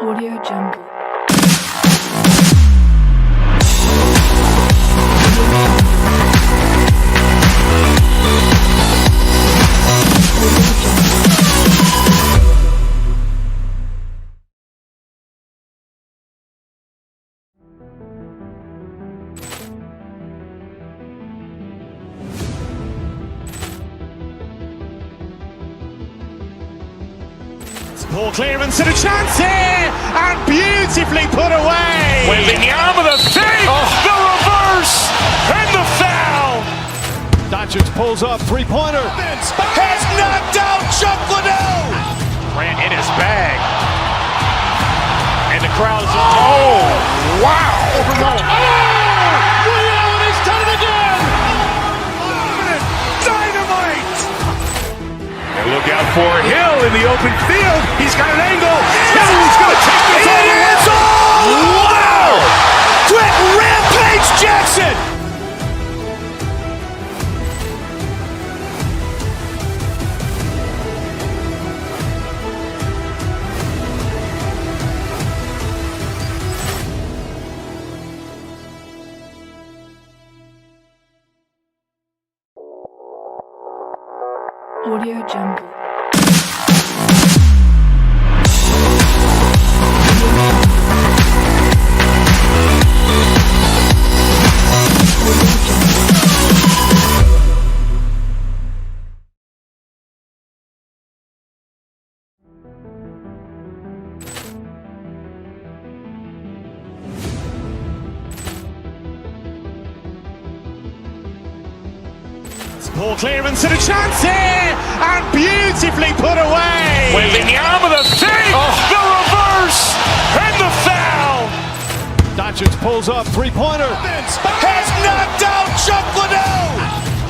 Audio Jungle. Poor clearance and a chance here, and beautifully put away. Waving the arm of the thing, the reverse, and the foul. Doncic pulls up, three-pointer. Has knocked out Chuck Liddell. Grant in his bag. And the crowd's, oh, wow. Allen has done it again. Dynamite. And look out for Hill in the open field. He's got an angle. He's going to take this all the way. Wow! Quit Rampage Jackson. Audio Jungle. Poor clearance and a chance here, and beautifully put away. Waving the arm of the thing, the reverse, and the foul. Doncic pulls up, three-pointer. Has knocked out Chuck Liddell.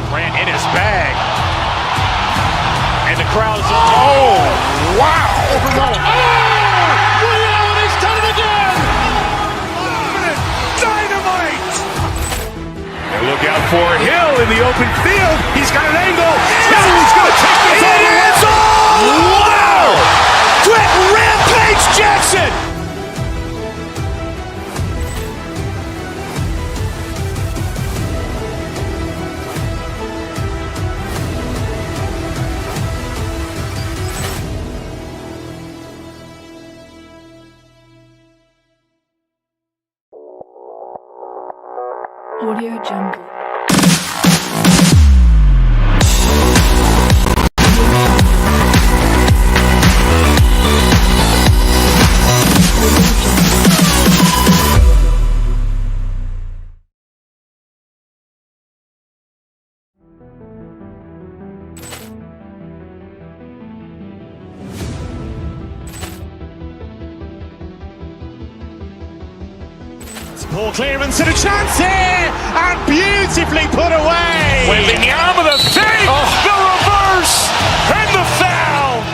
Grant in his bag. And the crowd's, oh, wow. Allen has done it again. Dynamite. And look out for Hill in the open field. He's got an angle. He's going to take this all the way. Wow! Quit Rampage Jackson. Audio Jungle. Poor clearance and a chance here, and beautifully put away. Waving the arm of the thing, the reverse, and the foul.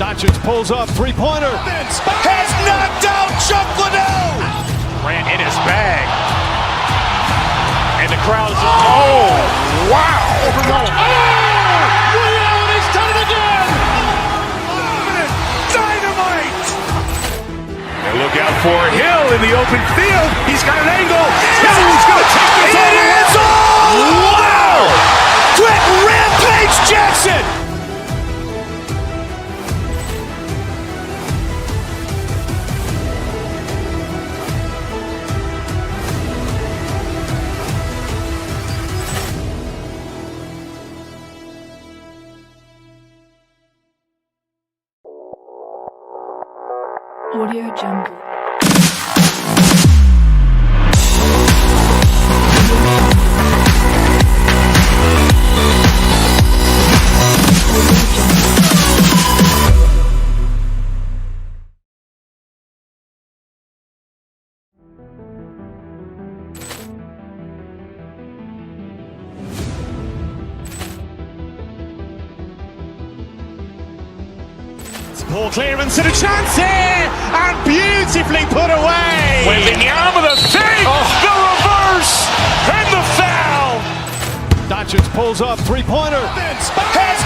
Doncic pulls up, three-pointer. Has knocked out Chuck Liddell. Grant in his bag. And the crowd's, oh, wow. Allen has done it again. Dynamite. And look out for Hill in the open field. He's got an angle. He's going to take this all the way. Wow! Quit Rampage Jackson. Audio Jungle. Poor clearance and a chance here, and beautifully put away. Waving the arm of the thing, the reverse, and the foul. Doncic pulls up, three-pointer. Has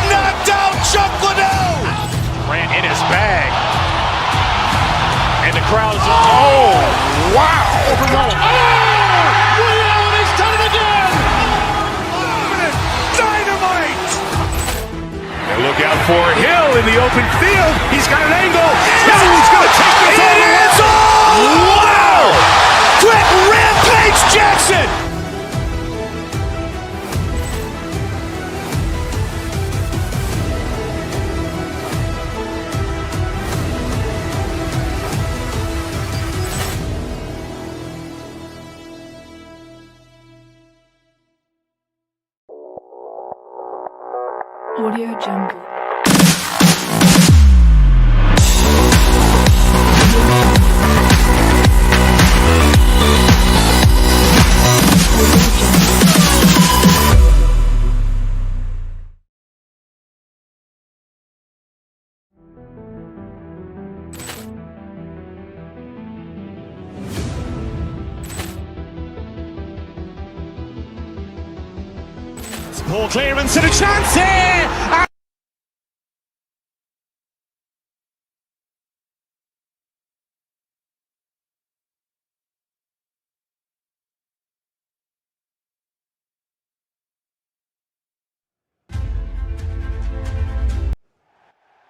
knocked out Chuck Liddell. Grant in his bag. And the crowd's... Oh, wow! He's done it again! Dynamite! And look out for Hill in the open field. He's got an angle. Hill is going to take this all the way. Wow! Quick Rampage Jackson! Audio Jungle. Poor clearance and a chance here!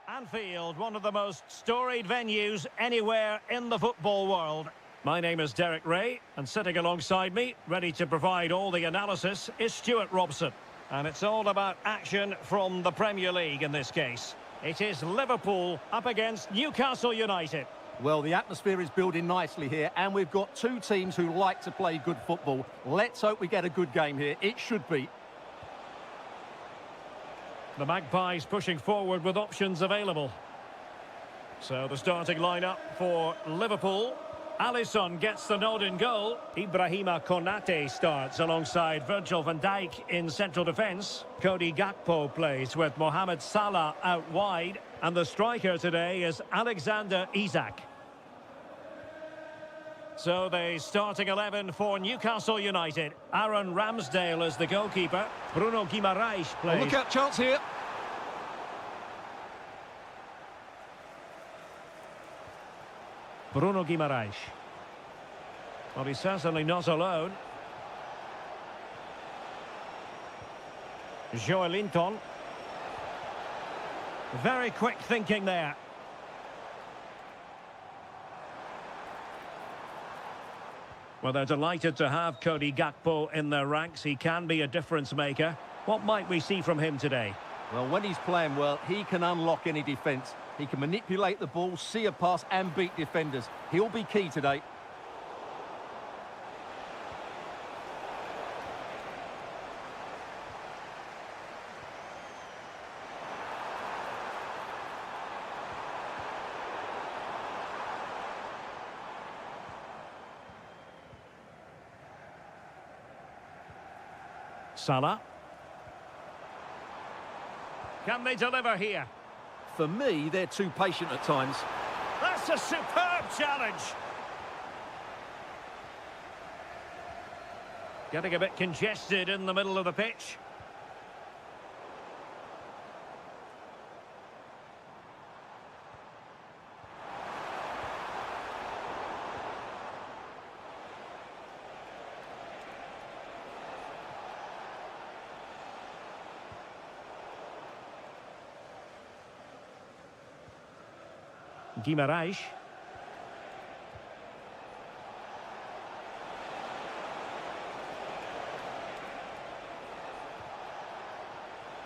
Anfield, one of the most storied venues anywhere in the football world. My name is Derek Ray, and sitting alongside me, ready to provide all the analysis, is Stuart Robson. And it's all about action from the Premier League in this case. It is Liverpool up against Newcastle United. Well, the atmosphere is building nicely here, and we've got two teams who like to play good football. Let's hope we get a good game here. It should be. The Magpies pushing forward with options available. So the starting lineup for Liverpool. Alisson gets the nod in goal. Ibrahima Konate starts alongside Virgil van Dijk in central defence. Cody Gakpo plays with Mohamed Salah out wide. And the striker today is Alexander Isak. So the starting 11 for Newcastle United. Aaron Ramsdale is the goalkeeper. Bruno Guimaraes plays. Look out, chance here. Bruno Guimaraes. Well, he's certainly not alone. Joelinton. Very quick thinking there. Well, they're delighted to have Cody Gakpo in their ranks. He can be a difference maker. What might we see from him today? Well, when he's playing well, he can unlock any defence. He can manipulate the ball, see a pass and beat defenders. He'll be key today. Salah. Can they deliver here? For me, they're too patient at times. That's a superb challenge. Getting a bit congested in the middle of the pitch. Guimaraes.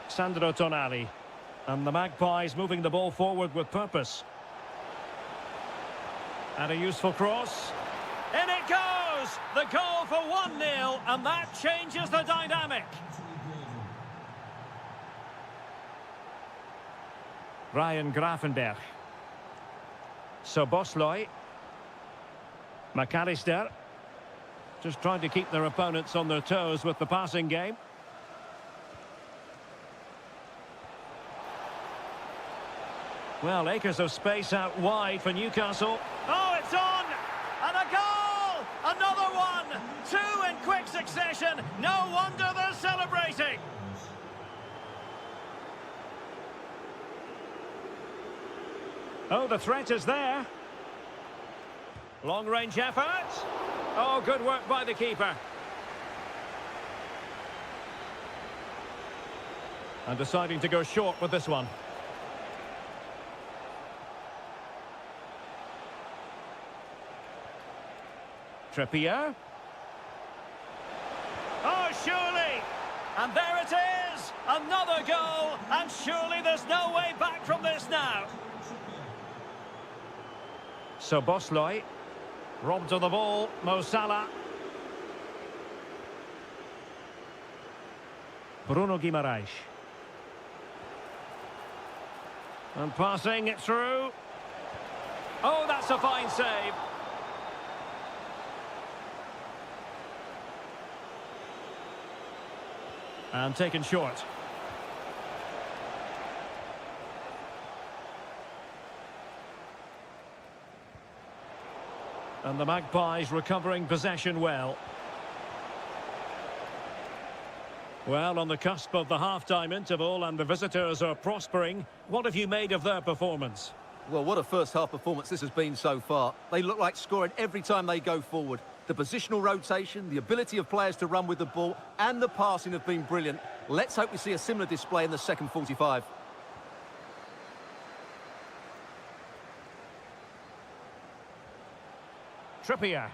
Sandro Tonali. And the Magpies moving the ball forward with purpose. And a useful cross. In it goes! The goal for 1-0, and that changes the dynamic. Ryan Gravenberch. Szoboszlai. McAllister. Just trying to keep their opponents on their toes with the passing game. Well, acres of space out wide for Newcastle. Oh, it's on! And a goal! Another one! Two in quick succession. No wonder they're celebrating. Oh, the threat is there. Long-range effort. Oh, good work by the keeper. And deciding to go short with this one. Trippier. Oh, surely! And there it is! Another goal! And surely there's no way back from this now. So Bosley. Robbed of the ball, Mo Salah. Bruno Guimaraes. And passing it through. Oh, that's a fine save. And taken short. And the Magpies recovering possession well. Well, on the cusp of the half-time interval and the visitors are prospering. What have you made of their performance? Well, what a first-half performance this has been so far. They look like scoring every time they go forward. The positional rotation, the ability of players to run with the ball, and the passing have been brilliant. Let's hope we see a similar display in the second 45. Trippier.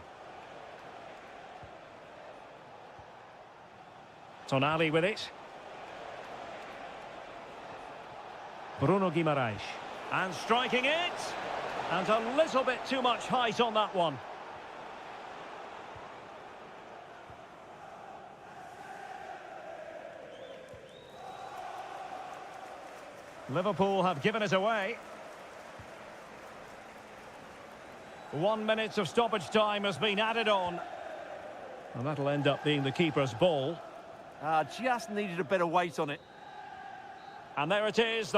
Tonali with it. Bruno Guimaraes. And striking it. And a little bit too much height on that one. Liverpool have given it away. 1 minute of stoppage time has been added on. And that'll end up being the keeper's ball. Just needed a better weight on it. And there it is.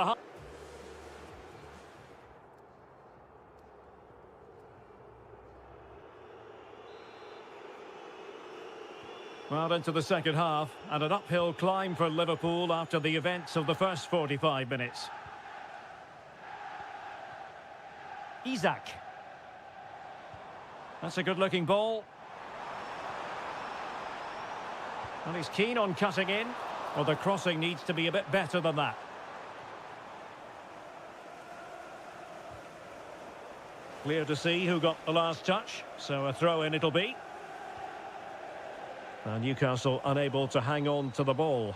Well, into the second half, and an uphill climb for Liverpool after the events of the first 45 minutes. Isak. That's a good-looking ball. And he's keen on cutting in. Well, the crossing needs to be a bit better than that. Clear to see who got the last touch, so a throw-in it'll be. And Newcastle unable to hang on to the ball.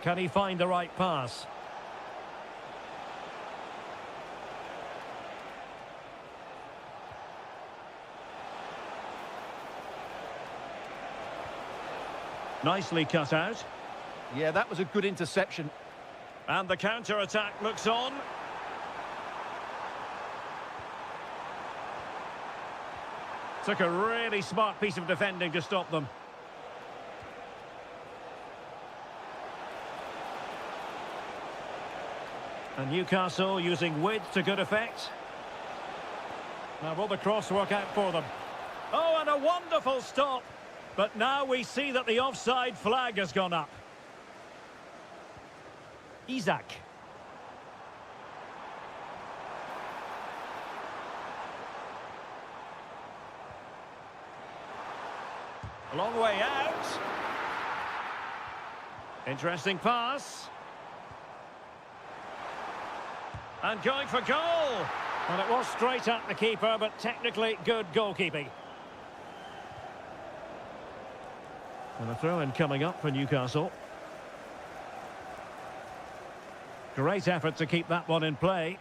Can he find the right pass? Nicely cut out. Yeah, that was a good interception. And the counter-attack looks on. Took a really smart piece of defending to stop them. And Newcastle using width to good effect. Now will the cross work out for them? Oh, and a wonderful stop. But now we see that the offside flag has gone up. Isak. A long way out. Interesting pass. And going for goal. And it was straight at the keeper, but technically good goalkeeping. And a throw-in coming up for Newcastle. Great effort to keep that one in play.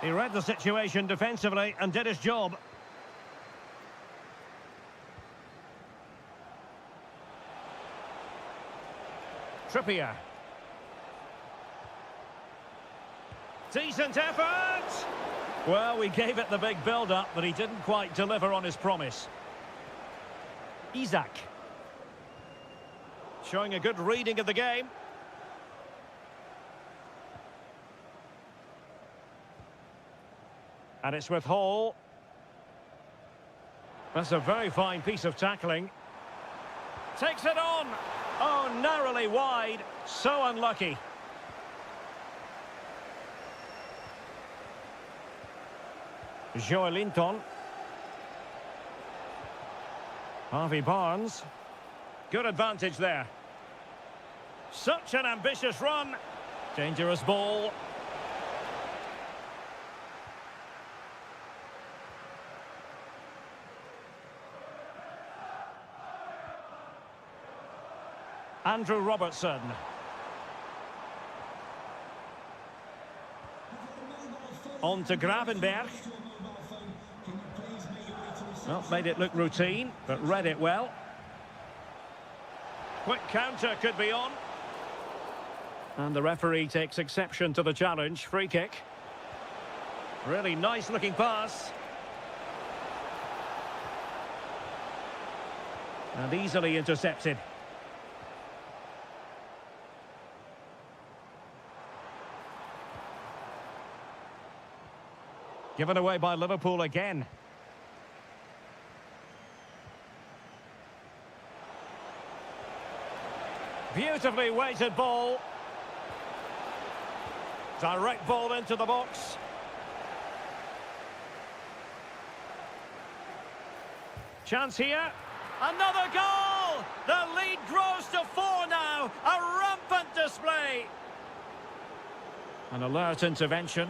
He read the situation defensively and did his job. Trippier. Decent effort! Well, we gave it the big build-up, but he didn't quite deliver on his promise. Isak. Showing a good reading of the game. And it's with Hall. That's a very fine piece of tackling. Takes it on. Oh, narrowly wide. So unlucky. Joelinton. Harvey Barnes. Good advantage there. Such an ambitious run. Dangerous ball. Andrew Robertson. On to Gravenberg. Well, made it look routine, but read it well. Quick counter could be on. And the referee takes exception to the challenge. Free kick. Really nice looking pass. And easily intercepted. Given away by Liverpool again. Beautifully weighted ball. Direct ball into the box. Chance here. Another goal! The lead grows to 4 now. A rampant display. An alert intervention.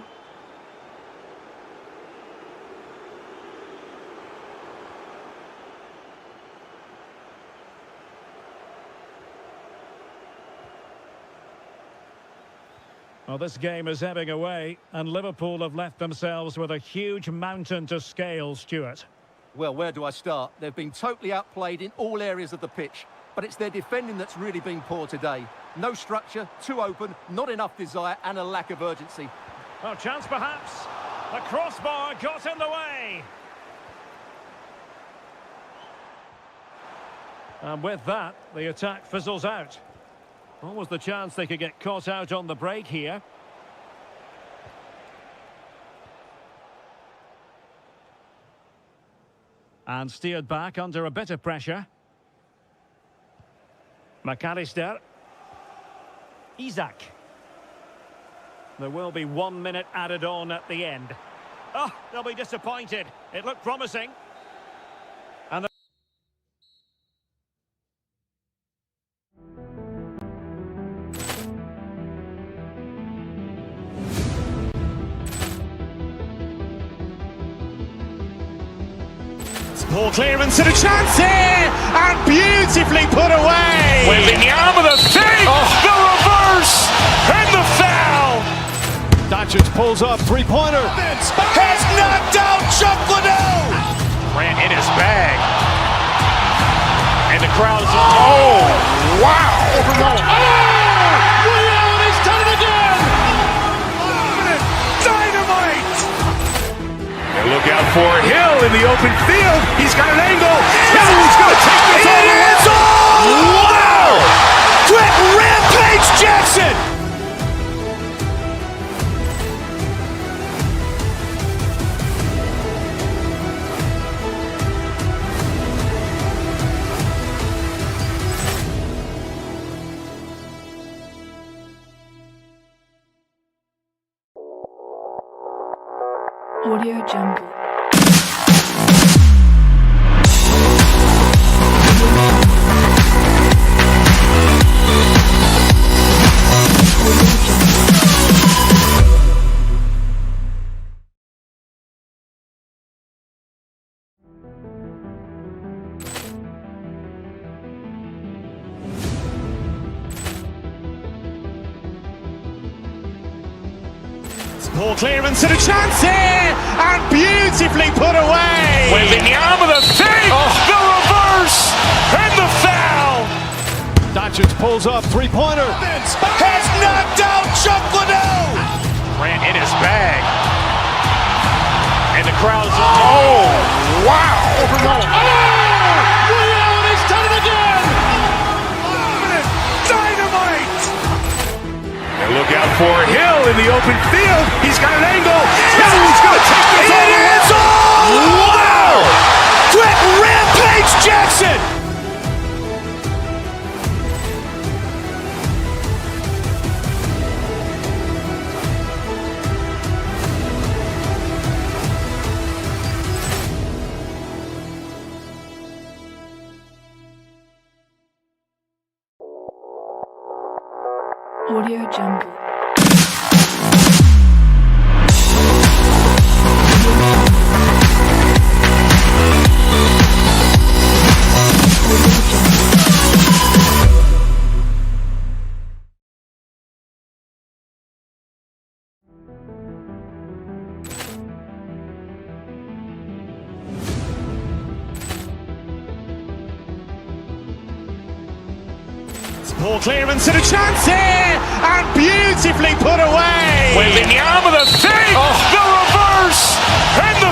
Well, this game is ebbing away, and Liverpool have left themselves with a huge mountain to scale, Stuart. Well, where do I start? They've been totally outplayed in all areas of the pitch, but it's their defending that's really been poor today. No structure, too open, not enough desire, and a lack of urgency. Oh, chance perhaps. The crossbar got in the way. And with that, the attack fizzles out. What was the chance they could get caught out on the break here? And steered back under a bit of pressure. McAllister. Isak. There will be 1 minute added on at the end. Oh, they'll be disappointed. It looked promising. And the Ball clearance and a chance here, and beautifully put away. With the arm of the fake, the reverse, and the foul. Doncic pulls up, three-pointer. Has knocked out Chuck Liddell. Ran in his bag. And the crowd is, oh, wow. He's done it again! Dynamite. And look out for Hill in the open field. He's got an angle. He's going to take this all the way. Wow! Quick Rampage Jackson. Audio Jungle. Ball clearance and a chance here, and beautifully put away. With the arm of the fake, the reverse, and the foul. Doncic pulls up, three-pointer. Has knocked out Chuck Liddell. Ran in his bag. And the crowd is, oh, wow. He's done it again! Dynamite. And look out for Hill in the open field. He's got an angle. He's going to take this all the way. Wow. Quick Rampage Jackson. Audio Jungle. Ball clearance and a chance here, and beautifully put away. Waving the arm of the thing, the reverse, and the.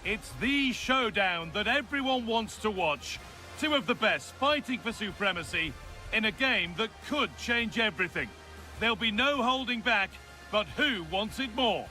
It's the showdown that everyone wants to watch. Two of the best fighting for supremacy in a game that could change everything. There'll be no holding back, but who wants it more?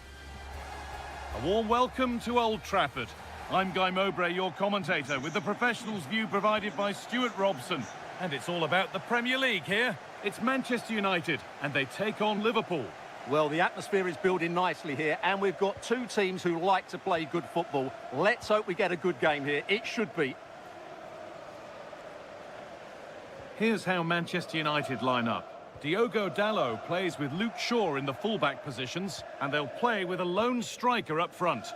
A warm welcome to Old Trafford. I'm Guy Mowbray, your commentator, with the professionals' view provided by Stuart Robson. And it's all about the Premier League here. It's Manchester United, and they take on Liverpool. Well, the atmosphere is building nicely here, and we've got two teams who like to play good football. Let's hope we get a good game here. It should be. Here's how Manchester United line up. Diogo Dalot plays with Luke Shaw in the fullback positions, and they'll play with a lone striker up front.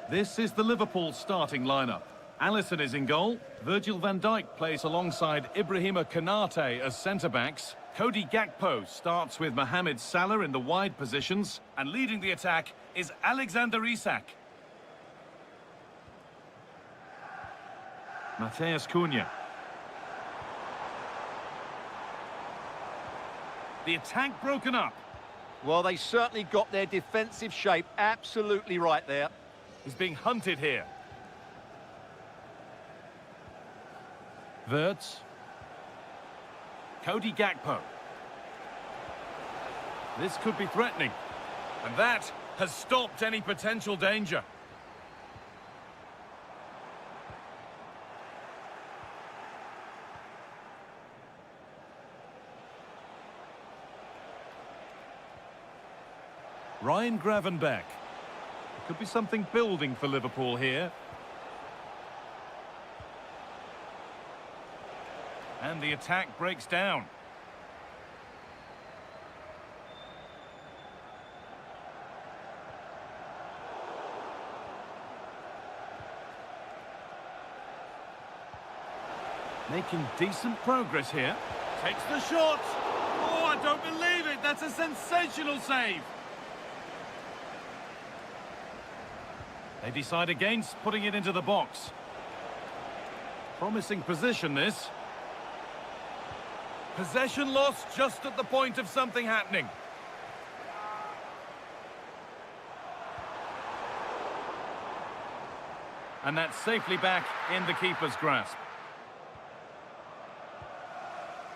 This is the Liverpool starting lineup. Alisson is in goal. Virgil van Dijk plays alongside Ibrahima Konate as centre-backs. Cody Gakpo starts with Mohamed Salah in the wide positions, and leading the attack is Alexander Isak. Matheus Cunha. The attack broken up. Well, they certainly got their defensive shape absolutely right there. He's being hunted here. Wirtz. Cody Gakpo. This could be threatening. And that has stopped any potential danger. Ryan Gravenberch. There could be something building for Liverpool here. And the attack breaks down. Making decent progress here. Takes the shot. Oh, I don't believe it. That's a sensational save. They decide against putting it into the box. Promising position, this. Possession lost just at the point of something happening. And that's safely back in the keeper's grasp.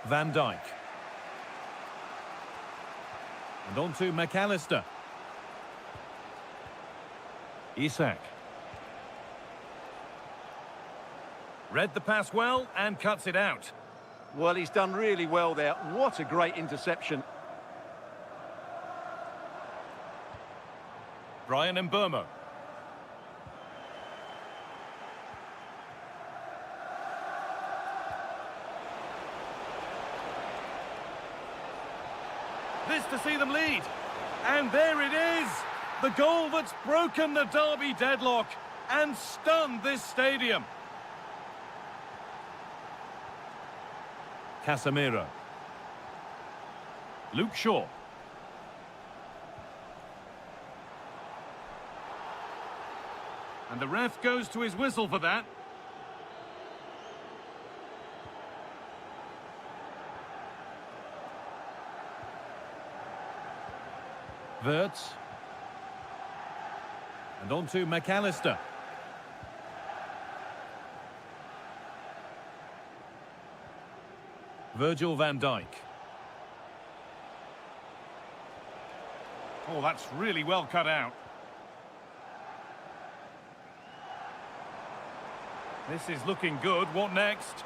Van Dijk. And on to McAllister. Isak. Read the pass well and cuts it out. Well, he's done really well there. What a great interception. Brian Mbeumo. This to see them lead. And there it is. The goal that's broken the derby deadlock and stunned this stadium. Casemiro. Luke Shaw. And the ref goes to his whistle for that. Wirtz. And on to McAllister. Virgil van Dijk. Oh, that's really well cut out. This is looking good. What next?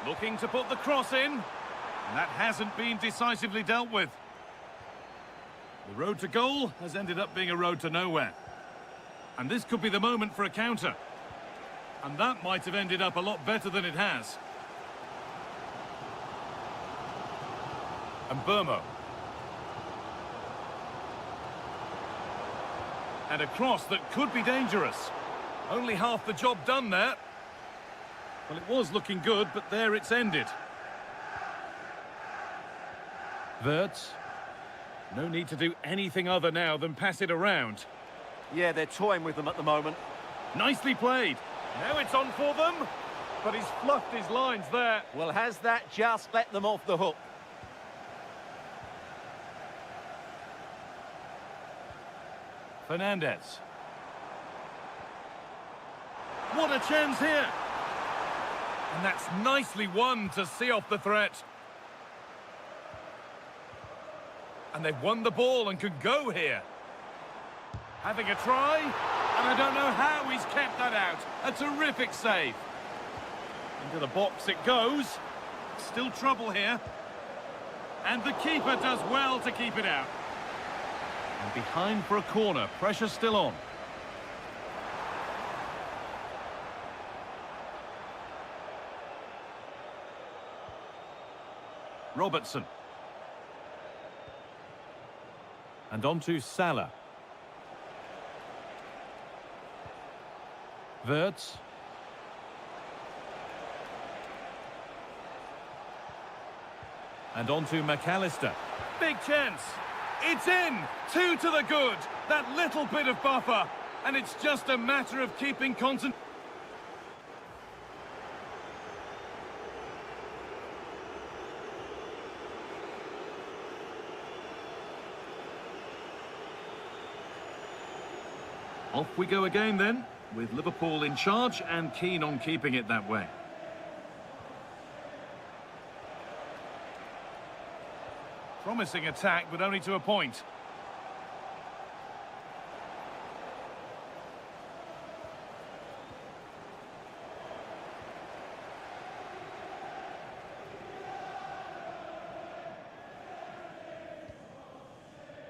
Looking to put the cross in. And that hasn't been decisively dealt with. The road to goal has ended up being a road to nowhere. And this could be the moment for a counter. And that might have ended up a lot better than it has. And Burmo. And a cross that could be dangerous. Only half the job done there. Well, it was looking good, but there it's ended. Wirtz. No need to do anything other now than pass it around. Yeah, they're toying with them at the moment. Nicely played. Now it's on for them. But he's fluffed his lines there. Well, has that just let them off the hook? Fernandez. What a chance here. And that's nicely won to see off the threat. And they've won the ball and can go here. Having a try, and I don't know how he's kept that out. A terrific save. Into the box it goes. Still trouble here. And the keeper does well to keep it out. And behind for a corner, pressure still on. Robertson. And on to Salah. Wirtz. And on to McAllister. Big chance. It's in. 2 to the good. That little bit of buffer. And it's just a matter of keeping concentration. Off we go again then, with Liverpool in charge and keen on keeping it that way. Promising attack, but only to a point.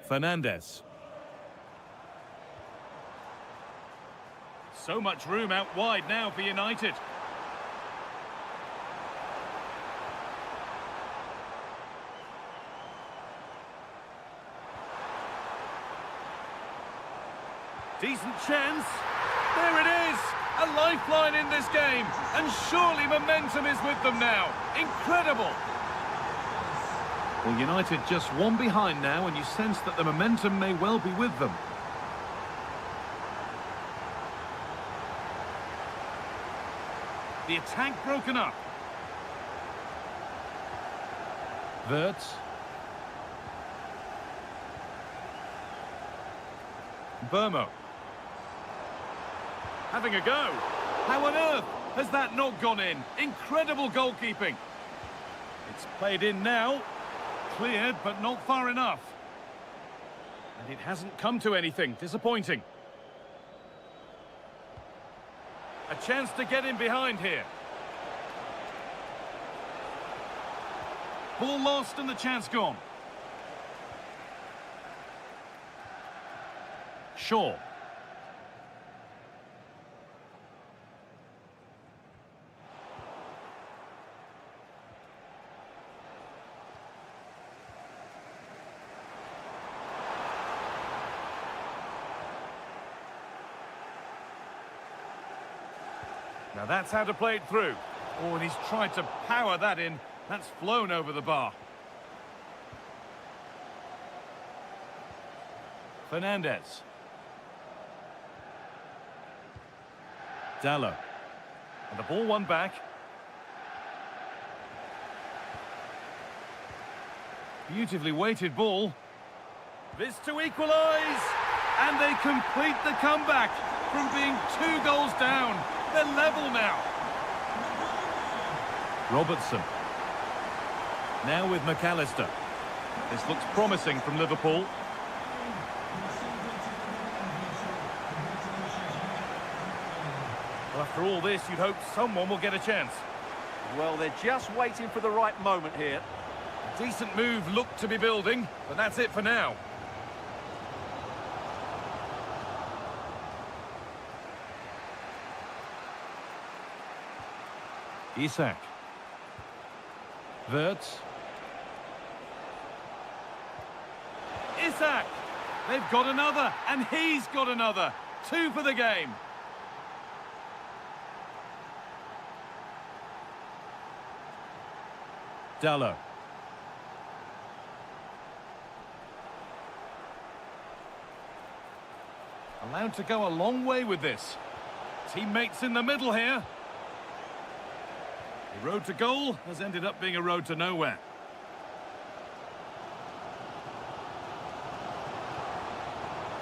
Fernandez. So much room out wide now for United. Decent chance. There it is. A lifeline in this game. And surely momentum is with them now. Incredible. Well, United just one behind now, and you sense that the momentum may well be with them. The attack broken up. Wirtz. Burmo. Having a go. How on earth has that not gone in? Incredible goalkeeping. It's played in now. Cleared, but not far enough. And it hasn't come to anything. Disappointing. A chance to get in behind here. Ball lost and the chance gone. Shaw. Now that's how to play it through. Oh, and he's tried to power that in. That's flown over the bar. Fernandez. Dallo. And the ball won back. Beautifully weighted ball. This to equalise. And they complete the comeback from being 2 goals down. They're level now. Robertson. Now with McAllister. This looks promising from Liverpool. Well, after all this, you'd hope someone will get a chance. Well, they're just waiting for the right moment here. Decent move looked to be building, but that's it for now. Isak. Wirtz. Isak! They've got another, and he's got another. 2 for the game. Dallo. Allowed to go a long way with this. Teammates in the middle here. The road to goal has ended up being a road to nowhere.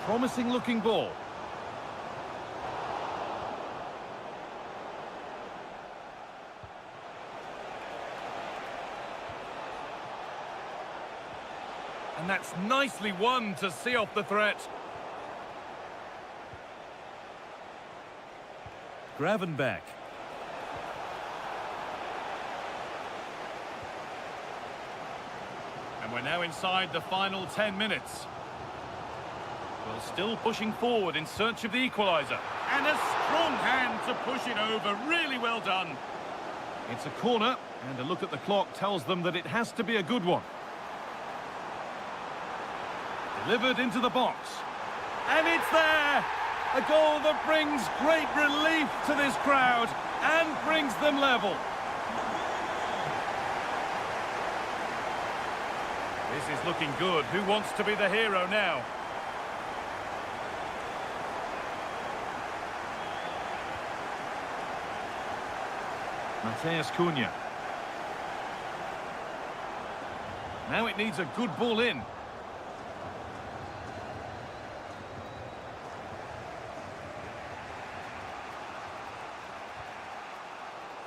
Promising looking ball. And that's nicely won to see off the threat. Gravenberch. And we're now inside the final 10 minutes. Well, still pushing forward in search of the equaliser. And a strong hand to push it over. Really well done. It's a corner, and a look at the clock tells them that it has to be a good one. Delivered into the box. And it's there! A goal that brings great relief to this crowd and brings them level. This is looking good. Who wants to be the hero now? Matheus Cunha. Now it needs a good ball in.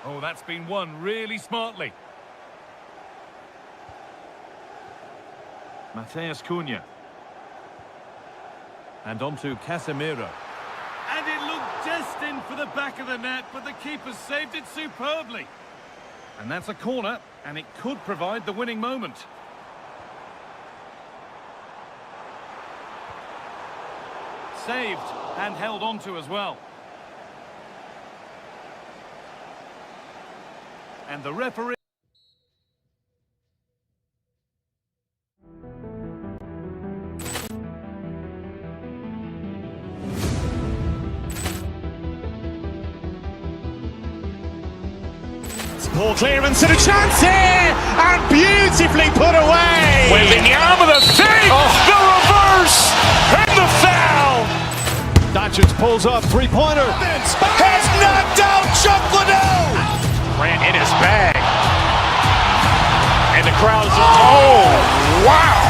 Oh, that's been won really smartly. Matheus Cunha. And on to Casemiro. And it looked destined for the back of the net, but the keeper saved it superbly. And that's a corner, and it could provide the winning moment. Saved and held on to as well. And the referee... Ball clearance and a chance here, and beautifully put away. With the arm of the fake, the reverse, and the foul. Doncic pulls up, three-pointer. Has knocked out Chuck Liddell. Ran in his bag. And the crowd is... Oh, wow.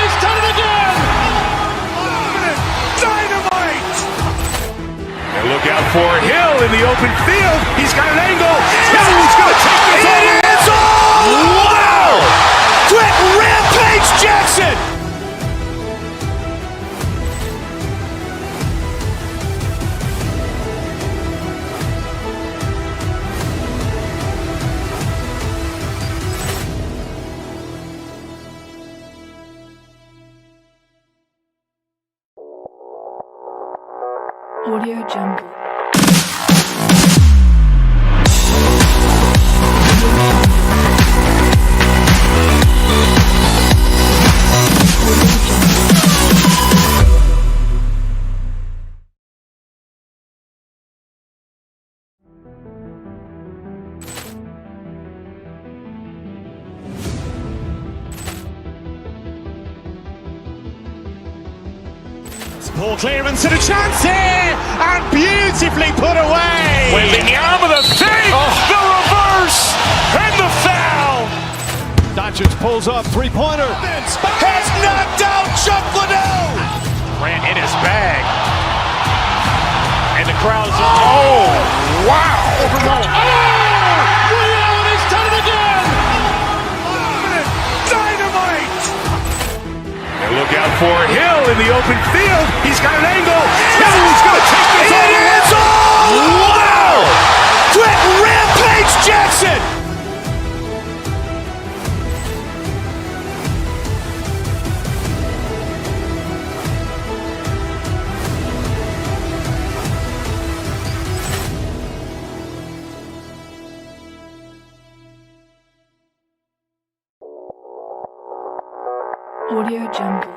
He's done it again! Dynamite. And look out for Hill in the open field. He's got an angle. He's going to take this all the way. Wow. Quick Rampage Jackson. Audio Jungle. Ball clearance and a chance here, and beautifully put away. With the arm of the fake, the reverse, and the foul. Doncic pulls up, three-pointer. Has knocked out Chuck Liddell. Ran in his bag. And the crowd is... Oh, wow. He's done it again! Dynamite. And look out for Hill in the open field. He's got an angle. He's going to take this all the way. Wow. Quick Rampage Jackson. Audio Jungle.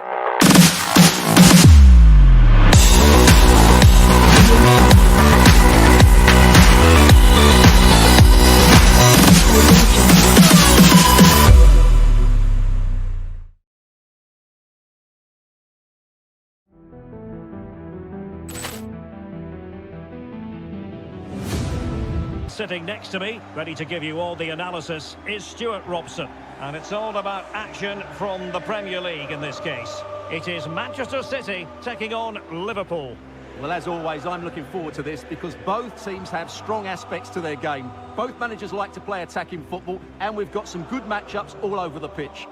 Sitting next to me, ready to give you all the analysis, is Stuart Robson. And it's all about action from the Premier League in this case. It is Manchester City taking on Liverpool. Well, as always, I'm looking forward to this because both teams have strong aspects to their game. Both managers like to play attacking football, and we've got some good matchups all over the pitch.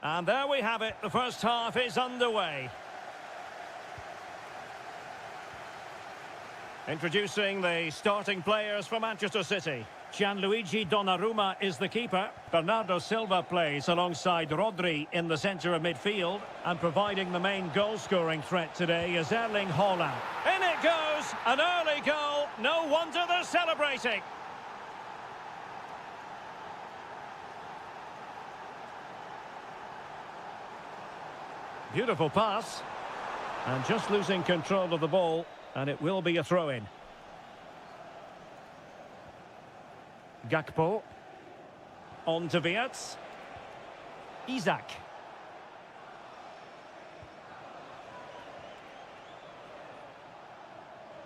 And there we have it, the first half is underway. Introducing the starting players for Manchester City. Gianluigi Donnarumma is the keeper. Bernardo Silva plays alongside Rodri in the centre of midfield. And providing the main goal-scoring threat today is Erling Haaland. In it goes, an early goal. No wonder they're celebrating. Beautiful pass. And just losing control of the ball. And it will be a throw-in. Gakpo. On to Wirtz. Isak.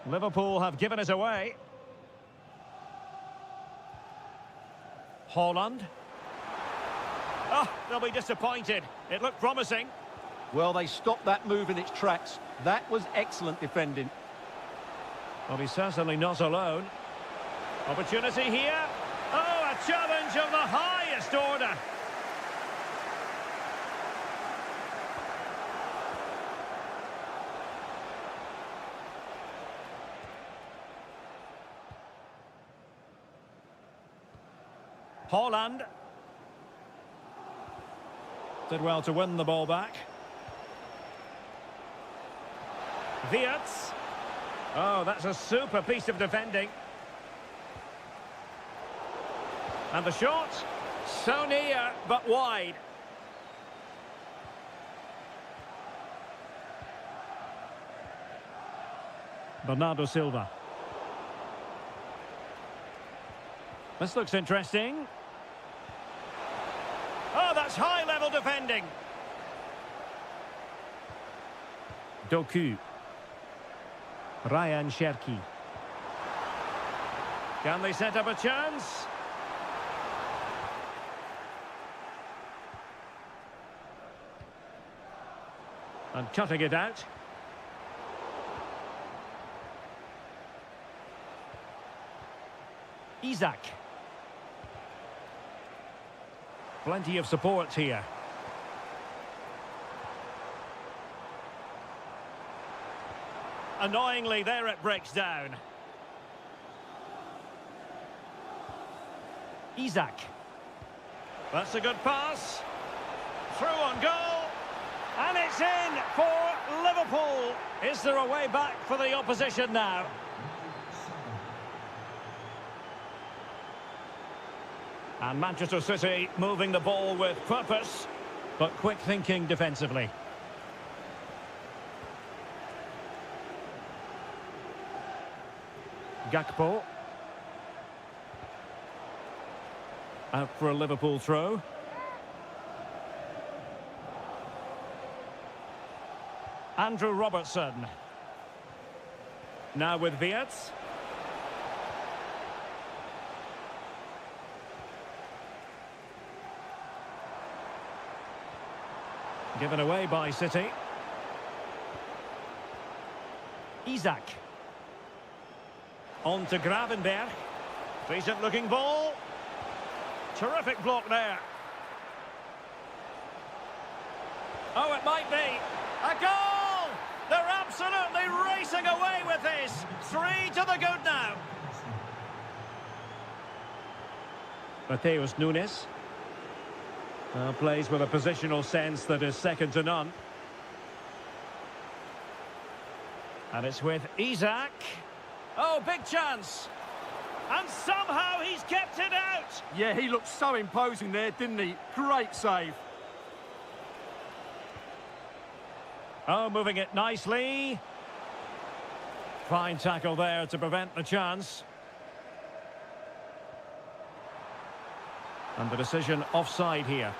Liverpool have given it away. Haaland. Oh, they'll be disappointed. It looked promising. Well, they stopped that move in its tracks. That was excellent defending. Well, he's certainly not alone. Opportunity here. Oh, a challenge of the highest order. Haaland. Did well to win the ball back. Wirtz. Oh, that's a super piece of defending. And the shot, so near, but wide. Bernardo Silva. This looks interesting. Oh, that's high-level defending. Doku. Ryan Cherki. Can they set up a chance? And cutting it out. Isak. Plenty of support here. Annoyingly, there it breaks down. Isak. That's a good pass. Through on goal. And it's in for Liverpool. Is there a way back for the opposition now? And Manchester City moving the ball with purpose, but quick thinking defensively. Gakpo. Out for a Liverpool throw. Andrew Robertson. Now with Wirtz. Given away by City. Isak. On to Gravenberg. Decent looking ball. Terrific block there. Oh, it might be. A goal! They're absolutely racing away with this. 3 to the good now. Mateus Nunes. Plays with a positional sense that is second to none. And it's with Isak. Oh, big chance. And somehow he's kept it out. Yeah, he looked so imposing there, didn't he? Great save. Oh, moving it nicely. Fine tackle there to prevent the chance. And the decision offside here.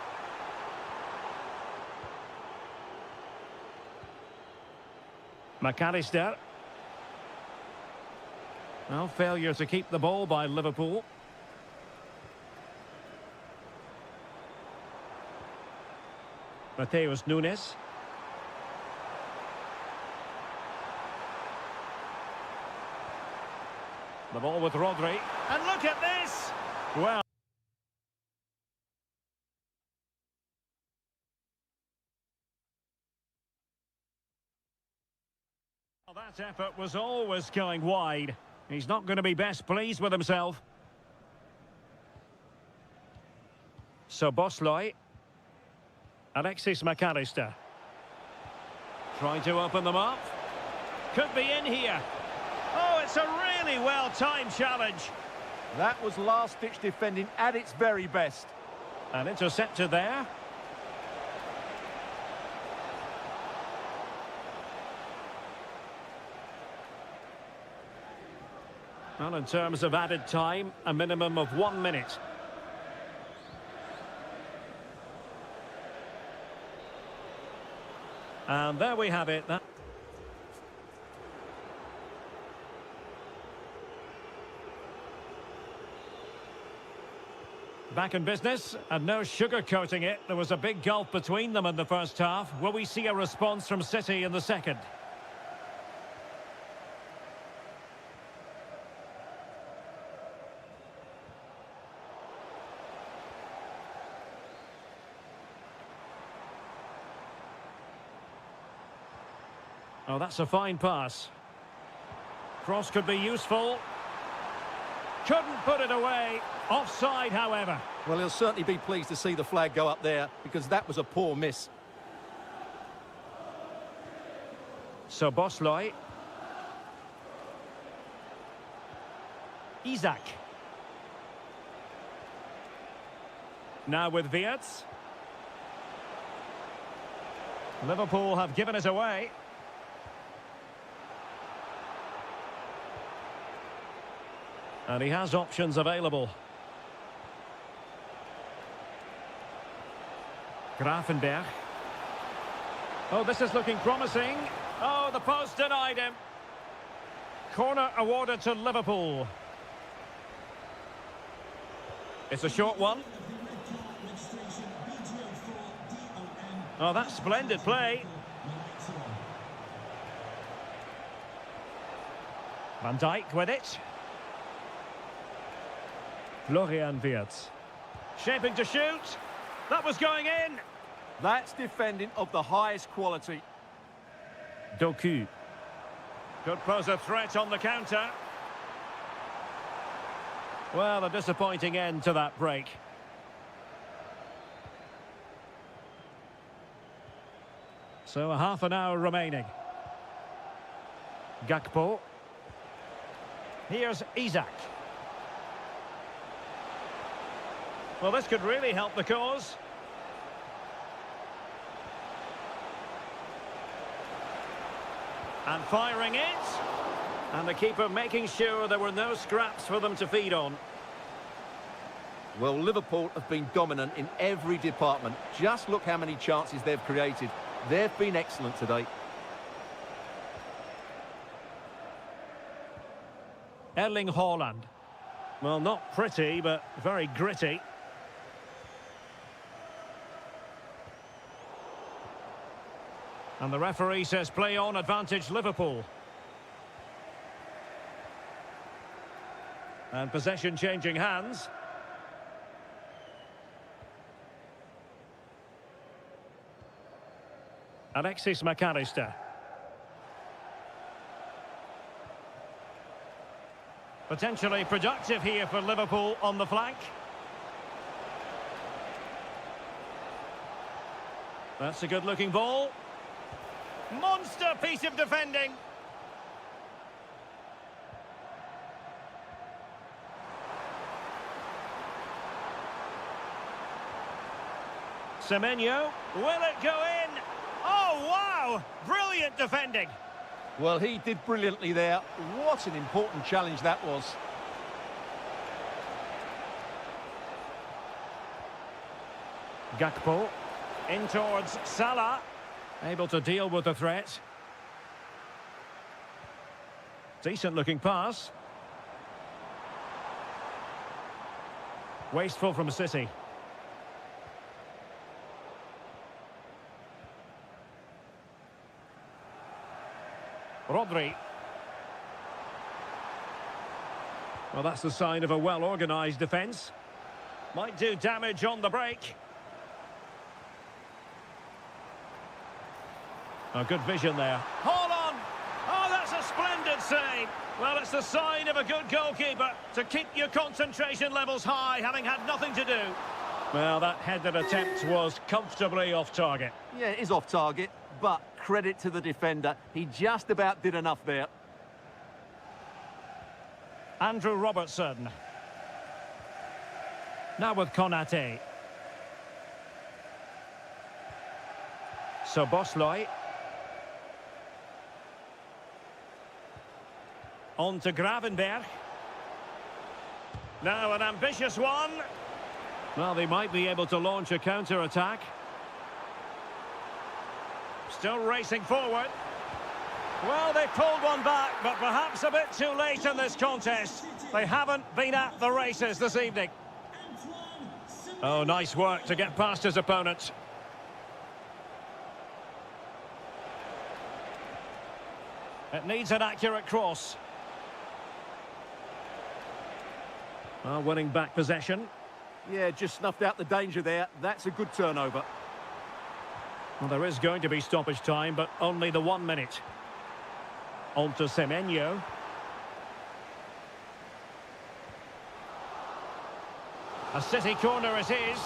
McAllister. Well, failure to keep the ball by Liverpool. Mateus Nunes. The ball with Rodri. And look at this! Well... that effort was always going wide. He's not going to be best pleased with himself. So Bosley. Alexis McAllister. Trying to open them up. Could be in here. Oh, it's a really well-timed challenge. That was last-ditch defending at its very best. And intercepted there. Well, in terms of added time, a minimum of 1 minute. And there we have it. Back in business, and no sugarcoating it. There was a big gulf between them in the first half. Will we see a response from City in the second? Oh, that's a fine pass. Cross could be useful. Couldn't put it away. Offside, however. Well, he'll certainly be pleased to see the flag go up there, because that was a poor miss. So Bosley. Isak. Now with Wirtz. Liverpool have given it away. And he has options available. Gravenberg. Oh, this is looking promising. Oh, the post denied him. Corner awarded to Liverpool. It's a short one. Oh, that's splendid play. Van Dijk with it. Florian Wirtz. Shaping to shoot. That was going in. That's defending of the highest quality. Doku. Could pose a threat on the counter. Well, a disappointing end to that break. So a half an hour remaining. Gakpo. Here's Isak. Well, this could really help the cause. And firing it. And the keeper making sure there were no scraps for them to feed on. Well, Liverpool have been dominant in every department. Just look how many chances they've created. They've been excellent today. Erling Haaland. Well, not pretty, but very gritty. And the referee says play on, advantage Liverpool. And possession changing hands. Alexis McAllister. Potentially productive here for Liverpool on the flank. That's a good-looking ball. Monster piece of defending. Semenyo, will it go in? Oh, wow! Brilliant defending. Well, he did brilliantly there. What an important challenge that was. Gakpo, in towards Salah, able to deal with the threat. Decent looking pass. Wasteful from City. Rodri. Well, that's the sign of a well-organised defence. Might do damage on the break. Oh, good vision there. Hold on! Oh, that's a splendid save! Well, it's the sign of a good goalkeeper to keep your concentration levels high, having had nothing to do. Well, that headed attempt was comfortably off target. Yeah, it is off target, but credit to the defender. He just about did enough there. Andrew Robertson. Now with Konate. So Bosley. On to Gravenberg. Now an ambitious one. Well, they might be able to launch a counter-attack. Still racing forward. Well, they pulled one back, but perhaps a bit too late in this contest. They haven't been at the races this evening. Oh, nice work to get past his opponent. It needs an accurate cross. Winning back possession. Yeah, just snuffed out the danger there. That's a good turnover. Well, there is going to be stoppage time, but only the 1 minute. On to Semenyo. A City corner it is.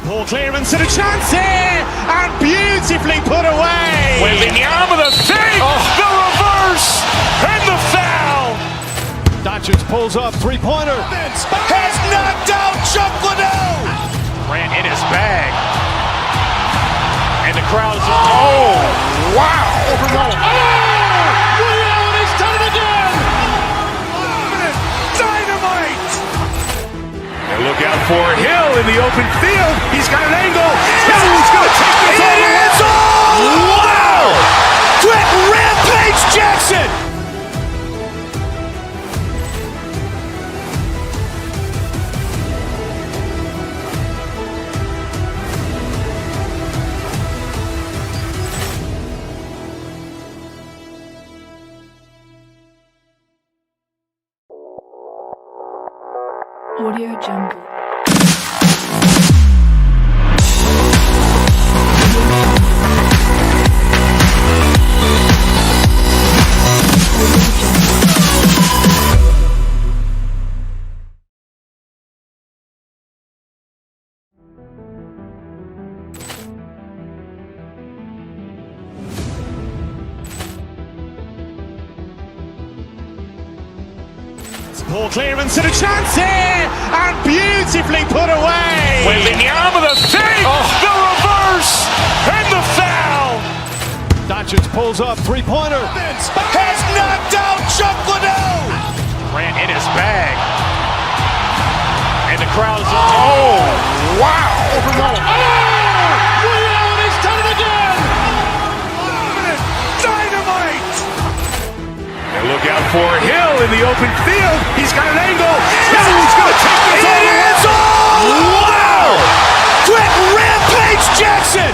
Poor clearance and a chance here, and beautifully put away. Waving the arm of the save, the reverse, and the foul. Doncic pulls up, three-pointer. Has knocked out Chocolate. Ran in his bag. And the crowd is, oh, wow. Rio, he's done it again! Dynamite. And look out for Hill in the open field. He's got an angle. He's going to take this all the way. Wow! Quick Rampage Jackson. Audio Jungle. Poor clearance and a chance here, and beautifully put away. Waving the arm of the save, the reverse, and the foul. Doncic pulls up, three-pointer. Has knocked out Chocolate. Ran in his bag. And the crowd is, oh, wow. Rio, he's done it again! Dynamite. And look out for Hill in the open field. He's got an angle. He's going to take this all the way. Wow! Quick Rampage Jackson.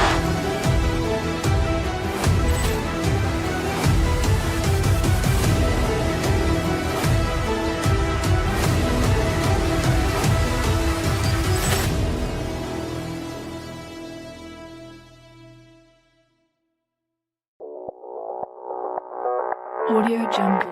Audio Jungle.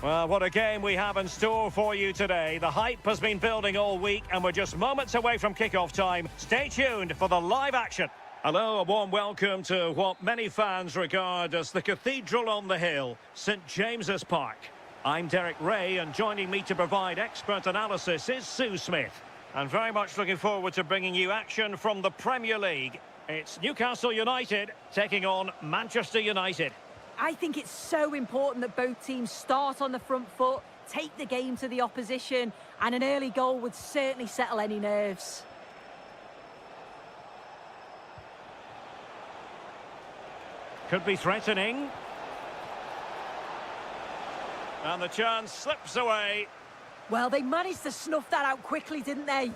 Well, what a game we have in store for you today. The hype has been building all week and we're just moments away from kick-off time. Stay tuned for the live action. Hello, a warm welcome to what many fans regard as the cathedral on the hill, St James's Park. I'm Derek Ray, and joining me to provide expert analysis is Sue Smith. And very much looking forward to bringing you action from the Premier League. It's Newcastle United taking on Manchester United. I think it's so important that both teams start on the front foot, take the game to the opposition, and an early goal would certainly settle any nerves. Could be threatening. And the chance slips away. Well, they managed to snuff that out quickly, didn't they?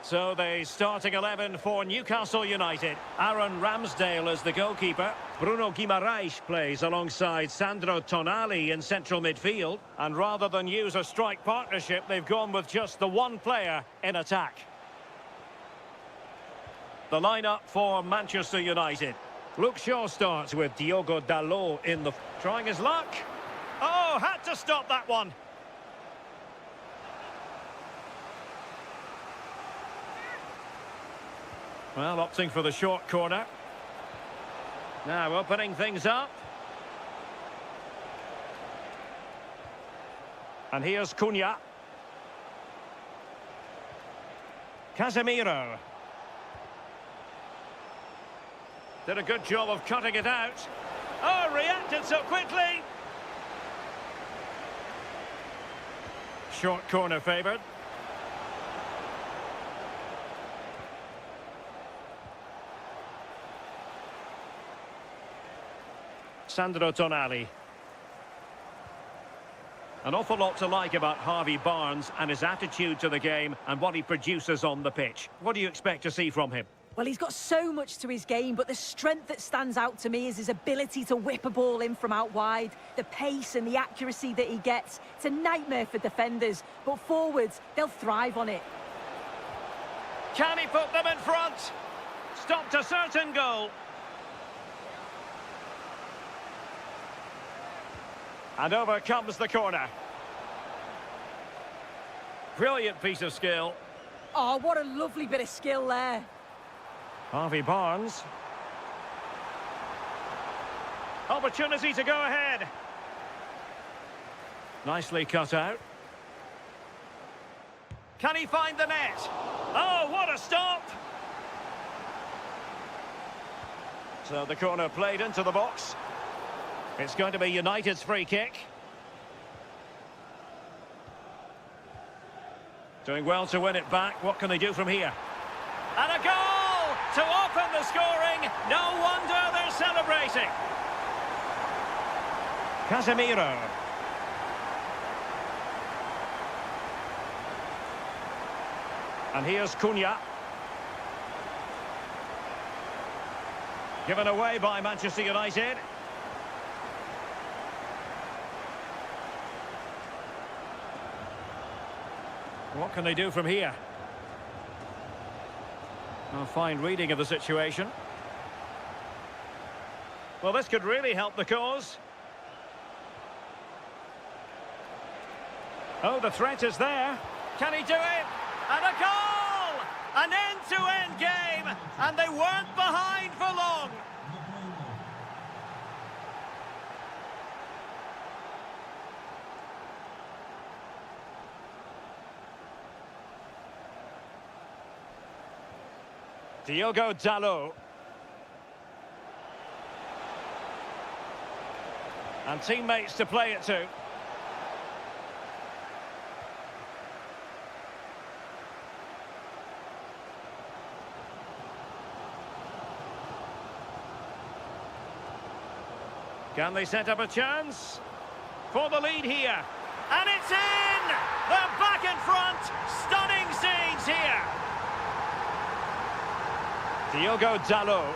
So the starting 11 for Newcastle United. Aaron Ramsdale is the goalkeeper. Bruno Guimaraes plays alongside Sandro Tonali in central midfield. And rather than use a strike partnership, they've gone with just the one player in attack. The lineup for Manchester United. Luke Shaw starts with Diogo Dalot in the... Trying his luck. Oh, had to stop that one. Well, opting for the short corner. Now opening things up. And here's Cunha. Casemiro. Did a good job of cutting it out. Oh, reacted so quickly. Short corner favoured. Sandro Tonali. An awful lot to like about Harvey Barnes and his attitude to the game and what he produces on the pitch. What do you expect to see from him? Well, he's got so much to his game, but the strength that stands out to me is his ability to whip a ball in from out wide. The pace and the accuracy that he gets. It's a nightmare for defenders, but forwards, they'll thrive on it. Can he put them in front? Stopped a certain goal. And over comes the corner. Brilliant piece of skill. Oh, what a lovely bit of skill there. Harvey Barnes. Opportunity to go ahead. Nicely cut out. Can he find the net? Oh, what a stop! So the corner played into the box. It's going to be United's free kick. Doing well to win it back. What can they do from here? And a goal to open the scoring. No wonder they're celebrating. Casemiro. And here's Cunha. Given away by Manchester United. What can they do from here? A fine reading of the situation. Well, this could really help the cause. Oh, the threat is there. Can he do it? And a goal! An end-to-end game, and they weren't behind for long. Diogo Dalot. And teammates to play it to. Can they set up a chance? For the lead here. And it's in! They're back in front! Stunning scenes here! Diogo Dalot.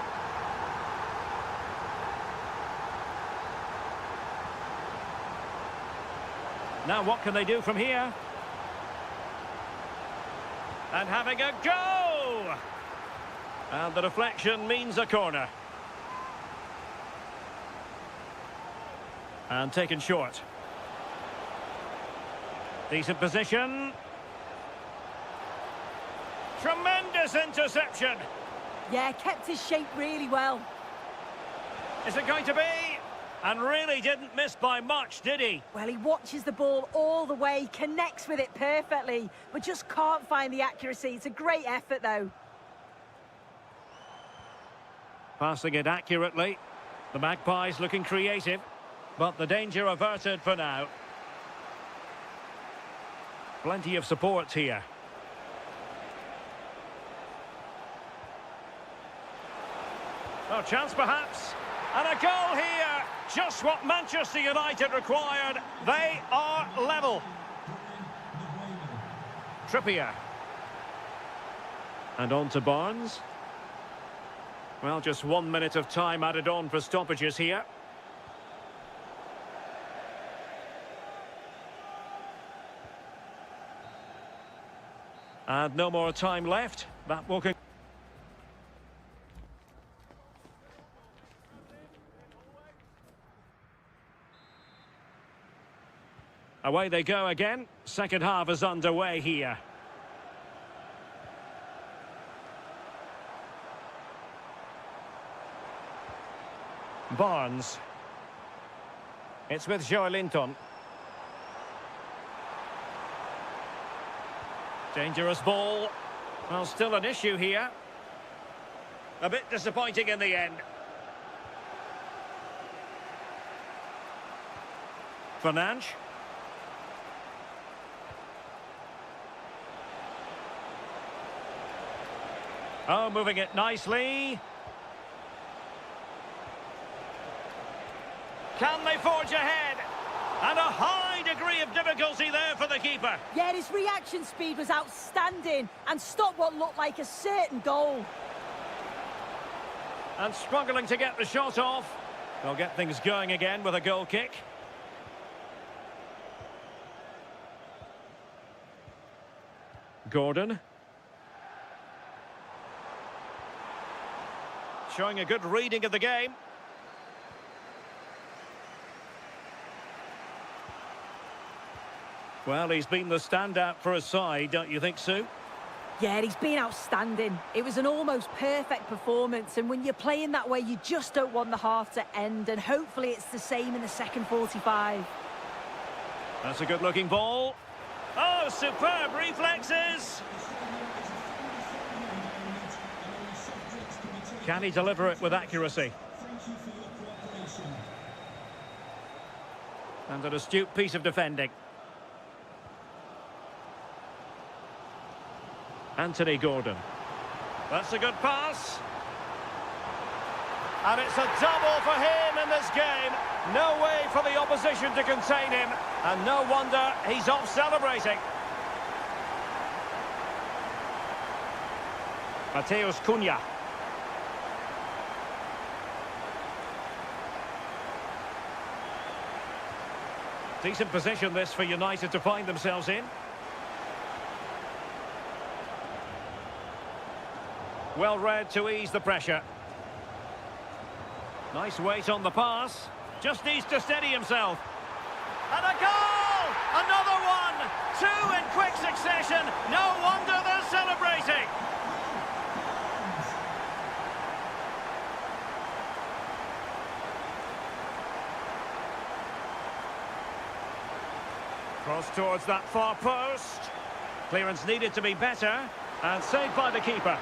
Now what can they do from here? And having a go! And the deflection means a corner. And taken short. Decent position. Tremendous interception. Yeah, kept his shape really well. Is it going to be? And really didn't miss by much, did he? Well, he watches the ball all the way, connects with it perfectly, but just can't find the accuracy. It's a great effort, though. Passing it accurately. The Magpies looking creative, but the danger averted for now. Plenty of support here. Oh, chance perhaps. And a goal here. Just what Manchester United required. They are level. Trippier. And on to Barnes. Well, just 1 minute of time added on for stoppages here. And no more time left. That will conclude. Away they go again. Second half is underway here. Barnes. It's with Joelinton. Dangerous ball. Well, still an issue here. A bit disappointing in the end. Fernandes. Oh, moving it nicely. Can they forge ahead? And a high degree of difficulty there for the keeper. Yeah, his reaction speed was outstanding and stopped what looked like a certain goal. And struggling to get the shot off. They'll get things going again with a goal kick. Gordon. Showing a good reading of the game. Well, he's been the standout for his side, don't you think, Sue? Yeah, he's been outstanding. It was an almost perfect performance, and when you're playing that way, you just don't want the half to end, and hopefully it's the same in the second 45. That's a good-looking ball. Oh, superb reflexes! Can he deliver it with accuracy? And an astute piece of defending. Anthony Gordon. That's a good pass. And it's a double for him in this game. No way for the opposition to contain him. And no wonder he's off celebrating. Mateus Cunha. Decent position this for United to find themselves in. Well read to ease the pressure. Nice weight on the pass. Just needs to steady himself. And a goal! Another one! Two in quick succession. No wonder they're celebrating. Cross towards that far post. Clearance needed to be better. And saved by the keeper.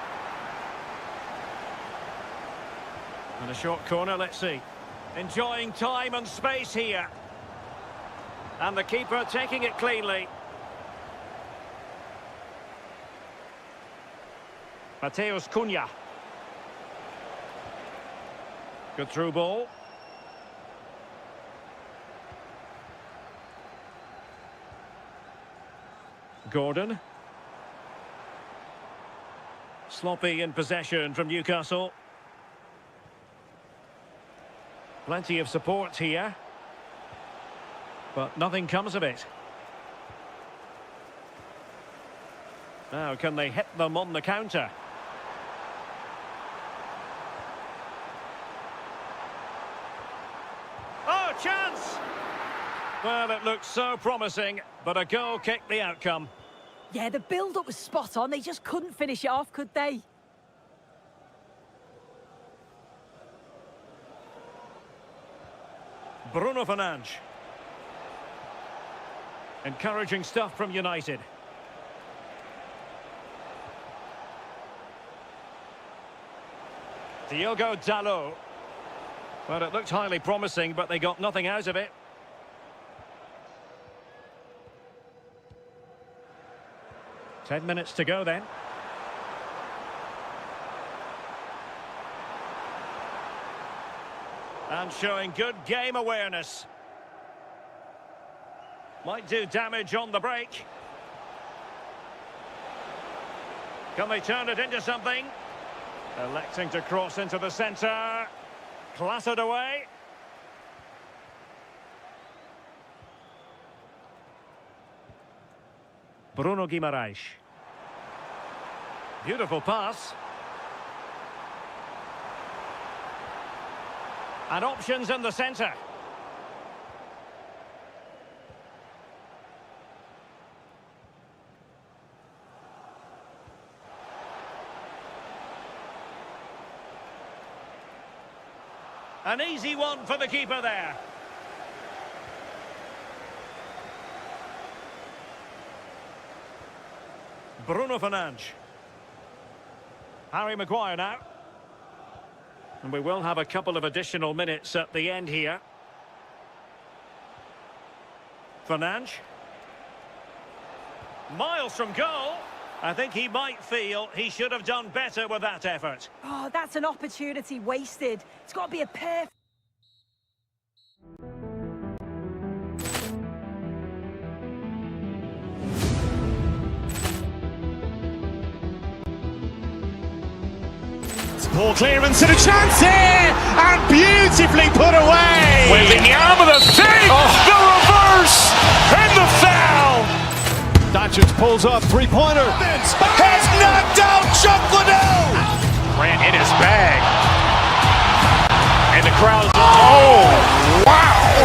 And a short corner, let's see. Enjoying time and space here. And the keeper taking it cleanly. Mateus Cunha. Good through ball. Gordon. Sloppy in possession from Newcastle. Plenty of support here. But nothing comes of it. Now, can they hit them on the counter? Oh, chance! Well, it looked so promising, but a goal kicked the outcome. Yeah, the build-up was spot on. They just couldn't finish it off, could they? Bruno Fernandes. Encouraging stuff from United. Diogo Dalot. Well, it looked highly promising, but they got nothing out of it. Ten minutes to go then. And showing good game awareness. Might do damage on the break. Can they turn it into something? Electing to cross into the centre. Clattered away. Bruno Guimaraes. Beautiful pass. And options in the centre. An easy one for the keeper there. Bruno Fernandes. Harry Maguire now. And we will have a couple of additional minutes at the end here. Fernandes. Miles from goal. I think he might feel he should have done better with that effort. Oh, that's an opportunity wasted. It's got to be a perfect... Poor clearance and a chance here, and beautifully put away. With the arm of the fake, the reverse, and the foul. Doncic pulls up, three-pointer. Has knocked out Chuck Liddell. Ran in his bag. And the crowd, oh, wow.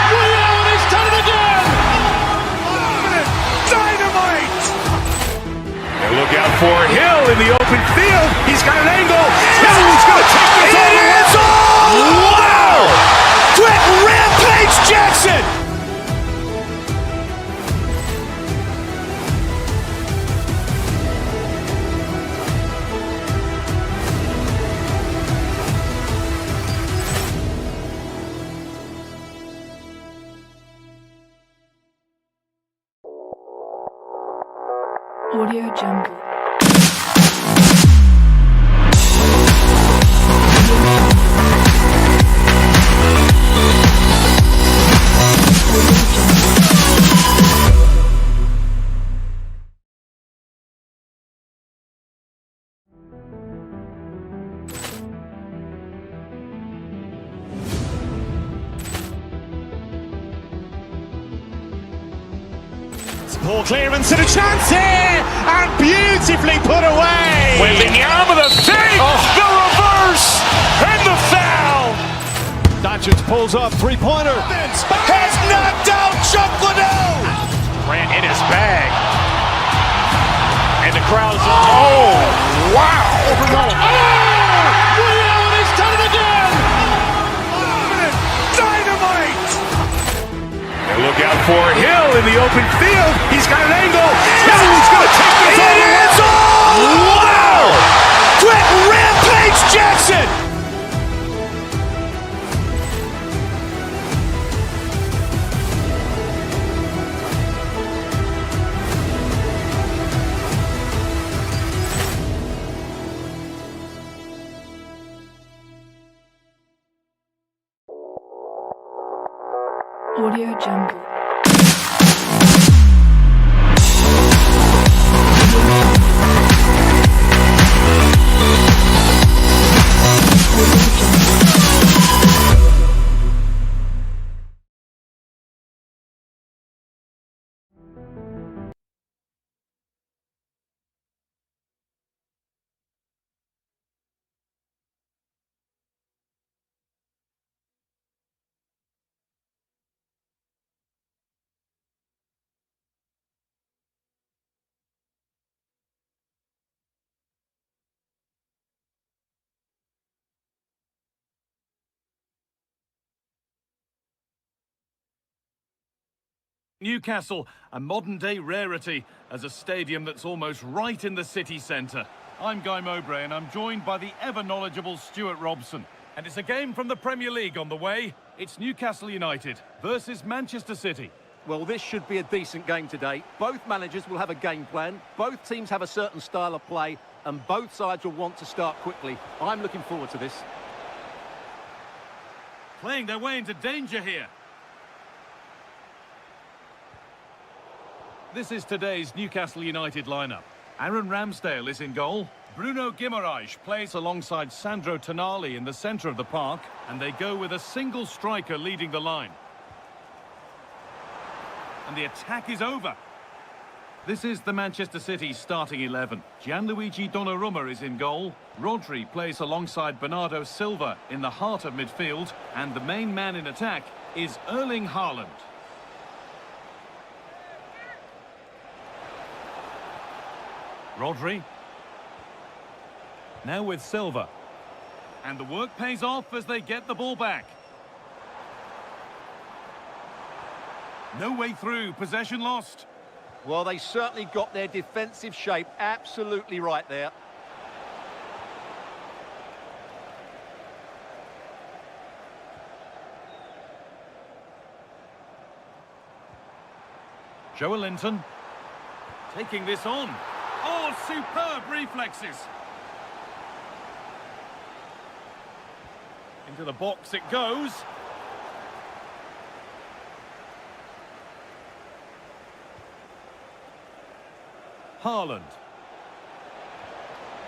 Reality's done it again! Dynamite. And look out for Hill in the open field. He's got an angle. Hill's going to take this all the way. Wow! Brett Rampage Jackson. Audio Jungle. Poor clearance and a chance here, and beautifully put away. With the arm of the fake, the reverse, and the foul. Doncic pulls up, three-pointer. Has knocked out Chuck Liddell. Ran in his bag. And the crowd's, oh, wow. Reality's done it again! Dynamite. And look out for Hill in the open field. He's got an angle. Hill's going to take this all the way. Wow! Brett Rampage Jackson. Audio Jungle. Newcastle, a modern-day rarity as a stadium that's almost right in the city centre. I'm Guy Mowbray and I'm joined by the ever-knowledgeable Stuart Robson. And it's a game from the Premier League on the way. It's Newcastle United versus Manchester City. Well, this should be a decent game today. Both managers will have a game plan. Both teams have a certain style of play, and both sides will want to start quickly. I'm looking forward to this. Playing their way into danger here. This is today's Newcastle United lineup. Aaron Ramsdale is in goal. Bruno Guimaraes plays alongside Sandro Tonali in the centre of the park, and they go with a single striker leading the line. And the attack is over. This is the Manchester City starting 11. Gianluigi Donnarumma is in goal. Rodri plays alongside Bernardo Silva in the heart of midfield, and the main man in attack is Erling Haaland. Rodri. Now with Silva. And the work pays off as they get the ball back. No way through, possession lost. Well, they certainly got their defensive shape absolutely right there. Joelinton taking this on. Oh, superb reflexes. Into the box it goes. Haaland.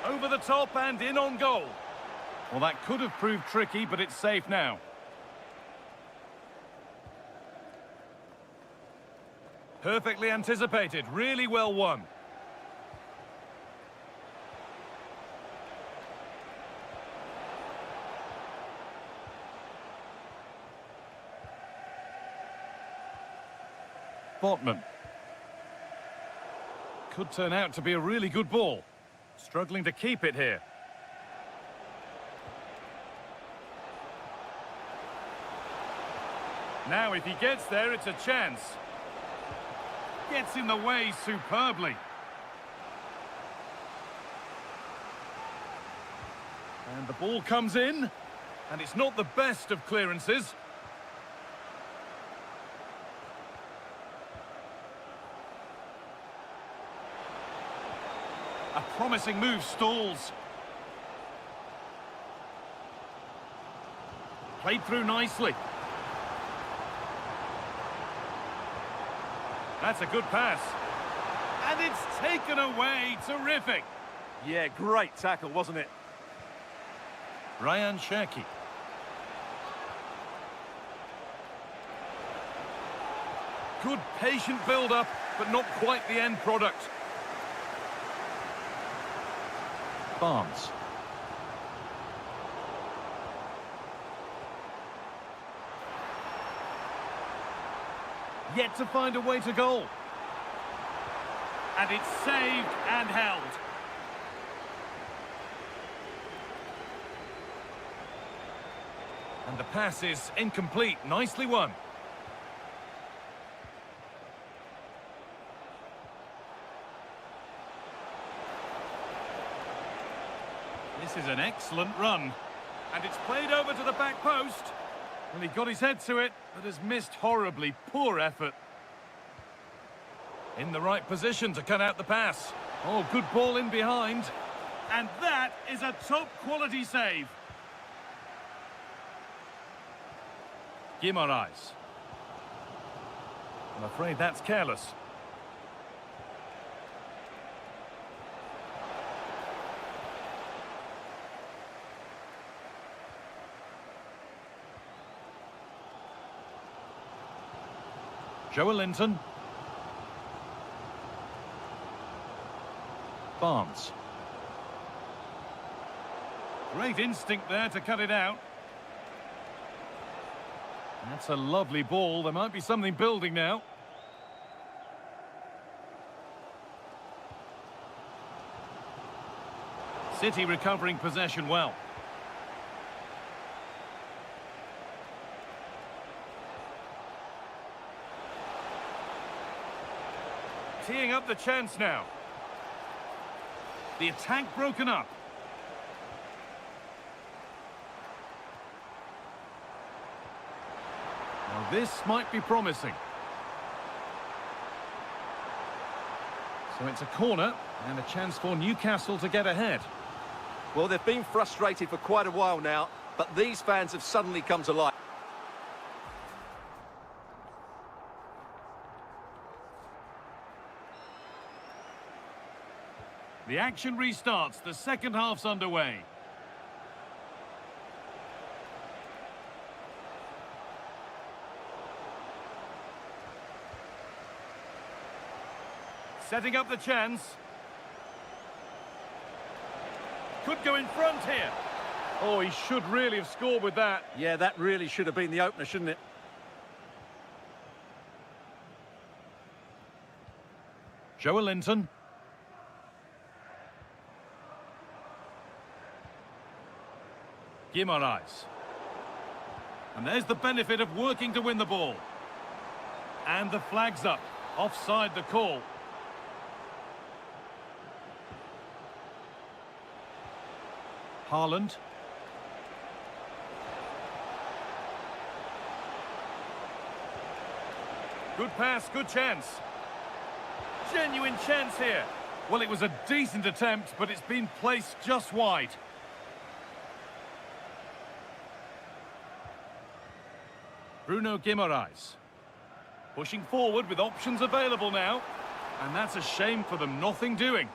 Over the top and in on goal. Well, that could have proved tricky, but it's safe now. Perfectly anticipated, really well won. Botman. Could turn out to be a really good ball. Struggling to keep it here. Now if he gets there, it's a chance. Gets in the way superbly. And the ball comes in. And it's not the best of clearances. A promising move stalls. Played through nicely. That's a good pass. And it's taken away. Terrific. Yeah, great tackle, wasn't it? Ryan Cherki. Good patient build-up, but not quite the end product. Barnes. Yet to find a way to goal. And it's saved and held. And the pass is incomplete. Nicely won. This is an excellent run. And it's played over to the back post. Well, he got his head to it, but has missed horribly. Poor effort. In the right position to cut out the pass. Oh, good ball in behind. And that is a top-quality save. Guimaraes. I'm afraid that's careless. Joelinton. Barnes. Great instinct there to cut it out. That's a lovely ball. There might be something building now. City recovering possession well. Teeing up the chance now. The attack broken up. Now this might be promising. So it's a corner and a chance for Newcastle to get ahead. Well, they've been frustrated for quite a while now, but these fans have suddenly come to life. The action restarts. The second half's underway. Setting up the chance. Could go in front here. Oh, he should really have scored with that. Yeah, that really should have been the opener, shouldn't it? Joe Linton. Guimaraes. And there's the benefit of working to win the ball. And the flag's up. Offside the call. Haaland. Good pass, good chance. Genuine chance here. Well, it was a decent attempt, but it's been placed just wide. Bruno Guimaraes. Pushing forward with options available now. And that's a shame for them, nothing doing.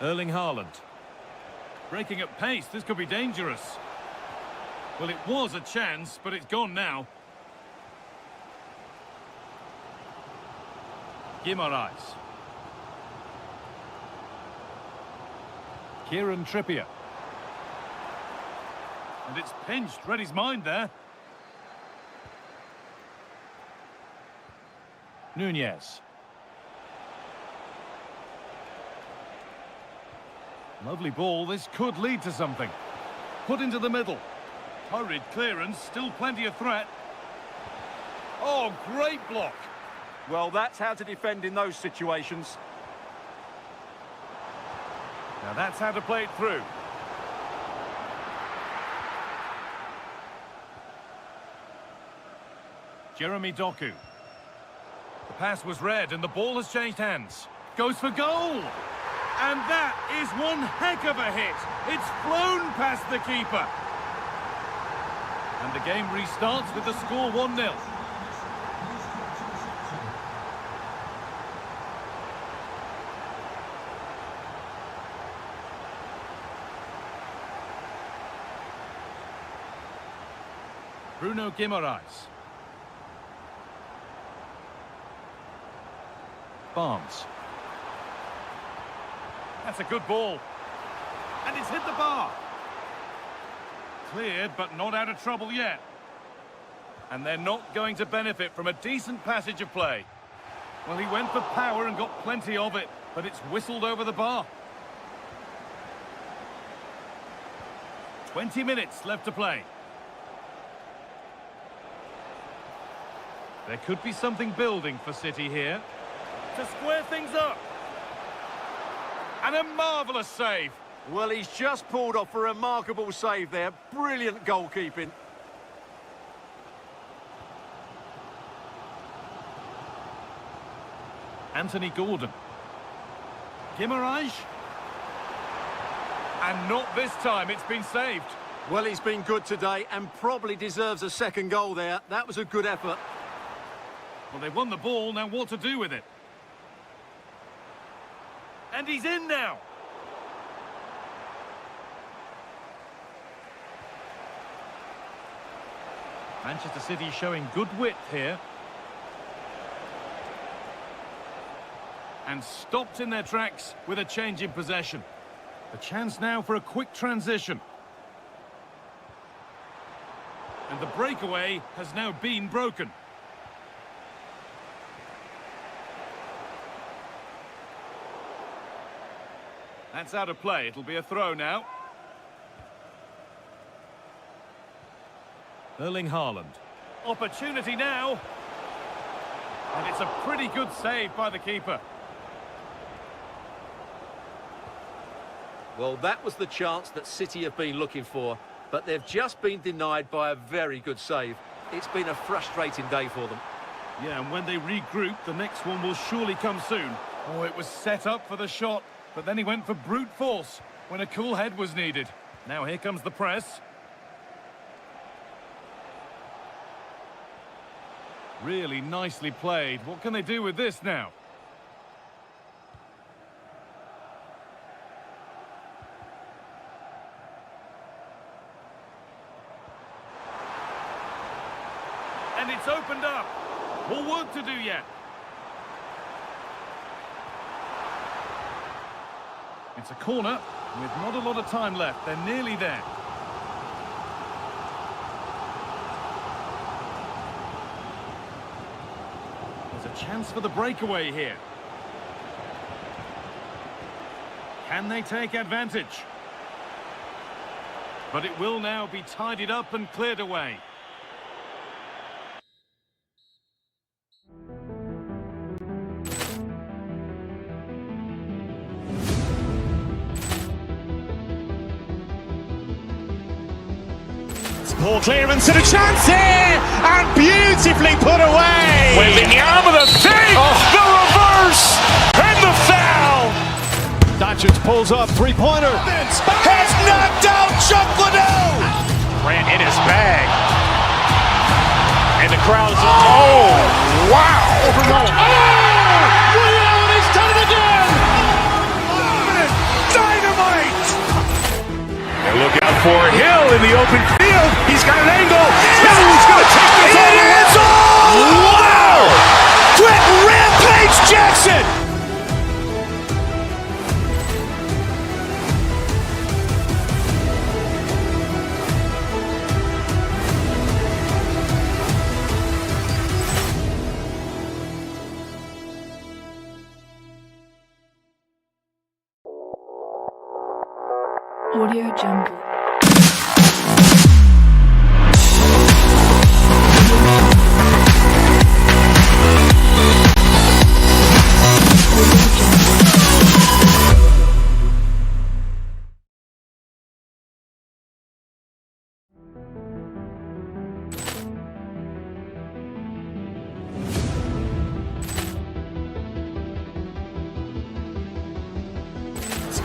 Erling Haaland. Breaking at pace, this could be dangerous. Well, it was a chance, but it's gone now. Guimaraes. Kieran Trippier. And it's pinched, read his mind there. Nunez. Lovely ball, this could lead to something. Put into the middle. Hurried clearance, still plenty of threat. Oh, great block. Well, that's how to defend in those situations. Now that's how to play it through. Jeremy Doku. The pass was read and the ball has changed hands. Goes for goal! And that is one heck of a hit. It's flown past the keeper. And the game restarts with the score 1-0. Bruno Guimaraes. Barnes. That's a good ball. And it's hit the bar. Cleared, but not out of trouble yet. And they're not going to benefit from a decent passage of play. Well, he went for power and got plenty of it, but it's whistled over the bar. 20 minutes left to play. There could be something building for City here. To square things up. And a marvellous save. Well, he's just pulled off a remarkable save there. Brilliant goalkeeping. Anthony Gordon. Guimaraes. And not this time, it's been saved. Well, he's been good today and probably deserves a second goal there. That was a good effort. Well, they've won the ball, now what to do with it? And he's in now. Manchester City showing good width here. And stopped in their tracks with a change in possession. A chance now for a quick transition. And the breakaway has now been broken. That's out of play. It'll be a throw now. Erling Haaland. Opportunity now. And it's a pretty good save by the keeper. Well, that was the chance that City have been looking for, but they've just been denied by a very good save. It's been a frustrating day for them. Yeah, and when they regroup, the next one will surely come soon. Oh, it was set up for the shot, but then he went for brute force when a cool head was needed. Now here comes the press. Really nicely played. What can they do with this now? And it's opened up. More work to do yet. It's a corner with not a lot of time left. They're nearly there. There's a chance for the breakaway here. Can they take advantage? But it will now be tidied up and cleared away. Poor clearance and a chance here, and beautifully put away. Waving the arm of the thing, the reverse, and the foul. Doncic pulls up, three-pointer. Has knocked out Chocolate. Ran in his bag. And the crowd is, oh, wow. Woody Allen has done it again! Dynamite. And look out for Hill in the open field. He's got an angle. Hill's going to take this all the way. Wow! Brett Rampage Jackson. Audio Jungle.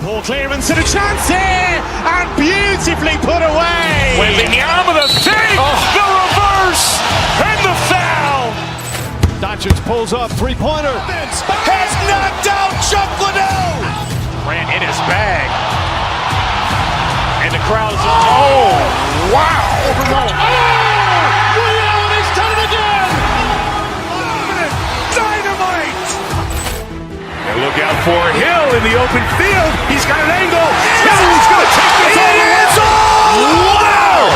Poor clearance and a chance here, and beautifully put away. Waving the arm of the thing, the reverse, and the foul. Doncic pulls up, three-pointer. Has knocked out Chocolate. Ran in his bag. And the crowd is, oh, wow. Woody Allen has done it again! Dynamite. And look out for Hill in the open field. He's got an angle. Hill's going to take this all the way. Wow.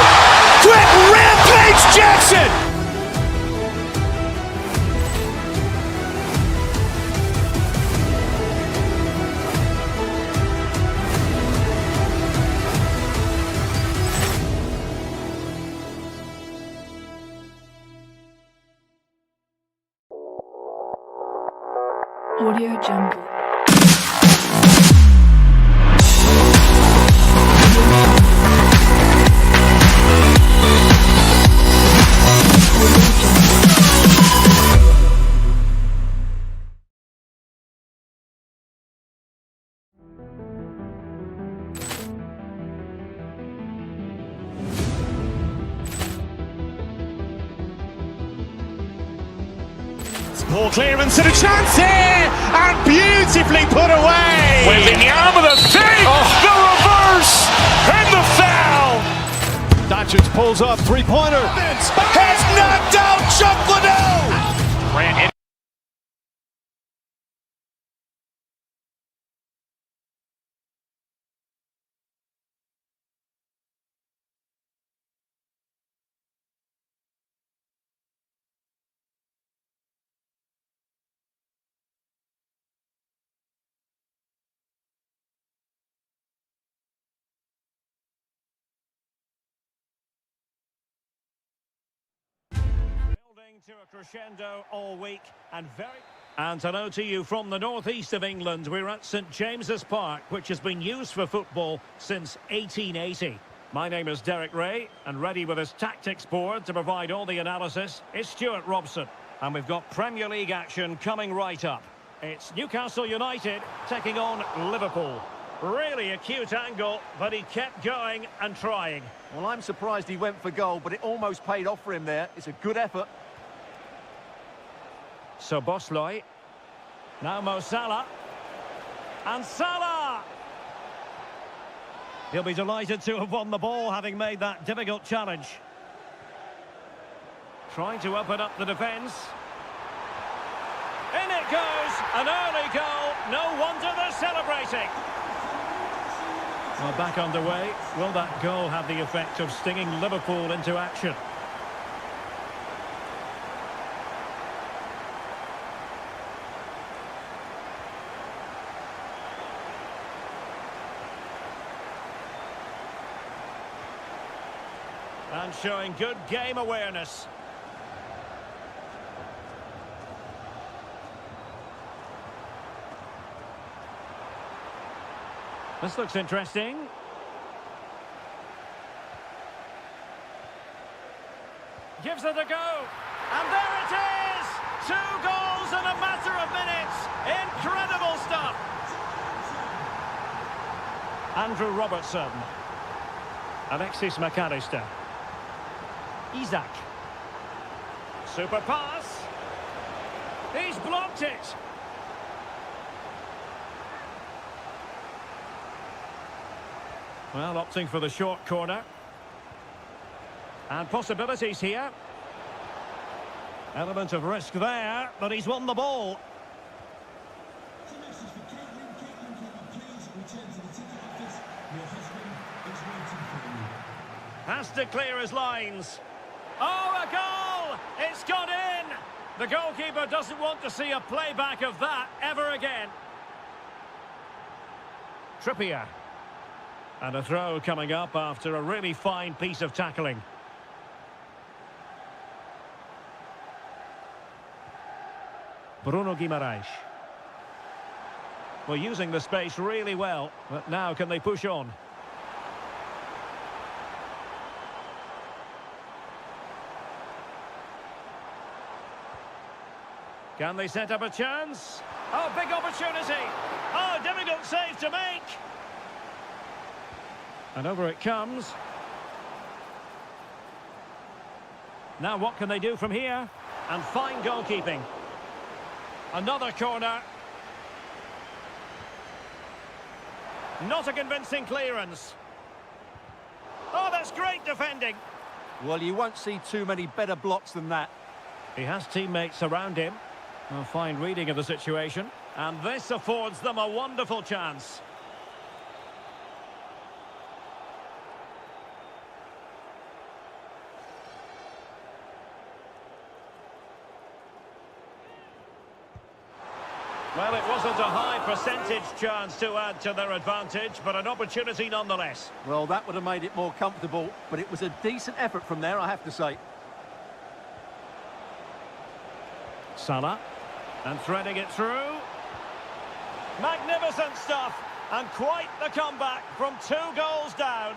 Brett Rampage Jackson. Audio Jungle. Poor clearance and a chance here, and beautifully put away. Waving the arm of the thing, the reverse, and the foul. Doncic pulls up, three-pointer. Has knocked out Chocolate. Ran in. to a crescendo all week and hello to you from the northeast of England. We're at St James's Park, which has been used for football since 1880. My name is Derek Ray, and ready with his tactics board to provide all the analysis is Stuart Robson. And we've got Premier League action coming right up. It's Newcastle United taking on Liverpool. Really acute angle, but he kept going and trying. Well, I'm surprised he went for goal, but it almost paid off for him there. It's a good effort. So Bosloy. Now Mo Salah. And Salah! He'll be delighted to have won the ball, having made that difficult challenge. Trying to open up the defence. In it goes! An early goal. No wonder they're celebrating. Well, back underway. Will that goal have the effect of stinging Liverpool into action? And showing good game awareness. This looks interesting. Gives it a go. And there it is! 2 goals in a matter of minutes. Incredible stuff. Andrew Robertson. Alexis McAllister. Isaac. Super pass. He's blocked it. Well, opting for the short corner. And possibilities here. Element of risk there, but he's won the ball. Has to clear his lines. Oh, a goal! It's gone in! The goalkeeper doesn't want to see a playback of that ever again. Trippier. And a throw coming up after a really fine piece of tackling. Bruno Guimaraes. Well, using the space really well, but now can they push on? Can they set up a chance? Oh, big opportunity! Oh, difficult save to make! And over it comes. Now what can they do from here? And fine goalkeeping. Another corner. Not a convincing clearance. Oh, that's great defending. Well, you won't see too many better blocks than that. He has teammates around him. A fine reading of the situation. And this affords them a wonderful chance. Well, it wasn't a high percentage chance to add to their advantage, but an opportunity nonetheless. Well, that would have made it more comfortable, but it was a decent effort from there, I have to say. Salah. And threading it through. Magnificent stuff. And quite the comeback from 2 goals down.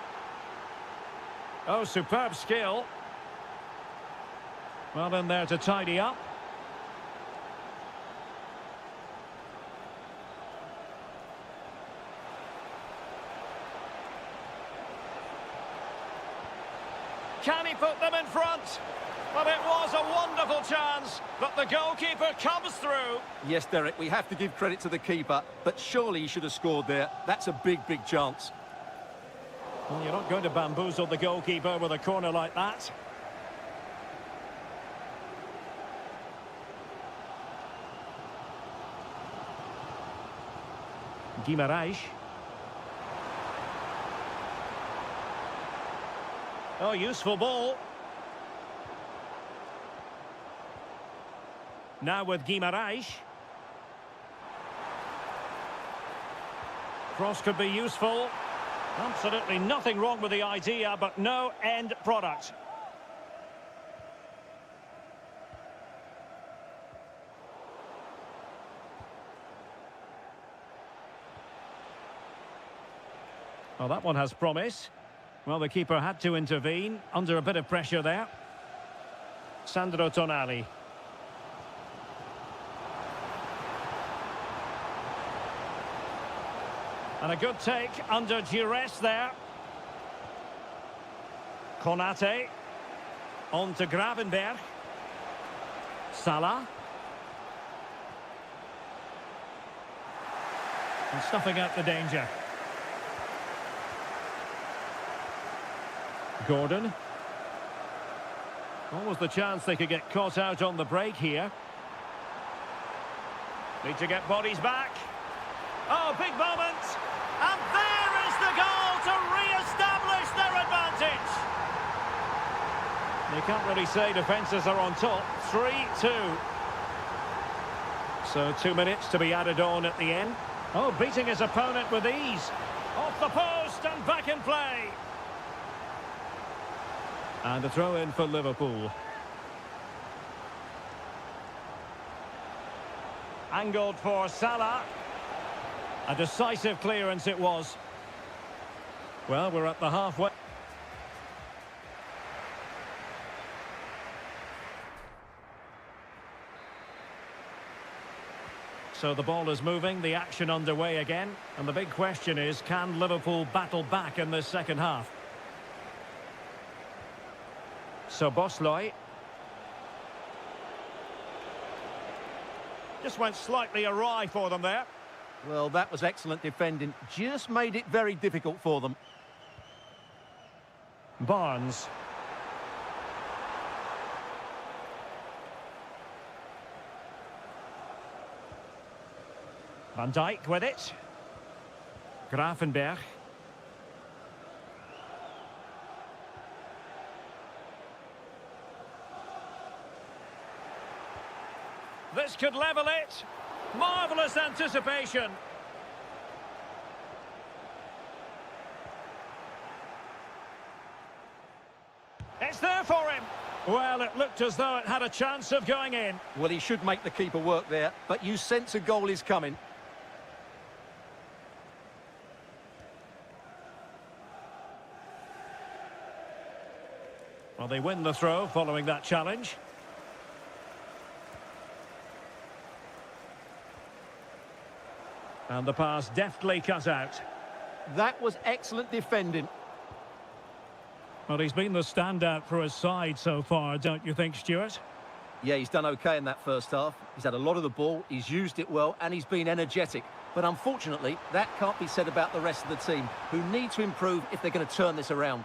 Oh, superb skill. Well, in there to tidy up. Can he put them in front? Well, it was a wonderful chance, but the goalkeeper comes through. Yes, Derek, we have to give credit to the keeper, but surely he should have scored there. That's a big, big chance. Well, you're not going to bamboozle the goalkeeper with a corner like that. Guimaraes. Oh, useful ball. Now with Guimaraes. Cross could be useful. Absolutely nothing wrong with the idea, but no end product. Well, that one has promise. Well, the keeper had to intervene under a bit of pressure there. Sandro Tonali. And a good take under duress there. Konate. On to Gravenberg. Salah. And snuffing out the danger. Gordon. Almost the chance they could get caught out on the break here. Need to get bodies back. Oh, big moment. And there is the goal to re-establish their advantage. You can't really say defences are on top. 3-2. So 2 minutes to be added on at the end. Oh, beating his opponent with ease. Off the post and back in play. And a throw in for Liverpool. Angled for Salah. A decisive clearance it was. Well, we're at the halfway. So the ball is moving, the action underway again. And the big question is, can Liverpool battle back in this second half? So Bosloy. Just went slightly awry for them there. Well, that was excellent defending. Just made it very difficult for them. Barnes. Van Dijk with it. Gravenberg. This could level it. Marvellous anticipation. It's there for him. Well, it looked as though it had a chance of going in. Well, he should make the keeper work there, but you sense a goal is coming. Well, they win the throw following that challenge. And the pass deftly cut out. That was excellent defending. Well, he's been the standout for his side so far, don't you think, Stuart? Yeah, he's done okay in that first half. He's had a lot of the ball, he's used it well, and he's been energetic. But unfortunately, that can't be said about the rest of the team, who need to improve if they're going to turn this around.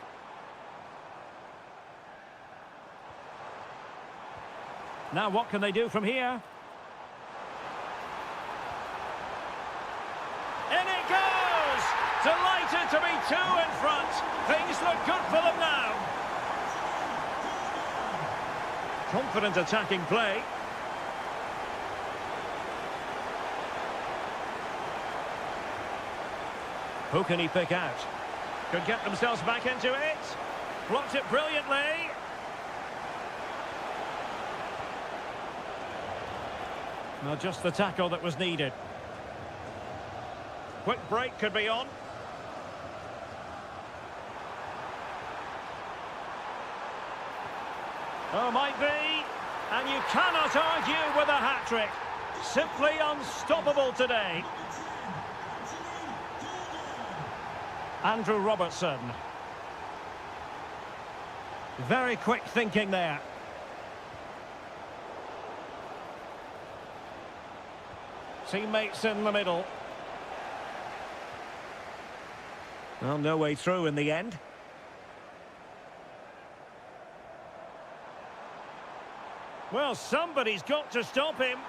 Now, what can they do from here? In it goes! Delighted to be two in front. Things look good for them now. Confident attacking play. Who can he pick out? Could get themselves back into it. Blocked it brilliantly. Well, just the tackle that was needed. Quick break could be on. Oh, might be. And you cannot argue with a hat-trick. Simply unstoppable today. Andrew Robertson. Very quick thinking there. Teammates in the middle. Well, no way through in the end. Well, somebody's got to stop him.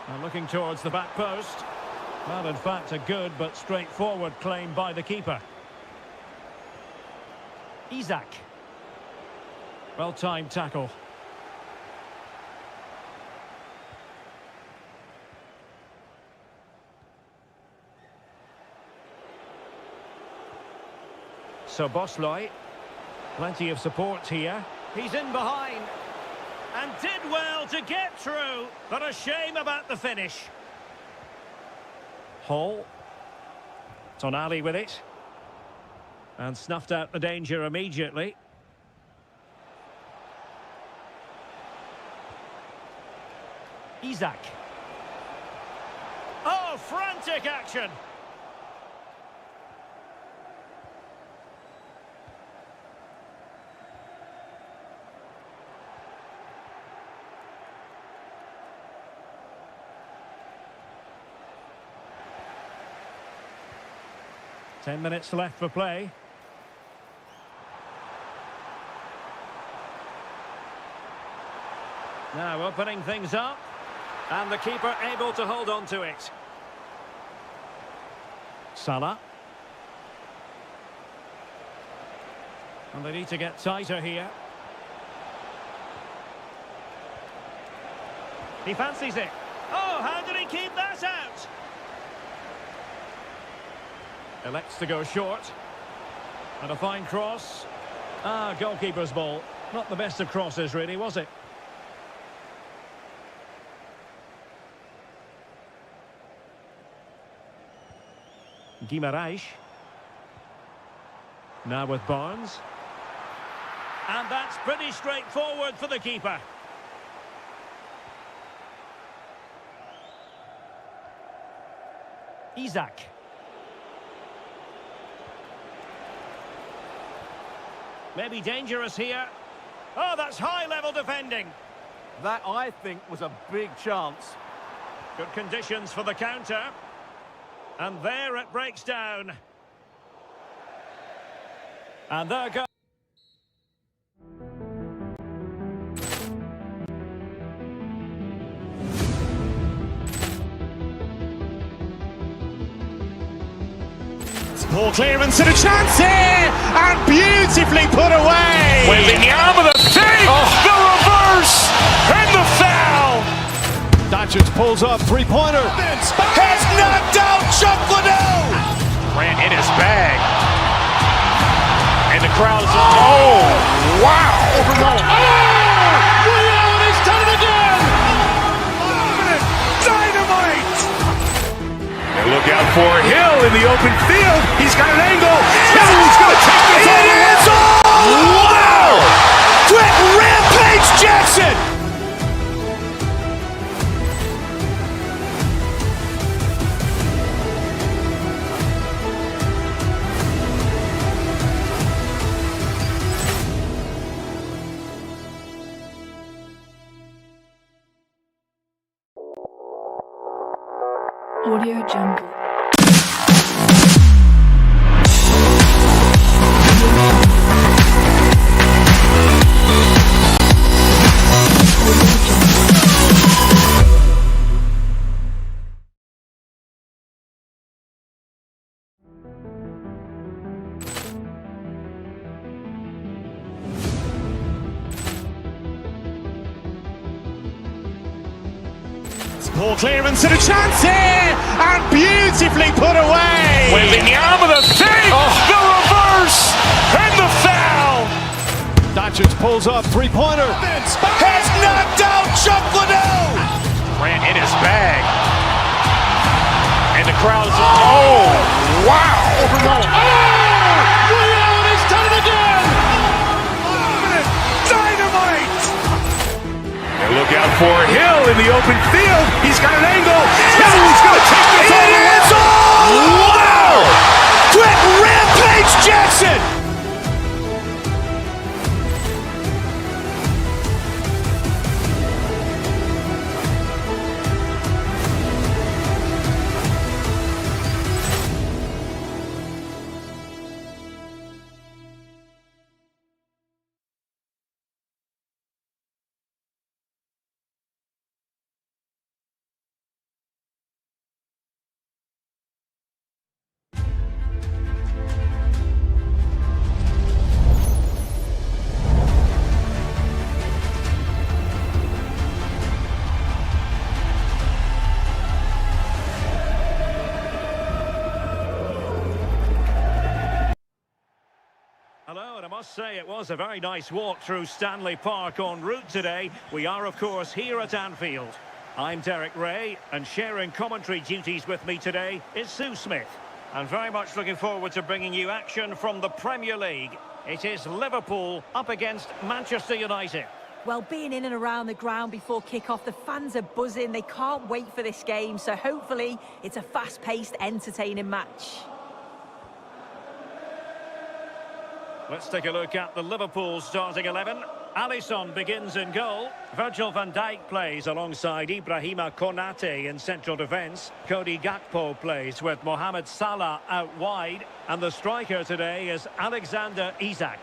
And looking towards the back post. Well, in fact, a good but straightforward claim by the keeper. Isak. Well-timed tackle. So Bosloy, plenty of support here. He's in behind and did well to get through, but a shame about the finish. Hall. Tonali with it. And snuffed out the danger immediately. Isak. Oh, frantic action! Ten minutes left for play. Now opening things up. And the keeper able to hold on to it. Salah. And they need to get tighter here. He fancies it. Oh, how did he keep that out? Elects to go short. And a fine cross. Ah, goalkeeper's ball. Not the best of crosses, really, was it? Guimaraes. Now with Barnes. And that's pretty straightforward for the keeper. Isak. Maybe dangerous here. Oh, that's high-level defending. That, I think, was a big chance. Good conditions for the counter. And there it breaks down. And there goes. Ball clearance and a chance here, and beautifully put away. Waving the arm of the thing, the reverse, and the foul. Doncic pulls up, three-pointer. Has knocked out Chocolate. Ran in his bag. And the crowd is, oh, wow. Reality's done it again! Dynamite. And look out for Hill in the open field. He's got an angle. He's going to take this all the way. Wow. Quick Rampage Jackson. Audio Jungle. Ball clearance and a chance here, and beautifully put away. Waving the arm of the thing, the reverse, and the foul. Doncic pulls up, three-pointer. Has knocked out Chocolate. Ran in his bag. And the crowd is, oh, wow. Reality's done it again! Dynamite. And look out for Hill in the open field. He's got an angle. He's going to take this all the way. Wow. Quick Rampage Jackson. Hello, and I must say it was a very nice walk through Stanley Park en route today. We are, of course, here at Anfield. I'm Derek Ray, and sharing commentary duties with me today is Sue Smith. And very much looking forward to bringing you action from the Premier League. It is Liverpool up against Manchester United. Well, being in and around the ground before kick-off, the fans are buzzing. They can't wait for this game, so hopefully it's a fast-paced, entertaining match. Let's take a look at the Liverpool starting 11. Alisson begins in goal. Virgil van Dijk plays alongside Ibrahima Konate in central defence. Cody Gakpo plays with Mohamed Salah out wide. And the striker today is Alexander Isak.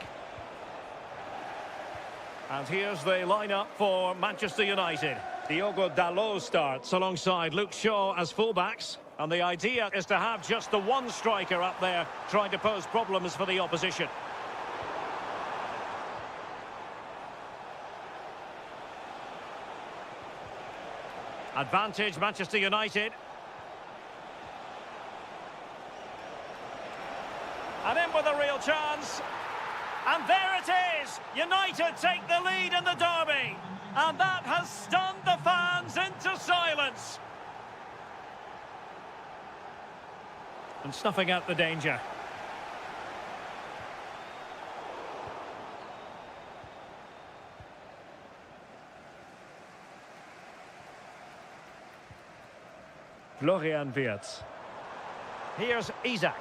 And here's the lineup for Manchester United. Diogo Dalot starts alongside Luke Shaw as fullbacks. And the idea is to have just the one striker up there trying to pose problems for the opposition. Advantage Manchester United. And in with a real chance. And there it is! United take the lead in the derby. And that has stunned the fans into silence. And snuffing out the danger. Florian Wirtz. Here's Isak.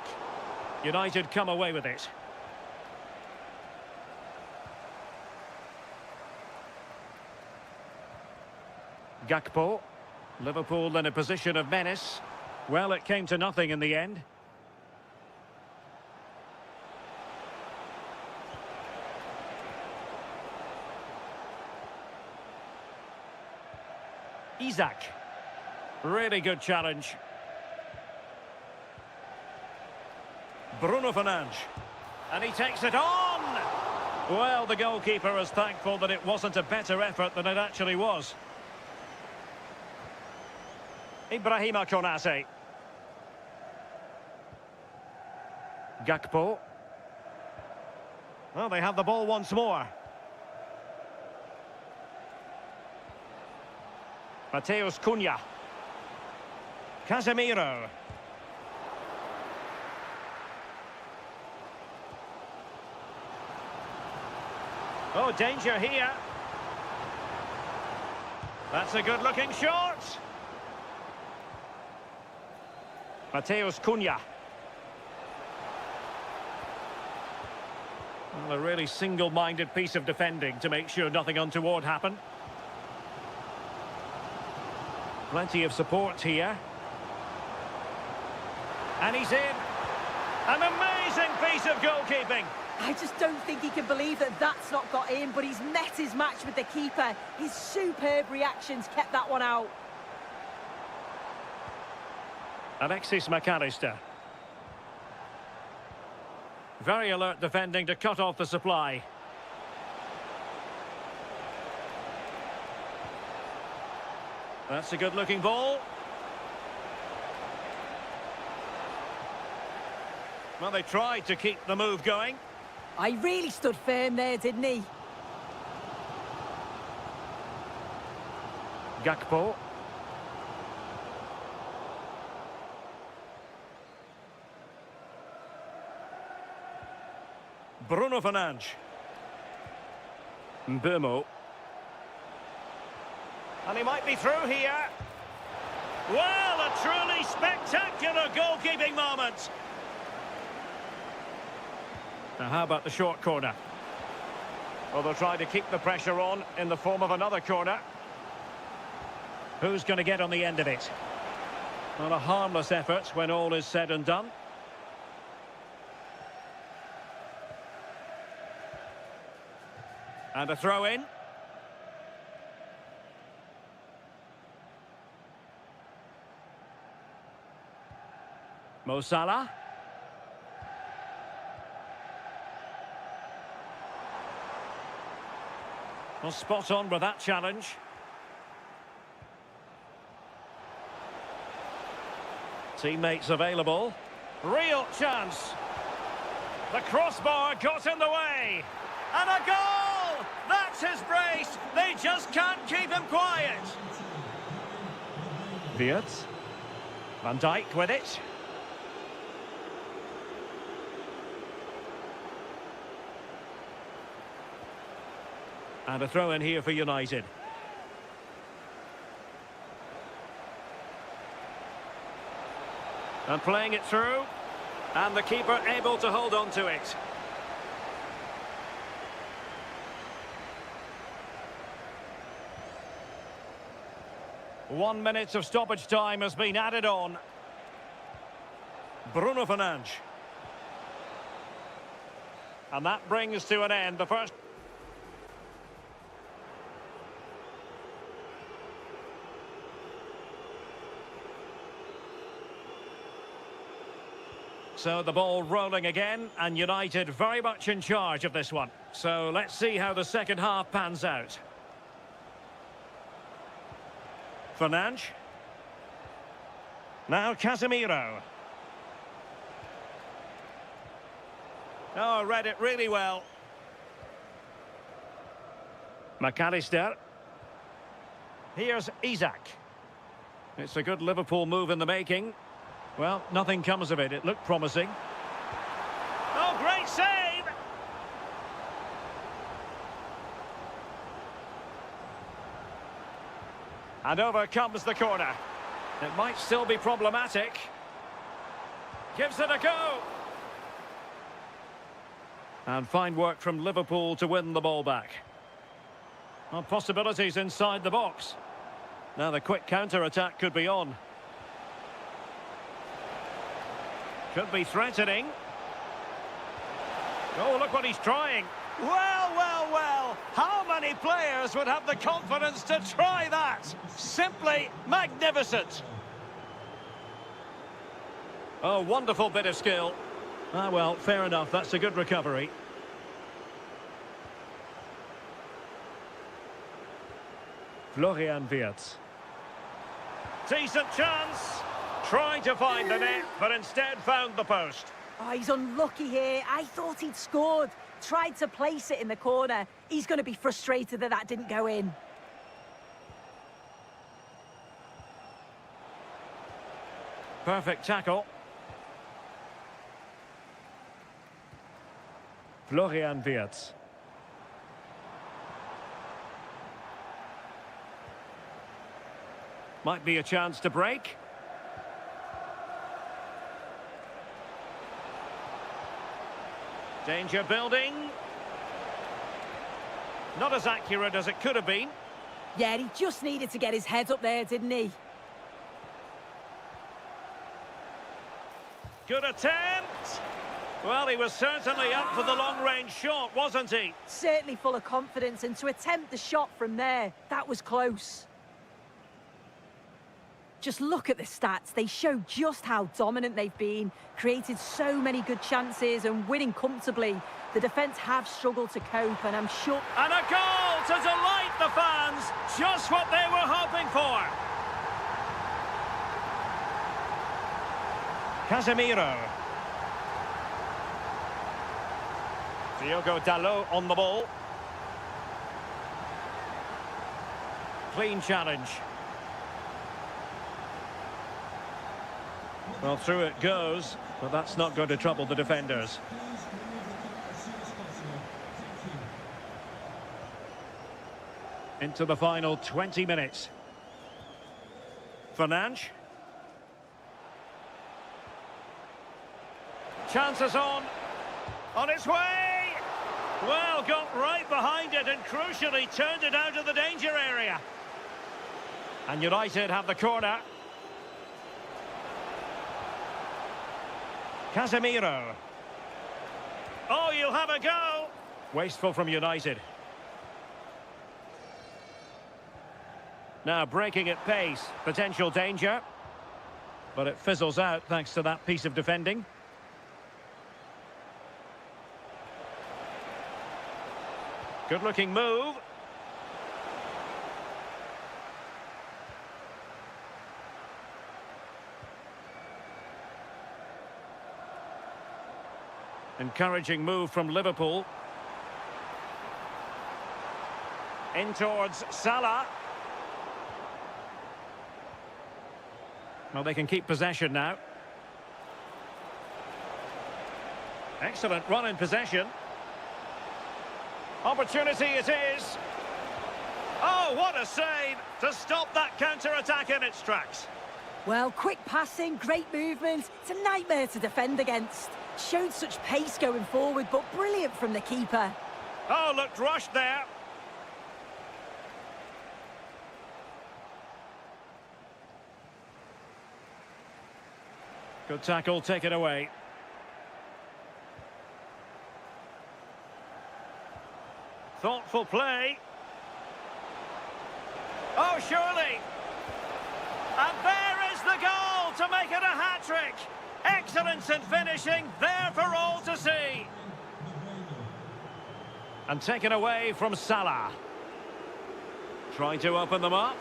United come away with it. Gakpo. Liverpool in a position of menace. Well, it came to nothing in the end. Isak. Really good challenge. Bruno Fernandes. And he takes it on! Well, the goalkeeper is thankful that it wasn't a better effort than it actually was. Ibrahima Konate. Gakpo. Well, they have the ball once more. Mateus Cunha. Casemiro. Oh, danger here. That's a good-looking shot. Mateus Cunha. Well, a really single-minded piece of defending to make sure nothing untoward happened. Plenty of support here. And he's in. An amazing piece of goalkeeping. I just don't think he can believe that that's not got in, but he's met his match with the keeper. His superb reactions kept that one out. Alexis McAllister. Very alert defending to cut off the supply. That's a good-looking ball. Well, they tried to keep the move going. I really stood firm there, didn't he? Gakpo. Bruno Fernandes. Mbeumo. And he might be through here. Well, a truly spectacular goalkeeping moment. Now, how about the short corner? Well, they'll try to keep the pressure on in the form of another corner. Who's going to get on the end of it? Well, a harmless effort when all is said and done. And a throw in. Mo Salah. Well, spot on with that challenge. Teammates available. Real chance. The crossbar got in the way. And a goal! That's his brace. They just can't keep him quiet. Wirtz. Van Dijk with it. And a throw in here for United. And playing it through. And the keeper able to hold on to it. One minute of stoppage time has been added on. Bruno Fernandes. And that brings to an end the first. So the ball rolling again, and United very much in charge of this one. So let's see how the second half pans out. Fernandes. Now Casemiro. Oh, read it really well. McAllister. Here's Isak. It's a good Liverpool move in the making. Well, nothing comes of it. It looked promising. Oh, great save! And over comes the corner. It might still be problematic. Gives it a go. And fine work from Liverpool to win the ball back. Well, possibilities inside the box. Now the quick counter-attack could be on. Could be threatening. Oh, look what he's trying. Well, well, well. How many players would have the confidence to try that? Simply magnificent. Oh, wonderful bit of skill. Ah, well, fair enough. That's a good recovery. Florian Wirtz. Decent chance. Trying to find the net, but instead found the post. Oh, he's unlucky here. I thought he'd scored. Tried to place it in the corner. He's going to be frustrated that that didn't go in. Perfect tackle. Florian Wirtz. Might be a chance to break. Danger building. Not as accurate as it could have been. Yeah, he just needed to get his head up there, didn't he? Good attempt. Well, he was certainly up for the long-range shot, wasn't he? Certainly full of confidence, and to attempt the shot from there, that was close. Just look at the stats. They show just how dominant they've been, created so many good chances and winning comfortably. The defence have struggled to cope, and I'm sure... And a goal to delight the fans. Just what they were hoping for. Casemiro. Diogo Dalot on the ball. Clean challenge. Well, through it goes, but that's not going to trouble the defenders. Into the final 20 minutes. Fernandes. Chances on its way! Well, got right behind it and crucially turned it out of the danger area. And United have the corner. Casemiro. Oh, you'll have a go. Wasteful from United. Now breaking at pace. Potential danger. But it fizzles out thanks to that piece of defending. Good-looking move. Encouraging move from Liverpool. In towards Salah. Well, they can keep possession now. Excellent run in possession. Opportunity it is. Oh, what a save to stop that counter-attack in its tracks. Well, quick passing, great movement. It's a nightmare to defend against. Showed such pace going forward, but brilliant from the keeper. Oh, looked rushed there. Good tackle, take it away. Thoughtful play. Oh, surely. And there is the goal to make it a hat-trick. Excellence in finishing, there for all to see. And taken away from Salah. Trying to open them up.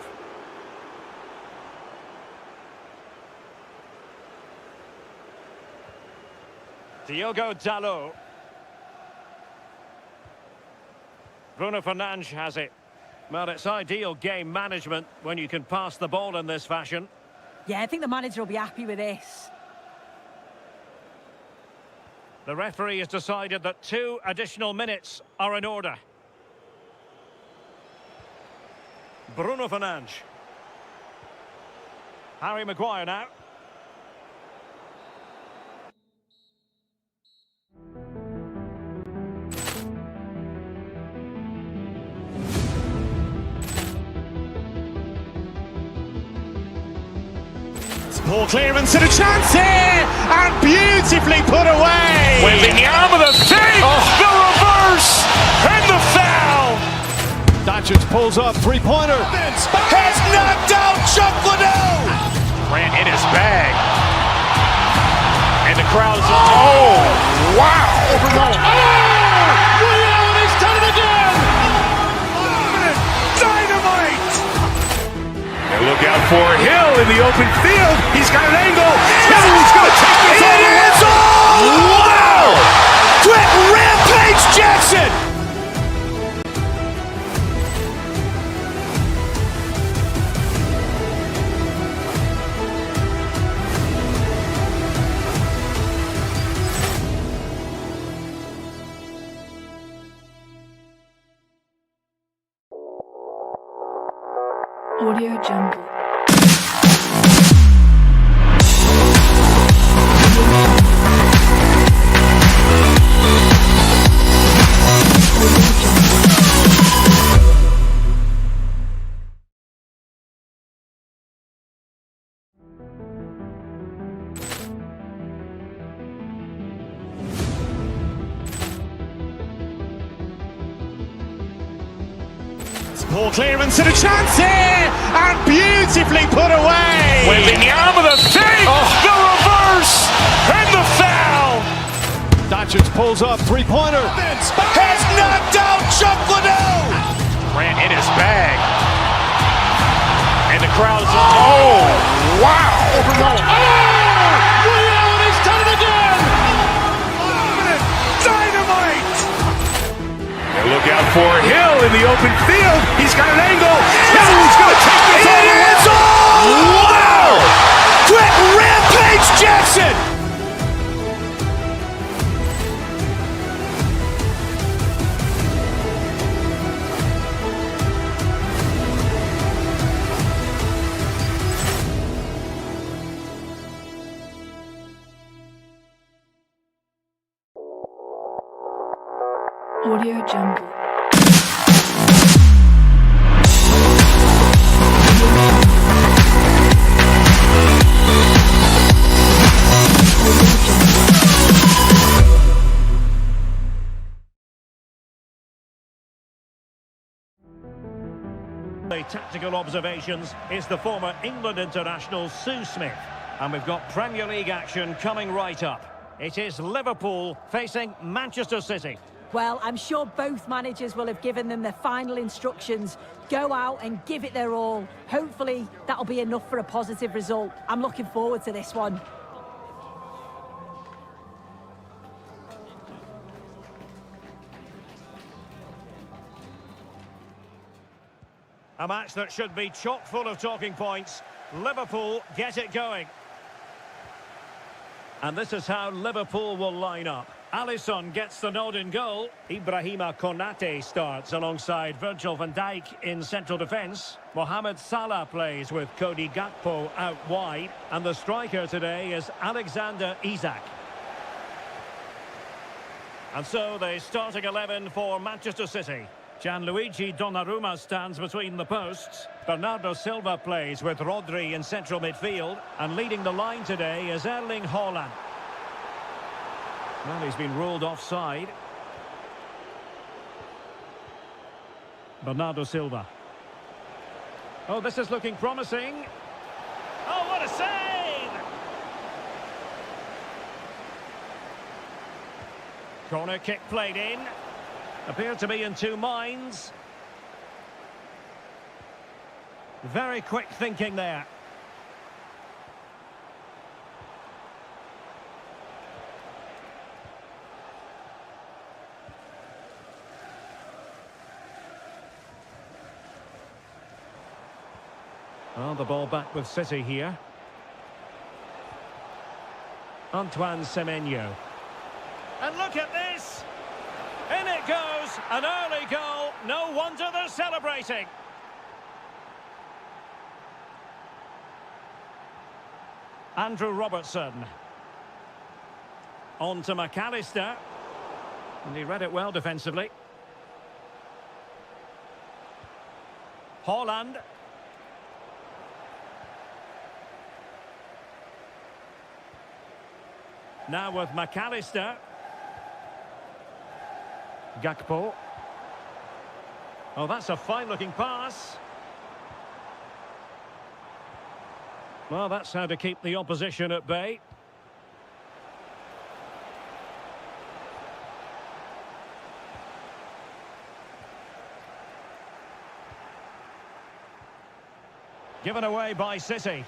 Diogo Dalot. Bruno Fernandes has it. Well, it's ideal game management when you can pass the ball in this fashion. Yeah, I think the manager will be happy with this. The referee has decided that 2 additional minutes are in order. Bruno Fernandes. Harry Maguire now. Ball clearance and a chance here, and beautifully put away. Waving the arm of the thing, the reverse, and the foul. Doncic pulls up, three-pointer. Has knocked out Chuck Liddell. Ran in his bag. And the crowd is, oh, wow. Reality's done it again! Dynamite. And look out for Hill in the open field. He's got an angle. He's going to take this all the way. Wow! Quick Rampage Jackson. Audio Jungle. Ball clearance and a chance here, and beautifully put away. Waving the arm of the thing, the reverse, and the foul. Doncic pulls up, three-pointer. Has knocked out Chuck Liddell. Ran in his bag. And the crowd is, oh, wow. Reality's done it again! Dynamite. And look out for Hill in the open field. He's got an angle. He's going to take this all the way. Wow. Quick Rampage Jackson. Audio Jungle. The tactical observations is the former England international Sue Smith. And we've got Premier League action coming right up. It is Liverpool facing Manchester City. Well, I'm sure both managers will have given them their final instructions. Go out and give it their all. Hopefully, that'll be enough for a positive result. I'm looking forward to this one. A match that should be chock full of talking points. Liverpool get it going. And this is how Liverpool will line up. Alisson gets the nod in goal. Ibrahima Konate starts alongside Virgil van Dijk in central defence. Mohamed Salah plays with Cody Gakpo out wide. And the striker today is Alexander Isak. And so the starting 11 for Manchester City. Gianluigi Donnarumma stands between the posts. Bernardo Silva plays with Rodri in central midfield. And leading the line today is Erling Haaland. Well, he's been ruled offside. Bernardo Silva. Oh, this is looking promising. Oh, what a save! Corner kick played in. Appeared to be in two minds. Very quick thinking there. Well, the ball back with City here. Antoine Semenyo. And look at this! In it goes! An early goal! No wonder they're celebrating! Andrew Robertson. On to McAllister. And he read it well defensively. Haaland. Now with McAllister. Gakpo. Oh, that's a fine-looking pass. Well, that's how to keep the opposition at bay. Given away by City.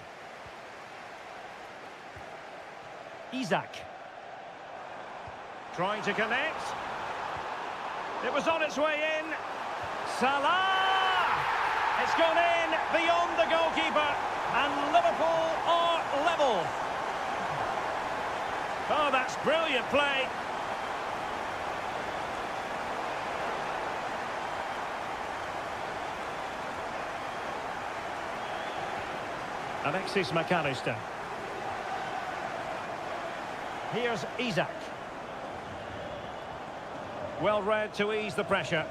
Isak. Trying to connect. It was on its way in. Salah! It's gone in beyond the goalkeeper. And Liverpool are level. Oh, that's brilliant play. Alexis McAllister. Here's Isak. Well read to ease the pressure.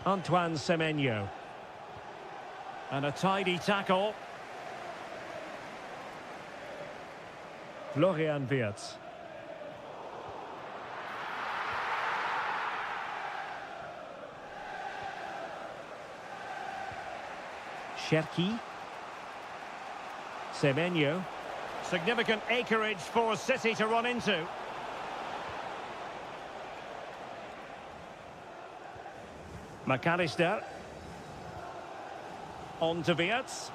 Antoine Semenyo. And a tidy tackle. Florian Wirtz. Cherki. Semenyo. Significant acreage for City to run into. McAllister. On to Wirtz.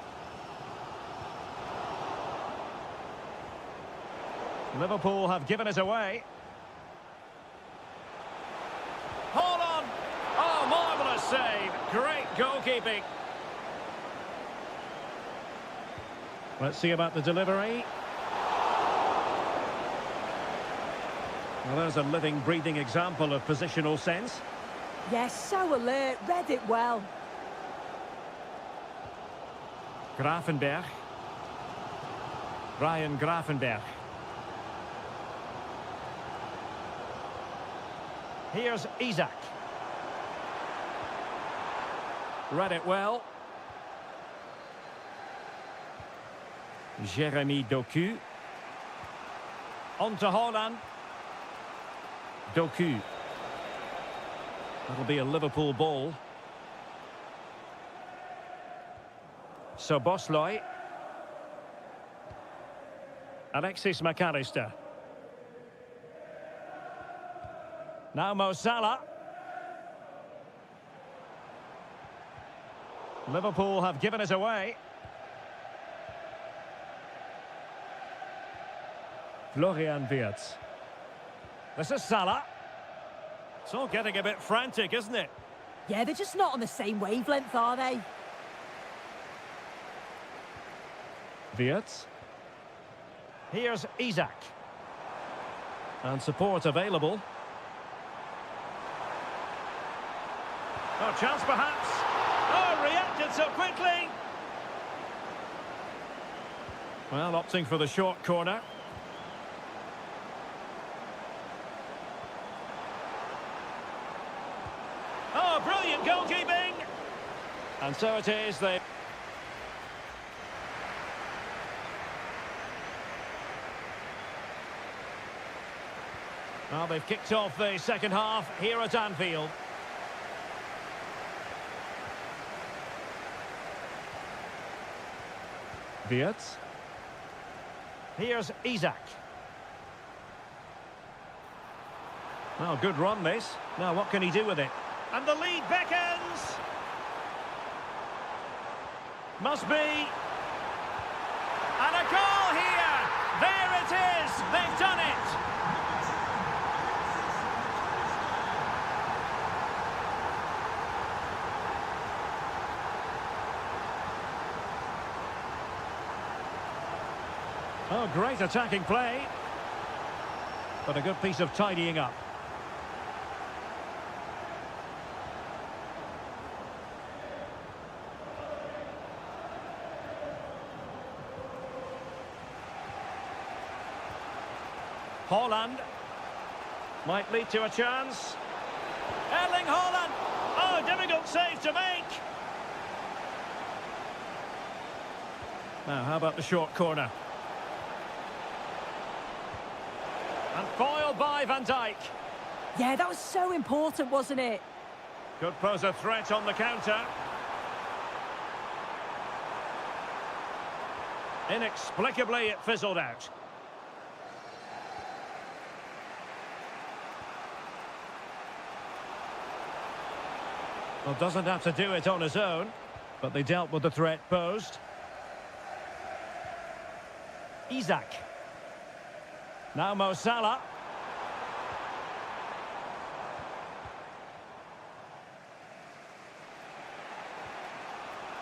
Liverpool have given it away. Hold on! Oh, marvellous save. Great goalkeeping. Let's see about the delivery. Well, there's a living, breathing example of positional sense. Yes, so alert, read it well. Gravenberg. Ryan Gravenberg. Here's Isak. Read it well. Jeremy Doku. On to Haaland. Doku. That'll be a Liverpool ball. Szoboszlai. Alexis McAllister. Now Mo Salah. Liverpool have given it away. Florian Wirtz. This is Salah. It's all getting a bit frantic, isn't it? Yeah, they're just not on the same wavelength, are they? Wirtz. Here's Isak. And support available. Oh, chance perhaps. Oh, reacted so quickly. Well, opting for the short corner. Oh, brilliant goalkeeping. And so it is. Well, they've kicked off the second half here at Anfield. Wirtz. Here's Isak. Well, good run this. Now what can he do with it? And the lead beckons. Must be. And a goal here. There it is. They've done it. Oh, great attacking play. But a good piece of tidying up. Haaland might lead to a chance. Erling Haaland. Oh, difficult save to make. Now, how about the short corner? And foiled by Van Dijk. Yeah, that was so important, wasn't it? Could pose a threat on the counter. Inexplicably, it fizzled out. Well, doesn't have to do it on his own, but they dealt with the threat posed. Isak. Now Mo Salah.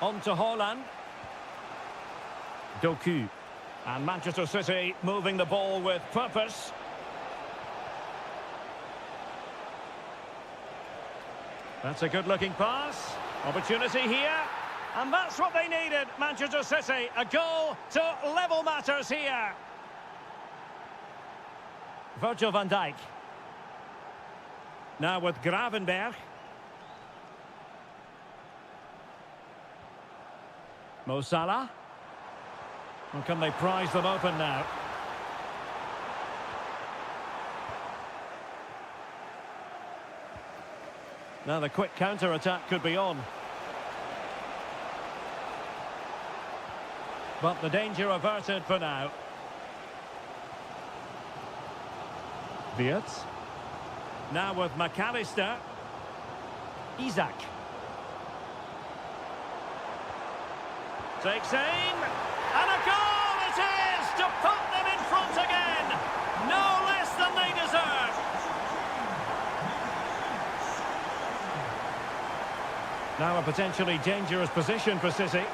On to Haaland. Doku. And Manchester City moving the ball with purpose. That's a good-looking pass. Opportunity here. And that's what they needed, Manchester City. A goal to level matters here. Virgil van Dijk. Now with Gravenberg. Mo Salah. Or can they prize them open now? Now the quick counter-attack could be on. But the danger averted for now. Wirtz. Now with McAllister. Isak. Takes aim. And a goal it is to put them in front again. No less than they deserve. Now a potentially dangerous position for City.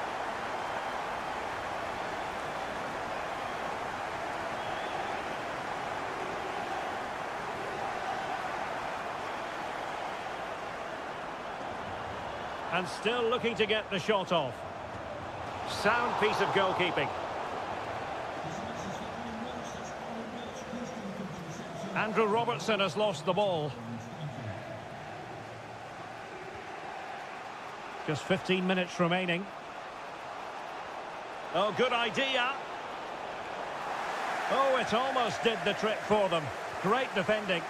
And still looking to get the shot off. Sound piece of goalkeeping. Andrew Robertson has lost the ball. Just 15 minutes remaining. Oh, good idea. Oh, it almost did the trick for them. Great defending.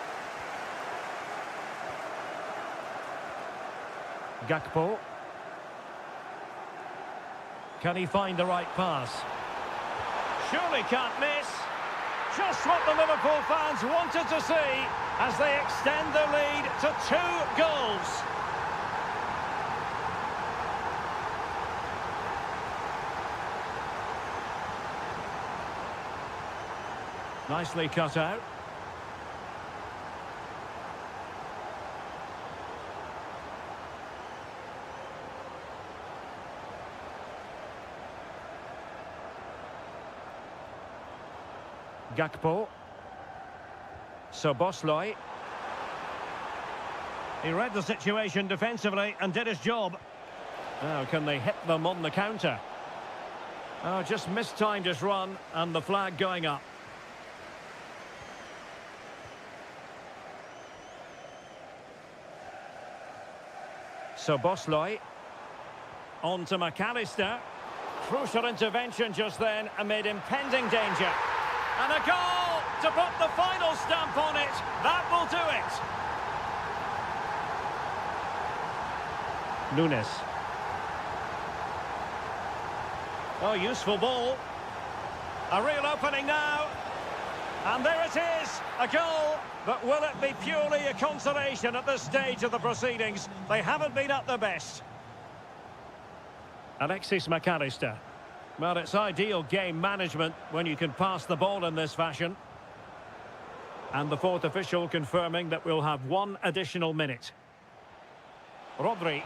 Gakpo. Can he find the right pass? Surely can't miss. Just what the Liverpool fans wanted to see as they extend their lead to 2 goals. Nicely cut out. Gakpo. Szoboszlai. He read the situation defensively and did his job. Now, can they hit them on the counter? Oh, just mistimed his run and the flag going up. Szoboszlai. On to McAllister. Crucial intervention just then amid impending danger. And a goal to put the final stamp on it. That will do it. Nunes. Oh, useful ball. A real opening now. And there it is, a goal. But will it be purely a consolation at this stage of the proceedings? They haven't been at their best. Alexis McAllister. Well, it's ideal game management when you can pass the ball in this fashion. And the fourth official confirming that we'll have one additional minute. Rodri.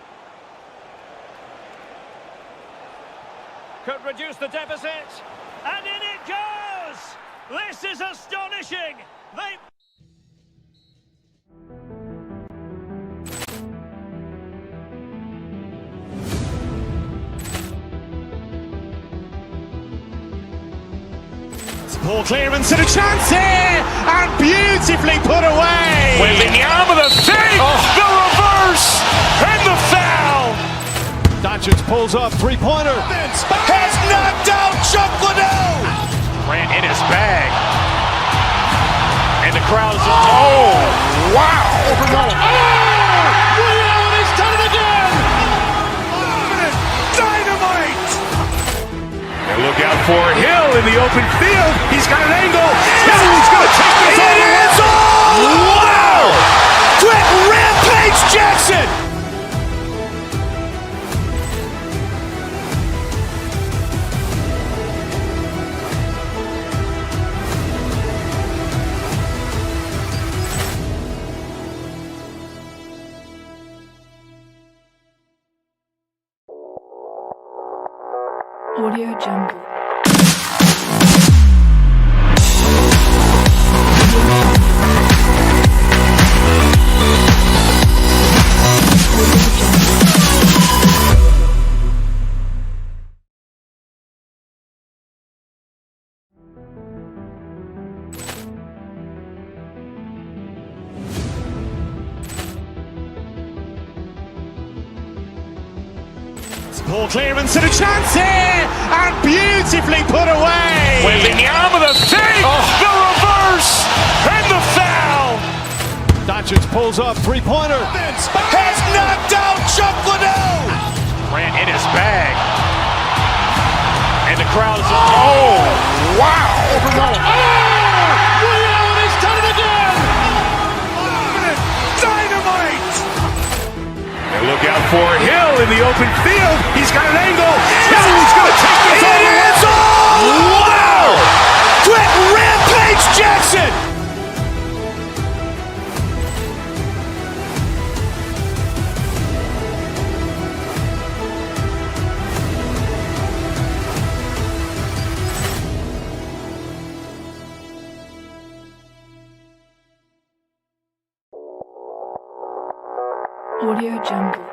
Could reduce the deficit. And in it goes! This is astonishing! Ball clearance and a chance here, and beautifully put away. William with a save, the reverse, and the foul. Doncic pulls up, three-pointer. Has knocked out Chocolate. Ran in his bag. And the crowd's, oh, wow. He's done it again! Dynamite. And look out for Hill in the open field. He's got an angle. Hill is going to take this all the way. Wow. Quick rampage Jackson. Audio Jungle. Ball clearance and a chance here, and beautifully put away. William with a save, the reverse, and the foul. Doncic pulls up, three-pointer. Has knocked out Chocolate. Ran in his bag. And the crowd's, oh, wow. He's done it again! Dynamite. And look out for Hill in the open field. He's got an angle. Hill is going to take this all the way. Wow. Quick rampage Jackson. Audio Jungle.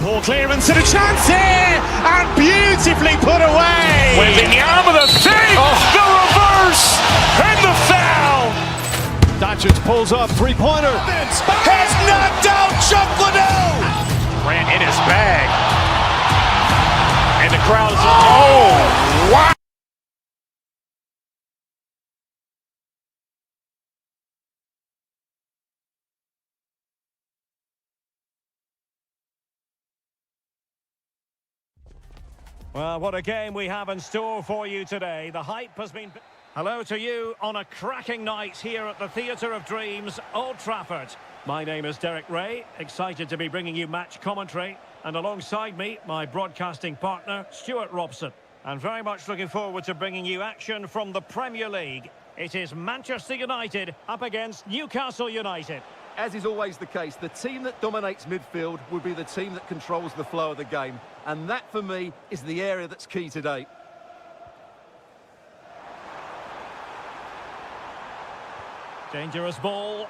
Ball clearance and a chance here, and beautifully put away. William with a save, the reverse, and the foul. Doncic pulls up, three-pointer. Has knocked out Chocolate. Ran in his bag. And the crowd's, oh, wow. Well, what a game we have in store for you today. The hype has been... Hello to you on a cracking night here at the Theatre of Dreams, Old Trafford. My name is Derek Ray, excited to be bringing you match commentary. And alongside me, my broadcasting partner, Stuart Robson. And very much looking forward to bringing you action from the Premier League. It is Manchester United up against Newcastle United. As is always the case, the team that dominates midfield will be the team that controls the flow of the game. And that, for me, is the area that's key today. Dangerous ball.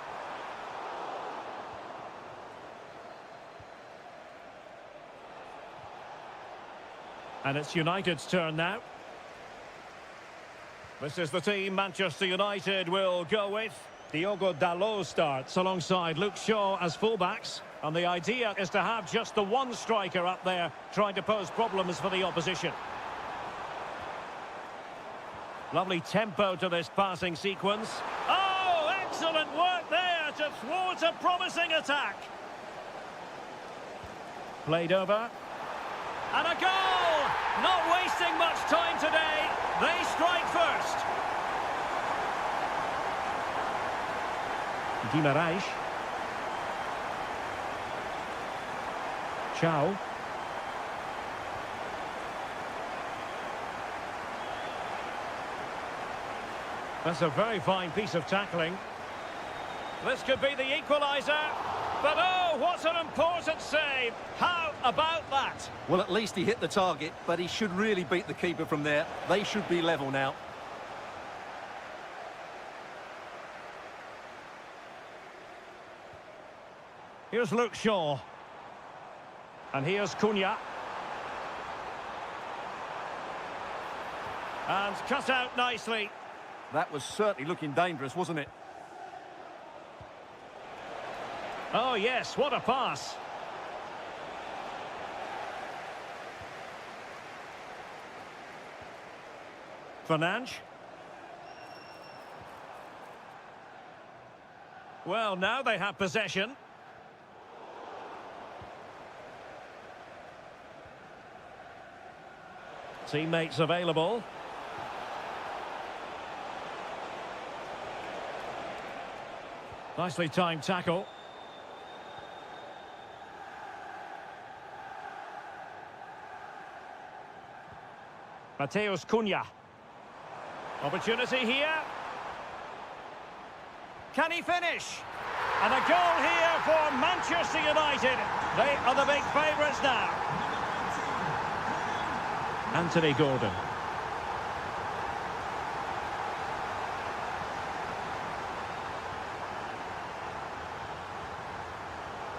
And it's United's turn now. This is the team Manchester United will go with. Diogo Dalot starts alongside Luke Shaw as fullbacks. And the idea is to have just the one striker up there trying to pose problems for the opposition. Lovely tempo to this passing sequence. Oh, excellent work there to thwart a promising attack. Played over. And a goal! Not wasting much time today. They strike first. Guimarães. Chow. That's a very fine piece of tackling. This could be the equaliser. But oh, what an important save. How about that? Well, at least he hit the target, but he should really beat the keeper from there. They should be level now. Here's Luke Shaw. And here's Cunha. And cut out nicely. That was certainly looking dangerous, wasn't it? Oh yes, what a pass. Fernandes. Well, now they have possession. Teammates available. Nicely timed tackle. Mateus Cunha. Opportunity here. Can he finish? And a goal here for Manchester United. They are the big favourites now. Anthony Gordon.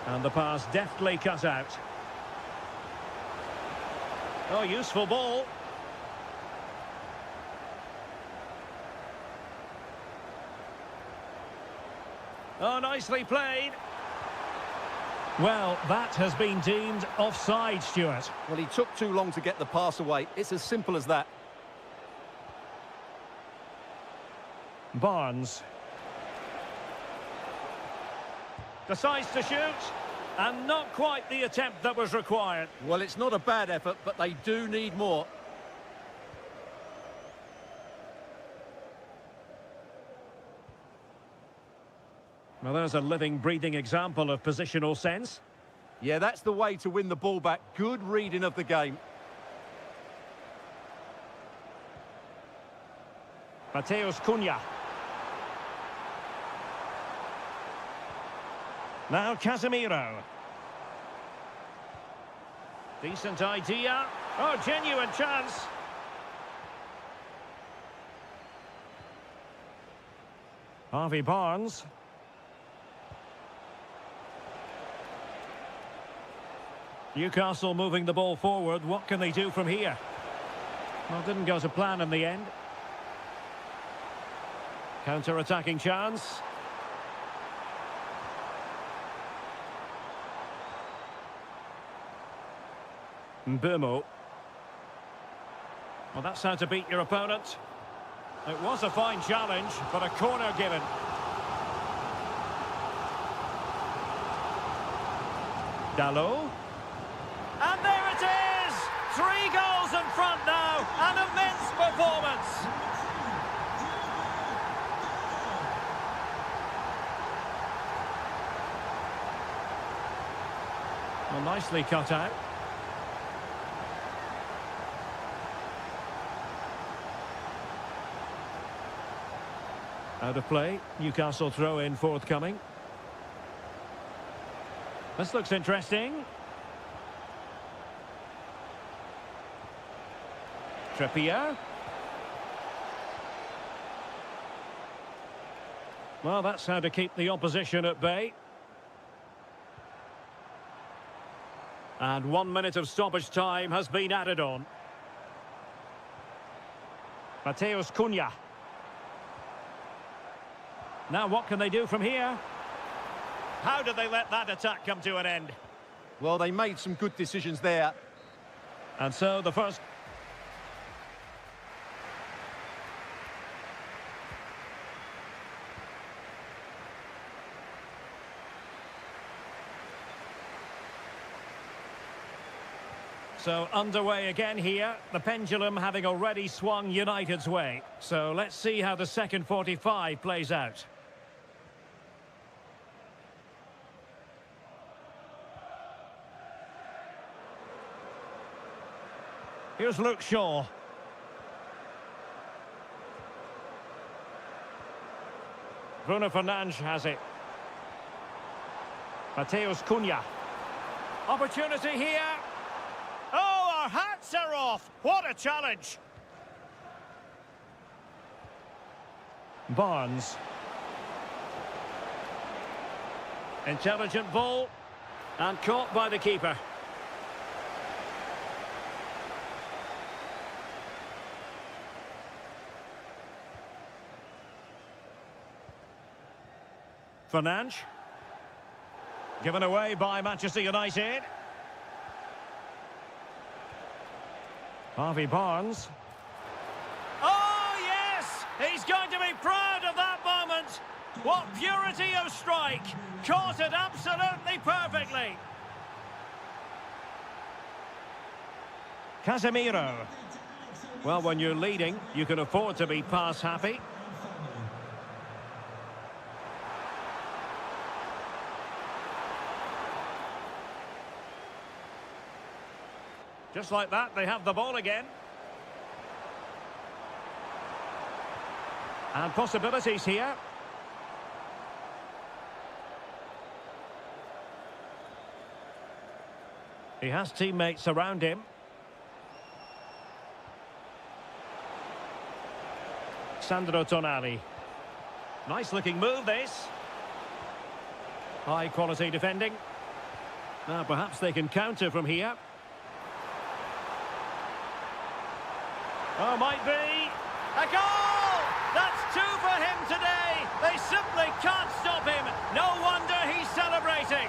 And the pass deftly cut out. Oh, useful ball. Oh, nicely played. Well, that has been deemed offside, Stuart. Well, he took too long to get the pass away. It's as simple as that. Barnes. Decides to shoot. And not quite the attempt that was required. Well, it's not a bad effort, but they do need more. Well, there's a living, breathing example of positional sense. Yeah, that's the way to win the ball back. Good reading of the game. Mateus Cunha. Now Casemiro. Decent idea. Oh, genuine chance. Harvey Barnes. Newcastle moving the ball forward. What can they do from here? Well, it didn't go to plan in the end. Counter-attacking chance. Mbeumo. Well, that's how to beat your opponent. It was a fine challenge, but a corner given. Dalot. And there it is! 3 goals in front now. An immense performance. Well, nicely cut out. Out of play. Newcastle throw in forthcoming. This looks interesting. Trippier. Well, that's how to keep the opposition at bay. And 1 minute of stoppage time has been added on. Mateus Cunha. Now what can they do from here? How did they let that attack come to an end? Well, they made some good decisions there. And so the first... So underway again here, the pendulum having already swung United's way. So let's see how the second 45 plays out. Here's Luke Shaw. Bruno Fernandes has it. Mateus Cunha. Opportunity here. Oh, our hats are off. What a challenge. Barnes. Intelligent ball. And caught by the keeper. Fernandes. Given away by Manchester United. Harvey Barnes. Oh, yes! He's going to be proud of that moment. What purity of strike. Caught it absolutely perfectly. Casemiro. Well, when you're leading, you can afford to be pass happy. Just like that, they have the ball again. And possibilities here. He has teammates around him. Sandro Tonali. Nice looking move, this. High quality defending. Now perhaps they can counter from here. Oh, might be. A goal! That's 2 for him today. They simply can't stop him. No wonder he's celebrating.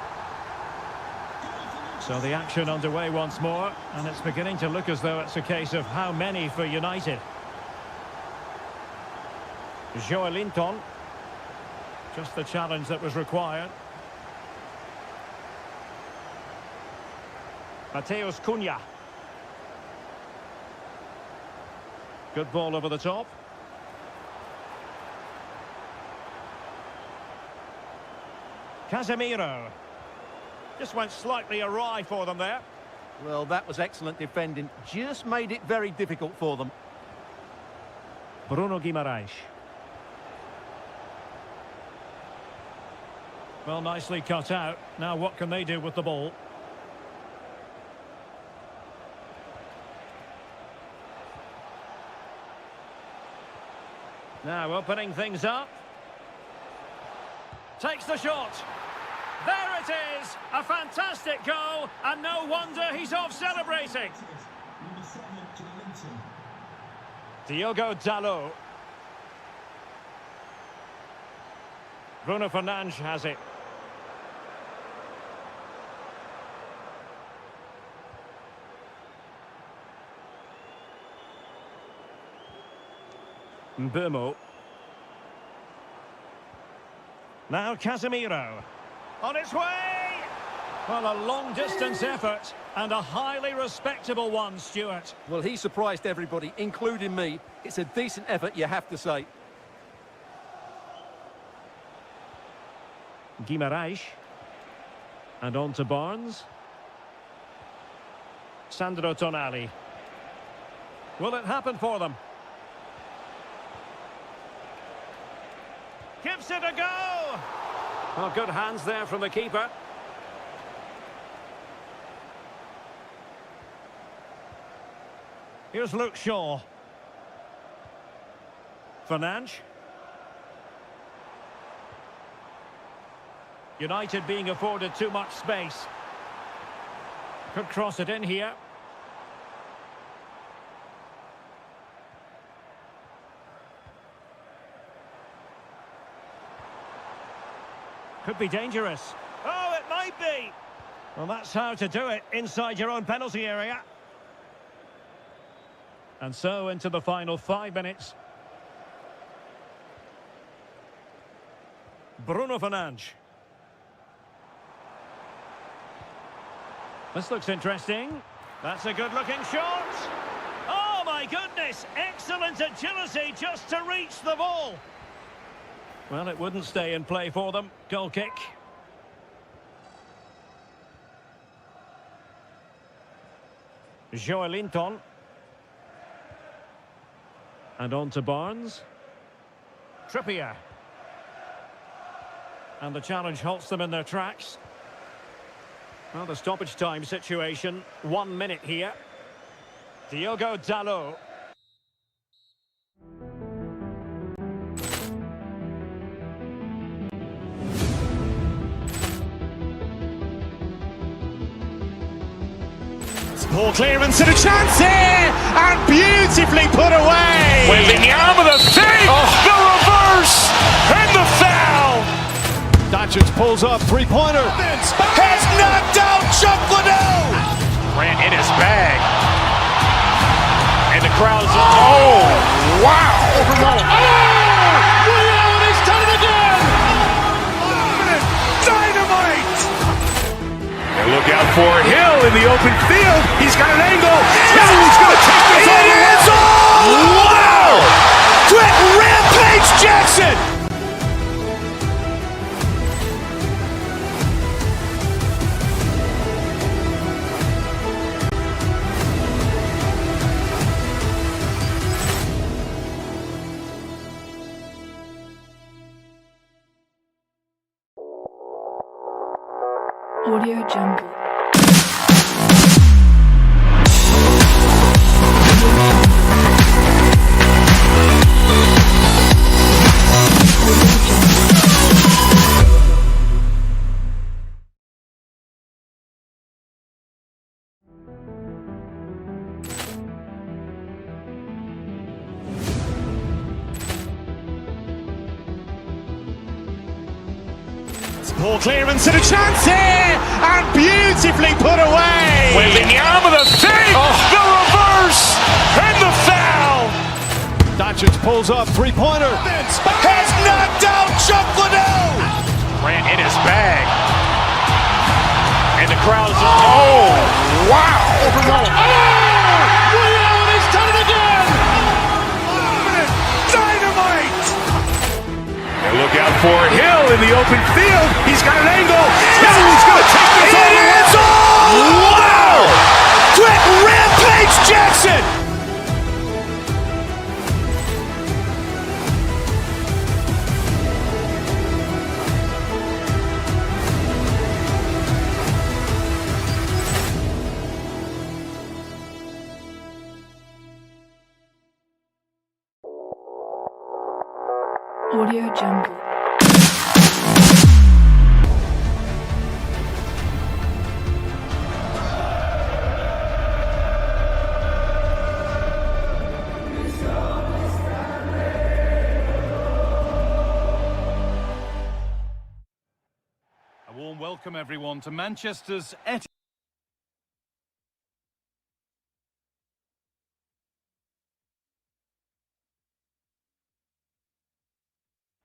So the action underway once more, and it's beginning to look as though it's a case of how many for United. Joelinton. Just the challenge that was required. Mateus Cunha. Good ball over the top. Casemiro. Just went slightly awry for them there. Well, that was excellent defending. Just made it very difficult for them. Bruno Guimaraes. Well, nicely cut out. Now what can they do with the ball? Now opening things up. Takes the shot. There it is! A fantastic goal, and no wonder he's off celebrating. Diogo Dalot. Bruno Fernandes has it. Mbeumo. Now Casemiro. On its way! Well, a long-distance effort, and a highly respectable one, Stuart. Well, he surprised everybody, including me. It's a decent effort, you have to say. Guimaraes. And on to Barnes. Sandro Tonali. Will it happen for them? Gives it a go! Oh, good hands there from the keeper. Here's Luke Shaw. Fernandes. United being afforded too much space. Could cross it in here. Could be dangerous. Oh, it might be. Well, that's how to do it inside your own penalty area. And so into the final 5 minutes. Bruno Fernandes. This looks interesting. That's a good-looking shot. Oh, my goodness. Excellent agility just to reach the ball. Well, it wouldn't stay in play for them. Goal kick. Joelinton. And on to Barnes. Trippier. And the challenge halts them in their tracks. Well, the stoppage time situation. 1 minute here. Diogo Dalot. Ball clearance and a chance here, and beautifully put away. Waving the arm of the fake, the reverse, and the foul. Doncic pulls up, three-pointer. Has knocked out Chuck Liddell. Ran in his bag. And the crowd's, oh, wow. He's done it again! Dynamite. And look out for Hill in the open field. He's got an angle. He's going to take this all the way. Wow! Brett Rampage Jackson. Audio Jungle. Ball clearance and a chance here, and beautifully put away. Waving the arm of the fake, the reverse, and the foul. Doncic pulls up, three-pointer. Has knocked out Chuck Liddell. Ran in his bag. And the crowd's, oh, wow. He's done it again! Dynamite. And look out for Hill in the open field. He's got an angle. He's going to take this all the way. Wow! Brett Rampage Jackson. Audio Jungle. A warm welcome, everyone, to Manchester's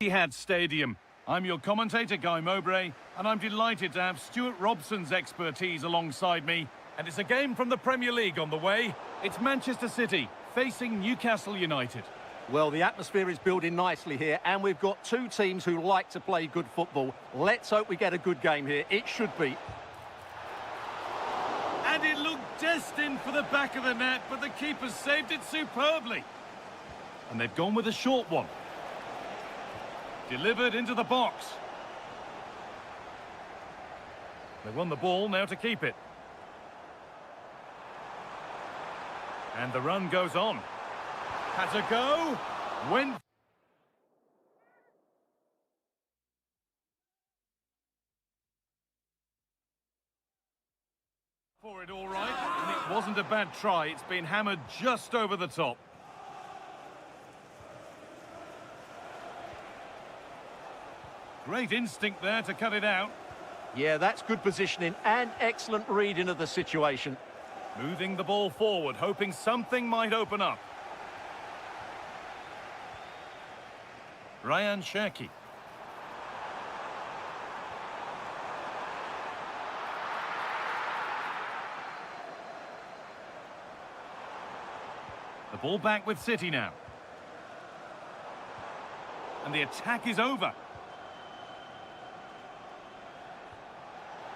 Etihad Stadium. I'm your commentator, Guy Mowbray, and I'm delighted to have Stuart Robson's expertise alongside me. And it's a game from the Premier League on the way. It's Manchester City facing Newcastle United. Well, the atmosphere is building nicely here, and we've got two teams who like to play good football. Let's hope we get a good game here. It should be. And it looked destined for the back of the net, but the keeper saved it superbly. And they've gone with a short one. Delivered into the box. They won the ball, now to keep it. And the run goes on. Has a go. Went. For it all right, and it wasn't a bad try. It's been hammered just over the top. Great instinct there to cut it out. Yeah, that's good positioning and excellent reading of the situation. Moving the ball forward, hoping something might open up. Ryan Cherki. The ball back with City now. And the attack is over.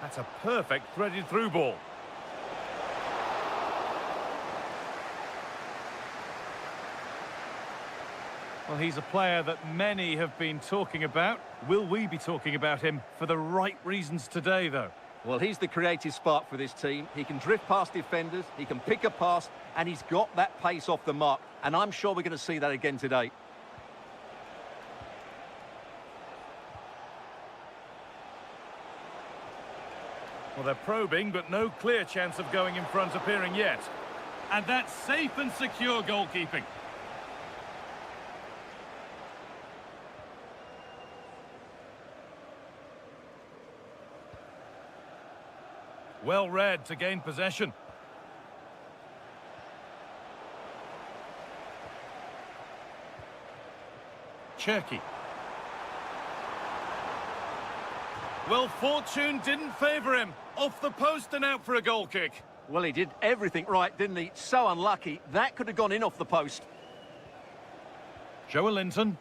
That's a perfect threaded through ball. Well, he's a player that many have been talking about. Will we be talking about him for the right reasons today, though? Well, he's the creative spark for this team. He can drift past defenders, he can pick a pass, and he's got that pace off the mark. And I'm sure we're going to see that again today. Well, they're probing, but no clear chance of going in front appearing yet. And that's safe and secure goalkeeping. Well read to gain possession. Cherki. Well, fortune didn't favour him. Off the post and out for a goal kick. Well, he did everything right, didn't he? So unlucky. That could have gone in off the post. Joe Linton.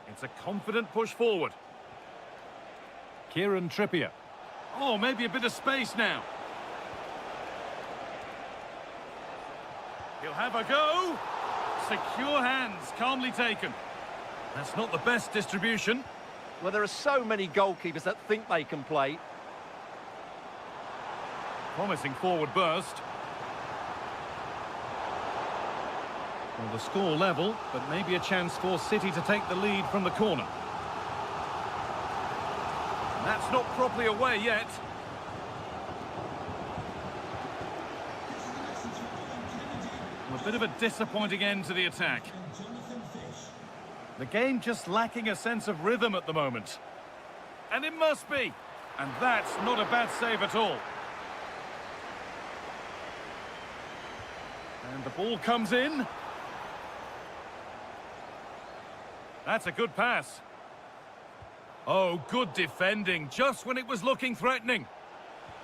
It's a confident push forward. Kieran Trippier. Oh, maybe a bit of space now. He'll have a go. Secure hands, calmly taken. That's not the best distribution. Well, there are so many goalkeepers that think they can play. Promising forward burst. Well, the score level, but maybe a chance for City to take the lead from the corner. And that's not properly away yet. Well, a bit of a disappointing end to the attack. The game just lacking a sense of rhythm at the moment. And it must be. And that's not a bad save at all. And the ball comes in. That's a good pass. Oh, good defending, just when it was looking threatening.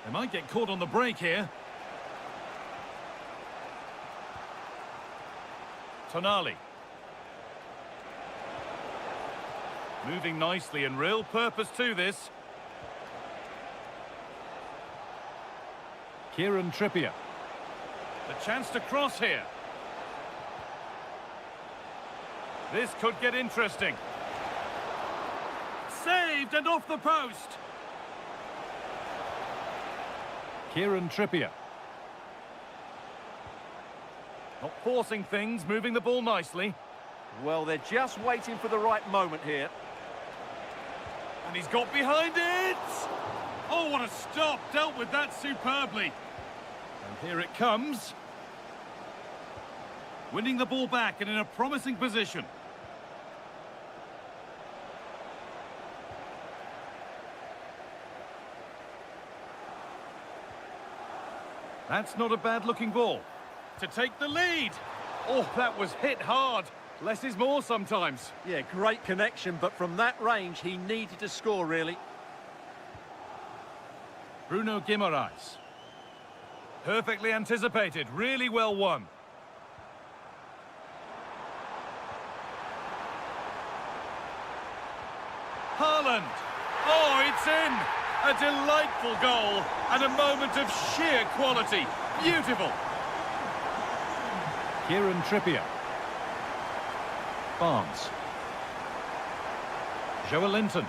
They might get caught on the break here. Tonali. Moving nicely and real purpose to this. Kieran Trippier. The chance to cross here. This could get interesting. Saved and off the post. Kieran Trippier. Not forcing things, moving the ball nicely. Well, they're just waiting for the right moment here. And he's got behind it! Oh, what a stop! Dealt with that superbly. And here it comes. Winning the ball back and in a promising position. That's not a bad-looking ball. To take the lead. Oh, that was hit hard. Less is more sometimes. Yeah, great connection, but from that range, he needed to score, really. Bruno Guimaraes. Perfectly anticipated, really well won. Haaland. Oh, it's in. A delightful goal and a moment of sheer quality. Beautiful. Kieran Trippier. Barnes. Joelinton.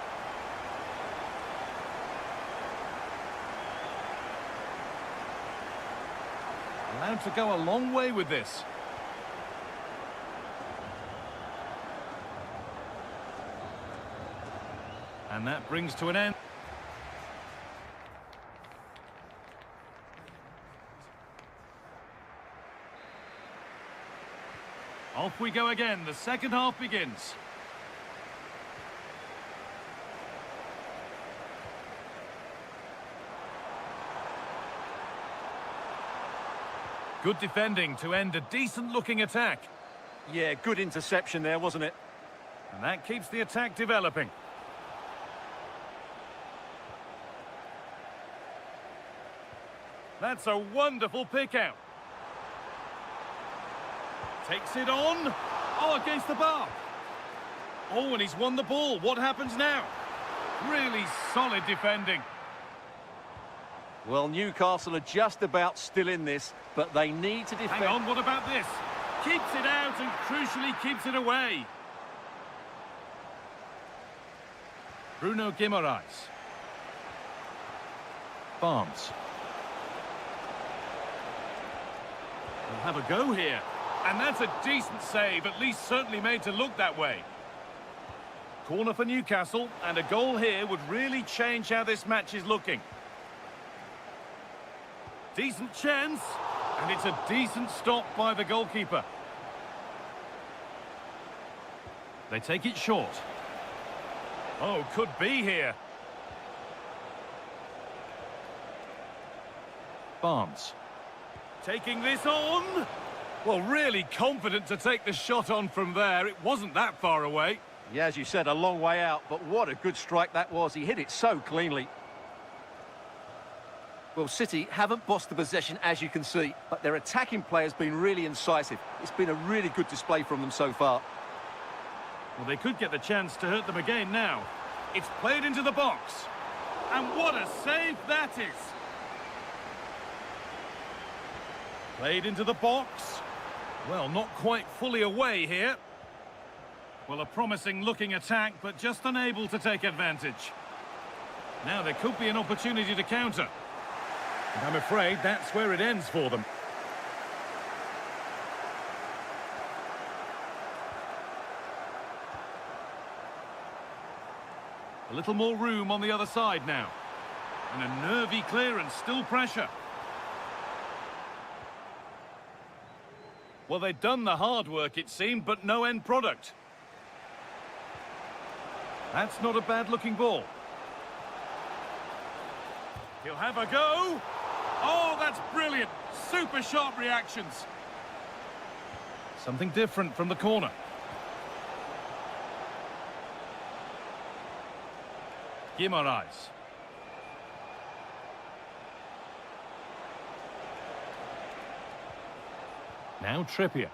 Allowed to go a long way with this. And that brings to an end. Off we go again. The second half begins. Good defending to end a decent-looking attack. Yeah, good interception there, wasn't it? And that keeps the attack developing. That's a wonderful pick-out. Takes it on. Oh, against the bar. Oh, and he's won the ball. What happens now? Really solid defending. Well, Newcastle are just about still in this, but they need to defend. Hang on, what about this? Keeps it out and crucially keeps it away. Bruno Guimaraes. Barnes. We'll have a go here. And that's a decent save, at least certainly made to look that way. Corner for Newcastle, and a goal here would really change how this match is looking. Decent chance, and it's a decent stop by the goalkeeper. They take it short. Oh, could be here. Barnes. Taking this on. Well, really confident to take the shot on from there. It wasn't that far away. Yeah, as you said, a long way out, but what a good strike that was. He hit it so cleanly. Well, City haven't bossed the possession, as you can see, but their attacking play has been really incisive. It's been a really good display from them so far. Well, they could get the chance to hurt them again now. It's played into the box. And what a save that is. Played into the box. Well, not quite fully away here. Well, a promising looking attack, but just unable to take advantage. Now there could be an opportunity to counter. And I'm afraid that's where it ends for them. A little more room on the other side now. And a nervy clearance, still pressure. Well, they'd done the hard work, it seemed, but no end product. That's not a bad-looking ball. He'll have a go. Oh, that's brilliant. Super sharp reactions. Something different from the corner. Guimaraes. Now Trippier.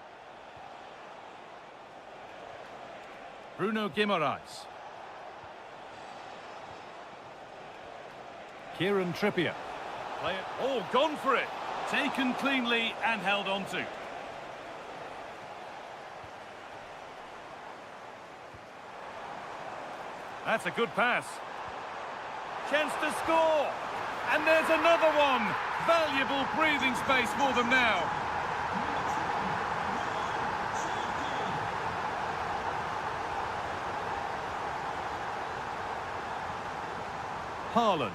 Bruno Guimaraes. Kieran Trippier. Play it. Oh, gone for it. Taken cleanly and held on to. That's a good pass. Chance to score. And there's another one. Valuable breathing space for them now. Haaland.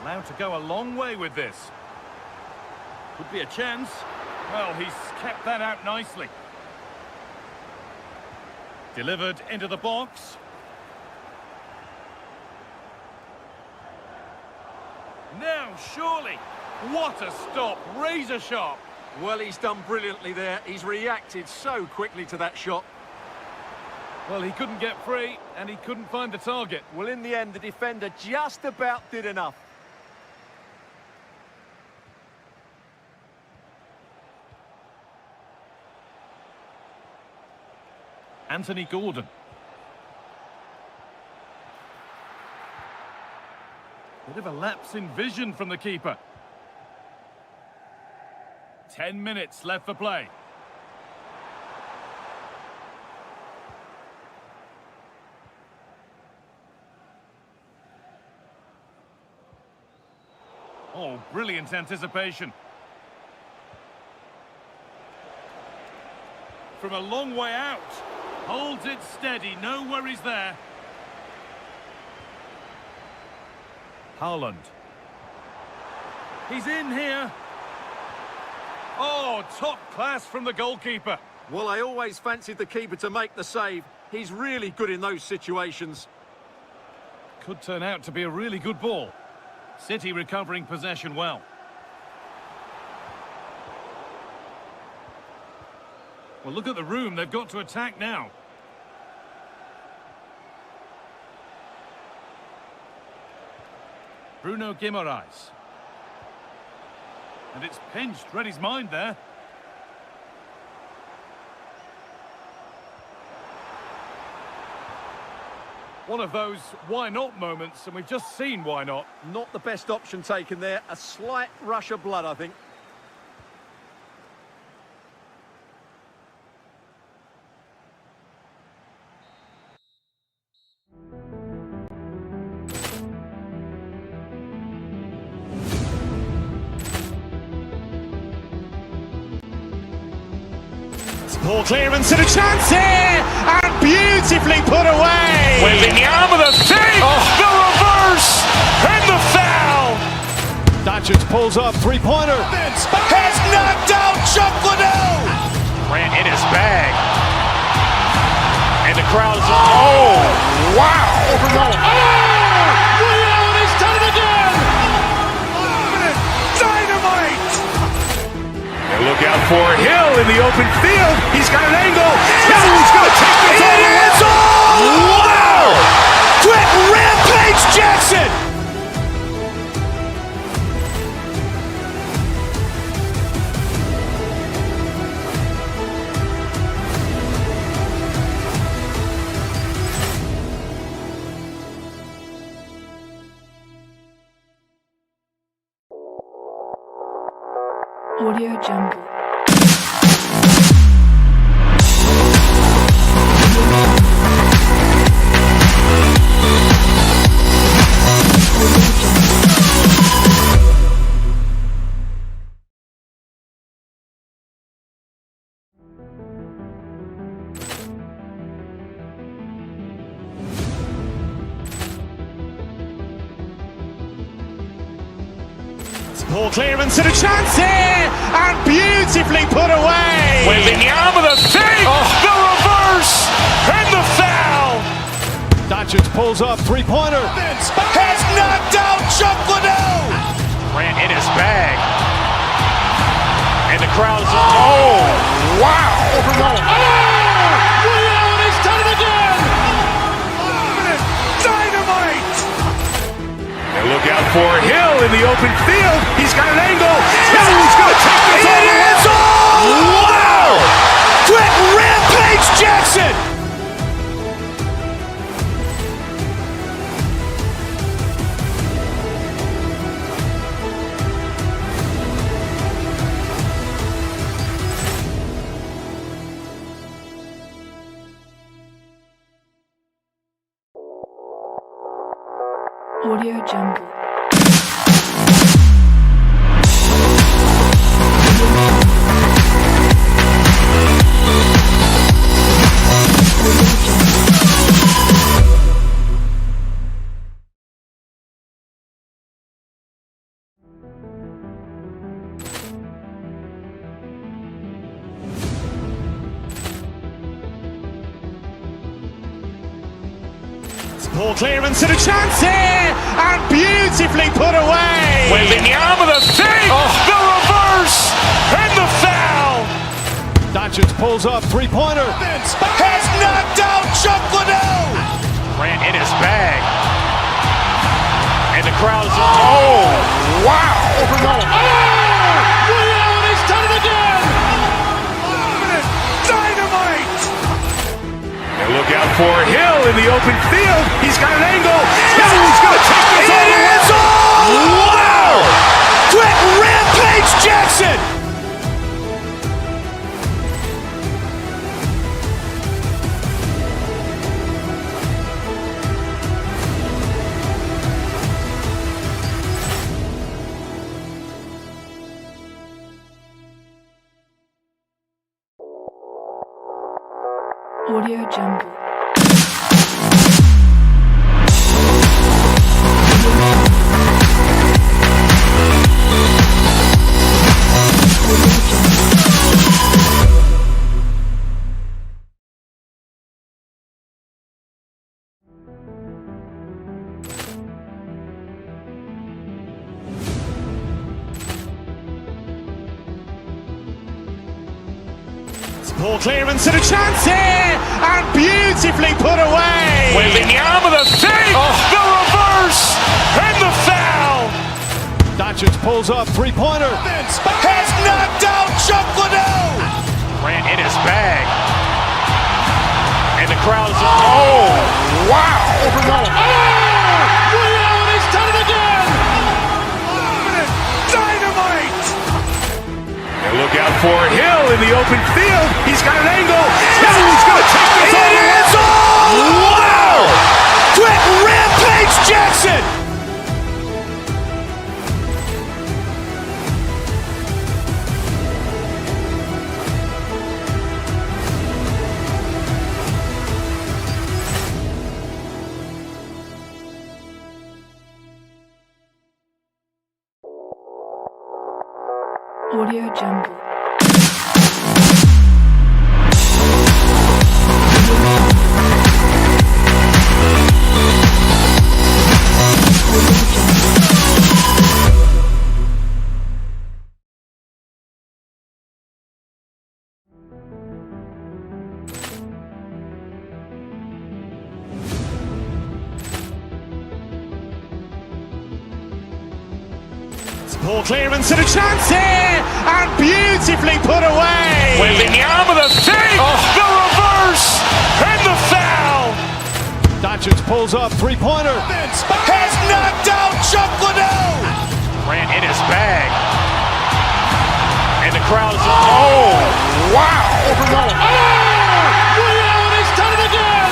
Allowed to go a long way with this. Could be a chance. Well, he's kept that out nicely. Delivered into the box. Now, surely. What a stop. Razor sharp. Well, he's done brilliantly there. He's reacted so quickly to that shot. Well, he couldn't get free, and he couldn't find the target. Well, in the end, the defender just about did enough. Anthony Gordon. Bit of a lapse in vision from the keeper. 10 minutes left for play. Oh, brilliant anticipation. From a long way out. Holds it steady, no worries there. Haaland. He's in here. Oh, top class from the goalkeeper. Well, I always fancied the keeper to make the save. He's really good in those situations. Could turn out to be a really good ball. City recovering possession well. Well, look at the room they've got to attack now. Bruno Guimaraes. And it's pinched, read his mind there. One of those why not moments, and we've just seen why not. Not the best option taken there. A slight rush of blood, I think. Ball clearance and a chance here, and beautifully put away. Waving the arm of the save, the reverse, and the foul. Doncic pulls up, three-pointer. Has knocked out Chocolate. Ran in his bag. And the crowd is, oh, wow. Rio, and he's done it again! Dynamite. And look out for Hill in the open field. He's got an angle. He's going to take this all the way. Wow. Quick Rampage Jackson. Audio Jungle. Ball clearance and a chance here, and beautifully put away. Waving the arm of the save, the reverse, and the foul. Doncic pulls up, three-pointer. Has knocked out Chocolate. Ran in his bag. And the crowd is, oh, wow. Rio, and he's done it again! Dynamite. And look out for Hill in the open field. He's got an angle. He's going to take this all the way. Wow. Quick Rampage Jackson. Audio Jungle. Ball clearance and a chance here, and beautifully put away. Waving the arm of the save, the reverse, and the foul. Doncic pulls up, three-pointer. Has knocked out Chocolate. Ran in his bag. And the crowd is, oh, wow. Rio, and he's done it again! Dynamite. And look out for Hill in the open field. He's got an angle. He's going to take this all the way. wow! Quick Rampage Jackson! Audio Jungle. Poor clearance and a chance here, and beautifully put away. Waving the arm of the fake, the reverse, and the foul. Doncic pulls up, three-pointer. Has knocked out Chuck Liddell. Grant in his bag, and the crowd is wow! He's done it again! Dynamite! And look out for Hill in the open field. He's got an angle. He's going to take this all the way. Wow! Quick Rampage Jackson! Audio Jungle. Poor clearance and a chance here, and beautifully put away. Waving the arm of the fake, the reverse, and the foul. Doncic pulls up, three-pointer. Has knocked out Chuck Liddell. Grant in his bag, and the crowd is wow! He's done it again!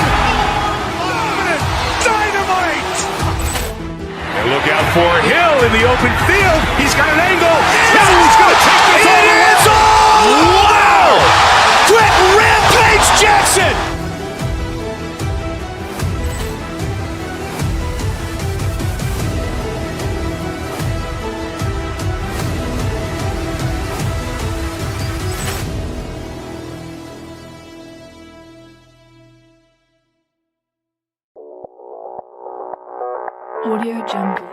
Dynamite! And look out for Hill in the open field. He's got an angle. He's going to take this all the way. Wow! Quick Rampage Jackson! Audio Jungle.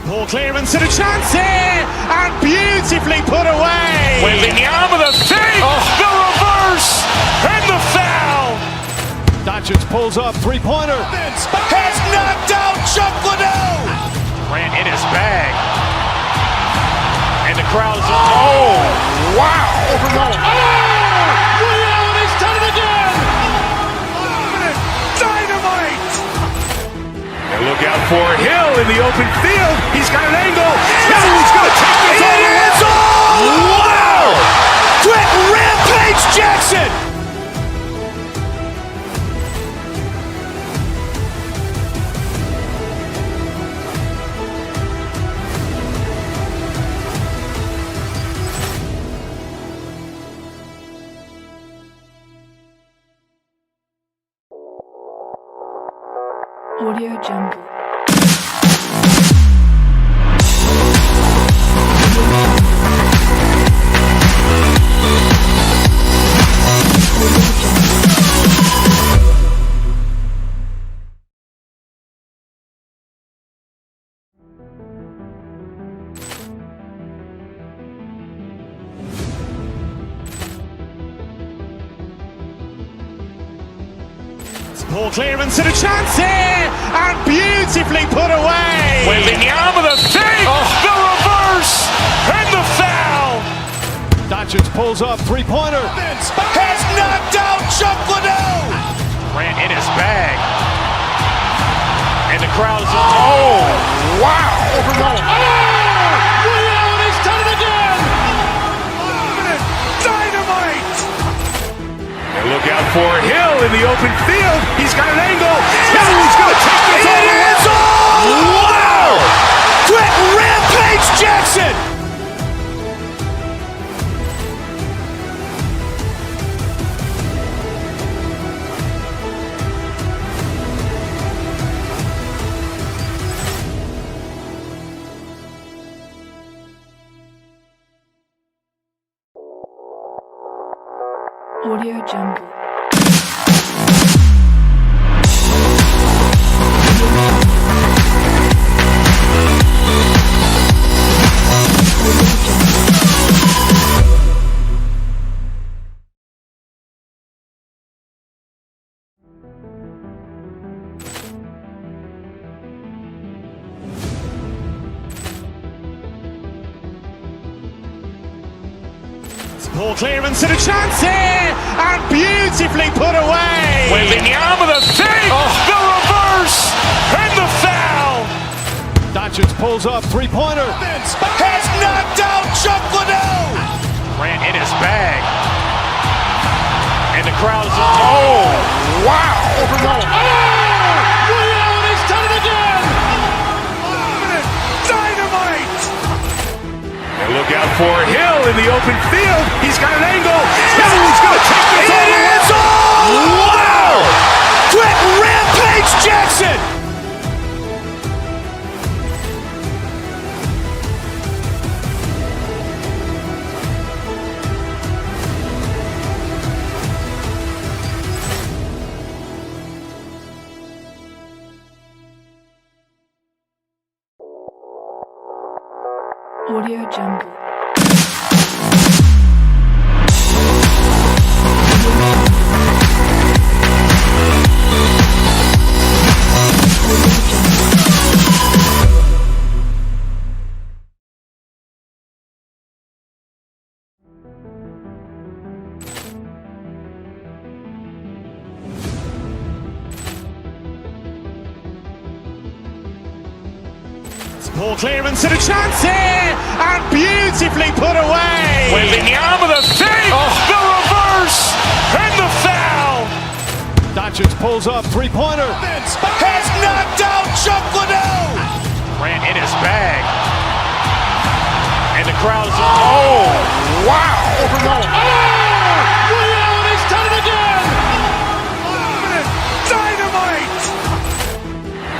Poor clearance and a chance here, and beautifully put away. Waving the arm of the fake, the reverse, and the foul. Doncic pulls up, three-pointer. Has knocked out Chuck Liddell. Grant in his bag, and the crowd is wow! He's done it again! Dynamite! And look out for Hill in the open field. He's got an angle. He's going to take this all the way. Wow! Quick Rampage Jackson! Audio Jungle. Poor clearance and a chance here, and beautifully put away. Waving the arm of the thing, the reverse, and the foul. Doncic pulls up, three-pointer. Has knocked out Chocolate. Grant in his bag. And the crowd is, oh, wow. Rio, he's done it again! Dynamite. And look out for Hill in the open field. He's got an angle. He's going to take this all the way. Wow! Quick Rampage Jackson. Audio Jungle. Poor clearance and a chance here, and beautifully put away. Waving the arm of the thing, the reverse, and the foul. Doncic pulls up, three-pointer. Has knocked out Chocolate. Grant in his bag. And the crowd is, oh, wow. Rio, he's done it again! Dynamite. And look out for Hill in the open field. He's got an angle. He's going to take this all the way. Wow! Quick Rampage Jackson. Audio Jungle. Poor clearance and a chance here, and beautifully put away. Waving the arm of the thing, the reverse, and the foul. Doncic pulls up, three-pointer. Has knocked out Chocolate. Grant in his bag. And the crowd is, oh, wow. Rio, he's done it again! Dynamite.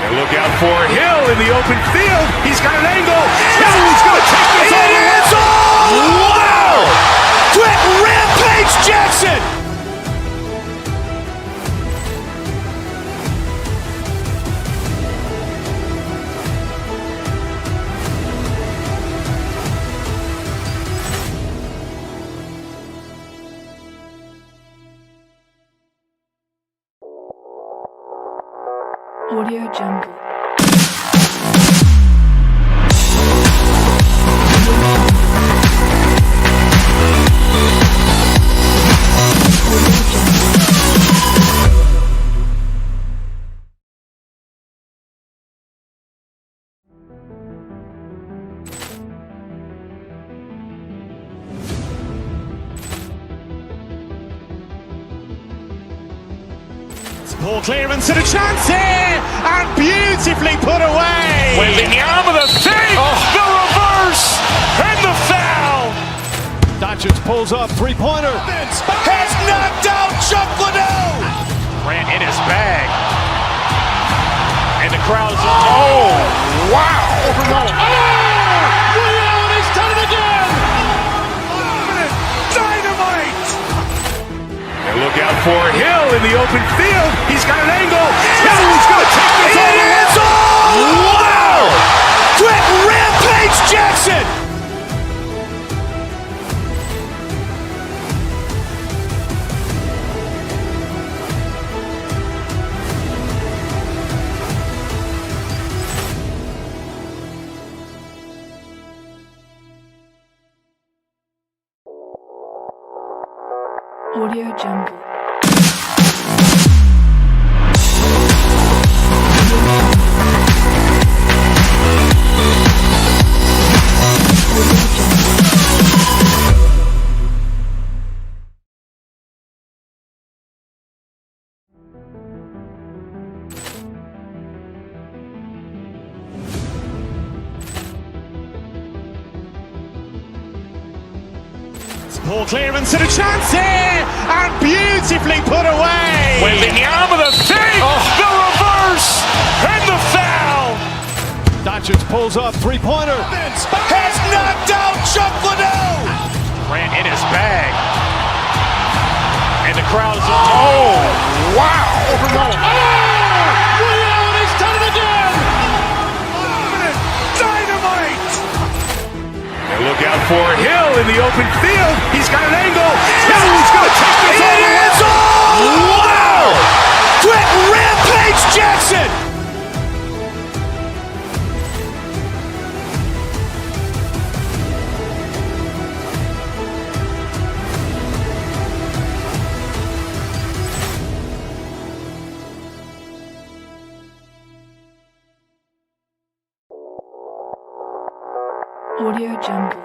And look out for Hill in the open field. He's got an angle. He's going to take this all the way. Wow! Quick Rampage Jackson. Audio Jungle. Poor clearance and a chance here, and beautifully put away. Waving the arm of the thing, the reverse, and the foul. Doncic pulls up, three-pointer. Has knocked out Chocolate. Grant in his bag. And the crowd is, oh, wow. Rio, he's done it again! Dynamite. And look out for Hill in the open field. He's got an angle. He's going to take this all the way. Wow! Quick Rampage Jackson. Audio Jungle. Ball clearance and a chance here, and beautifully put away. With the arm of the feet, the reverse, and the foul. Doncic pulls up, three-pointer. Has knocked out Chocolate. Ran in his bag. And the crowd is, oh, wow. Leon has done it again! Dynamite. And look out for Hill in the open field. He's got an angle. He's going to take this all the way. Wow. Quick Rampage Jackson. Audio Jungle.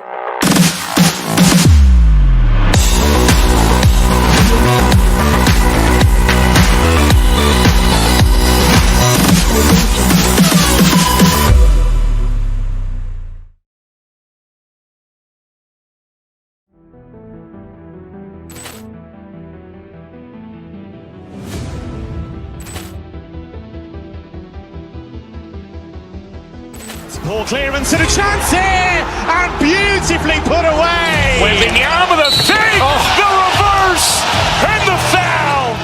Ball clearance and a chance here, and beautifully put away. With the arm of the feet, the reverse, and the foul.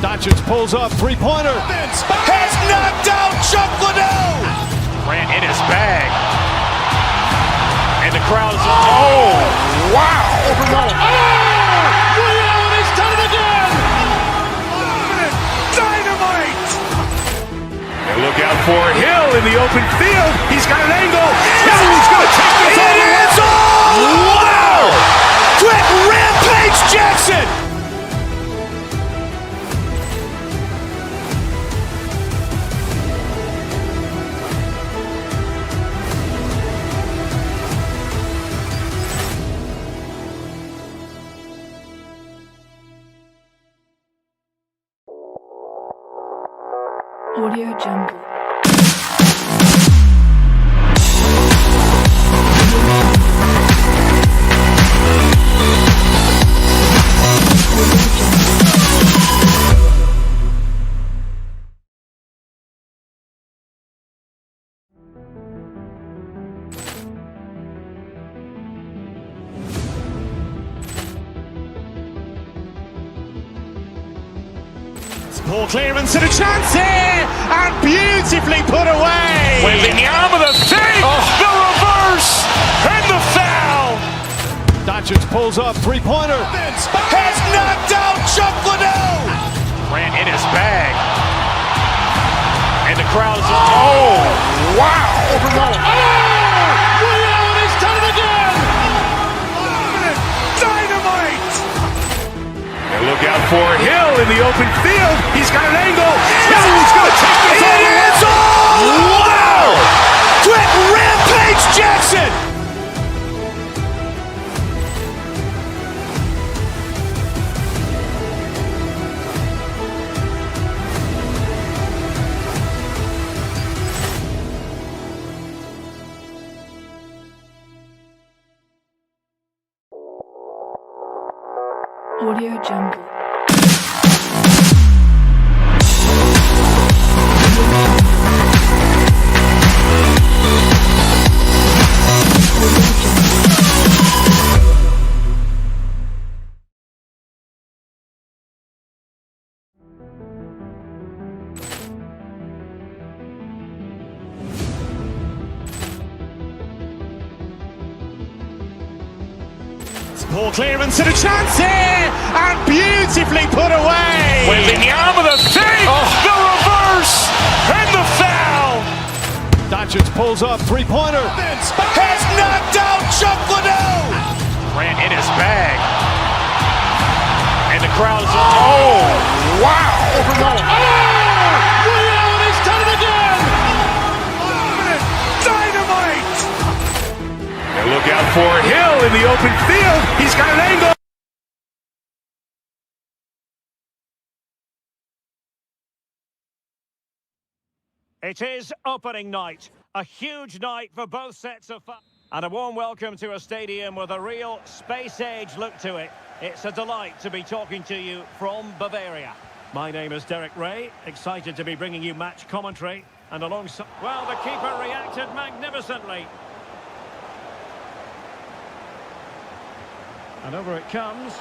Doncic pulls up, three-pointer. Has knocked out Chocolate. Ran in his bag. And the crowd is, oh, wow. Leon has done it again! Dynamite. And look out for Hill in the open field. He's got an angle. He's going to take this all the way. Wow. Quick Rampage Jackson. Audio Jungle. Ball clearance and a chance here, and beautifully put away. With the arm of the feet, the reverse, and the foul. Doncic pulls up, three-pointer. Has knocked out Chocolate. Ran in his bag. And the crowd is, oh, wow. Leon has done it again! Dynamite. And look out for Hill in the open field. He's got an angle. He's going to take this all the way. Wow. Quick Rampage Jackson. Audio Jungle. Ball clearance and a chance here, and beautifully put away. With the arm of the feet, the reverse, and the foul. Doncic pulls up, three-pointer. Has knocked out Chocolate. Ran in his bag. And the crowd's... Oh, wow! Rio, and he's done it again! Dynamite! And look out for Hill in the open field. He's got an angle. It is opening night, a huge night for both sets of fun. And a warm welcome to a stadium with a real space-age look to it. It's a delight to be talking to you from Bavaria. My name is Derek Ray, excited to be bringing you match commentary. And alongside... Well, the keeper reacted magnificently. And over it comes,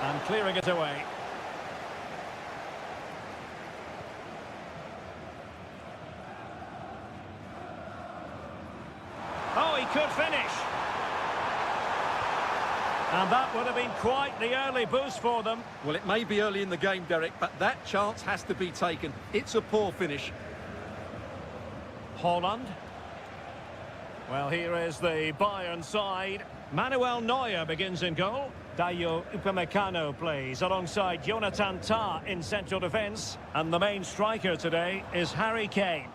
and clearing it away. Oh, he could finish. And that would have been quite the early boost for them. Well, it may be early in the game, Derek, but that chance has to be taken. It's a poor finish. Holland. Well, here is the Bayern side. Manuel Neuer begins in goal. Dayo Upamecano plays alongside Jonathan Tah in central defence. And the main striker today is Harry Kane.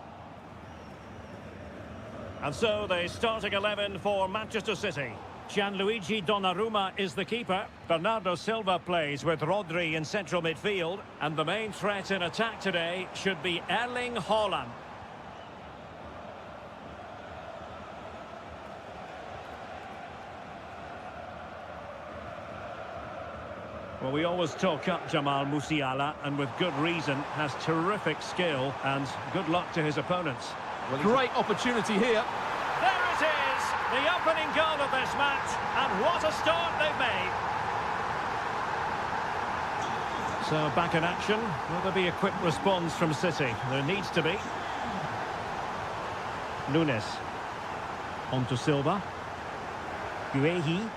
And so the starting 11 for Manchester City. Gianluigi Donnarumma is the keeper. Bernardo Silva plays with Rodri in central midfield. And the main threat in attack today should be Erling Haaland. Well, we always talk up Jamal Musiala, and with good reason, has terrific skill, and good luck to his opponents. Well, great opportunity here. There it is, the opening goal of this match, and what a start they've made. So, back in action. Will there be a quick response from City? There needs to be. Nunes. On to Silva. Guehi.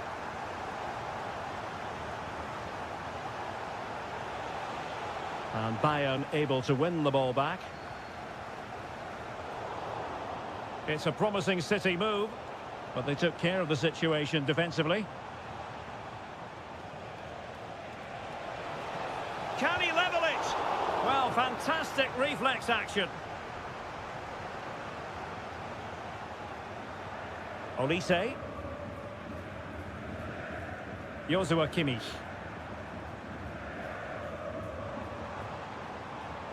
And Bayern able to win the ball back. It's a promising City move, but they took care of the situation defensively. Can he level it? Well, fantastic reflex action. Olise. Joshua Kimmich.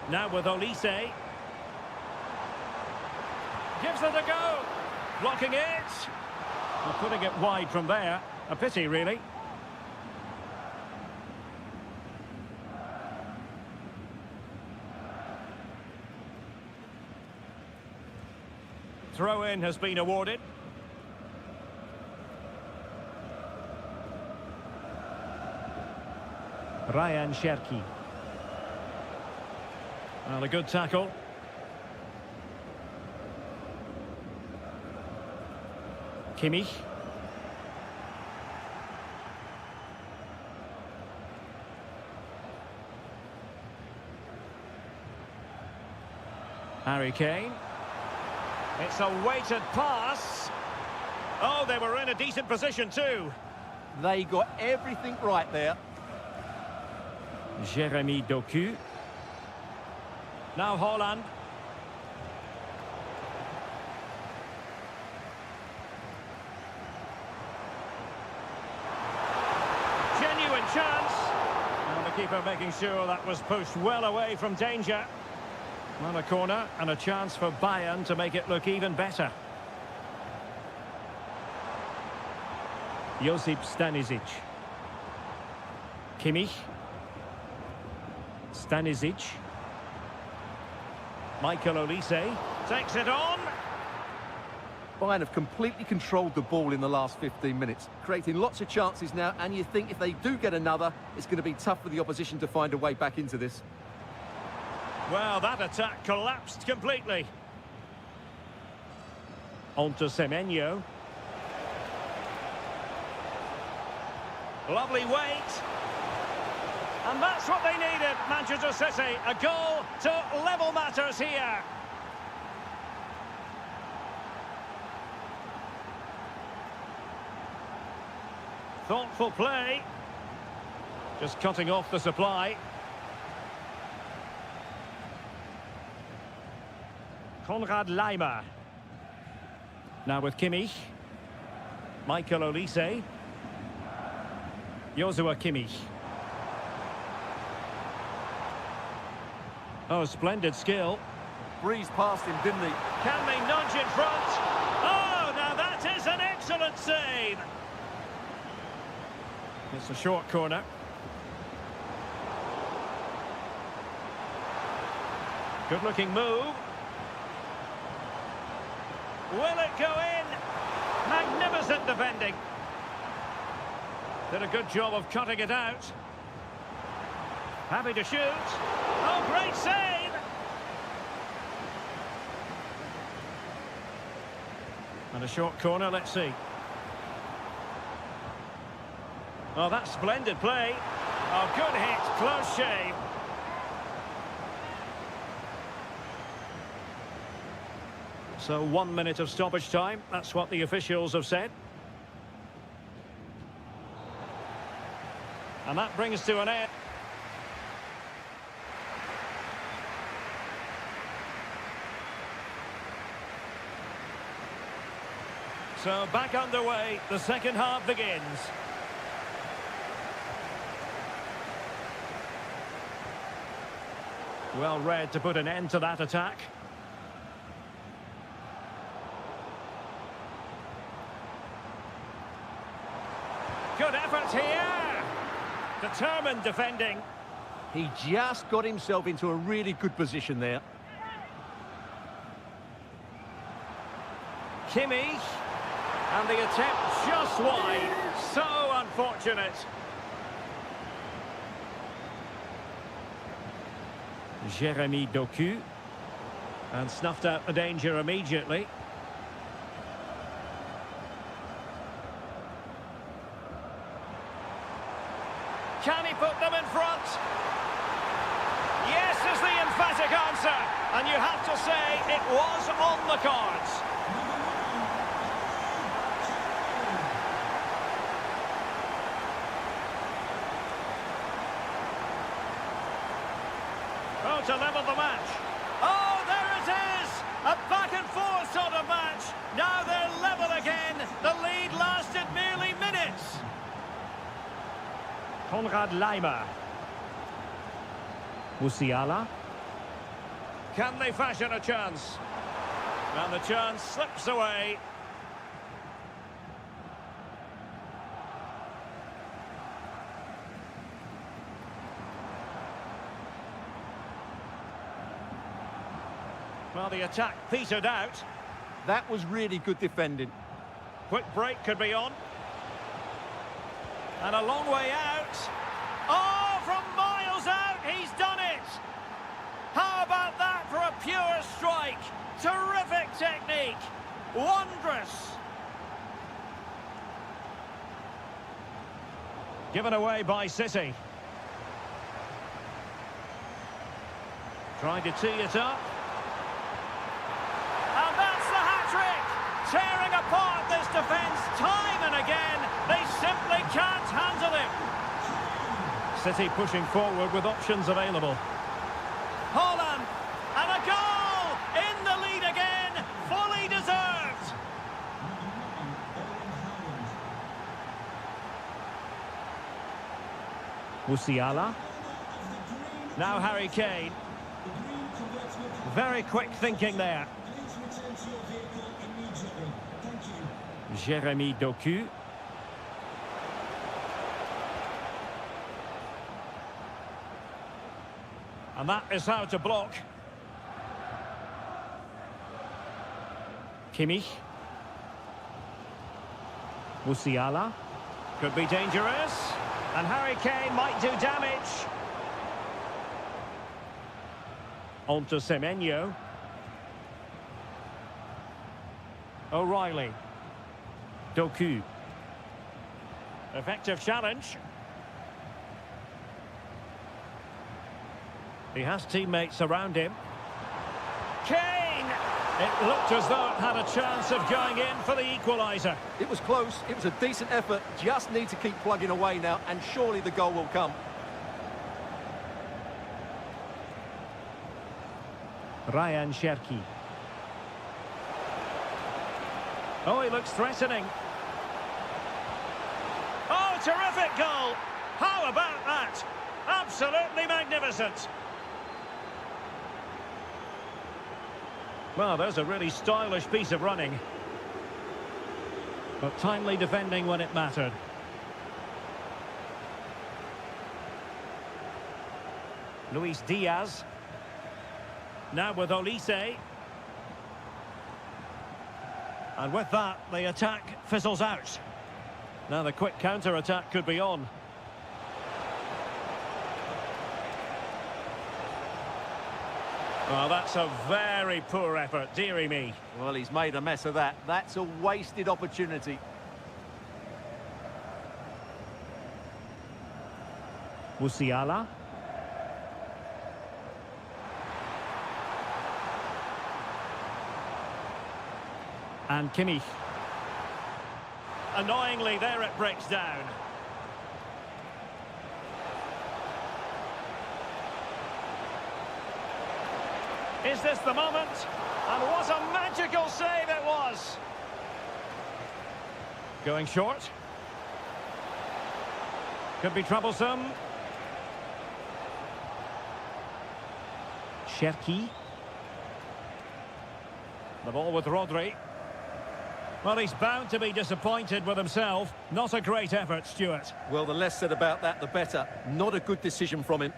Now with Olise. Gives it a go. Blocking it. Well, putting it wide from there. A pity, really. Throw-in has been awarded. Ryan Cherki. Well, a good tackle. Kimmich. Harry Kane. It's a weighted pass. Oh, they were in a decent position too. They got everything right there. Jeremy Doku. Now Haaland. Genuine chance. And the keeper making sure that was pushed well away from danger. Well, a corner and a chance for Bayern to make it look even better. Josip Stanisic. Kimmich. Stanisic. Michael Olise takes it on. Bayern have completely controlled the ball in the last 15 minutes, creating lots of chances now, and you think if they do get another, it's going to be tough for the opposition to find a way back into this. Well, that attack collapsed completely. On to Semenyo. Lovely weight. And that's what they needed, Manchester City. A goal to level matters here. Thoughtful play. Just cutting off the supply. Konrad Laimer. Now with Kimmich. Michael Olise. Joshua Kimmich. Oh, splendid skill. Breezed past him, didn't he? Can they nudge in front? Oh, now that is an excellent save. It's a short corner. Good-looking move. Will it go in? Magnificent defending. Did a good job of cutting it out. Happy to shoot. Oh, great save! And a short corner, let's see. Oh, that's splendid play. Oh, good hit, close shave. So 1 minute of stoppage time, that's what the officials have said. And that brings to an end. So back underway, the second half begins. Well read to put an end to that attack. Good effort here. Determined defending. He just got himself into a really good position there. Kimmich. And the attempt just wide. So unfortunate. Jeremy Doku. And snuffed out the danger immediately. Can he put them in front? Yes is the emphatic answer. And you have to say it was on the cards. Oh, to level the match. Oh, there it is! A back and forth sort of match. Now they're level again. The lead lasted merely minutes. Konrad Laimer. Musiala. Can they fashion a chance? And the chance slips away. Well, the attack petered out. That was really good defending. Quick break could be on. And a long way out. Oh, from miles out, he's done it! How about that for a pure strike? Terrific technique. Wondrous. Given away by City. Trying to tee it up. And that's the hat-trick! Tearing apart this defence time and again. They simply can't handle him. City pushing forward with options available. Haaland! And a goal! In the lead again! Fully deserved! Musiala. Now Harry Kane. Very quick thinking there. Jeremy Doku. And that is how to block. Kimmich. Musiala. Could be dangerous. And Harry Kane might do damage. On to Semenyo. O'Reilly. Doku. Effective challenge. He has teammates around him. Kane! It looked as though it had a chance of going in for the equaliser. It was close, it was a decent effort, just need to keep plugging away now, and surely the goal will come. Ryan Cherki. Oh, he looks threatening. Oh, terrific goal! How about that? Absolutely magnificent. Well, there's a really stylish piece of running. But timely defending when it mattered. Luis Diaz. Now with Olise. And with that, the attack fizzles out. Now the quick counter-attack could be on. Well, that's a very poor effort, dearie me. Well, he's made a mess of that. That's a wasted opportunity. Musiala. And Kimmich. Annoyingly, there it breaks down. Is this the moment? And what a magical save it was! Going short. Could be troublesome. Cherki. The ball with Rodri. Well, he's bound to be disappointed with himself. Not a great effort, Stuart. Well, the less said about that, the better. Not a good decision from him.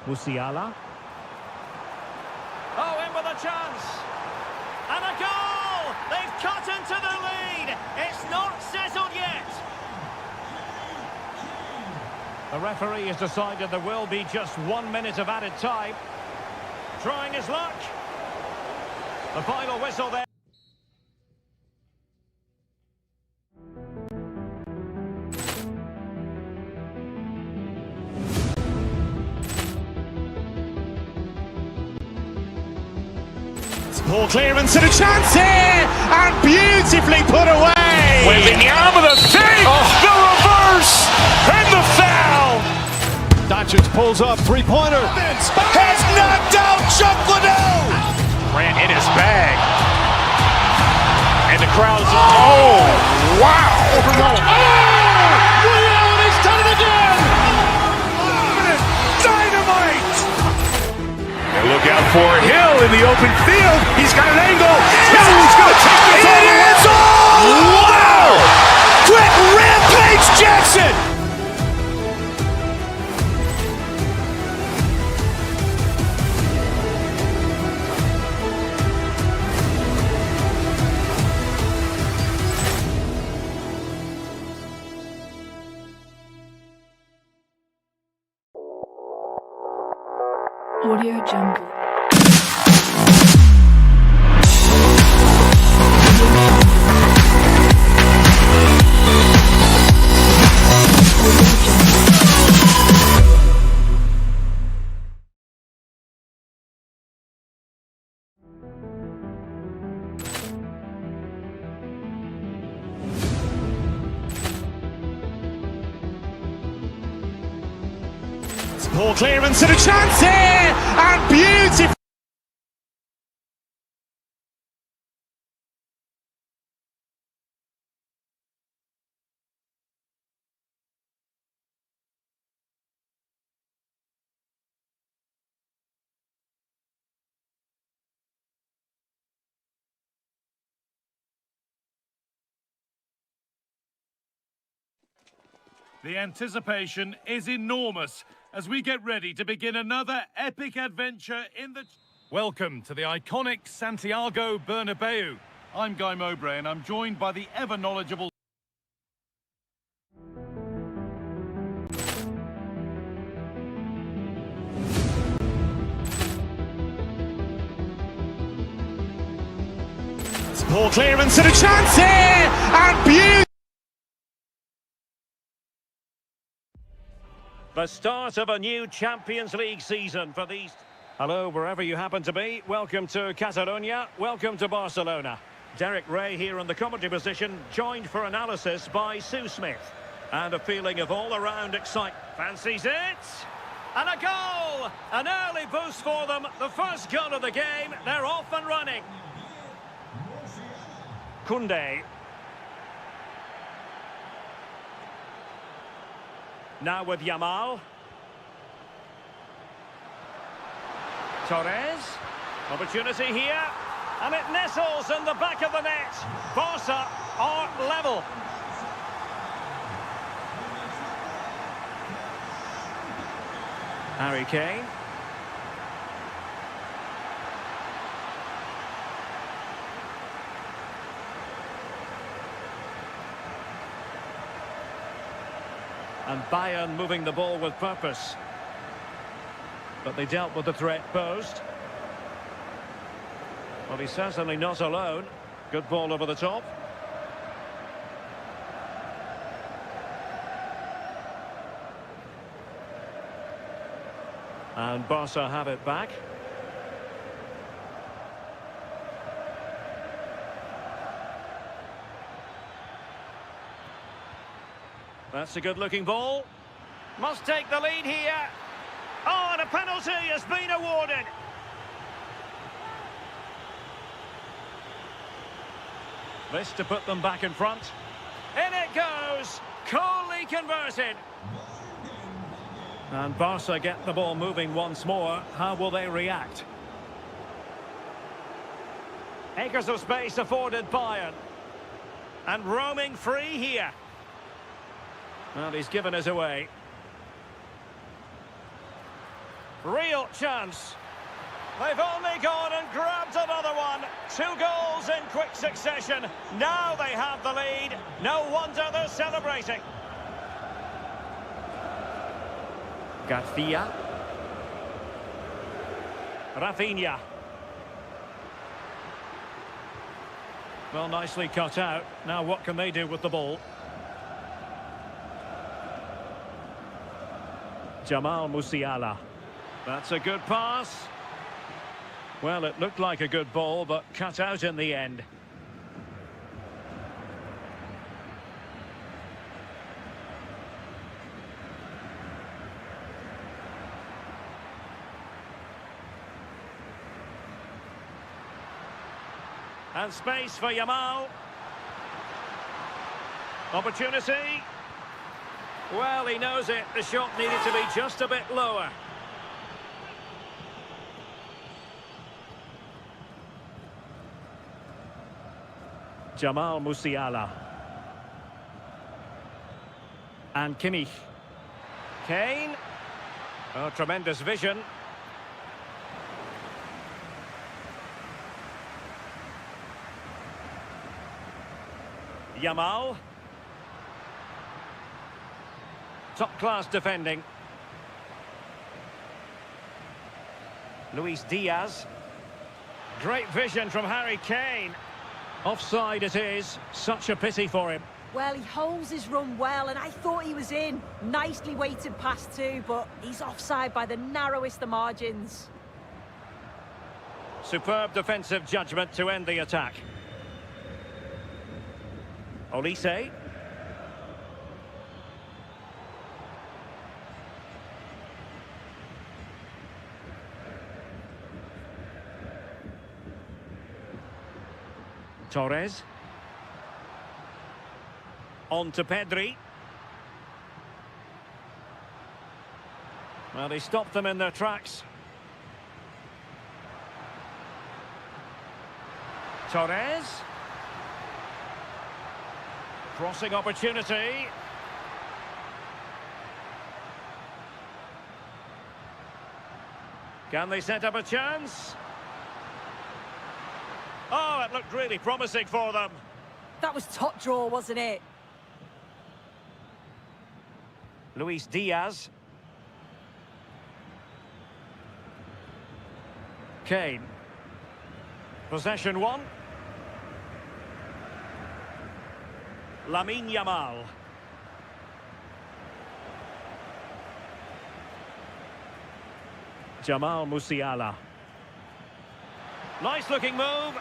Musiala. Oh, in with a chance. And a goal! They've cut into the lead. It's not settled yet. The referee has decided there will be just 1 minute of added time. Trying his luck. The final whistle there. Poor clearance and a chance here, and beautifully put away. With the arm of the fake, the reverse, and the foul. Doncic pulls up, three-pointer. Has knocked out Chocolatell. Ran in his bag. And the crowd's, oh, wow. Ray Allen has done it again! Dynamite. And look out for Hill in the open field. He's got an angle. He's going to take this all the way. Wow. Quick Rampage Jackson. Audio Jungle. Poor clearance and a chance here, and beautiful. The anticipation is enormous as we get ready to begin another epic adventure in the... Welcome to the iconic Santiago Bernabeu. I'm Guy Mowbray and I'm joined by the ever-knowledgeable... Poor clearance and a chance here, and beautiful. The start of a new Champions League season for these. Hello, wherever you happen to be. Welcome to Catalonia. Welcome to Barcelona. Derek Ray here in the commentary position, joined for analysis by Sue Smith. And a feeling of all-around excitement. Fancies it. And a goal! An early boost for them. The first goal of the game. They're off and running. Koundé. Now with Yamal. Torres. Opportunity here. And it nestles in the back of the net. Barca are level. Harry Kane. And Bayern moving the ball with purpose. But they dealt with the threat posed. Well, he's certainly not alone. Good ball over the top. And Barca have it back. That's a good-looking ball. Must take the lead here. Oh, and a penalty has been awarded. This to put them back in front. In it goes. Coolly converted. And Barca get the ball moving once more. How will they react? Acres of space afforded Bayern. And roaming free here. Well, he's given us away. Real chance. They've only gone and grabbed another one. 2 goals in quick succession. Now they have the lead. No wonder they're celebrating. Garcia. Rafinha. Well, nicely cut out. Now what can they do with the ball? Jamal Musiala. That's a good pass. Well, it looked like a good ball, but cut out in the end. And space for Yamal. Opportunity. Well, he knows it. The shot needed to be just a bit lower. Jamal Musiala. And Kimmich. Kane. Oh, tremendous vision. Yamal. Top-class defending. Luis Diaz. Great vision from Harry Kane. Offside it is. Such a pity for him. Well, he holds his run well, and I thought he was in. Nicely weighted pass too, but he's offside by the narrowest of margins. Superb defensive judgment to end the attack. Olise. Torres. On to Pedri. Well, he stopped them in their tracks. Torres. Crossing opportunity. Can they set up a chance? Oh, it looked really promising for them. That was top draw, wasn't it? Luis Diaz. Kane. Possession one. Lamine Yamal. Jamal Musiala. Nice looking move.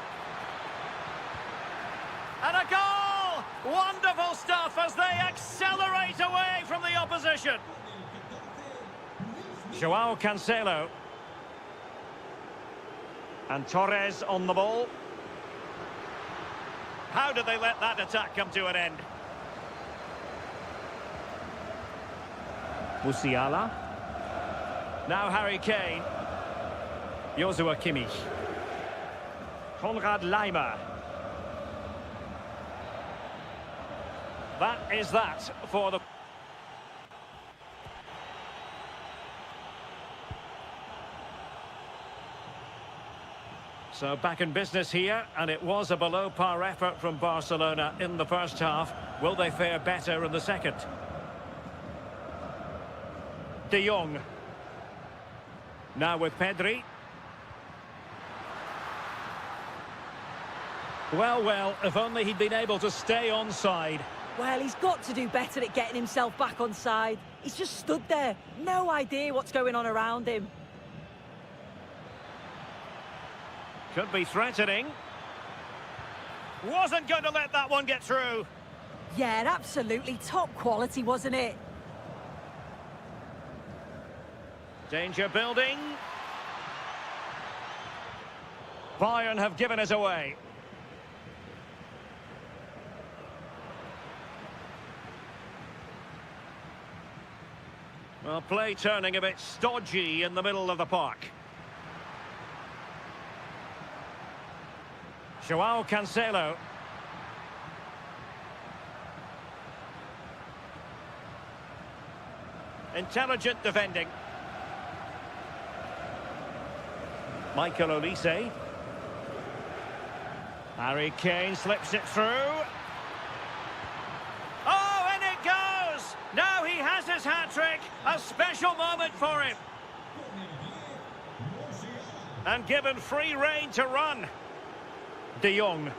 And a goal! Wonderful stuff as they accelerate away from the opposition. Joao Cancelo. And Torres on the ball. How did they let that attack come to an end? Musiala. Now Harry Kane. Joshua Kimmich. Konrad Laimer. That is that for the... So back in business here, and it was a below-par effort from Barcelona in the first half. Will they fare better in the second? De Jong. Now with Pedri. Well, if only he'd been able to stay onside. Well, he's got to do better at getting himself back on side. He's just stood there. No idea what's going on around him. Could be threatening. Wasn't going to let that one get through. Yeah, absolutely top quality, wasn't it? Danger building. Bayern have given it away. Well, play turning a bit stodgy in the middle of the park. Joao Cancelo. Intelligent defending. Michael Olise. Harry Kane slips it through. Oh, and it goes! Now he has his hat-trick. A special moment for him. And given free rein to run. De Jong.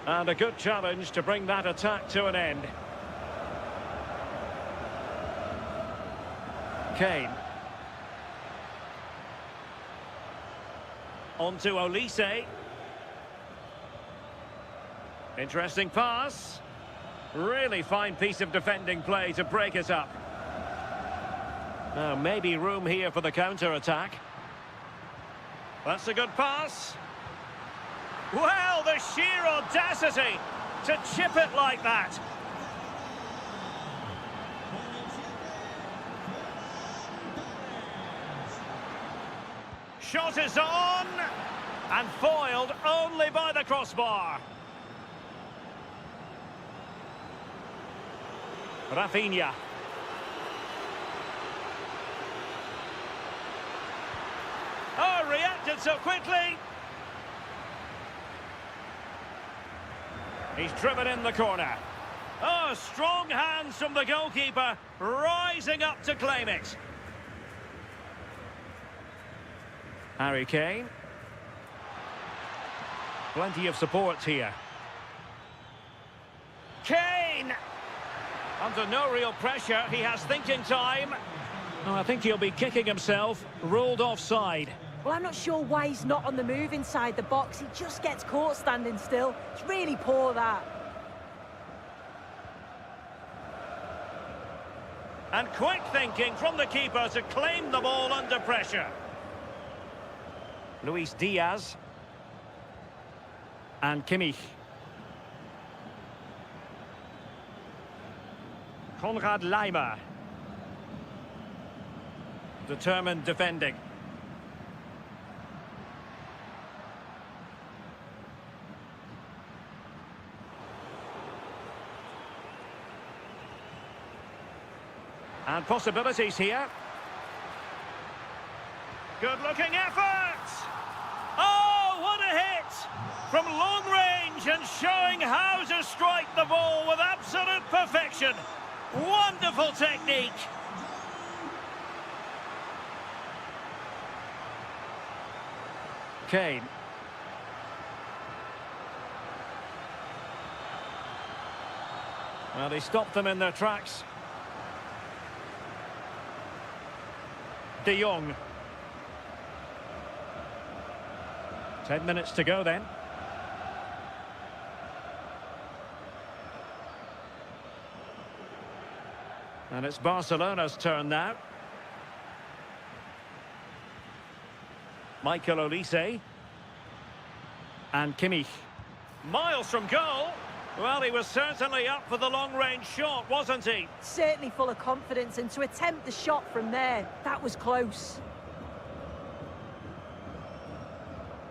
And a good challenge to bring that attack to an end. Kane. On to Olise. Interesting pass. Really fine piece of defending play to break it up. Now, maybe room here for the counter-attack. That's a good pass. Well, the sheer audacity to chip it like that. Shot is on, and foiled only by the crossbar. Rafinha. Oh, reacted so quickly. He's driven in the corner. Oh, strong hands from the goalkeeper, rising up to claim it. Harry Kane. Plenty of support here. Kane! Under no real pressure, he has thinking time. Oh, I think he'll be kicking himself, ruled offside. Well, I'm not sure why he's not on the move inside the box. He just gets caught standing still. It's really poor, that. And quick thinking from the keeper to claim the ball under pressure. Luis Diaz. And Kimmich. Konrad Laimer. Determined defending. And possibilities here. Good-looking effort! Oh, what a hit! From long range and showing how to strike the ball with absolute perfection. Wonderful technique. Kane. Well, they stopped them in their tracks. De Jong. 10 minutes to go then. And it's Barcelona's turn now. Michael Olise. And Kimmich. Miles from goal. Well, he was certainly up for the long-range shot, wasn't he? Certainly full of confidence, and to attempt the shot from there, that was close.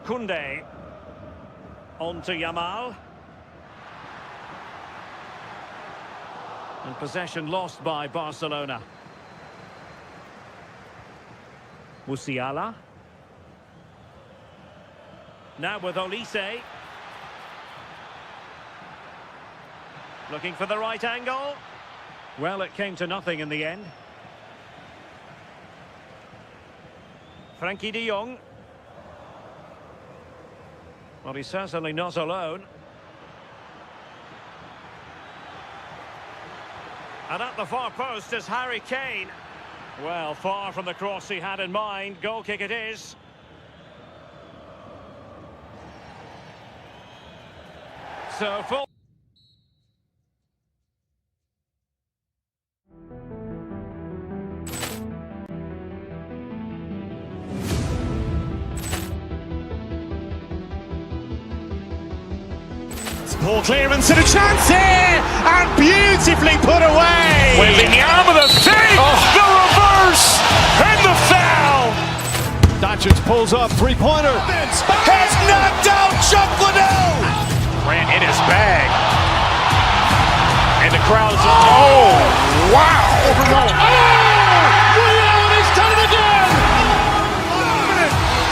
Koundé. On to Yamal. And possession lost by Barcelona. Musiala. Now with Olise. Looking for the right angle. Well, it came to nothing in the end. Frankie de Jong. Well, he's certainly not alone. And at the far post is Harry Kane. Well, far from the cross he had in mind. Goal kick it is. So full. Ball clearance and a chance here, and beautifully put away. Willian with a save, the reverse, and the foul. Doncic pulls up, three-pointer. Has knocked out Chuck Liddell. Ran in his bag. And the crowd is, oh, wow. Reality's done it again!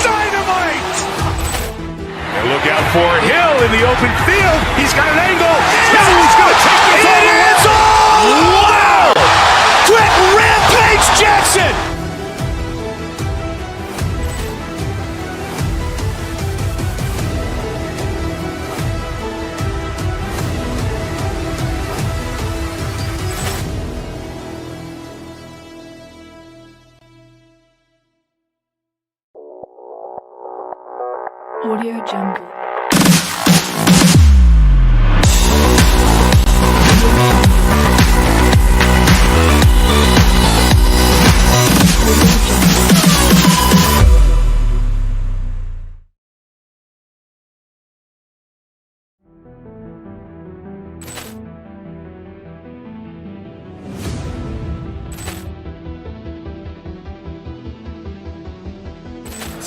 Dynamite. And look out for Hill in the open field. He's got an angle. He's going to take this all the way. Wow. Quick Rampage Jackson. Audio Jungle.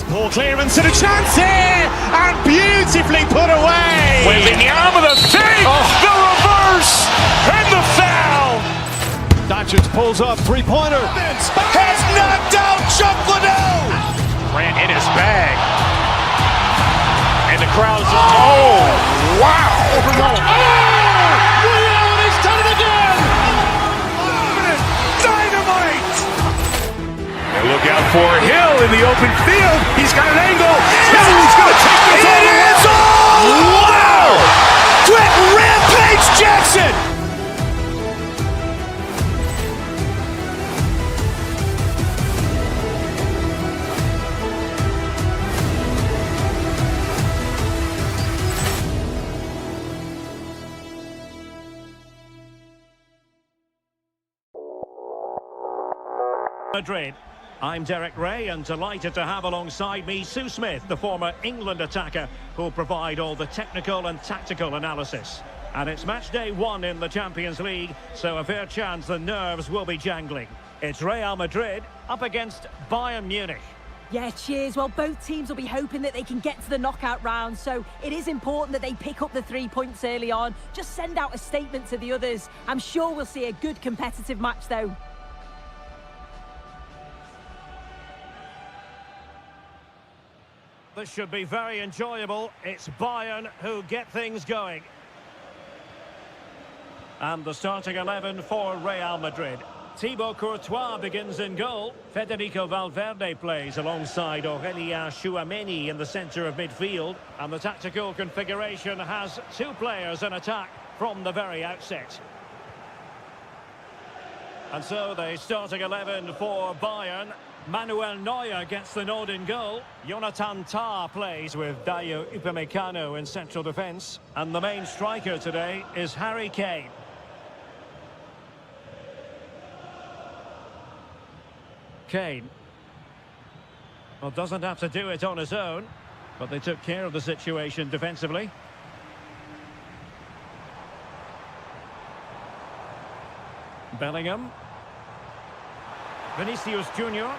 Ball clearance and a chance here, and beautifully put away. Willian with a save, the reverse, and the foul. Doncic pulls up, three-pointer. Has knocked out Chuck Liddell. Ran in his bag. And the crowd is, oh, wow. Reality's done it again! Dynamite. And look out for Hill in the open field. He's got an angle. He's going to take this all the way. Wow. Quick Rampage Jackson. Madrid. I'm Derek Ray, and delighted to have alongside me Sue Smith, the former England attacker, who'll provide all the technical and tactical analysis. And it's match day 1 in the Champions League, so a fair chance the nerves will be jangling. It's Real Madrid up against Bayern Munich. Yeah, cheers. Well, both teams will be hoping that they can get to the knockout round, so it is important that they pick up the 3 points early on. Just send out a statement to the others. I'm sure we'll see a good competitive match, though. This should be very enjoyable. It's Bayern who get things going. And the starting 11 for Real Madrid. Thibaut Courtois begins in goal. Federico Valverde plays alongside Aurélien Tchouameni in the centre of midfield. And the tactical configuration has 2 players in attack from the very outset. And so the starting 11 for Bayern. Manuel Neuer gets the nod in goal. Jonathan Tah plays with Dayo Upamecano in central defence. And the main striker today is Harry Kane. Kane. Well, doesn't have to do it on his own, but they took care of the situation defensively. Bellingham. Vinicius Junior.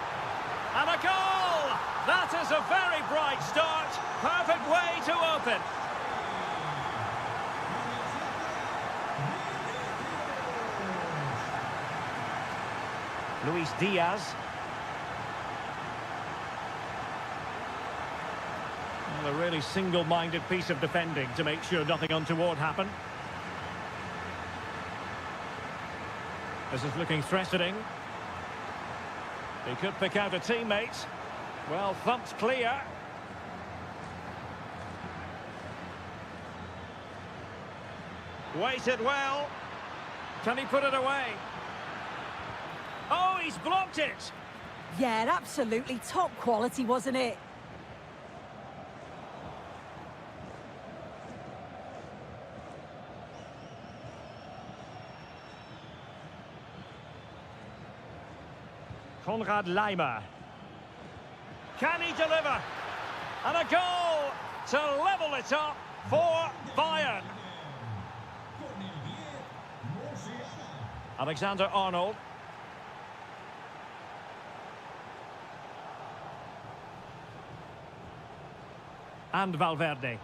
And a goal! That is a very bright start. Perfect way to open. Luis Diaz. Well, a really single-minded piece of defending to make sure nothing untoward happened. This is looking threatening. He could pick out a teammate. Well, thumped clear. Waited well. Can he put it away? Oh, he's blocked it. Yeah, absolutely top quality, wasn't it? Konrad Laimer. Can he deliver? And a goal to level it up for Bayern. Alexander-Arnold. And Valverde.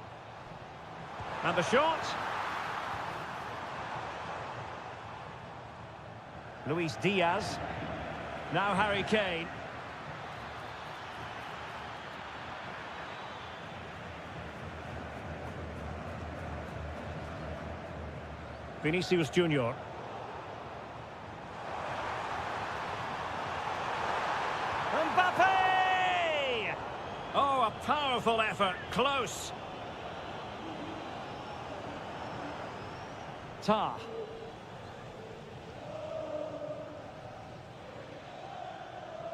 And the shot. Luis Diaz. Now Harry Kane. Vinicius Junior. Mbappe! Oh, a powerful effort. Close. Tah.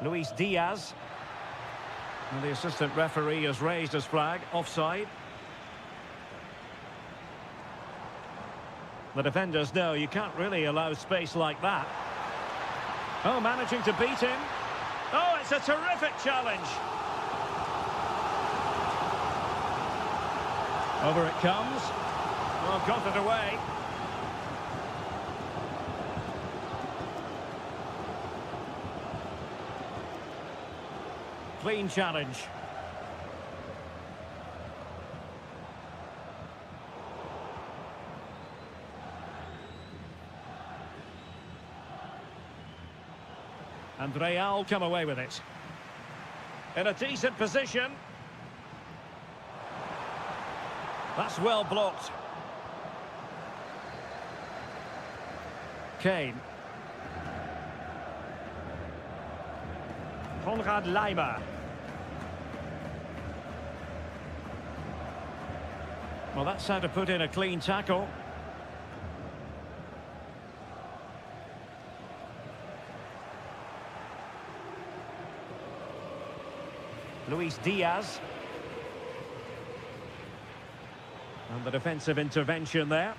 Luis Diaz. And the assistant referee has raised his flag. Offside. The defenders know you can't really allow space like that. Oh, managing to beat him. Oh, it's a terrific challenge. Over it comes. Well, got it away. Clean challenge. And Real come away with it. In a decent position. That's well blocked. Kane. Konrad Laimer. Well, that's how to put in a clean tackle. Luis Diaz. And the defensive intervention there.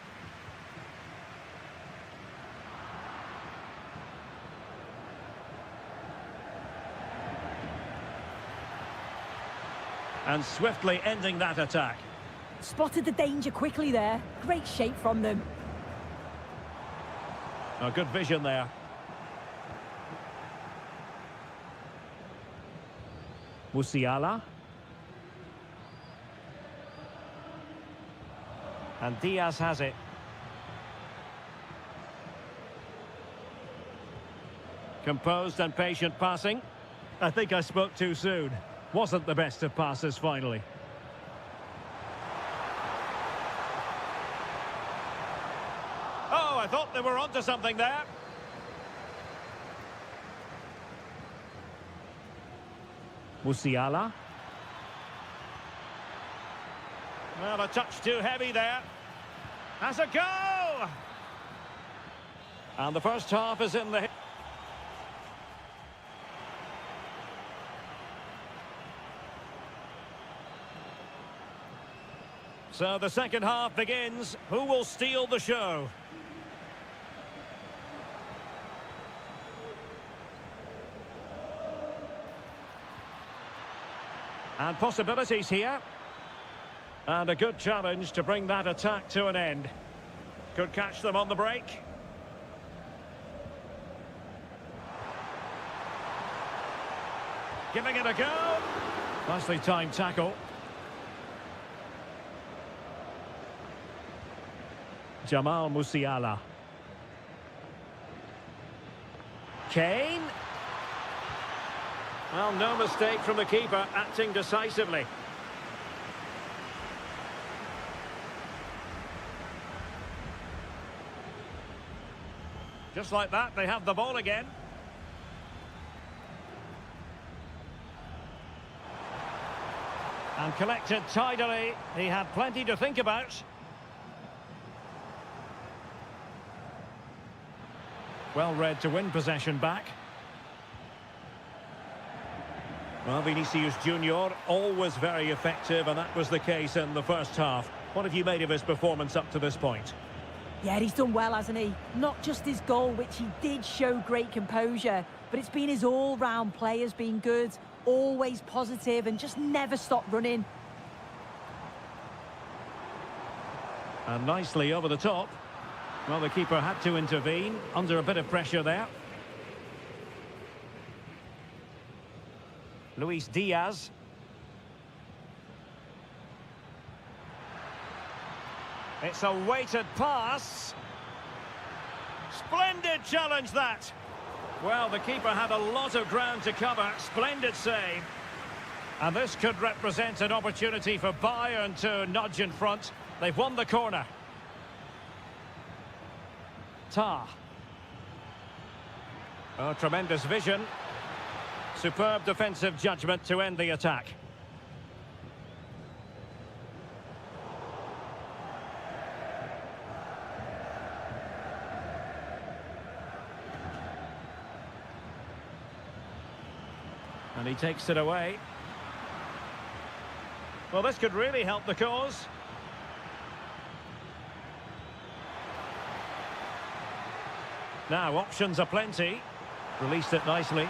And swiftly ending that attack. Spotted the danger quickly there. Great shape from them. A good vision there. Musiala. And Diaz has it. Composed and patient passing. I think I spoke too soon. Wasn't the best of passes finally. Oh, I thought they were onto something there. Musiala. Well, a touch too heavy there. Has a go! And the first half is in the... So the second half begins. Who will steal the show? And possibilities here. And a good challenge to bring that attack to an end. Could catch them on the break. Giving it a go. Nicely timed tackle. Jamal Musiala. Kane. Well, no mistake from the keeper, acting decisively. Just like that, they have the ball again. And collected tidily. He had plenty to think about. Well read to win possession back. Well, Vinicius Junior, always very effective, and that was the case in the first half. What have you made of his performance up to this point? Yeah, he's done well, hasn't he? Not just his goal, which he did show great composure, but it's been his all-round play has been good, always positive, and just never stopped running. And nicely over the top. Well, the keeper had to intervene, under a bit of pressure there. Luis Diaz. It's a weighted pass. Splendid challenge, that. Well, the keeper had a lot of ground to cover. Splendid save. And this could represent an opportunity for Bayern to nudge in front. They've won the corner. Tah. Oh, tremendous vision. Superb defensive judgment to end the attack. And he takes it away. Well, this could really help the cause. Now, options are plenty. Released it nicely.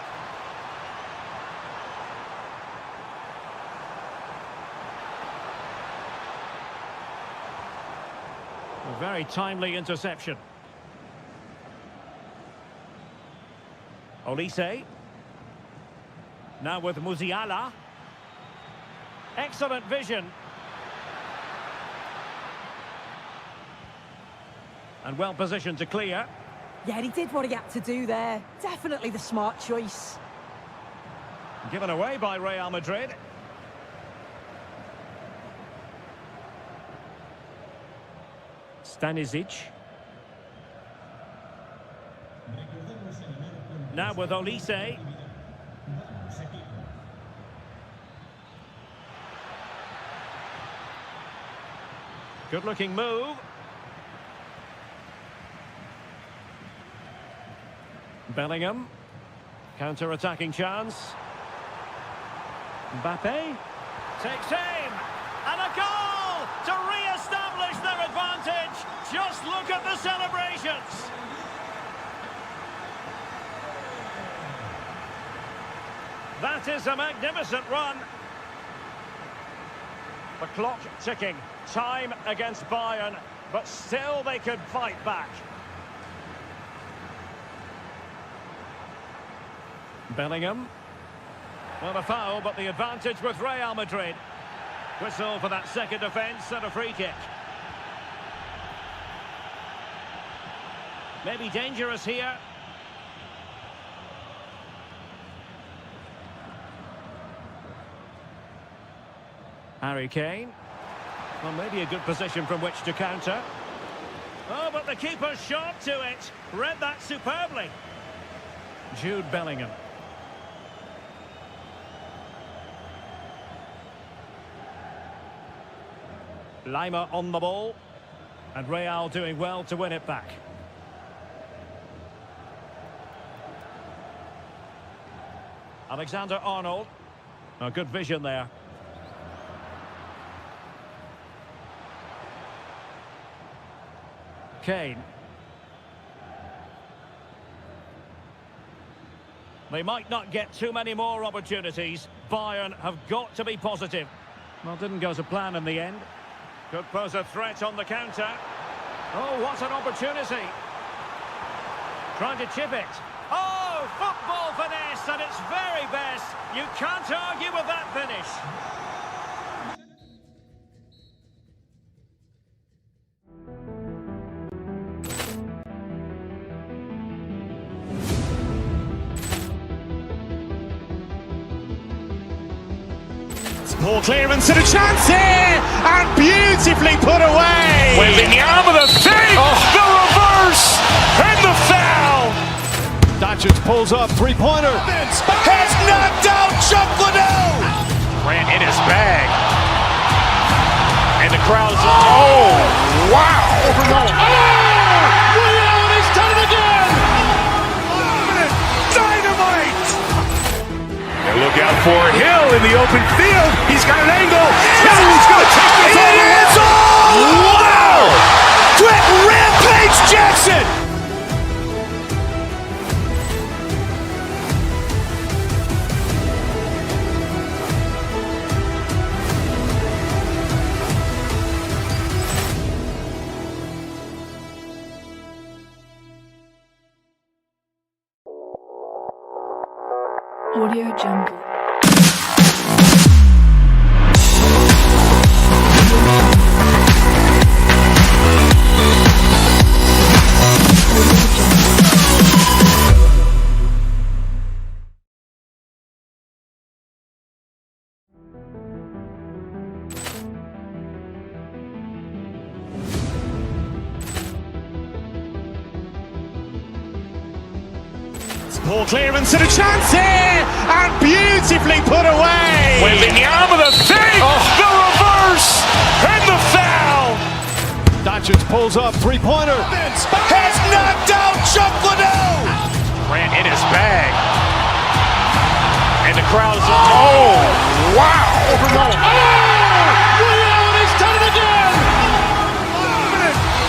A very timely interception. Olise. Now with Musiala. Excellent vision. And well positioned to clear. Yeah, he did what he had to do there. Definitely the smart choice. Given away by Real Madrid. Stanisic. Now with Olise. Good-looking move. Bellingham. Counter-attacking chance. Mbappe. Takes aim. And a goal to re-establish their advantage. Just look at the celebrations. That is a magnificent run. The clock ticking. Time against Bayern, but still they could fight back. Bellingham. Well, a foul, but the advantage with Real Madrid. Whistle for that second offence and a free kick. Maybe dangerous here. Harry Kane. Well, maybe a good position from which to counter. Oh, but the keeper shot to it. Read that superbly. Jude Bellingham. Lima on the ball. And Real doing well to win it back. Alexander-Arnold. A good vision there. Kane. They might not get too many more opportunities. Bayern have got to be positive. Well, didn't go to plan in the end. Could pose a threat on the counter. Oh, what an opportunity. Trying to chip it. Oh, football finesse at its very best. You can't argue with that finish. Poor clearance and a chance here, and beautifully put away. Wembanyama the fake, the reverse, and the foul. Doncic pulls up, three-pointer. Has knocked out Chocolate. Grant in his bag. And the crowd's, oh, wow. He's done it again! Dynamite. And look out for Hill in the open field. He's got an angle. Hill's going to take this all the way. Wow! Trent Rampage Jackson. Audio Jungle. Poor clearance and a chance here, and beautifully put away. Wembanyama the fake, the reverse, and the foul. Doncic pulls up, three-pointer. Has knocked out Chocolate. Grant in his bag. And the crowd's, oh, wow. He's done it again!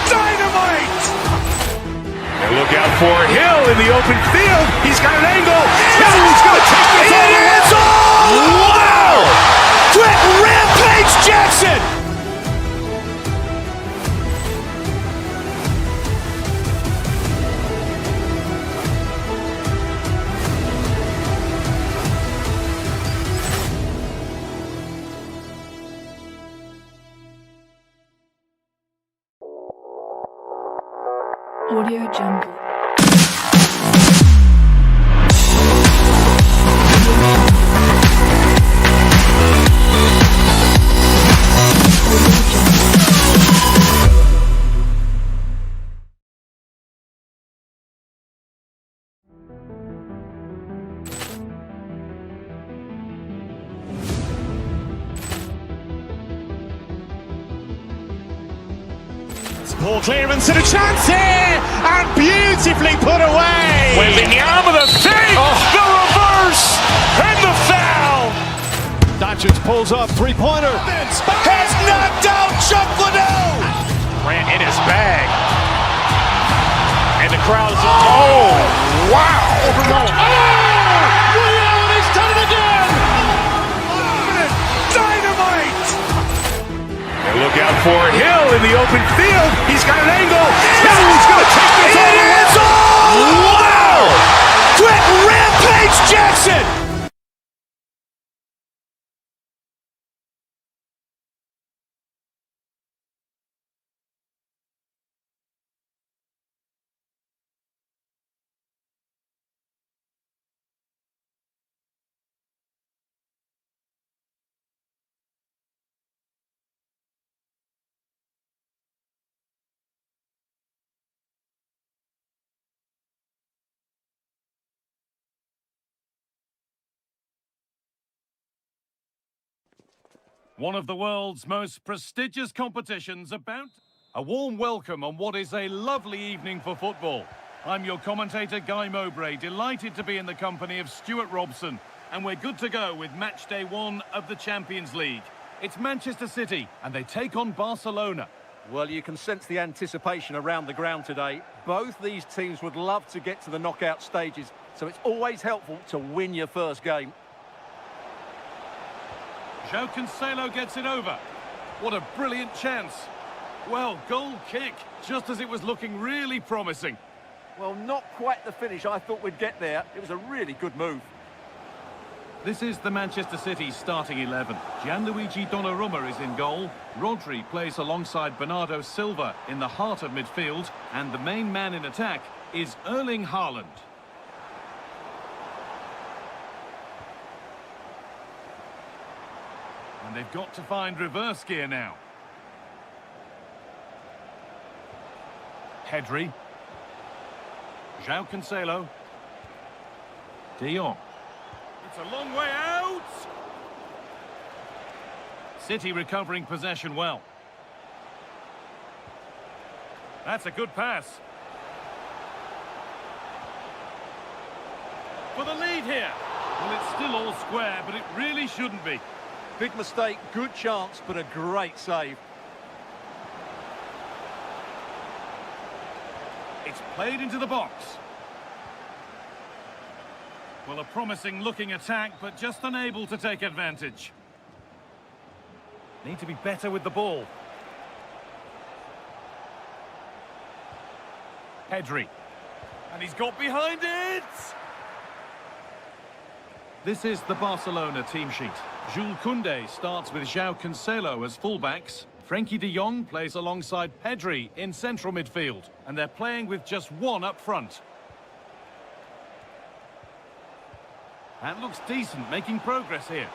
Dynamite. And look out for Hill in the open field. He's got an angle. Hill's going to take this all the way. Wow! Trent Rampage Jackson. Audio Jungle. Poor clearance and a chance here, and beautifully put away. Wembanyama the fake, the reverse, and the foul. Doncic pulls up, three-pointer. Has knocked out Chocolate. Grant in his bag. And the crowd's, oh, wow. He's done it again! Dynamite. And look out for Hill in the open field. He's got an angle. Hill's going to take this all the way. Wow! Trent Rampage Jackson. One of the world's most prestigious competitions about a warm welcome on what is a lovely evening for football. I'm your commentator, Guy Mowbray, delighted to be in the company of Stuart Robson, and we're good to go with match day 1 of the Champions League. It's Manchester City, and they take on Barcelona. Well, you can sense the anticipation around the ground today. Both these teams would love to get to the knockout stages, so it's always helpful to win your first game. João Cancelo gets it over. What a brilliant chance. Well, goal kick, just as it was looking really promising. Well, not quite the finish I thought we'd get there. It was a really good move. This is the Manchester City starting 11. Gianluigi Donnarumma is in goal. Rodri plays alongside Bernardo Silva in the heart of midfield. And the main man in attack is Erling Haaland. And they've got to find reverse gear now. Pedri. João Cancelo. De Jong. It's a long way out! City recovering possession well. That's a good pass. For the lead here. Well, it's still all square, but it really shouldn't be. Big mistake, good chance, but a great save. It's played into the box. Well, a promising looking attack, but just unable to take advantage. Need to be better with the ball. Pedri. And he's got behind it! This is the Barcelona team sheet. Jules Koundé starts with João Cancelo as fullbacks. Frenkie de Jong plays alongside Pedri in central midfield. And they're playing with just one up front. That looks decent, making progress here.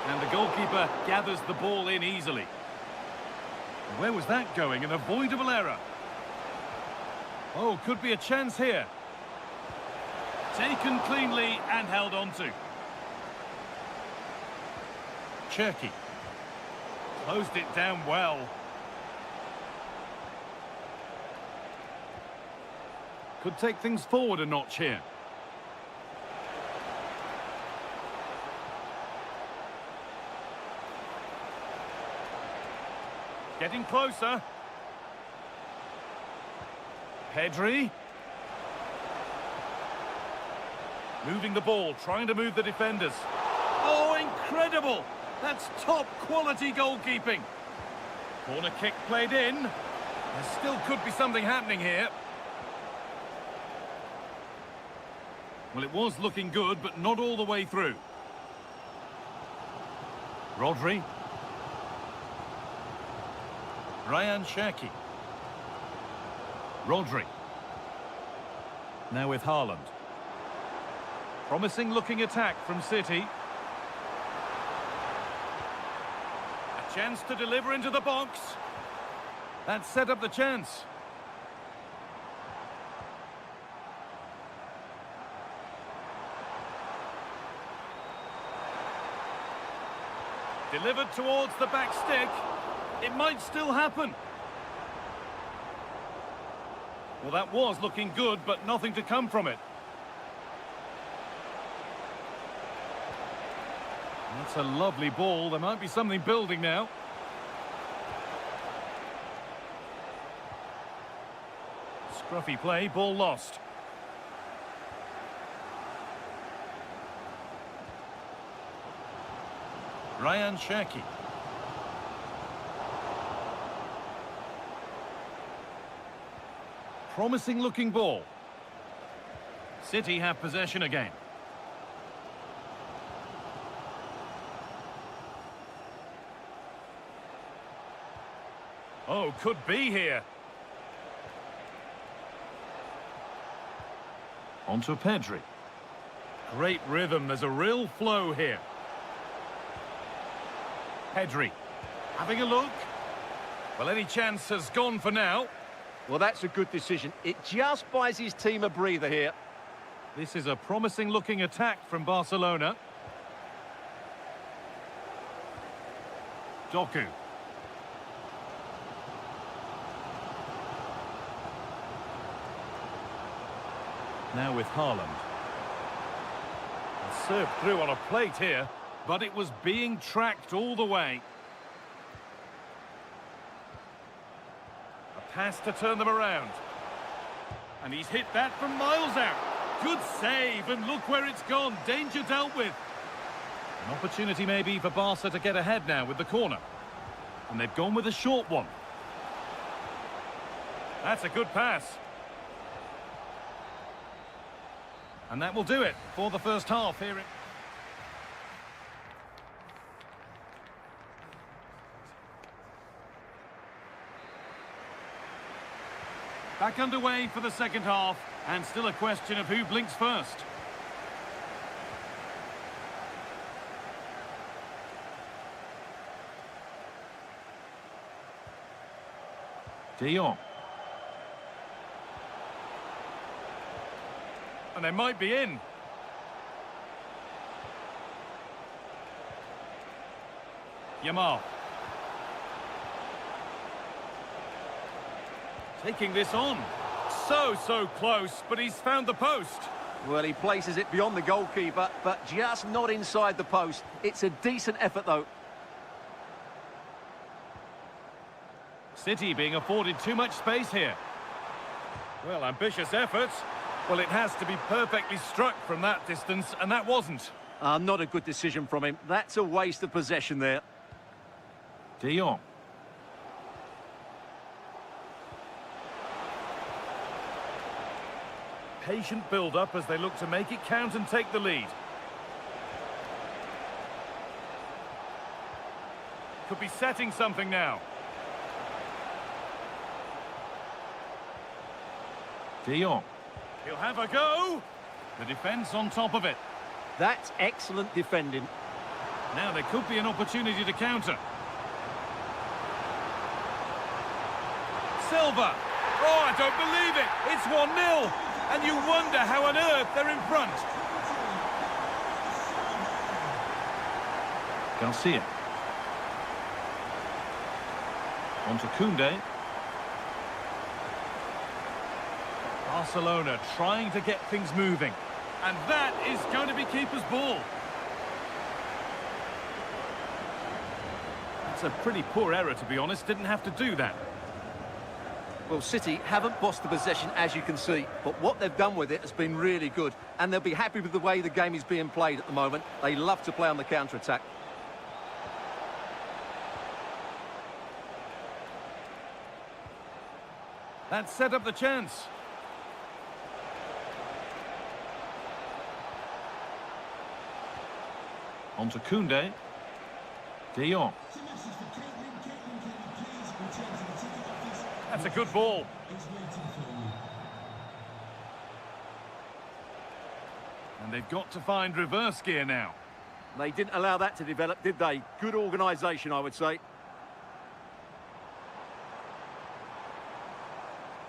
And the goalkeeper gathers the ball in easily. Where was that going? An avoidable error. Oh, could be a chance here. Taken cleanly and held on to. Cherki. Closed it down well. Could take things forward a notch here. Getting closer. Pedri. Moving the ball, trying to move the defenders. Oh, incredible! That's top quality goalkeeping. Corner kick played in. There still could be something happening here. Well, it was looking good, but not all the way through. Rodri. Ryan Cherki. Rodri. Now with Haaland. Promising looking attack from City. A chance to deliver into the box. That set up the chance. Delivered towards the back stick. It might still happen. Well, that was looking good, but nothing to come from it. That's a lovely ball. There might be something building now. Scruffy play, ball lost. Ryan Cherki. Promising looking ball. City have possession again. Oh, could be here. Onto Pedri. Great rhythm, there's a real flow here. Pedri, having a look. Well, any chance has gone for now. Well, that's a good decision. It just buys his team a breather here. This is a promising looking attack from Barcelona. Doku. Now with Haaland. Served through on a plate here, but it was being tracked all the way. Has to turn them around. And he's hit that from miles out. Good save, and look where it's gone. Danger dealt with. An opportunity maybe for Barca to get ahead now with the corner. And they've gone with a short one. That's a good pass. And that will do it for the first half here. Back underway for the second half, and still a question of who blinks first. De Jong. And they might be in. Yamal. Taking this on. So close, but he's found the post. Well, he places it beyond the goalkeeper, but just not inside the post. It's a decent effort, though. City being afforded too much space here. Well, ambitious effort. Well, it has to be perfectly struck from that distance, and that wasn't. Not a good decision from him. That's a waste of possession there. De Jong. Patient build-up as they look to make it count and take the lead. Could be setting something now. De Jong. He'll have a go. The defence on top of it. That's excellent defending. Now there could be an opportunity to counter. Silva. Oh, I don't believe it. It's 1-0. And you wonder how on earth they're in front. Garcia. On to Koundé. Barcelona trying to get things moving. And that is going to be keeper's ball. That's a pretty poor error, to be honest. Didn't have to do that. Well, City haven't bossed the possession, as you can see, but what they've done with it has been really good, and they'll be happy with the way the game is being played at the moment. They love to play on the counter-attack. That set up the chance. On to Koundé. De Jong. That's a good ball. And they've got to find reverse gear now. They didn't allow that to develop, did they? Good organisation, I would say.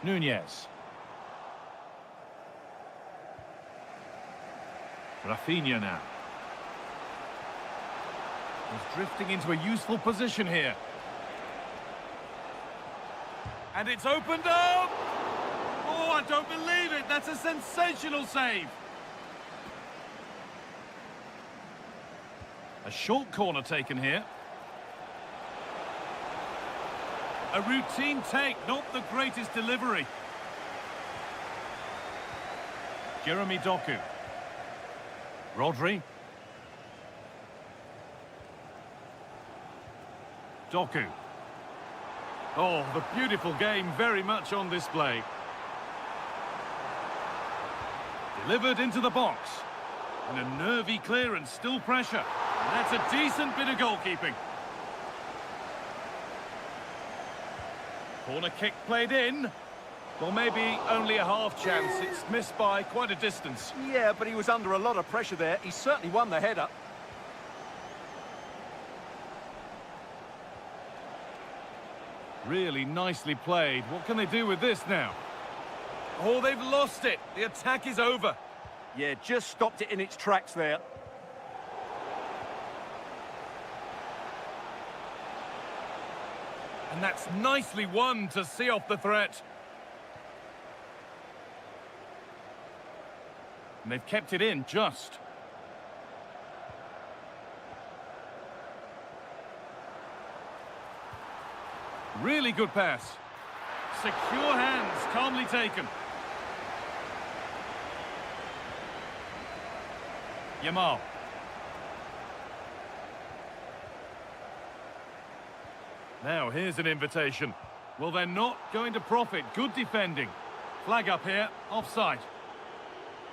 Nunez. Rafinha now. He's drifting into a useful position here. And it's opened up! Oh, I don't believe it! That's a sensational save! A short corner taken here. A routine take, not the greatest delivery. Jeremy Doku. Rodri. Doku. Oh, the beautiful game very much on display. Delivered into the box. And a nervy clearance, still pressure. And that's a decent bit of goalkeeping. Corner kick played in. Well, maybe only a half chance. It's missed by quite a distance. Yeah, but he was under a lot of pressure there. He certainly won the header. Really nicely played. What can they do with this now? Oh, they've lost it. The attack is over. Yeah, just stopped it in its tracks there. And that's nicely won to see off the threat. And they've kept it in just. Really good pass. secure hands, calmly taken. Yamal. Now here's an invitation. Well, they're not going to profit. Good defending. Flag up here, offside.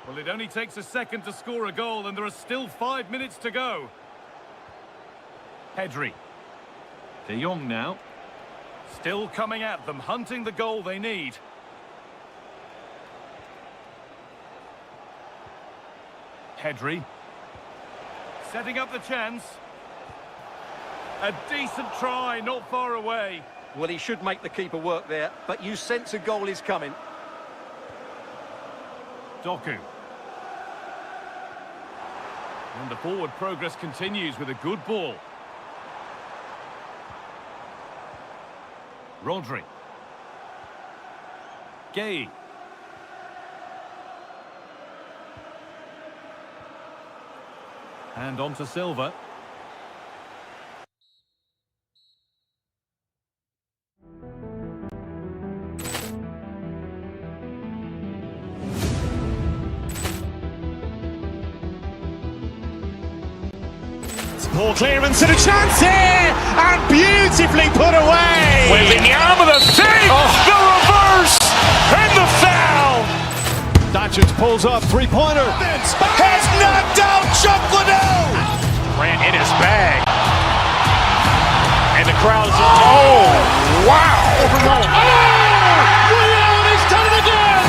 Well, it only takes a second to score a goal, and there are still 5 minutes to go. Pedri. De Jong now. Still coming at them, hunting the goal they need. Pedri. Setting up the chance. A decent try, not far away. Well, he should make the keeper work there, but you sense a goal is coming. Doku. And the forward progress continues with a good ball. Rodri. Gay. And on to Silva. Ball clearance and a chance here, and beautifully put away. With the arm of the save, the reverse, and the foul. Doncic pulls up, three-pointer. Has knocked out Chocolate. Ran in his bag. And the crowd is, oh, wow. He's done it again!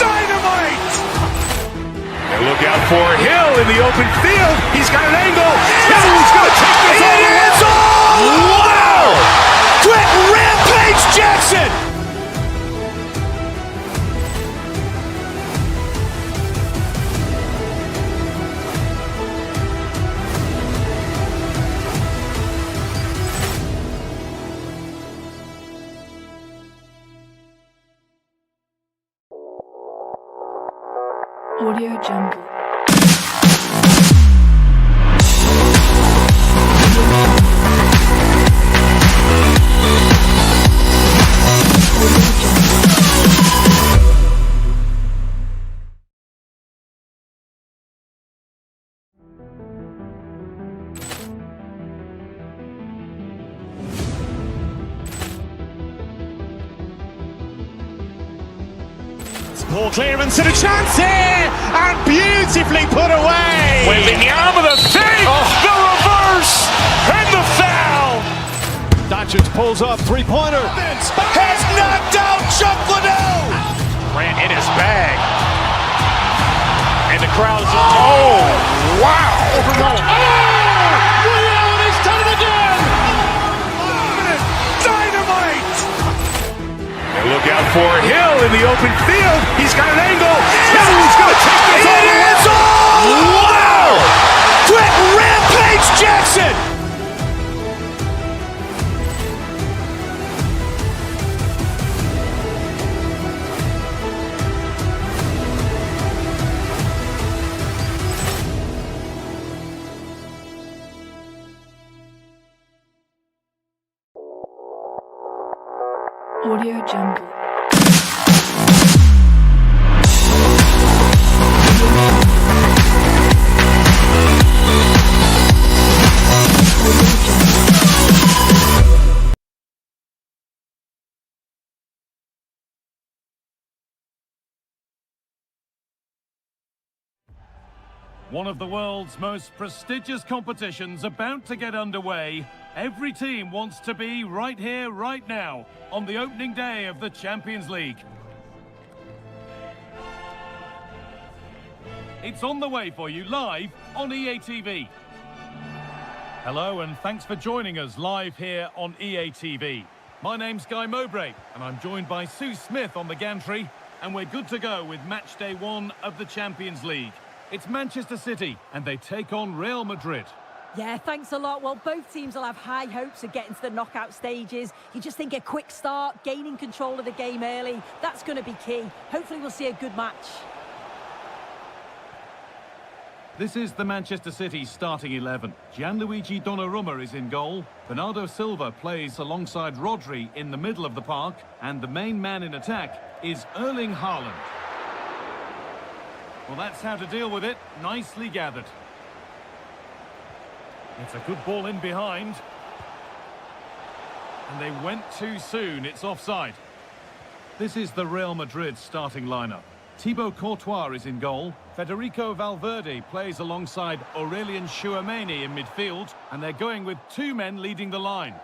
Dynamite. And look out for Hill in the open field. He's got an angle. Hill's going to take this all the way. Wow. Quick Rampage Jackson. Audio Jungle. Ball clearance and a chance here, and beautifully put away. With the arm of the save, the reverse, and the foul. Doncic pulls up, three-pointer. Has knocked out Chocolate. Ran in his bag. And the crowd is, oh, wow. He's done it again! Dynamite. And look out for Hill in the open field. He's got an angle. Hill's going to take this all the way. Wow. Quick Rampage Jackson. Audio Jungle. One of the world's most prestigious competitions about to get underway. Every team wants to be right here, right now, on the opening day of the Champions League. It's on the way for you live on EA TV. Hello and thanks for joining us live here on EA TV. My name's Guy Mowbray and I'm joined by Sue Smith on the gantry, and we're good to go with match day 1 of the Champions League. It's Manchester City and they take on Real Madrid. Yeah, thanks a lot. Well, both teams will have high hopes of getting to the knockout stages. You just think a quick start, gaining control of the game early, that's going to be key. Hopefully we'll see a good match. This is the Manchester City starting 11. Gianluigi Donnarumma is in goal. Bernardo Silva plays alongside Rodri in the middle of the park. And the main man in attack is Erling Haaland. Well, that's how to deal with it. Nicely gathered. It's a good ball in behind. And they went too soon. It's offside. This is the Real Madrid starting lineup. Thibaut Courtois is in goal. Federico Valverde plays alongside Aurelien Tchouameni in midfield. And they're going with two men leading the line.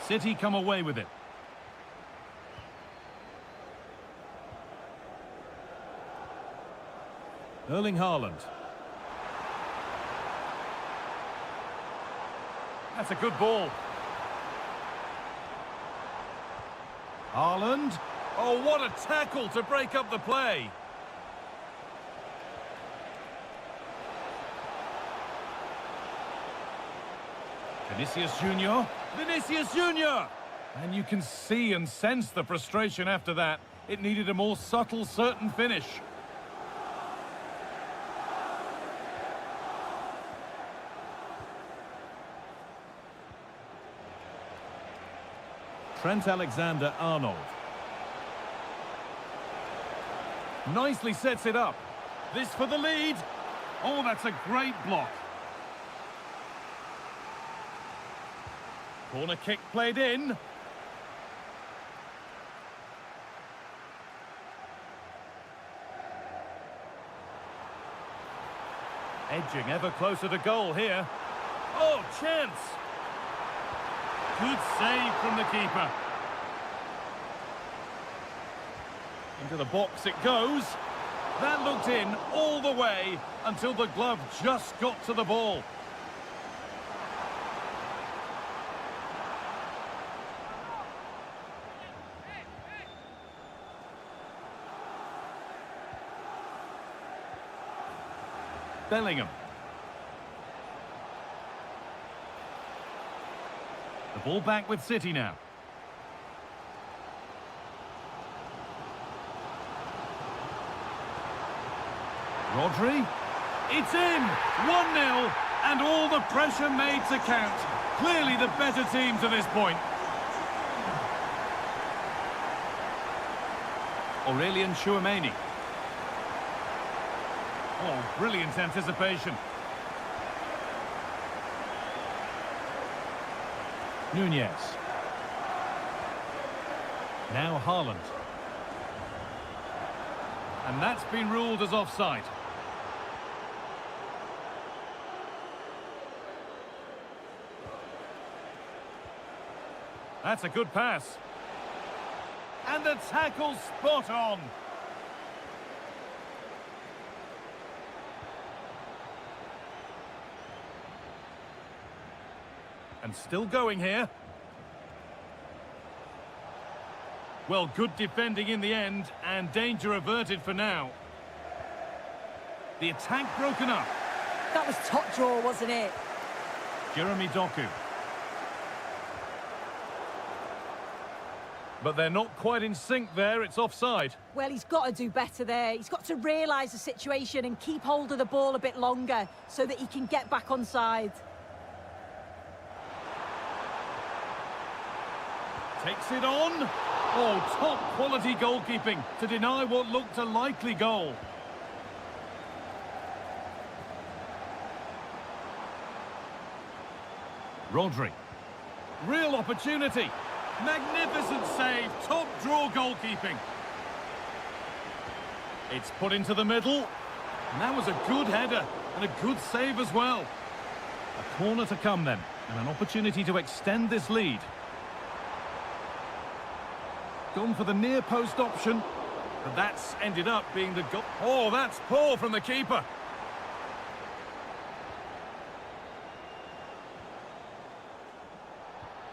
City come away with it. Erling Haaland. That's a good ball. Haaland. Oh, what a tackle to break up the play. Vinicius Junior. Vinicius Junior! And you can see and sense the frustration after that. It needed a more subtle, certain finish. Trent Alexander-Arnold. Nicely sets it up. This for the lead. Oh, that's a great block. Corner kick played in. Edging ever closer to goal here. Oh, chance! Good save from the keeper. Into the box it goes. That looked in all the way until the glove just got to the ball. Bellingham. The ball back with City now. Rodri. It's in! 1-0, and all the pressure made to count. Clearly the better team to this point. Aurelien Tchouameni. Oh, brilliant anticipation. Nunez. Now Haaland. And that's been ruled as offside. That's a good pass. And the tackle spot on. And still going here. Well, good defending in the end, and danger averted for now. The attack broken up. That was top draw, wasn't it? Jeremy Doku. But they're not quite in sync there, it's offside. Well, he's got to do better there. He's got to realise the situation and keep hold of the ball a bit longer so that he can get back on side. Takes it on. Oh, top quality goalkeeping to deny what looked a likely goal. Rodri. Real opportunity. Magnificent save. Top draw goalkeeping. It's put into the middle. And that was a good header and a good save as well. A corner to come then, and an opportunity to extend this lead. Gone for the near post option, but that's ended up being the goal. Oh, that's poor from the keeper.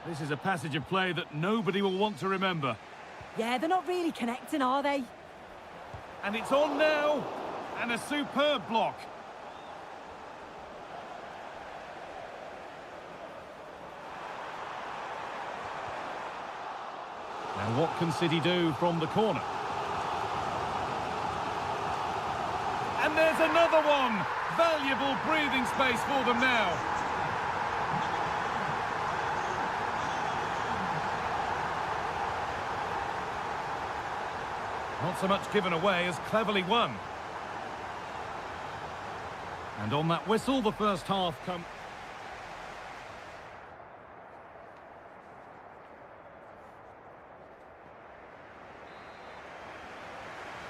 This is a passage of play that nobody will want to remember. Yeah, they're not really connecting, are they? And it's on now, and a superb block. Now what can City do from the corner? And there's another one! Valuable breathing space for them now. Not so much given away as cleverly won. And on that whistle, the first half come...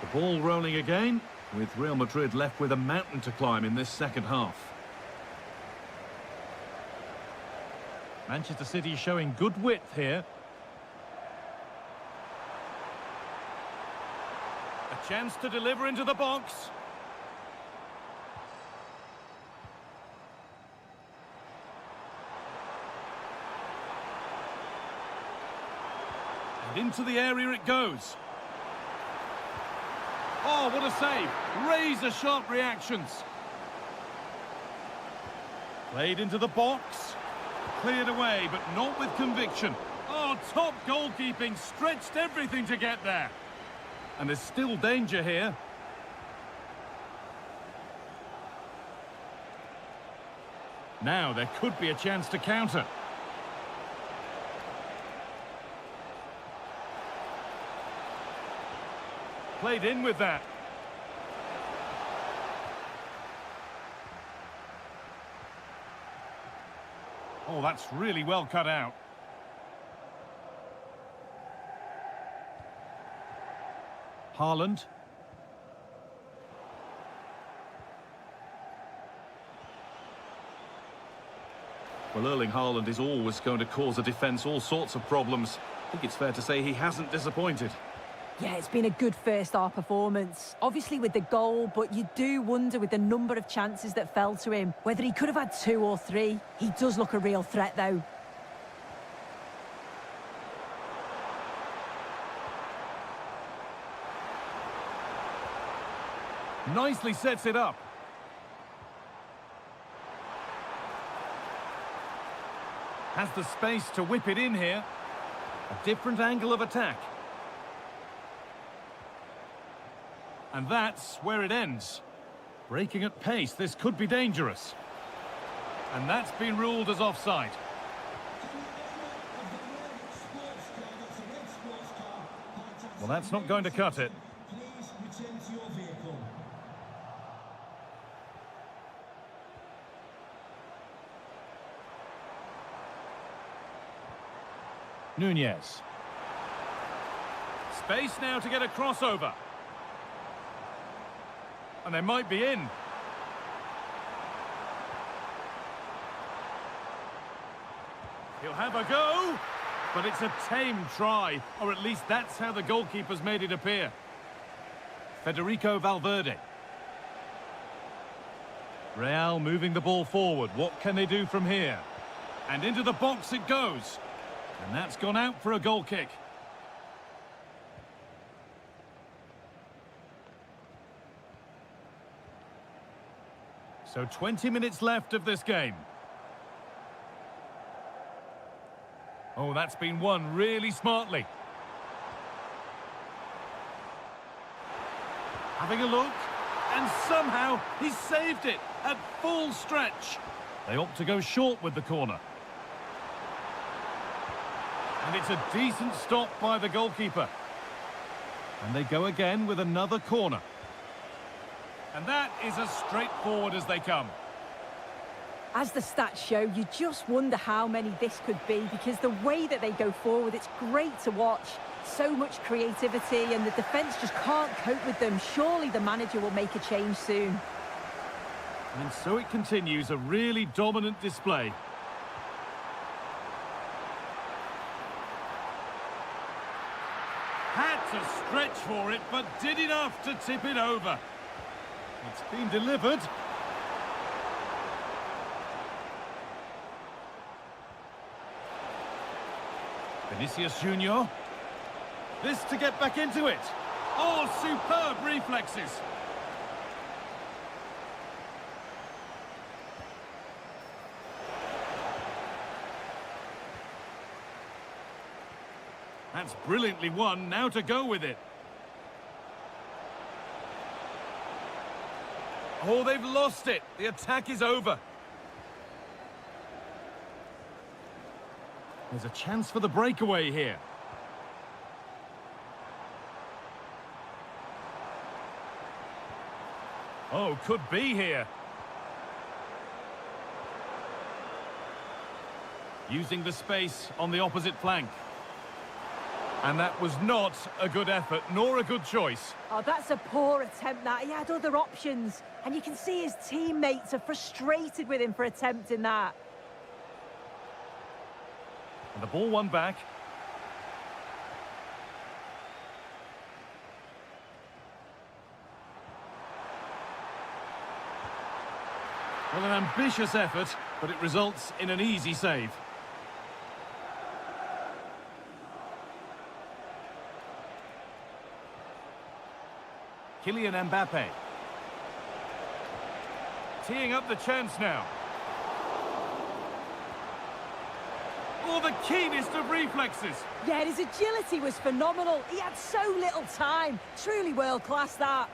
The ball rolling again, with Real Madrid left with a mountain to climb in this second half. Manchester City showing good width here. A chance to deliver into the box. And into the area it goes. Oh, what a save. Razor-sharp reactions. Played into the box. Cleared away, but not with conviction. Oh, top goalkeeping. Stretched everything to get there. And there's still danger here. Now there could be a chance to counter. Played in with that. Oh, that's really well cut out. Haaland. Well, Erling Haaland is always going to cause a defence all sorts of problems. I think it's fair to say he hasn't disappointed. Yeah, it's been a good first-half performance. Obviously with the goal, but you do wonder with the number of chances that fell to him, whether he could have had 2 or 3. He does look a real threat, though. Nicely sets it up. Has the space to whip it in here. A different angle of attack. And that's where it ends. Breaking at pace, this could be dangerous. And that's been ruled as offside. Well, that's not going to cut it. Nunez. Space now to get a crossover. And they might be in. He'll have a go, but it's a tame try, or at least that's how the goalkeeper's made it appear. Federico Valverde. Real moving the ball forward. What can they do from here? And into the box it goes. And that's gone out for a goal kick. So 20 minutes left of this game. Oh, that's been won really smartly. Having a look, and somehow he saved it at full stretch. They opt to go short with the corner. And it's a decent stop by the goalkeeper. And they go again with another corner. And that is as straightforward as they come. As the stats show, you just wonder how many this could be, because the way that they go forward, it's great to watch. So much creativity, and the defence just can't cope with them. Surely the manager will make a change soon. And so it continues, a really dominant display. Had to stretch for it, but did enough to tip it over. It's been delivered. Vinicius Junior. This to get back into it. Oh, superb reflexes. That's brilliantly won, now to go with it. Oh, they've lost it. The attack is over. There's a chance for the breakaway here. Oh, could be here. Using the space on the opposite flank. And that was not a good effort, nor a good choice. Oh, that's a poor attempt, that. He had other options. And you can see his teammates are frustrated with him for attempting that. And the ball won back. Well, an ambitious effort, but it results in an easy save. Kylian Mbappe. Teeing up the chance now. Oh, the keenest of reflexes. Yeah, his agility was phenomenal. He had so little time. Truly world-class, that.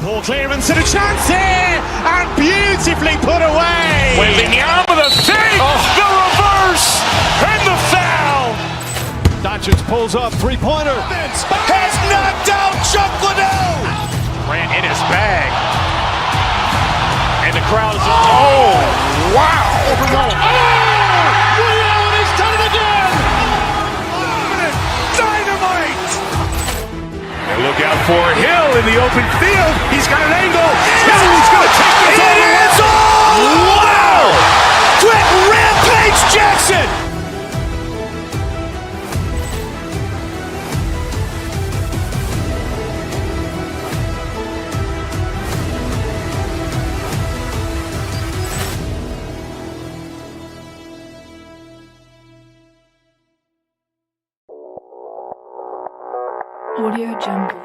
Ball clearance and a chance here, and beautifully put away. Willian with a save, the reverse, and the foul. Doncic pulls up, three-pointer. Has knocked out Chuck Liddell. Ran in his bag. And the crowd is, oh, wow. Willian has done it again! Dynamite. And look out for Hill in the open field. He's got an angle. He's going to take this all the way. Wow! Quick Rampage Jackson. Audio Jungle.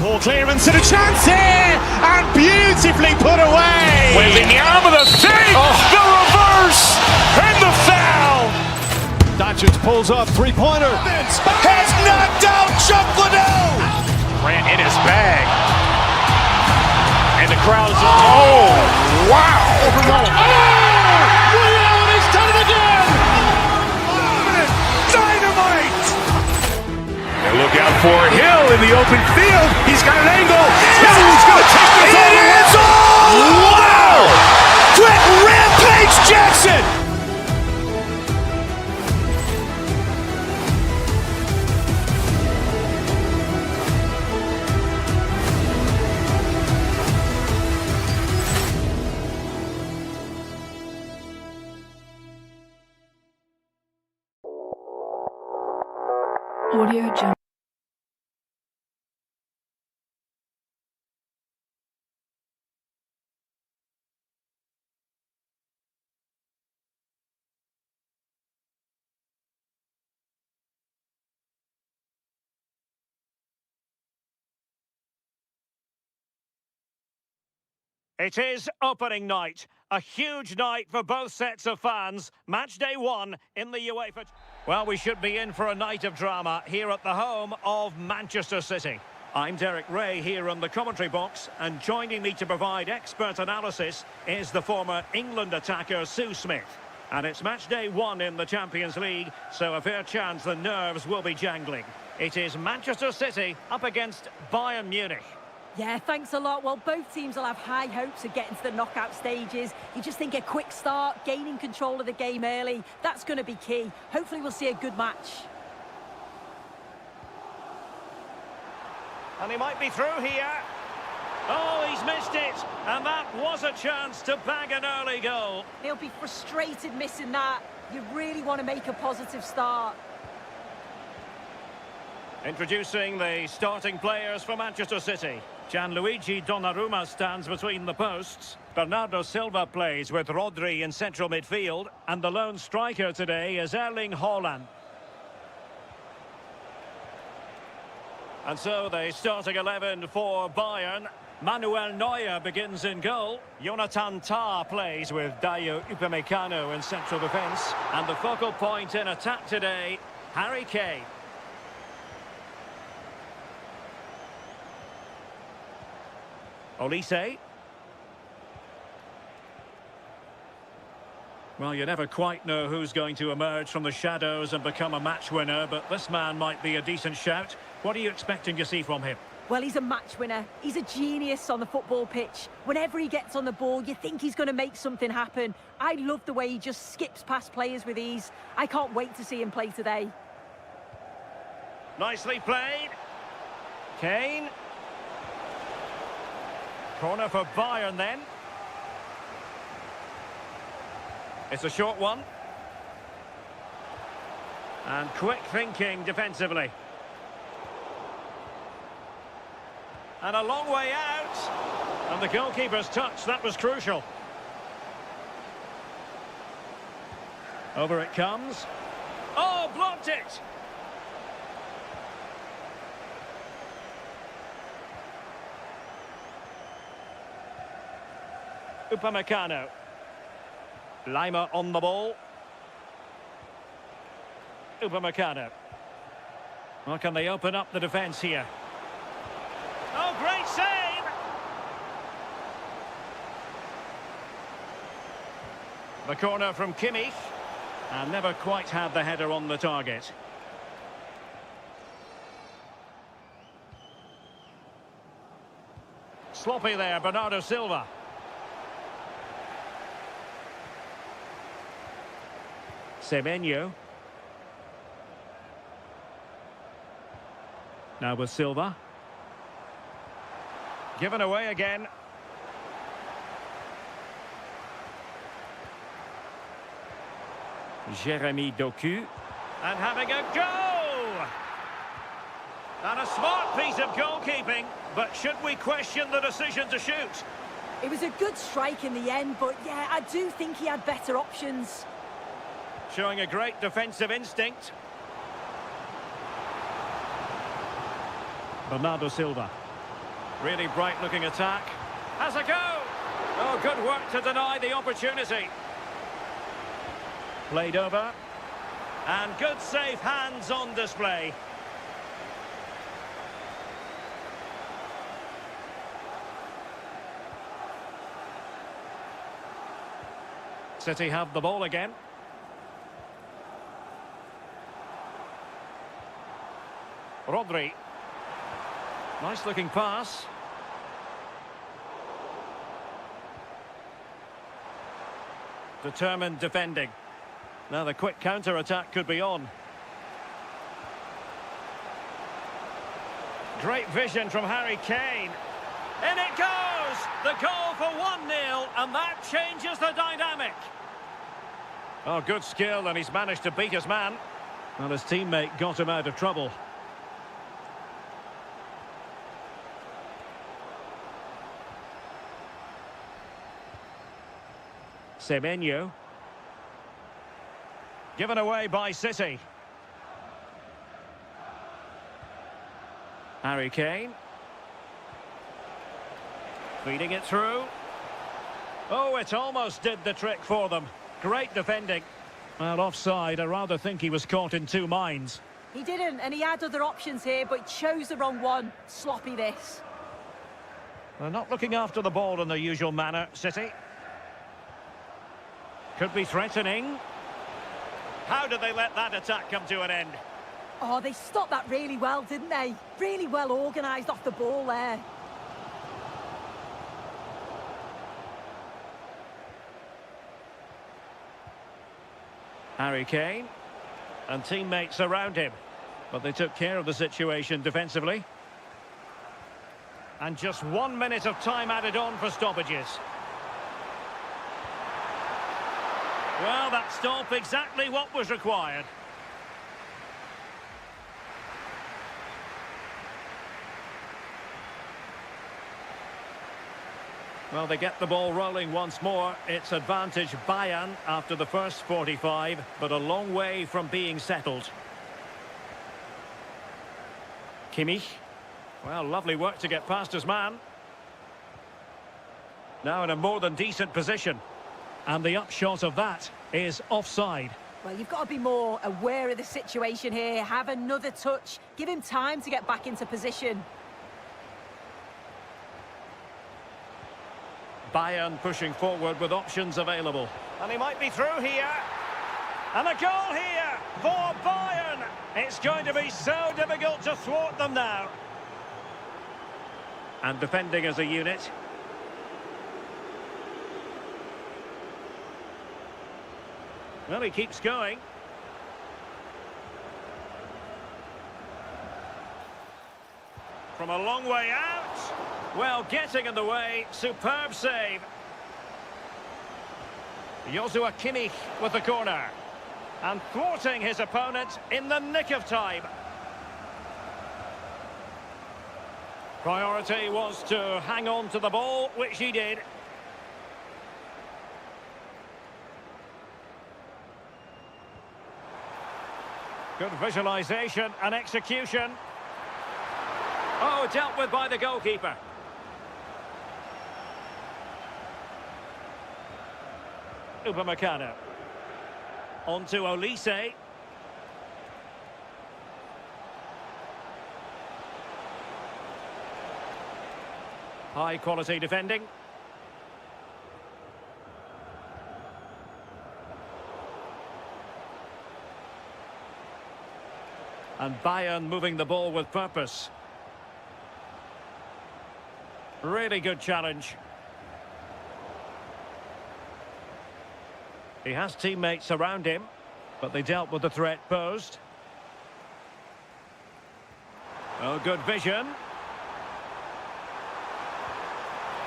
Ball clearance and a chance here, and beautifully put away. Willian with a save, the reverse, and the foul. Doncic pulls up, three-pointer. Has knocked out Chuck Liddell. Ran in his bag. And the crowd is, oh, wow. Willian has done it again! Dynamite. And look out for Hill in the open field. He's got an angle. He's going to take this all the way. Wow! Quick Rampage Jackson. Audio Jungle. It is opening night. A huge night for both sets of fans. Match day one in the UEFA. Well, we should be in for a night of drama here at the home of Manchester City. I'm Derek Ray here in the commentary box, and joining me to provide expert analysis is the former England attacker Sue Smith. And it's match day one in the Champions League, so a fair chance the nerves will be jangling. It is Manchester City up against Bayern Munich. Yeah, thanks a lot. Well, both teams will have high hopes of getting to the knockout stages. You just think a quick start, gaining control of the game early, that's going to be key. Hopefully we'll see a good match. And he might be through here. Oh, he's missed it. And that was a chance to bag an early goal. He'll be frustrated missing that. You really want to make a positive start. Introducing the starting players for Manchester City. Gianluigi Donnarumma stands between the posts. Bernardo Silva plays with Rodri in central midfield. And the lone striker today is Erling Haaland. And so the starting 11 for Bayern. Manuel Neuer begins in goal. Jonathan Tah plays with Dayo Upamecano in central defence. And the focal point in attack today, Harry Kane. Olise. Well, you never quite know who's going to emerge from the shadows and become a match winner, but this man might be a decent shout. What are you expecting to see from him? Well, he's a match winner. He's a genius on the football pitch. Whenever he gets on the ball, you think he's going to make something happen. I love the way he just skips past players with ease. I can't wait to see him play today. Nicely played. Kane. Corner for Bayern then. It's a short one. And quick thinking defensively. And a long way out. And the goalkeeper's touch, that was crucial. Over it comes. Oh, blocked it! Upamecano. Lima on the ball. Upamecano. Well, can they open up the defence here? Oh, great save! The corner from Kimmich. And never quite had the header on the target. Sloppy there, Bernardo Silva. Semenyo. Now with Silva. Given away again. Jeremy Doku. And having a go! And a smart piece of goalkeeping, but should we question the decision to shoot? It was a good strike in the end, but yeah, I do think he had better options. Showing a great defensive instinct. Bernardo Silva. Really bright-looking attack. Has a go! Oh, good work to deny the opportunity. Played over. And good safe hands on display. City have the ball again. Rodri. Nice looking pass. Determined defending. Now the quick counter-attack could be on. Great vision from Harry Kane. In it goes! The goal for 1-0, and that changes the dynamic. Oh, good skill, and he's managed to beat his man. Well, his teammate got him out of trouble. Semenyo. Given away by City. Harry Kane. Feeding it through. Oh, it almost did the trick for them. Great defending. Well, offside. I rather think he was caught in two minds. He didn't, and he had other options here, but chose the wrong one. Sloppy this. They're not looking after the ball in the usual manner, City. Could be threatening. How did they let that attack come to an end? Oh, they stopped that really well, didn't they? Really well organised off the ball there. Harry Kane. And teammates around him. But they took care of the situation defensively. And just 1 minute of time added on for stoppages. Well, that stop exactly what was required. Well, they get the ball rolling once more. It's advantage Bayern after the first 45, but a long way from being settled. Kimmich. Well, lovely work to get past his man. Now in a more than decent position. And the upshot of that is offside. Well, you've got to be more aware of the situation here. Have another touch. Give him time to get back into position. Bayern pushing forward with options available. And he might be through here. And a goal here for Bayern. It's going to be so difficult to thwart them now. And defending as a unit. Well, he keeps going. From a long way out. Well, getting in the way. Superb save. Joshua Kimmich with the corner. And thwarting his opponent in the nick of time. Priority was to hang on to the ball, which he did. Good visualisation and execution. Oh, dealt with by the goalkeeper. Upamecano. On to Olise. High quality defending. And Bayern moving the ball with purpose. Really good challenge. He has teammates around him, but they dealt with the threat posed. Oh, good vision.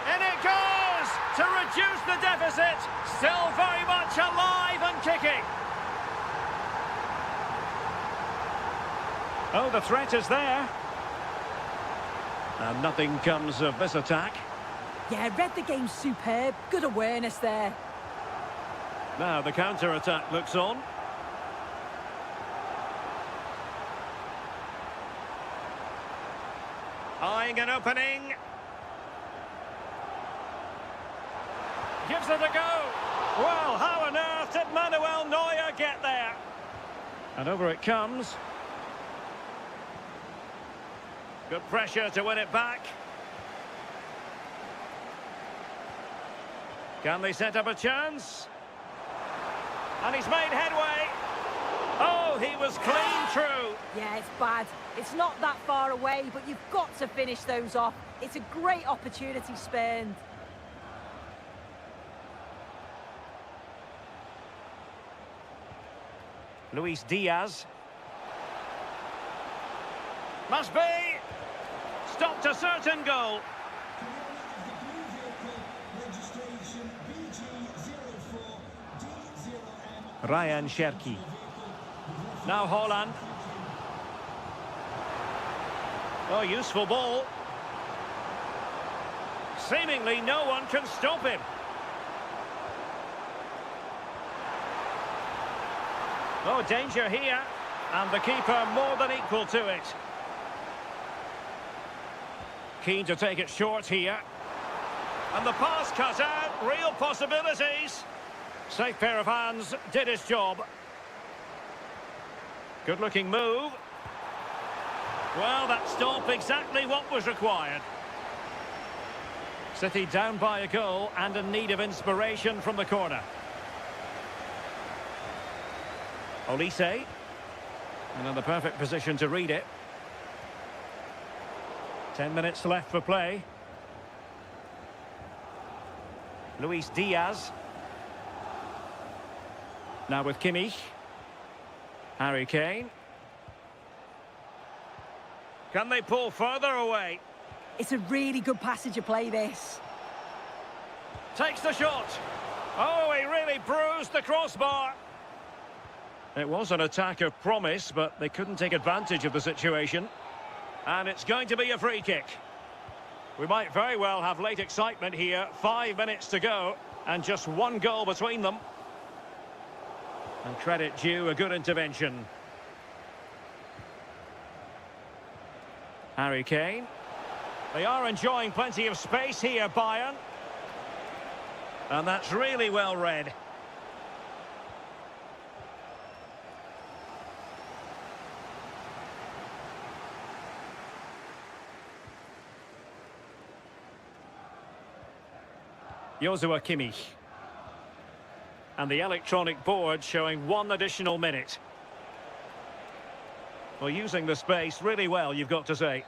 In it goes to reduce the deficit. Still very much alive and kicking. Oh, the threat is there. And nothing comes of this attack. Yeah, read the game superb. Good awareness there. Now the counter-attack looks on. Eyeing an opening. Gives it a go. Well, how on earth did Manuel Neuer get there? And over it comes. Good pressure to win it back. Can they set up a chance? And he's made headway. Oh, he was clean through. Yeah, it's bad. It's not that far away, but you've got to finish those off. It's a great opportunity spurned. Luis Diaz. Must be. Stopped a certain goal. Ryan Cherki. Now Holland. Oh, useful ball. Seemingly no one can stop him. Oh, danger here. And the keeper more than equal to it. Keen to take it short here. And the pass cut out. Real possibilities. Safe pair of hands, did his job. Good looking move. Well, that stop exactly what was required. City down by a goal and in need of inspiration from the corner. Olise. And in the perfect position to read it. 10 minutes left for play. Luis Diaz. Now with Kimmich. Harry Kane. Can they pull further away? It's a really good passage of play, this. Takes the shot. Oh, he really bruised the crossbar. It was an attack of promise, but they couldn't take advantage of the situation. And it's going to be a free kick. We might very well have late excitement here. 5 minutes to go, and just one goal between them. And credit due, a good intervention. Harry Kane. They are enjoying plenty of space here, Bayern. And that's really well read. Joshua Kimmich. And the electronic board showing 1 additional minute. Well, using the space really well, you've got to say.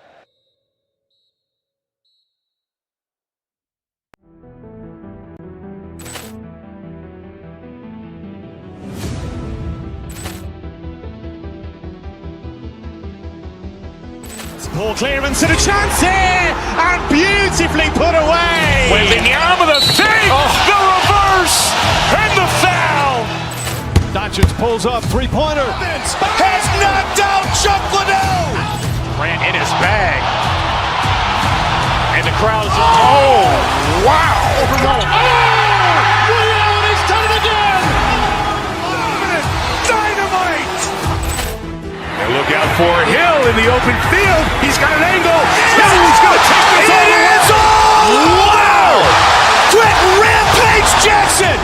Poor clearance and a chance here, and beautifully put away. Waving the arm of the thing, the reverse, and the foul. Doncic pulls up, three-pointer. Has knocked out Chocolate. Grant in his bag. And the crowd is, oh, wow. He's done it again! Dynamite. And look out for Hill in the open field. He's got an angle. He's going to take this all the way. Wow! Trent Rampage Jackson.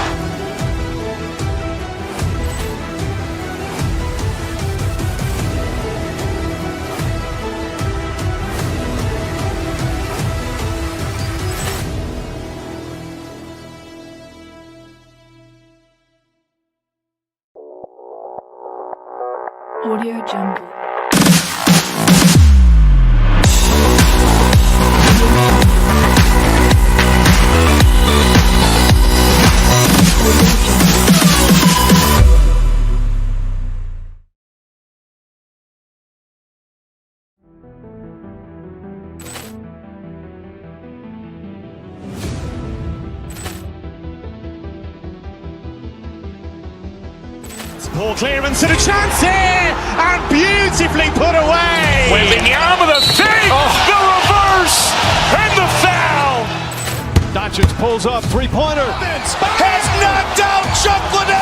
Audio Jungle. Poor clearance and a chance here, and beautifully put away. Waving the arm of the thing, the reverse, and the foul. Doncic pulls up, three-pointer. Has knocked out Chocolate.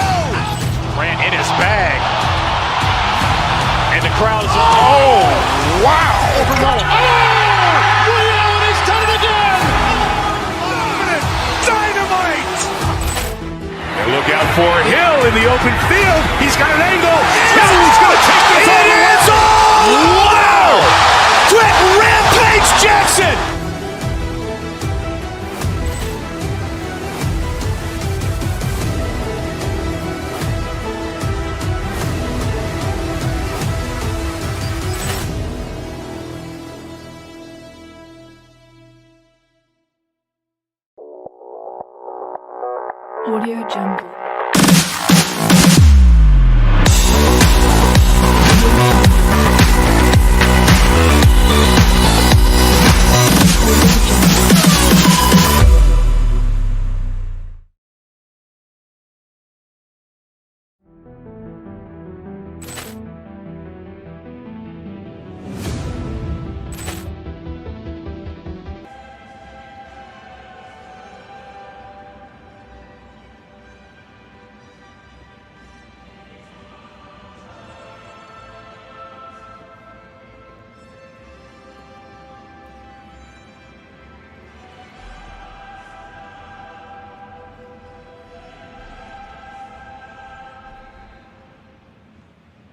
Grant in his bag. And the crowd is, oh, wow. He's done it again! Dynamite. And look out for Hill in the open field. He's got an angle. He's going to take this all the way. Wow! Trent Rampage Jackson. Audio Jungle.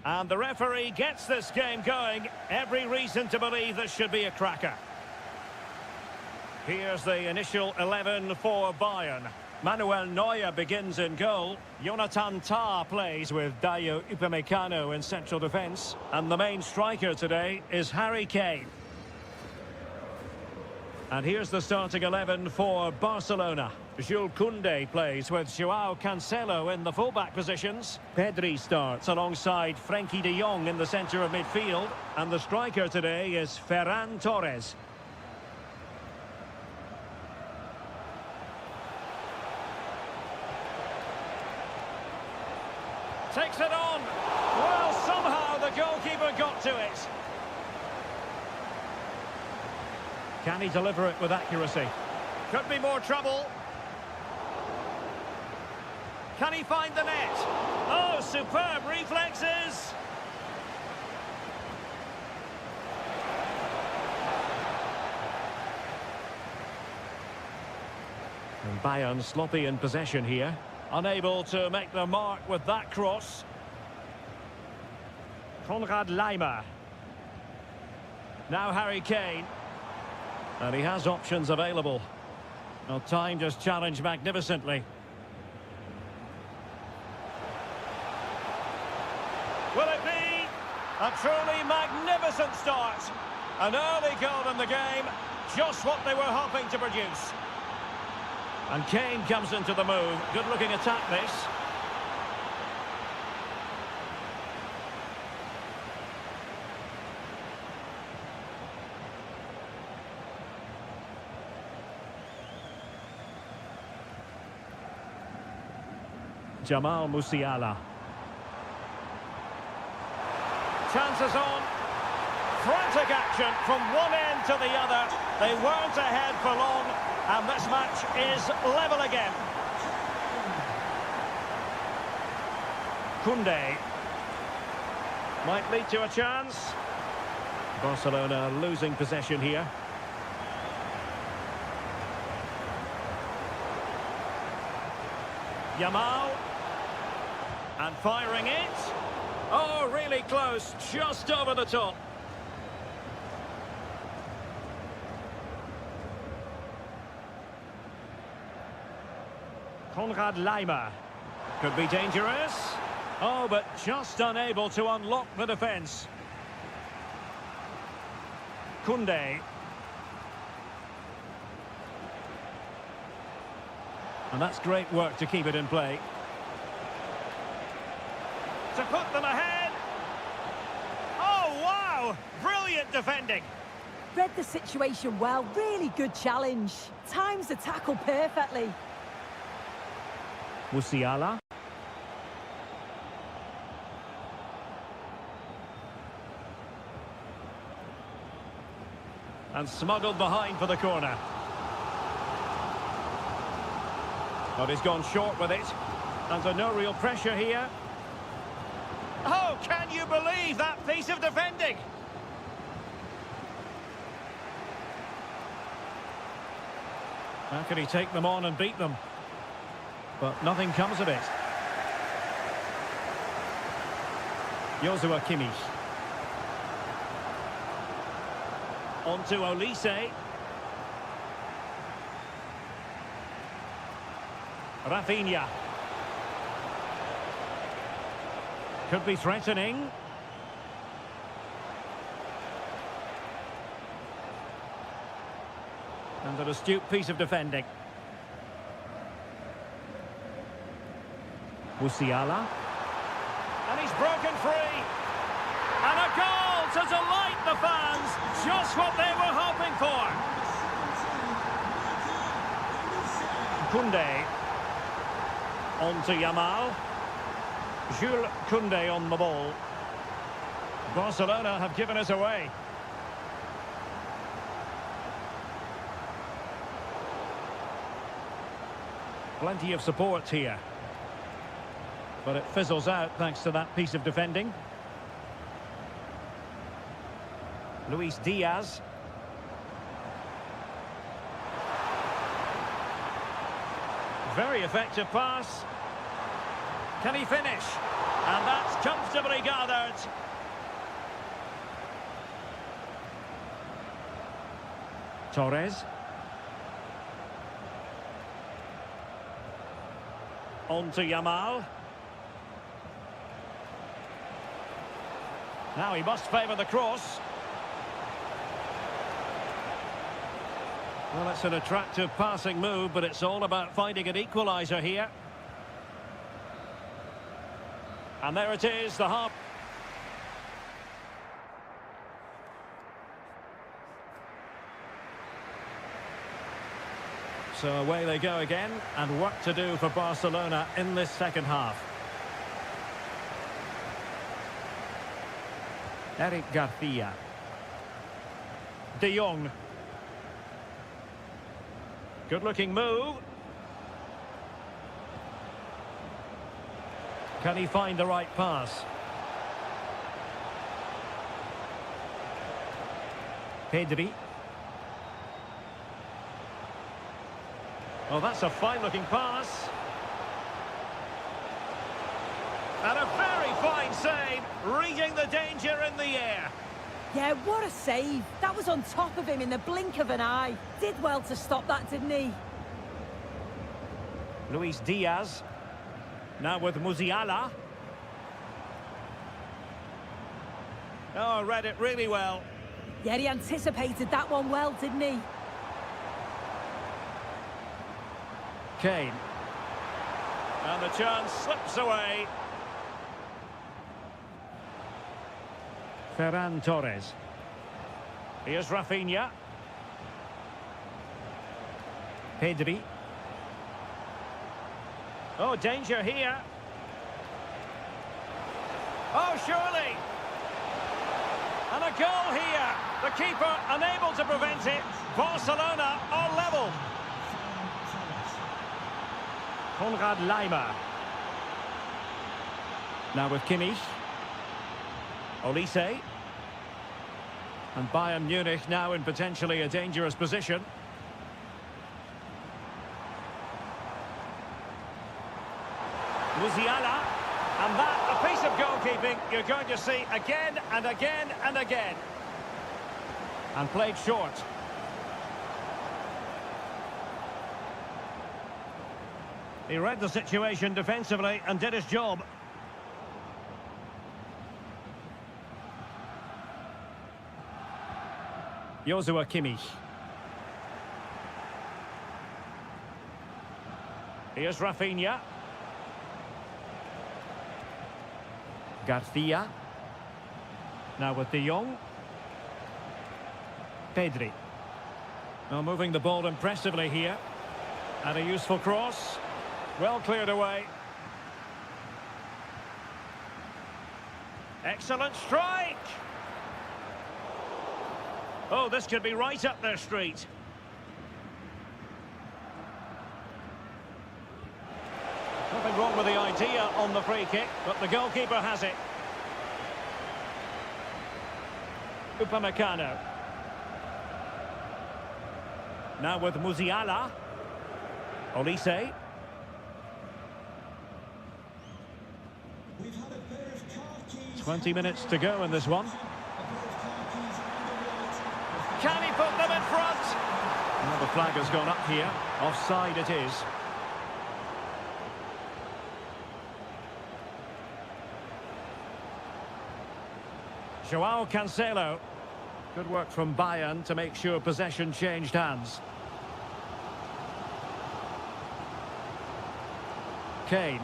And the referee gets this game going. Every reason to believe this should be a cracker. Here's the initial 11 for Bayern. Manuel Neuer begins in goal. Jonathan Tah plays with Dayo Upamecano in central defence. And the main striker today is Harry Kane. And here's the starting 11 for Barcelona. Jules Koundé plays with Joao Cancelo in the fullback positions. Pedri starts alongside Frenkie de Jong in the centre of midfield. And the striker today is Ferran Torres. Can he deliver it with accuracy? Could be more trouble. Can he find the net? Oh, superb reflexes! And Bayern sloppy in possession here. Unable to make the mark with that cross. Konrad Laimer. Now Harry Kane. And he has options available. Well, timed his challenge magnificently. Will it be a truly magnificent start? An early goal in the game, just what they were hoping to produce. And Kane comes into the move. Good-looking attack, this. Jamal Musiala. Chances on. Frantic action from one end to the other. They weren't ahead for long, and this match is level again. Koundé. Might lead to a chance. Barcelona losing possession here. Yamal. And firing it. Oh, really close. Just over the top. Konrad Laimer. Could be dangerous. Oh, but just unable to unlock the defence. Koundé. And that's great work to keep it in play. To put them ahead. Oh, wow! Brilliant defending. Read the situation well. Really good challenge. Times the tackle perfectly. Musiala. And smuggled behind for the corner. But he's gone short with it. Under no real pressure here. Oh, can you believe that piece of defending? How can he take them on and beat them? But nothing comes of it. Joshua Kimmich. On to Olise. Rafinha. Could be threatening. And an astute piece of defending. Musiala. And he's broken free. And a goal to delight the fans. Just what they were hoping for. Koundé. On to Yamal. Jules Koundé on the ball. Barcelona have given us away. Plenty of support here. But it fizzles out thanks to that piece of defending. Luis Diaz. Very effective pass. Can he finish? And that's comfortably gathered. Torres. On to Yamal. Now he must favour the cross. Well, it's an attractive passing move, but it's all about finding an equaliser here. And there it is, the half. So away they go again, and work to do for Barcelona in this second half. Eric Garcia. De Jong. Good-looking move. Can he find the right pass? Pedri. Oh, that's a fine-looking pass. And a very fine save, reading the danger in the air. Yeah, what a save. That was on top of him in the blink of an eye. Did well to stop that, didn't he? Luis Diaz. Now with Musiala. Oh, read it really well. Yeah, he anticipated that one well, didn't he? Kane. And the chance slips away. Ferran Torres. Here's Rafinha. Pedri. Oh, danger here. Oh, surely. And a goal here. The keeper unable to prevent it. Barcelona are level. Konrad Laimer. Now with Kimmich. Olise. And Bayern Munich now in potentially a dangerous position. Musiala. And that, a piece of goalkeeping you're going to see again and again and again. And played short. He read the situation defensively and did his job. Joshua Kimmich. Here's Rafinha. Garcia. Now with De Jong. Pedri. Now moving the ball impressively here. And a useful cross. Well cleared away. Excellent strike! Oh, this could be right up their street. Nothing wrong with the idea on the free kick, but the goalkeeper has it. Upamecano. Now with Musiala. Olise. 20 minutes to go in this one. Can he put them in front? Well, the flag has gone up here. Offside it is. Joao Cancelo. Good work from Bayern to make sure possession changed hands. Kane.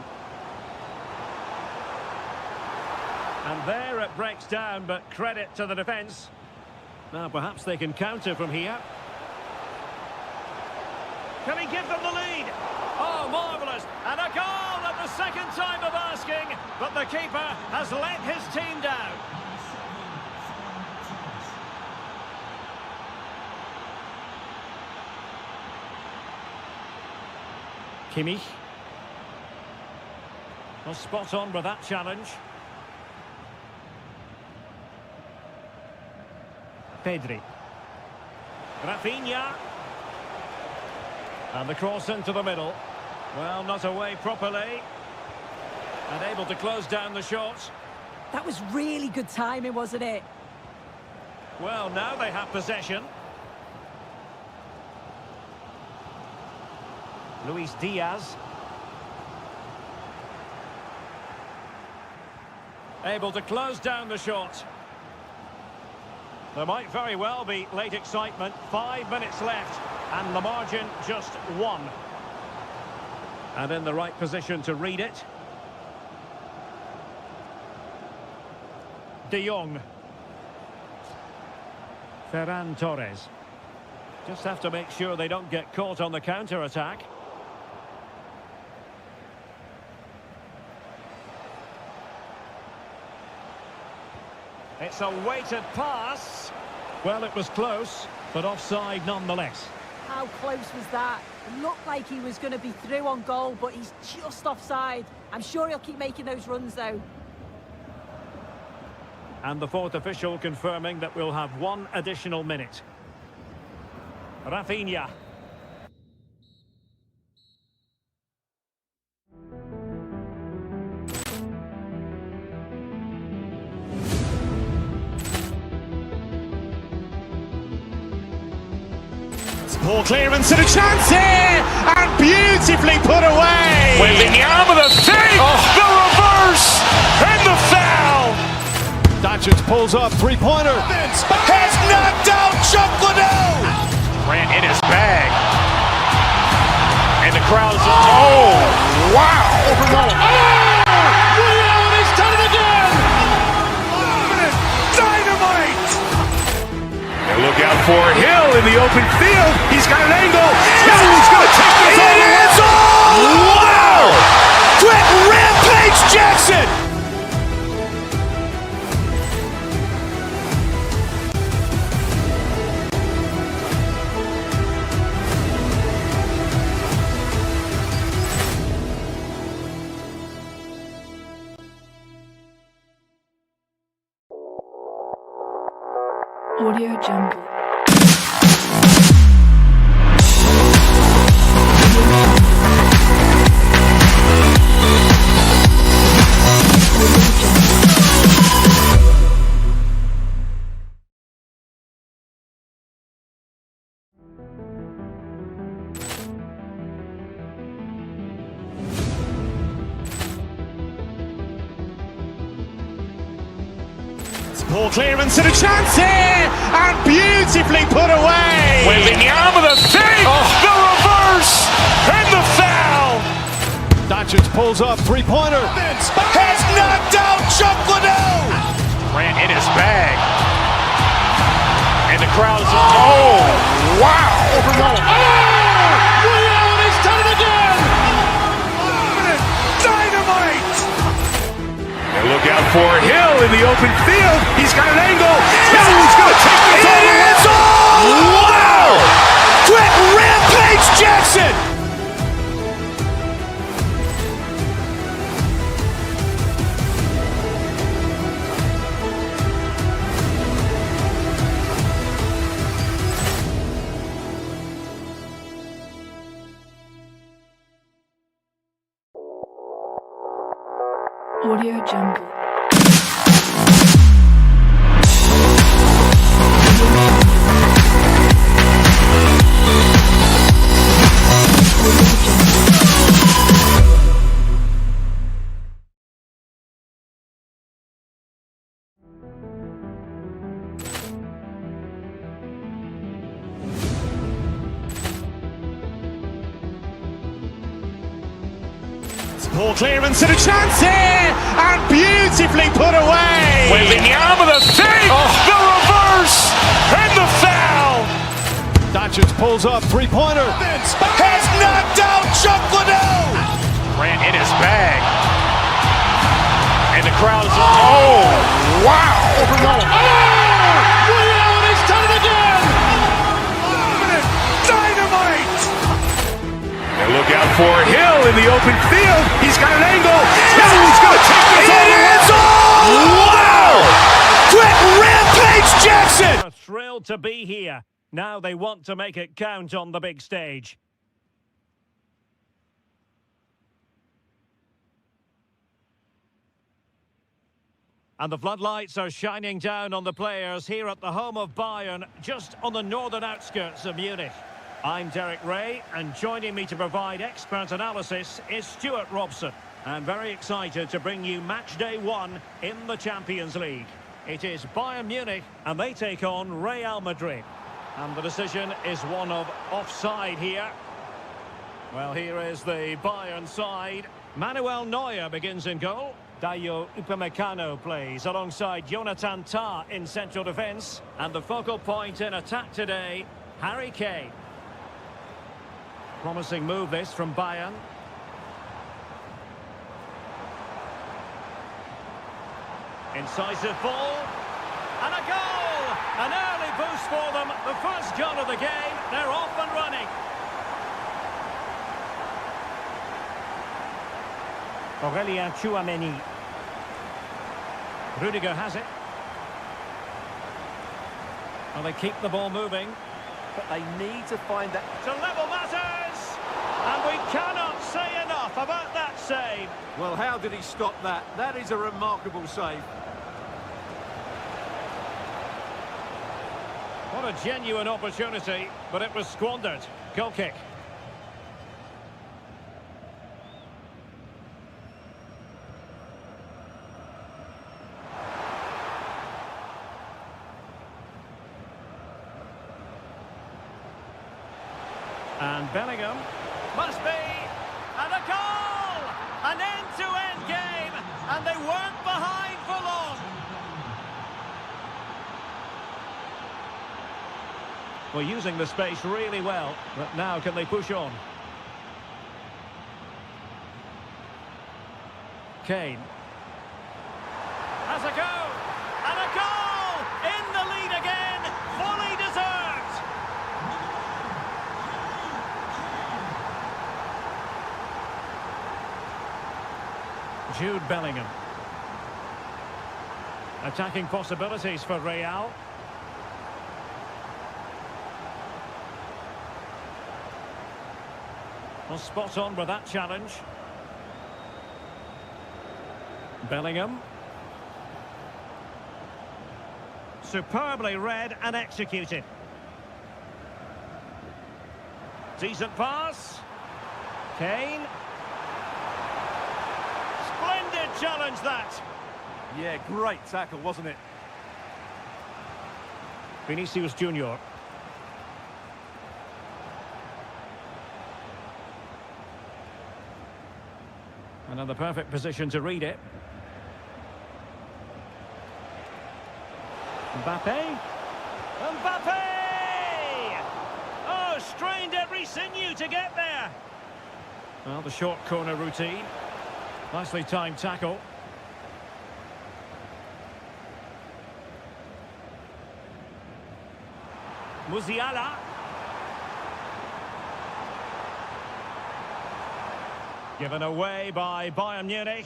And there it breaks down, but credit to the defence. Now perhaps they can counter from here. Can he give them the lead? Oh, marvellous. And a goal at the second time of asking, but the keeper has let his team down. Kimmich. Well, spot on with that challenge. Pedri. Rafinha. And the cross into the middle. Well, not away properly. And able to close down the shot. That was really good timing, wasn't it? Well, now they have possession. Luis Diaz. Able to close down the shot. There might very well be late excitement. 5 minutes left. And the margin just 1. And in the right position to read it. De Jong. Ferran Torres. Just have to make sure they don't get caught on the counter-attack. It's a weighted pass. Well, it was close, but offside nonetheless. How close was that? It looked like he was going to be through on goal, but he's just offside. I'm sure he'll keep making those runs, though. And the fourth official confirming that we'll have one additional minute. Rafinha. Poor clearance and a chance here, and beautifully put away. Waving the arm of the thing, the reverse, and the foul. Doncic pulls up, three-pointer. Has knocked out Chocolate. Ran in his bag. And the crowd is, oh, wow. He's done it again! Dynamite. And look out for Hill in the open field. He's got an angle. Hill's going to take this all the way. Wow! Quick Rampage Jackson. Audio Jungle. Poor clearance and a chance here, and beautifully put away. Waving the arm of the thing, the reverse, and the foul. Doncic pulls up, three-pointer. Has knocked out Chocolate. Ran in his bag. And the crowd is, oh, wow. He's done it again! Dynamite. And look out for Hill in the open field. He's got an angle. Hill's going to take this all the way. Wow! Quick Rampage Jackson. Audio Jungle. Poor clearance and a chance here, and beautifully put away. Waving the arm of the thing, the reverse, and the foul. Doncic pulls up, three-pointer. Has knocked out Chocolate. Ran in his bag. And the crowd is, oh, wow. He's done it again! Dynamite. And look out for Hill in the open field. He's got an angle. Hill's going to take this all the way. Wow! Quick Rampage Jackson. Are thrilled to be here. Now they want to make it count on the big stage. And the floodlights are shining down on the players here at the home of Bayern, just on the northern outskirts of Munich. I'm Derek Ray, and joining me to provide expert analysis is Stuart Robson. I'm very excited to bring you match day one in the Champions League. It is Bayern Munich, and they take on Real Madrid. And the decision is one of offside here. Well, here is the Bayern side. Manuel Neuer begins in goal. Dayo Upamecano plays alongside Jonathan Tah in central defence. And the focal point in attack today, Harry Kane. Promising move this from Bayern. Incisive ball. And a goal! An early boost for them. The first goal of the game. They're off and running. Aurelien Tchouameni. Rudiger has it. Well, they keep the ball moving. But they need to find that... To level matters! And we cannot say enough about that save. Well, how did he stop that? That is a remarkable save. What a genuine opportunity, but it was squandered. Goal kick. And Bellingham must be, and a goal! An end-to-end game, and they weren't behind for long. Well, using the space really well, but now can they push on? Kane has a go, and a goal! In the lead again, fully deserved. Jude Bellingham. Attacking possibilities for Real. Well, spot on with that challenge. Bellingham. Superbly read and executed. Decent pass. Kane. Splendid challenge that. Yeah, great tackle, wasn't it? Vinicius Junior. Another perfect position to read it. Mbappe. Mbappe! Oh, strained every sinew to get there. Well, the short corner routine. Nicely timed tackle. Musiala. Given away by Bayern Munich.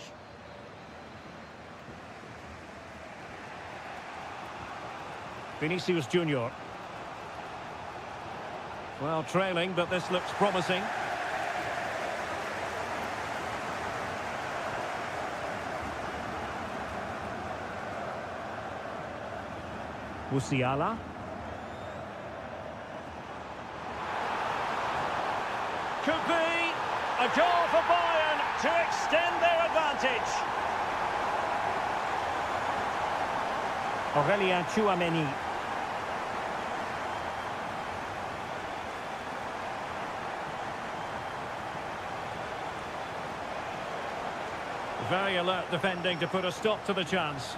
Vinicius Junior. Well, trailing, but this looks promising. Musiala. Could be a goal for Bayern to extend their advantage. Aurelien Tchouameni. Very alert defending to put a stop to the chance.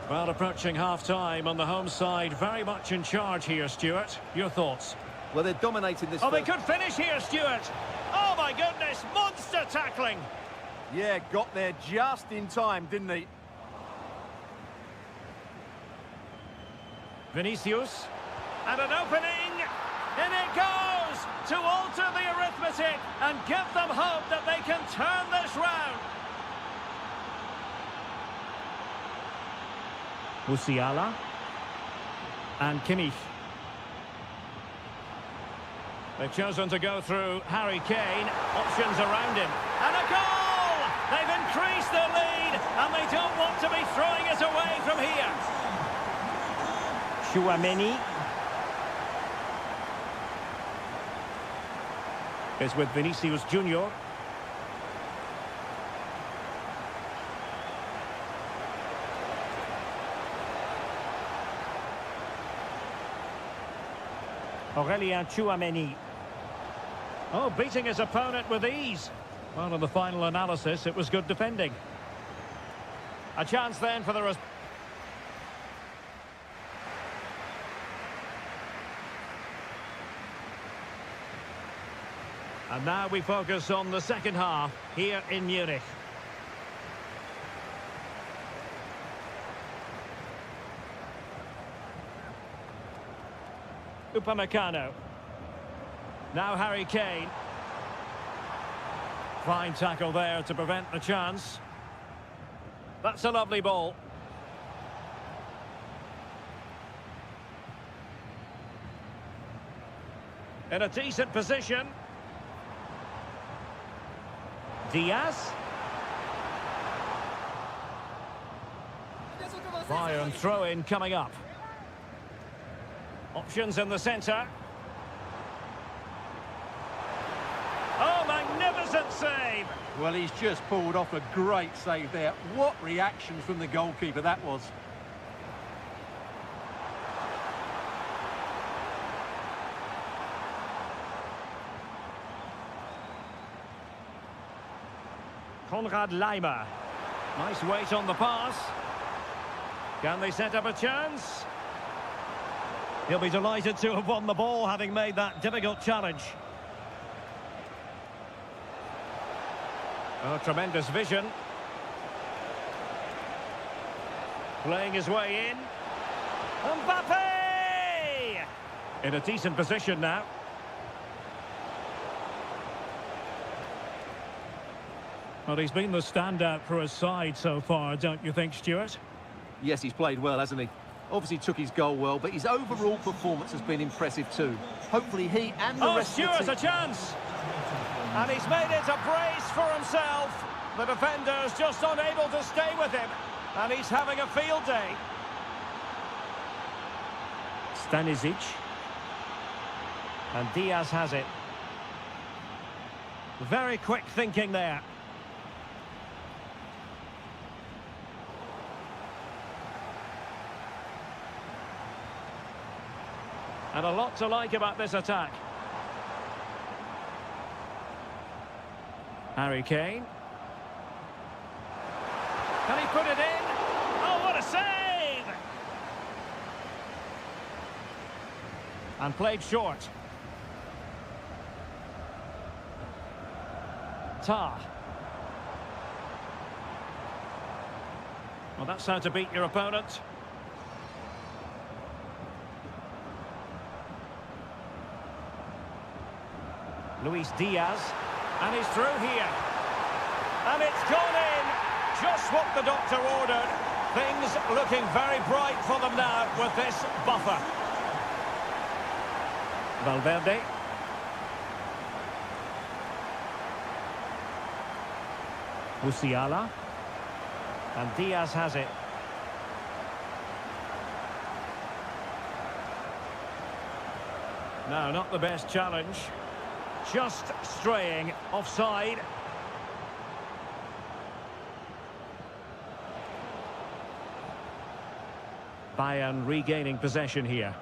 Well, approaching half-time on the home side, very much in charge here, Stuart. Your thoughts? Well, they're dominating this... Oh, they could finish here, Stuart! Oh, my goodness, monster tackling! Yeah, got there just in time, didn't he? Vinicius, and an opening! In it goes! To alter the arithmetic and give them hope that they can turn this round! Musiala and Kimmich. They've chosen to go through Harry Kane. Options around him. And a goal! They've increased their lead and they don't want to be throwing it away from here. Tchouameni is with Vinicius Junior. Aurelien Tchouameni. Oh, beating his opponent with ease. Well, in the final analysis, it was good defending. A chance then for the... And now we focus on the second half here in Munich. Upamecano. Now Harry Kane. Fine tackle there to prevent the chance. That's a lovely ball. In a decent position. Diaz. Bayern throw-in coming up. Options in the centre. Oh, magnificent save! Well, he's just pulled off a great save there. What reaction from the goalkeeper that was. Konrad Laimer. Nice weight on the pass. Can they set up a chance? He'll be delighted to have won the ball, having made that difficult challenge. Oh, tremendous vision. Playing his way in. Mbappe! In a decent position now. Well, he's been the standout for his side so far, don't you think, Stuart? Yes, he's played well, hasn't he? Obviously took his goal well, but his overall performance has been impressive too. Hopefully he and the rest Stuart, of the a chance! And he's made it a brace for himself. The defender's just unable to stay with him. And he's having a field day. Stanisic. And Diaz has it. Very quick thinking there. And a lot to like about this attack. Harry Kane. Can he put it in? Oh, what a save! And played short. Tar. Well, that's how to beat your opponent. Luis Diaz, and he's through here. And it's gone in, just what the doctor ordered. Things looking very bright for them now with this buffer. Valverde. Musiala. And Diaz has it. No, not the best challenge. Just straying offside. Bayern regaining possession here.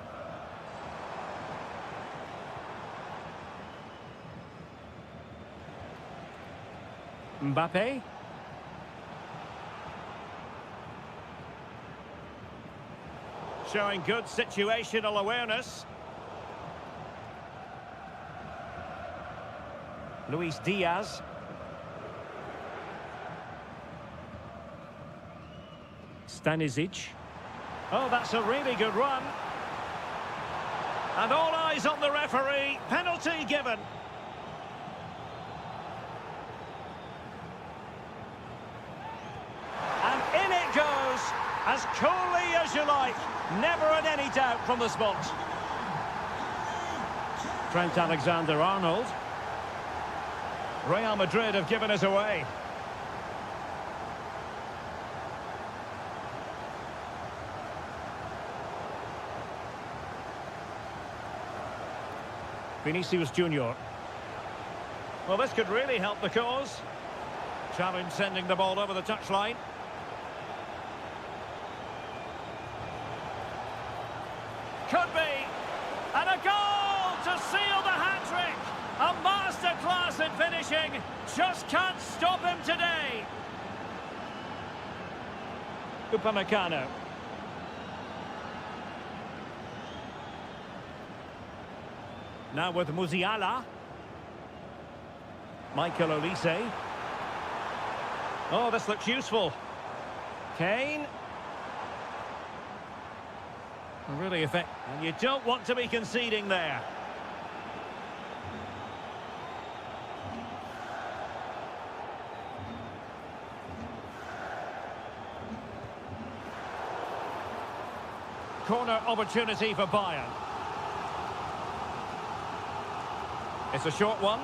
Mbappe. Showing good situational awareness. Luis Diaz. Stanisic. Oh, that's a really good run. And all eyes on the referee. Penalty given. And in it goes, as coolly as you like. Never in any doubt from the spot. Trent Alexander-Arnold. Real Madrid have given us away. Vinicius Junior. Well, this could really help the cause. Challenge sending the ball over the touchline. Could be. And a goal to seal the hat-trick. A masterclass in finishing. Just can't stop him today. Upamecano. Now with Musiala. Michael Olise. Oh, this looks useful. Kane. Really effective. And you don't want to be conceding there. Corner opportunity for Bayern. It's a short one.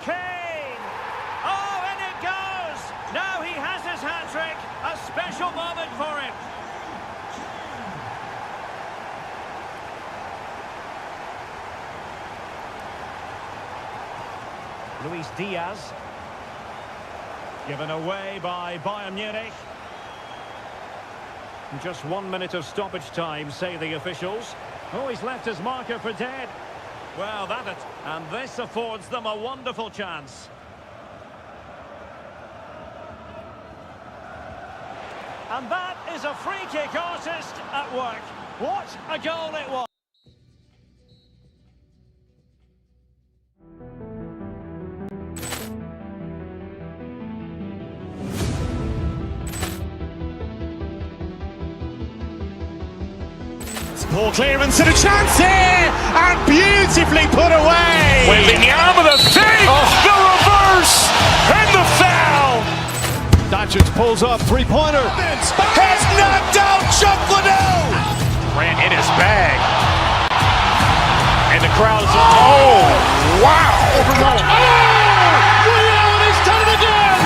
Kane! Oh, and it goes! Now he has his hat-trick. A special moment for him. Luis Diaz. Given away by Bayern Munich. Just 1 minute of stoppage time, say the officials. Oh, he's left his marker for dead. Well, that it. And this affords them a wonderful chance. And that is a free kick artist at work. What a goal it was. Ball clearance and a chance here, and beautifully put away. Waving the arm of the fake, the reverse, and the foul. Doncic pulls up, three-pointer. Has knocked out Chocolate. Ran in his bag. And the crowd is, oh, wow. Reality done it again.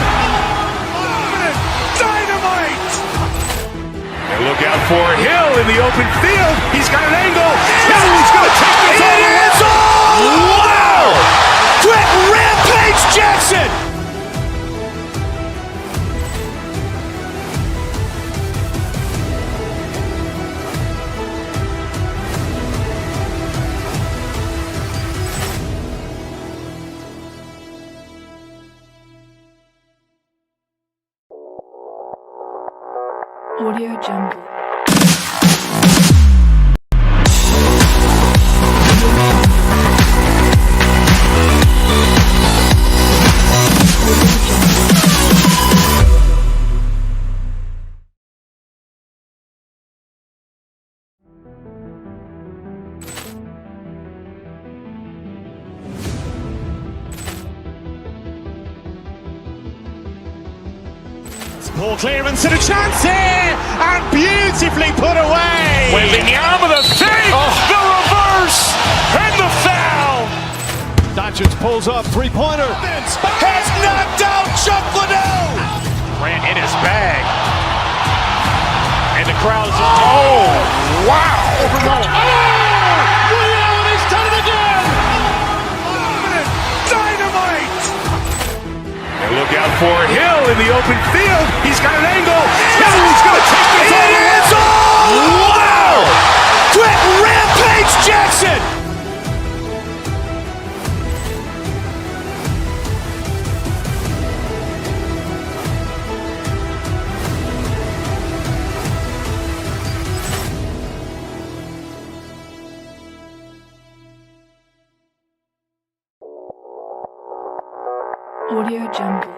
Dynamite. And look out for Hill in the open field. He's got an angle. He's going to take this all the way. Wow. Quick Rampage Jackson. Audio Jungle. Ball clearance and a chance here, and beautifully put away. Waving the arm of the fake, the reverse, and the foul. Doncic pulls up, three-pointer. Has knocked out Chocolate. Ran in his bag. And the crowd is, oh, wow. Reality's done it again. Dynamite. And look out for Hill in the open field. He's got an angle. He's going to take this all the way. Wow. Quick Rampage Jackson. Audio Jungle.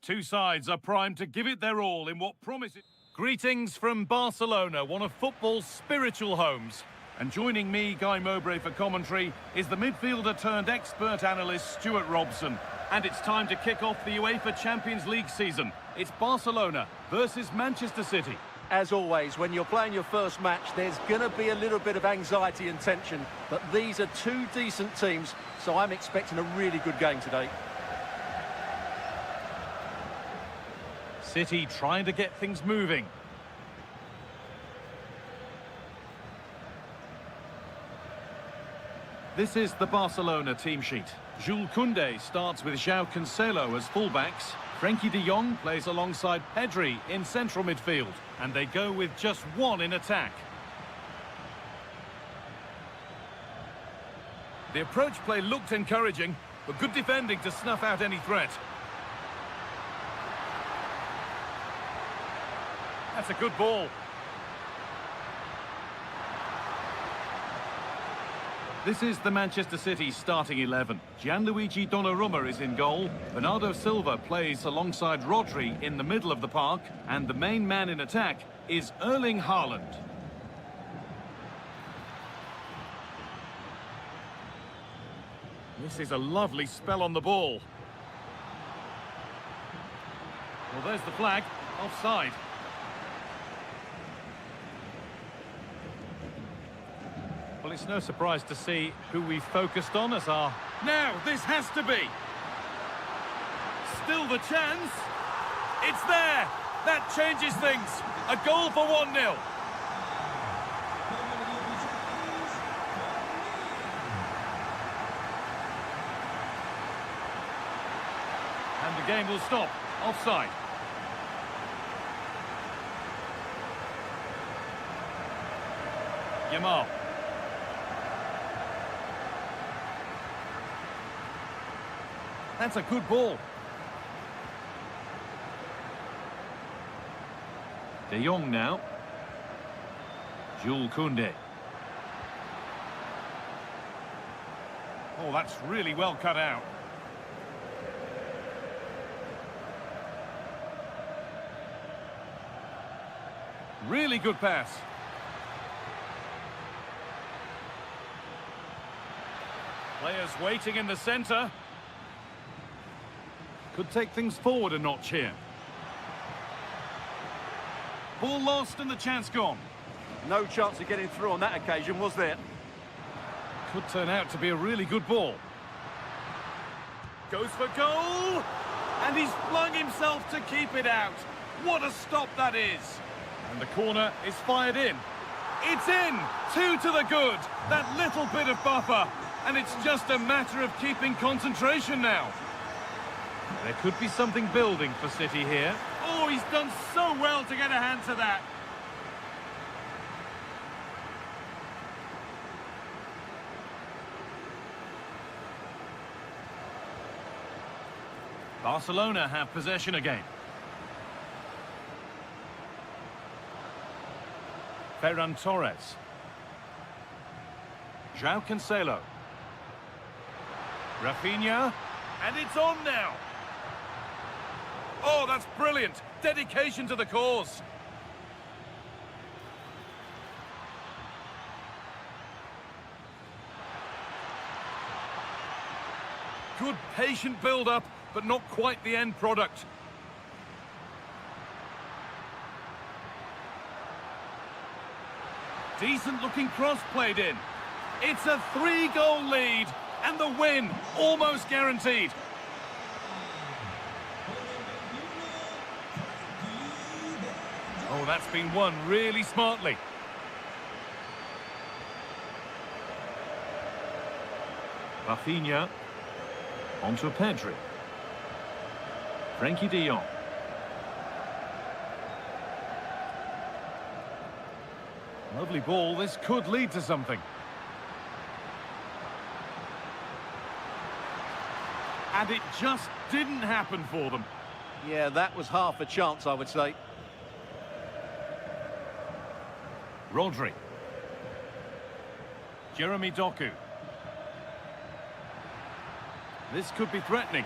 Two sides are primed to give it their all in what promises. Greetings from Barcelona, one of football's spiritual homes. And joining me, Guy Mowbray, for commentary is the midfielder turned expert analyst Stuart Robson. And it's time to kick off the UEFA Champions League season. It's Barcelona versus Manchester City. As always, when you're playing your first match, there's going to be a little bit of anxiety and tension. But these are two decent teams, so I'm expecting a really good game today. City trying to get things moving. This is the Barcelona team sheet. Jules Koundé starts with João Cancelo as fullbacks. Frenkie de Jong plays alongside Pedri in central midfield. And they go with just one in attack. The approach play looked encouraging, but good defending to snuff out any threat. That's a good ball. This is the Manchester City starting 11. Gianluigi Donnarumma is in goal. Bernardo Silva plays alongside Rodri in the middle of the park. And the main man in attack is Erling Haaland. This is a lovely spell on the ball. Well, there's the flag. Offside. Well, it's no surprise to see who we focused on as our... Now, this has to be! Still the chance! It's there! That changes things! A goal for 1-0! And the game will stop. Offside. Yamal. That's a good ball. De Jong now. Jules Koundé. Oh, that's really well cut out. Really good pass. Players waiting in the centre. Could take things forward a notch here. Ball lost and the chance gone. No chance of getting through on that occasion, was there? Could turn out to be a really good ball. Goes for goal! And he's flung himself to keep it out. What a stop that is! And the corner is fired in. It's in! 2 to the good! That little bit of buffer. And it's just a matter of keeping concentration now. There could be something building for City here. Oh, he's done so well to get a hand to that. Barcelona have possession again. Ferran Torres. João Cancelo. Rafinha. And it's on now. Oh, that's brilliant. Dedication to the cause. Good patient build-up, but not quite the end product. Decent-looking cross played in. It's a 3-goal lead, and the win almost guaranteed. Oh, that's been won really smartly. Rafinha. Onto Pedri. Frenkie de Jong. Lovely ball. This could lead to something. And it just didn't happen for them. Yeah, that was half a chance, I would say. Rodri. Jeremy Doku. This could be threatening.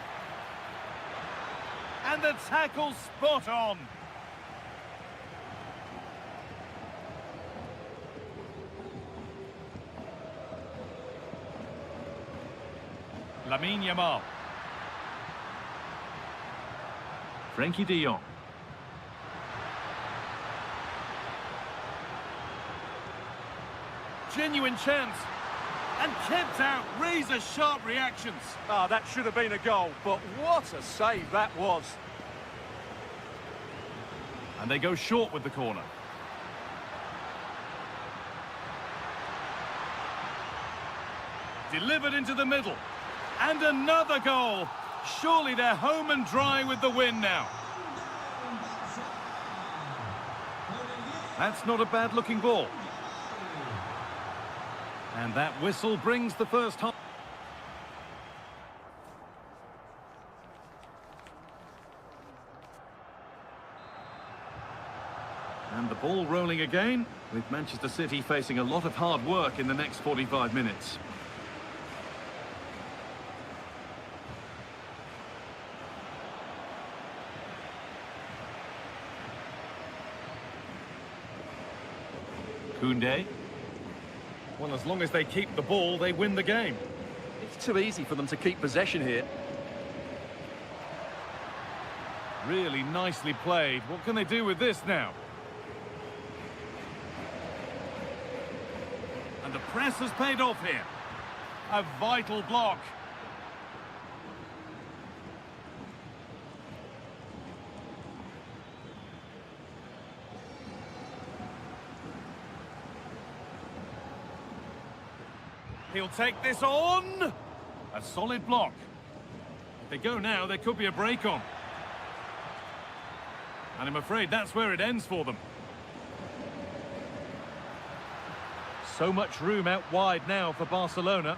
And the tackle spot on. Lamine Yamal. Frankie de Jong. Genuine chance. And kept out. Razor-sharp reactions. Ah, that should have been a goal, but what a save that was. And they go short with the corner. Delivered into the middle. And another goal. Surely they're home and dry with the win now. That's not a bad-looking ball. And that whistle brings the first half. And the ball rolling again, with Manchester City facing a lot of hard work in the next 45 minutes. Koundé. Well, as long as they keep the ball, they win the game. It's too easy for them to keep possession here. Really nicely played. What can they do with this now? And the press has paid off here. A vital block. He'll take this on. A solid block. If they go now, there could be a break on. And I'm afraid that's where it ends for them. So much room out wide now for Barcelona.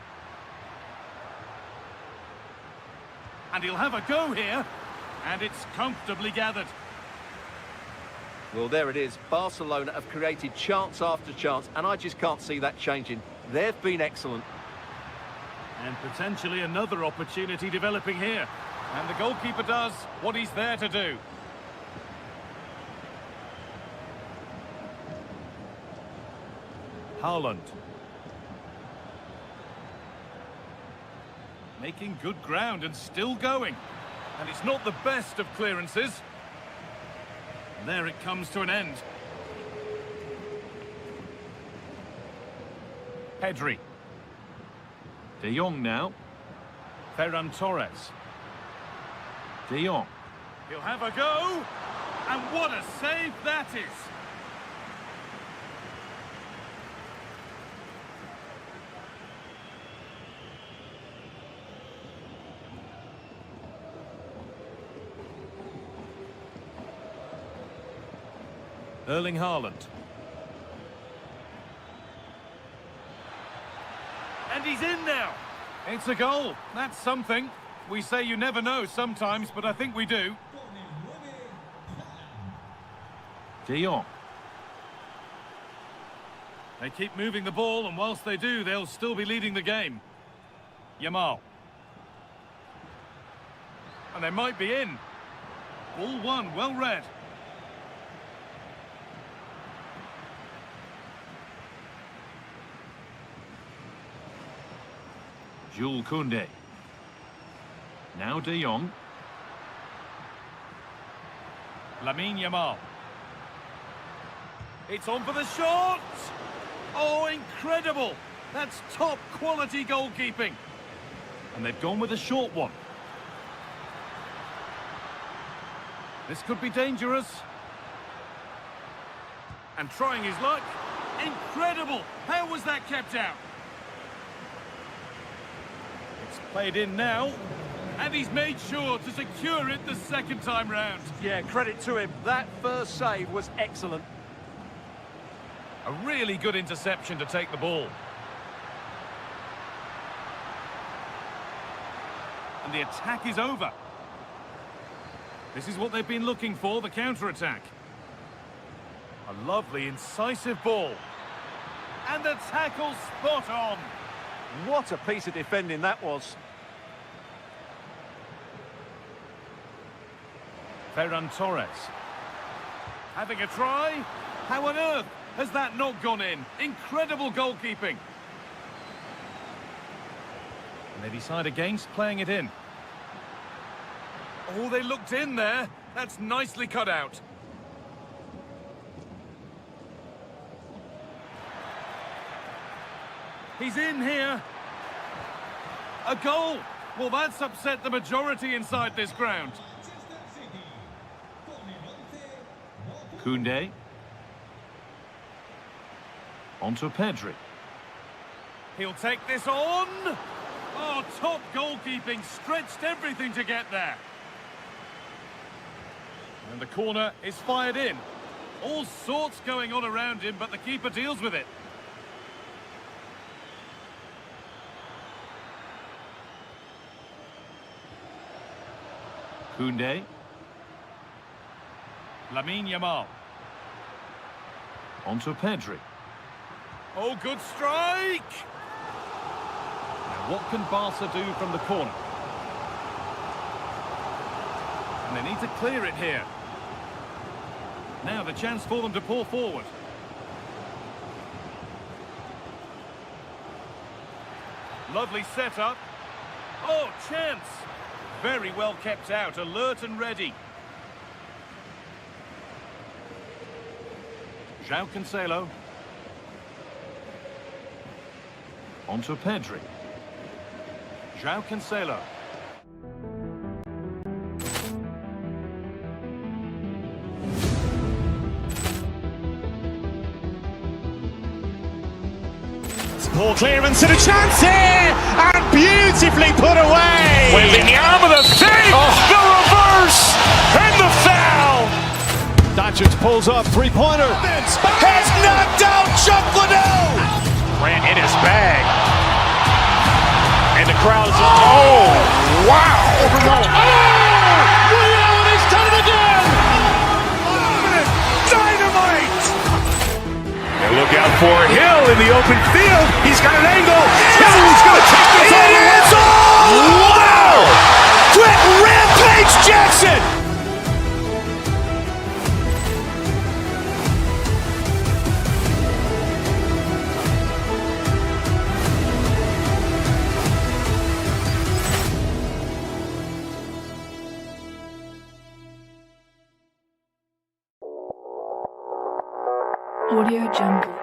And he'll have a go here. And it's comfortably gathered. Well, there it is. Barcelona have created chance after chance, and I just can't see that changing. They've been excellent. And potentially another opportunity developing here. And the goalkeeper does what he's there to do. Haaland. Making good ground and still going. And it's not the best of clearances. And there it comes to an end. Pedri. De Jong now. Ferran Torres. De Jong. He'll have a go. And what a save that is. Erling Haaland. And he's in now. It's a goal. That's something. We say you never know sometimes, but I think we do. De Jong. They keep moving the ball, and whilst they do, they'll still be leading the game. Yamal. And they might be in. Ball one, well read. Jules Koundé. Now De Jong. Lamine Yamal. It's on for the shot! Oh, incredible! That's top quality goalkeeping. And they've gone with a short one. This could be dangerous. And trying his luck. Incredible! How was that kept out? Played in now, and he's made sure to secure it the second time round. Yeah, credit to him. That first save was excellent. A really good interception to take the ball. And the attack is over. This is what they've been looking for, the counter-attack. A lovely, incisive ball. And the tackle spot on. What a piece of defending that was. Ferran Torres. Having a try. How on earth has that not gone in? Incredible goalkeeping. And they decide against playing it in. Oh, they looked in there. That's nicely cut out. He's in here. A goal. Well, that's upset the majority inside this ground. Koundé. Onto Pedri. He'll take this on. Oh, top goalkeeping. Stretched everything to get there. And the corner is fired in. All sorts going on around him, but the keeper deals with it. Koundé. Lamine Yamal. Onto Pedri. Oh, good strike! Now, what can Barca do from the corner? And they need to clear it here. Now, the chance for them to pull forward. Lovely setup. Oh, chance! Very well kept out, alert and ready. João Cancelo. Onto Pedri. João Cancelo. Poor clearance and a chance here, and beautifully put away. William with a save, the reverse, and the foul. Doncic pulls up, three-pointer. Has knocked out Chuck Liddell. Ran in his bag, and the crowd is oh wow! William has done it again. Dynamite! And look out for Hill in the open field. He's got an angle. He's going to take this all the way. Wow! Quick Rampage Jackson! Audio Jungle.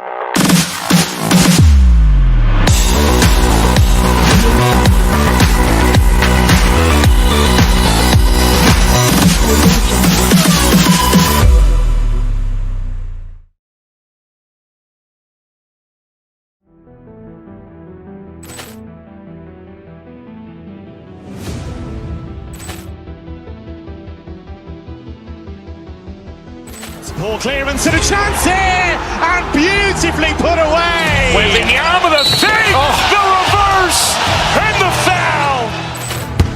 Poor clearance and a chance here, and beautifully put away. William with a save, the reverse, and the foul.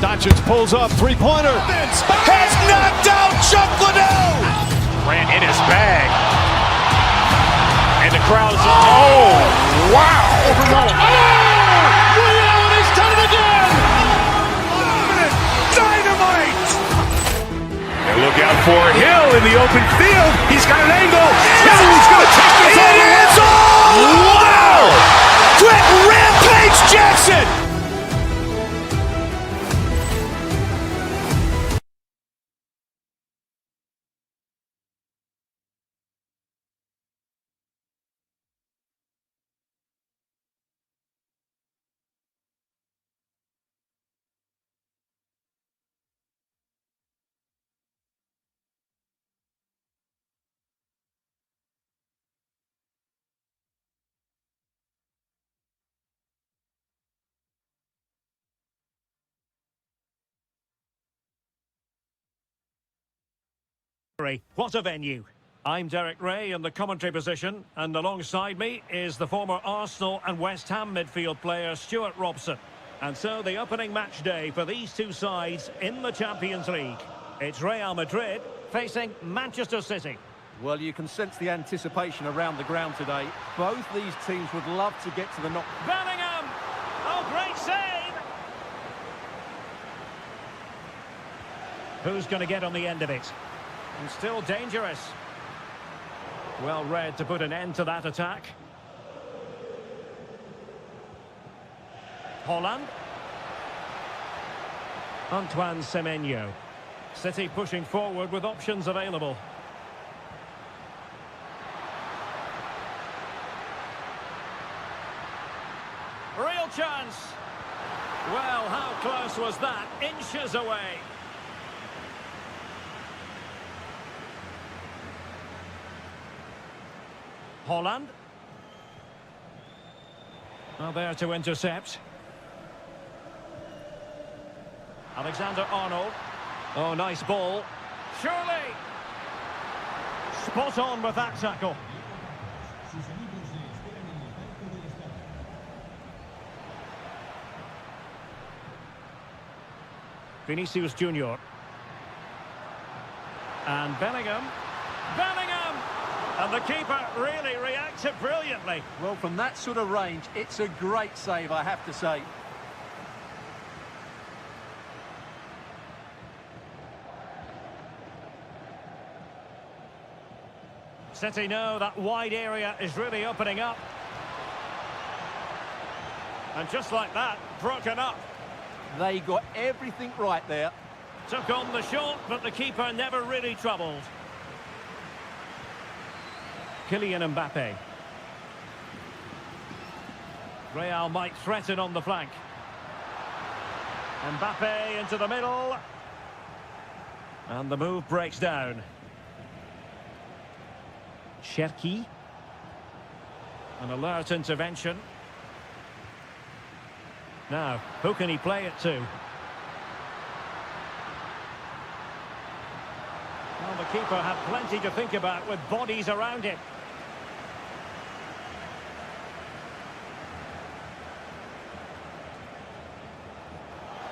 Doncic pulls up, three-pointer. Has knocked out Chuck Liddell. Ran in his bag, and the crowd is oh wow! William has done it again. Dynamite! And look out for Hill in the open field. He's got an angle. He's going to take this all the way. Wow! Quick Rampage Jackson! What a venue. I'm Derek Ray in the commentary position, and alongside me is the former Arsenal and West Ham midfield player Stuart Robson. And so the opening match day for these two sides in the Champions League. It's Real Madrid facing Manchester City. Well, you can sense the anticipation around the ground today. Both these teams would love to get to the knock. Bellingham! Oh, great save! Who's going to get on the end of it? And still dangerous. Well read to put an end to that attack. Holland. Antoine Semenyo. City pushing forward with options available. Real chance. Well, how close was that? Inches away. Holland. Now there to intercept. Alexander-Arnold. Oh, nice ball. Surely. Spot on with that tackle. Vinicius Junior. And Bellingham. Bellingham! And the keeper really reacted brilliantly. Well, from that sort of range, it's a great save, I have to say. City know that wide area is really opening up. And just like that, broken up. They got everything right there. Took on the shot, but the keeper never really troubled. Kylian Mbappe. Real might threaten on the flank. Mbappe into the middle. And the move breaks down. Cherki. An alert intervention. Now, who can he play it to? Well, the keeper had plenty to think about with bodies around him.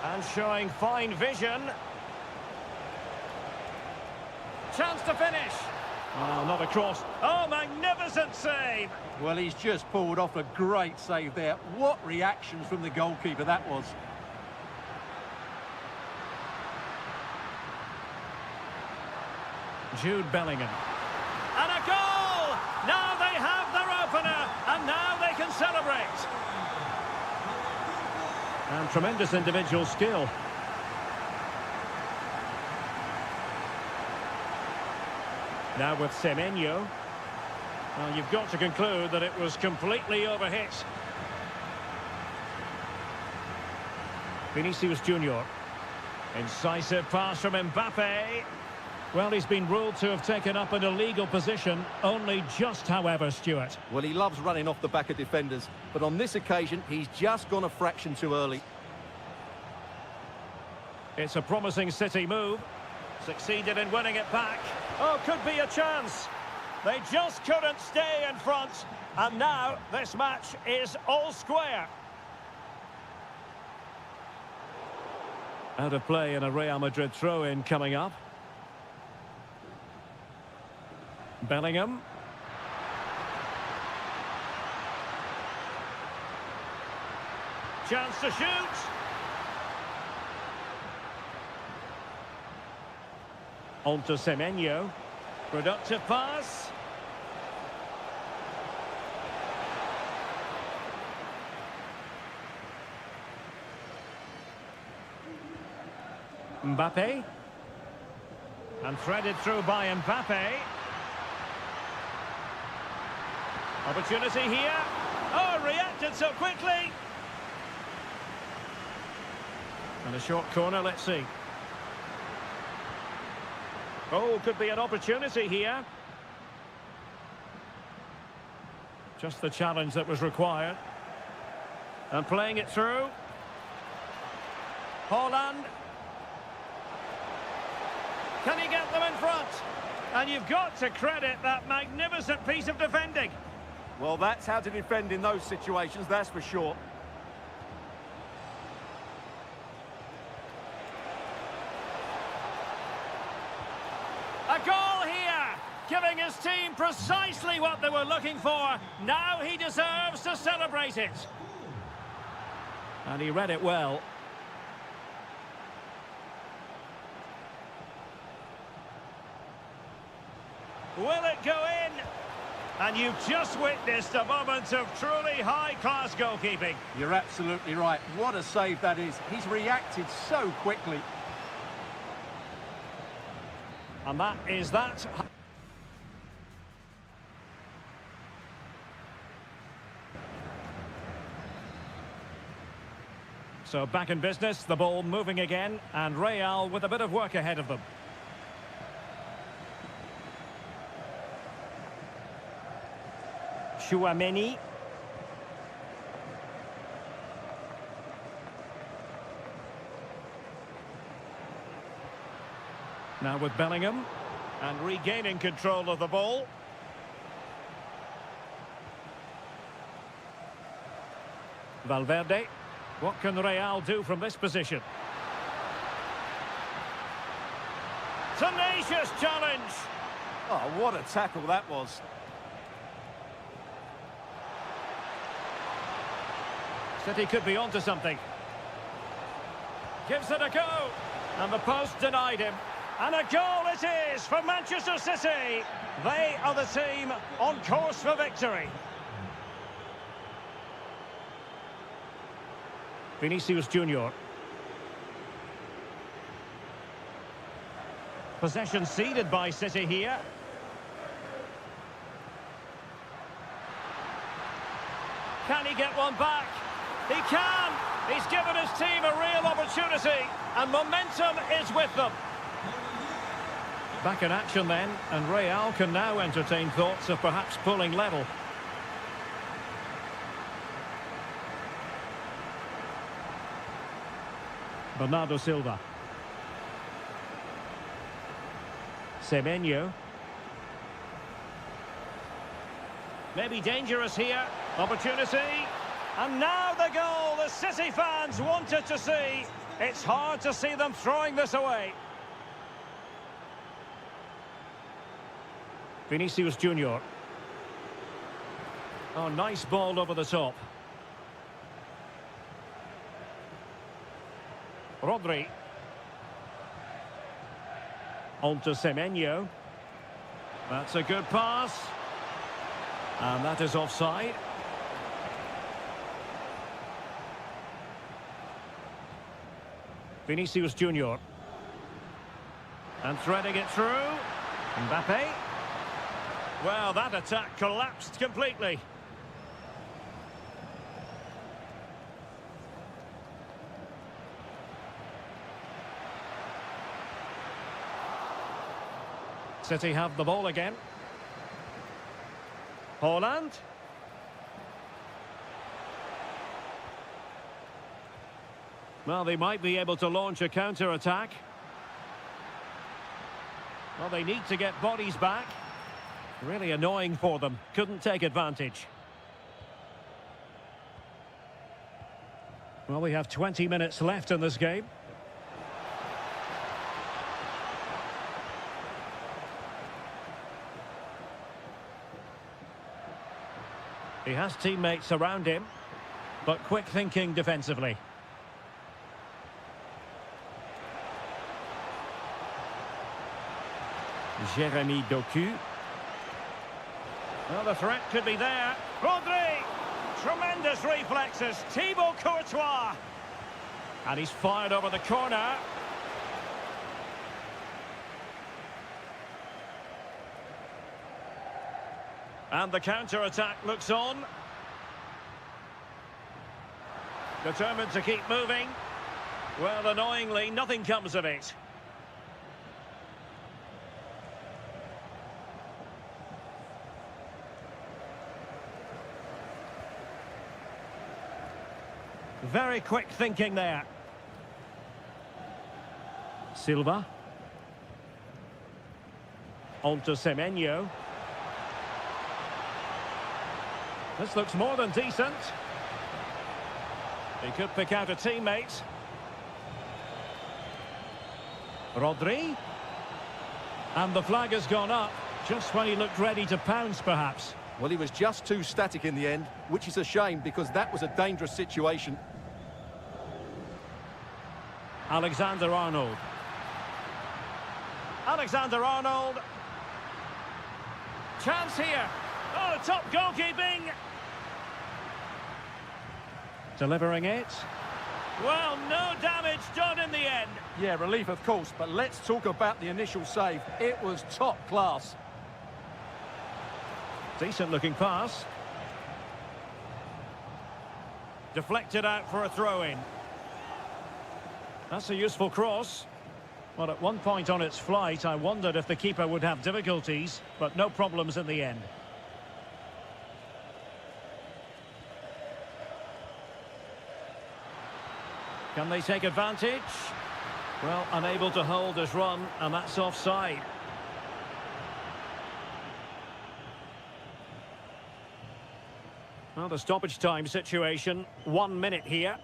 And showing fine vision. Chance to finish. Oh, not a cross. Oh, magnificent save. Well, he's just pulled off a great save there. What reactions from the goalkeeper that was. Jude Bellingham. And a goal! Now they have their opener, and now they can celebrate. And tremendous individual skill. Now with Semenyo. Well, you've got to conclude that it was completely overhit. Vinicius Junior. Incisive pass from Mbappe. Well, he's been ruled to have taken up an illegal position, only just, however, Stuart. Well, he loves running off the back of defenders, but on this occasion, he's just gone a fraction too early. It's a promising City move. Succeeded in winning it back. Oh, could be a chance. They just couldn't stay in front. And now this match is all square. Out of play and a Real Madrid throw-in coming up. Bellingham. Chance to shoot. On to Semenyo. Productive pass. Mbappe. And threaded through by Mbappe. Opportunity here. Oh, reacted so quickly. And a short corner, let's see. Oh, could be an opportunity here. Just the challenge that was required. And playing it through. Holland. Can he get them in front? And you've got to credit that magnificent piece of defending. Well, that's how to defend in those situations, that's for sure. A goal here, giving his team precisely what they were looking for. Now he deserves to celebrate it. And he read it well. Will it go in? And you've just witnessed a moment of truly high-class goalkeeping. You're absolutely right. What a save that is. He's reacted so quickly. And that is that. So back in business, the ball moving again, and Real with a bit of work ahead of them. Chouameni. Now with Bellingham, and regaining control of the ball. Valverde. What can Real do from this position? Tenacious challenge. Oh, what a tackle that was. City could be onto something. Gives it a go. And the post denied him. And a goal it is for Manchester City. They are the team on course for victory. Vinicius Junior. Possession ceded by City here. Can he get one back? He can! He's given his team a real opportunity, and momentum is with them. Back in action then, and Real can now entertain thoughts of perhaps pulling level. Bernardo Silva. Semenyo. Maybe dangerous here. Opportunity. And now the goal the City fans wanted to see. It's hard to see them throwing this away. Vinicius Junior. Oh, nice ball over the top. Rodri. On to Semenyo. That's a good pass. And that is offside. Vinicius Junior. And threading it through. Mbappe. Well, that attack collapsed completely. City have the ball again. Haaland. Well, they might be able to launch a counter-attack. Well, they need to get bodies back. Really annoying for them. Couldn't take advantage. Well, we have 20 minutes left in this game. He has teammates around him, but quick thinking defensively. Jeremy Doku. Well, the threat could be there. Rodri! Tremendous reflexes. Thibaut Courtois. And he's fired over the corner. And the counter-attack looks on. Determined to keep moving. Well, annoyingly, nothing comes of it. Very quick thinking there. Silva. On to Semenyo. This looks more than decent. He could pick out a teammate. Rodri. And the flag has gone up, just when he looked ready to pounce, perhaps. Well, he was just too static in the end, which is a shame because that was a dangerous situation. Alexander-Arnold. Alexander-Arnold. Chance here. Oh, top goalkeeping. Delivering it. Well, no damage done in the end. Yeah, relief of course, but let's talk about the initial save. It was top class. Decent looking pass. Deflected out for a throw-in. That's a useful cross. Well, at one point on its flight, I wondered if the keeper would have difficulties, but no problems in the end. Can they take advantage? Well, unable to hold his run, and that's offside. Well, the stoppage time situation, 1 minute here.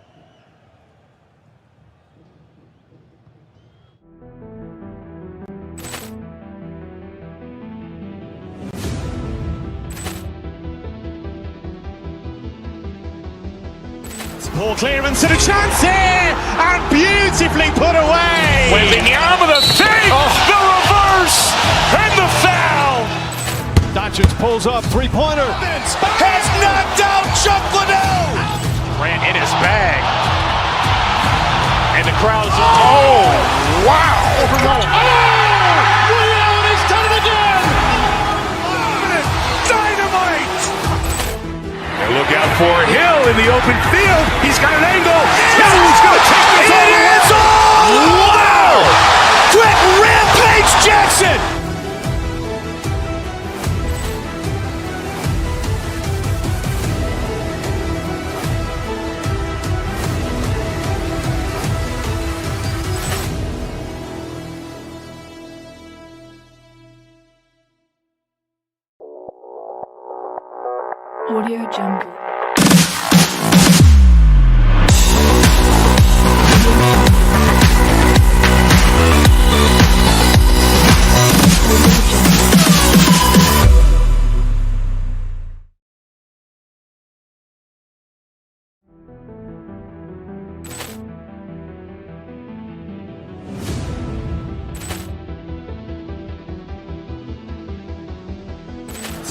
Poor clearance and a chance here, and beautifully put away. Waving the arm of the fake, the reverse, and the foul. Doncic pulls up, three-pointer. Has knocked out Chuck Liddell. Ran in his bag. And the crowd is, oh, wow. William has done it again! Dynamite. And look out for Hill in the open field. He's got an angle. He's going to take this all the way. Wow. Brett Rampage Jackson. Audio Jungle.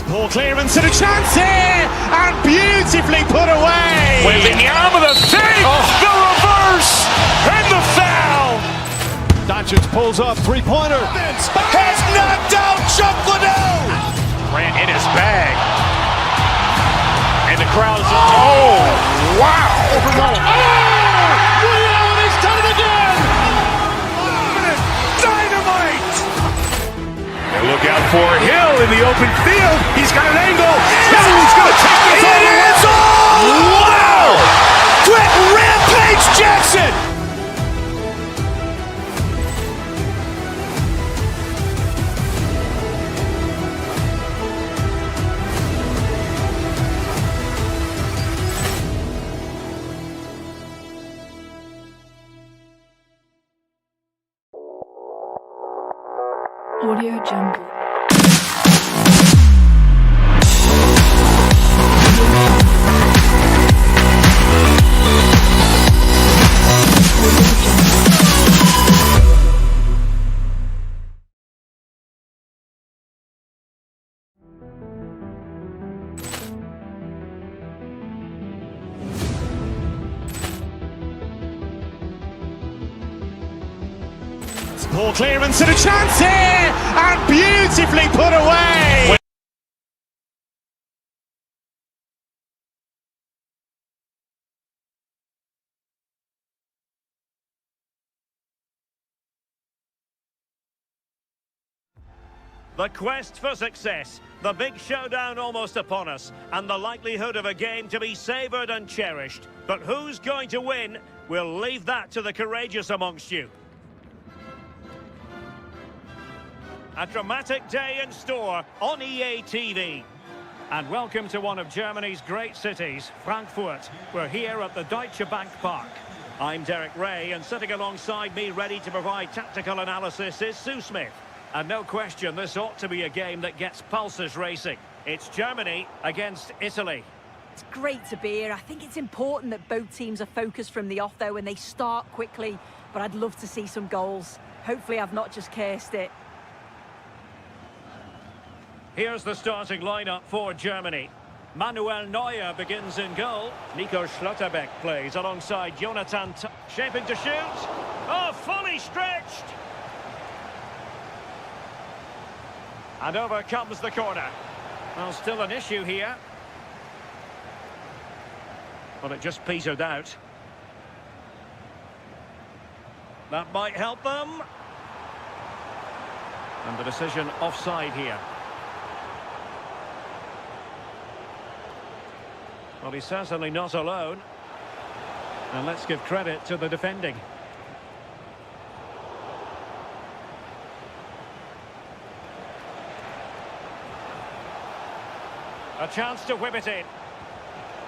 Poor clearance and a chance here, and beautifully put away. Waving the arm of the fake, the reverse, and the foul. Doncic pulls up, three-pointer. Has knocked out Chuck Liddell. Ran in his bag. And the crowd is, oh, wow. William has done it again! Dynamite. And look out for Hill in the open field. He's got an angle. He's going to take this all the way. Wow. Brett Rampage Jackson. Audio Jungle. Poor clearance and a chance here, and beautifully put away. The quest for success, the big showdown almost upon us, and the likelihood of a game to be savoured and cherished. But who's going to win? We'll leave that to the courageous amongst you. A dramatic day in store on EA TV. And welcome to one of Germany's great cities, Frankfurt. We're here at the Deutsche Bank Park. I'm Derek Ray, and sitting alongside me ready to provide tactical analysis is Sue Smith. And no question, this ought to be a game that gets pulses racing. It's Germany against Italy. It's great to be here. I think it's important that both teams are focused from the off, though, and they start quickly. But I'd love to see some goals. Hopefully I've not just cursed it. Here's the starting lineup for Germany. Manuel Neuer begins in goal. Nico Schlotterbeck plays alongside Jonathan shaping to shoot. Oh, fully stretched! And over comes the corner. Well, still an issue here. But it just petered out. That might help them. And the decision offside here. Well, he's certainly not alone. And let's give credit to the defending. A chance to whip it in.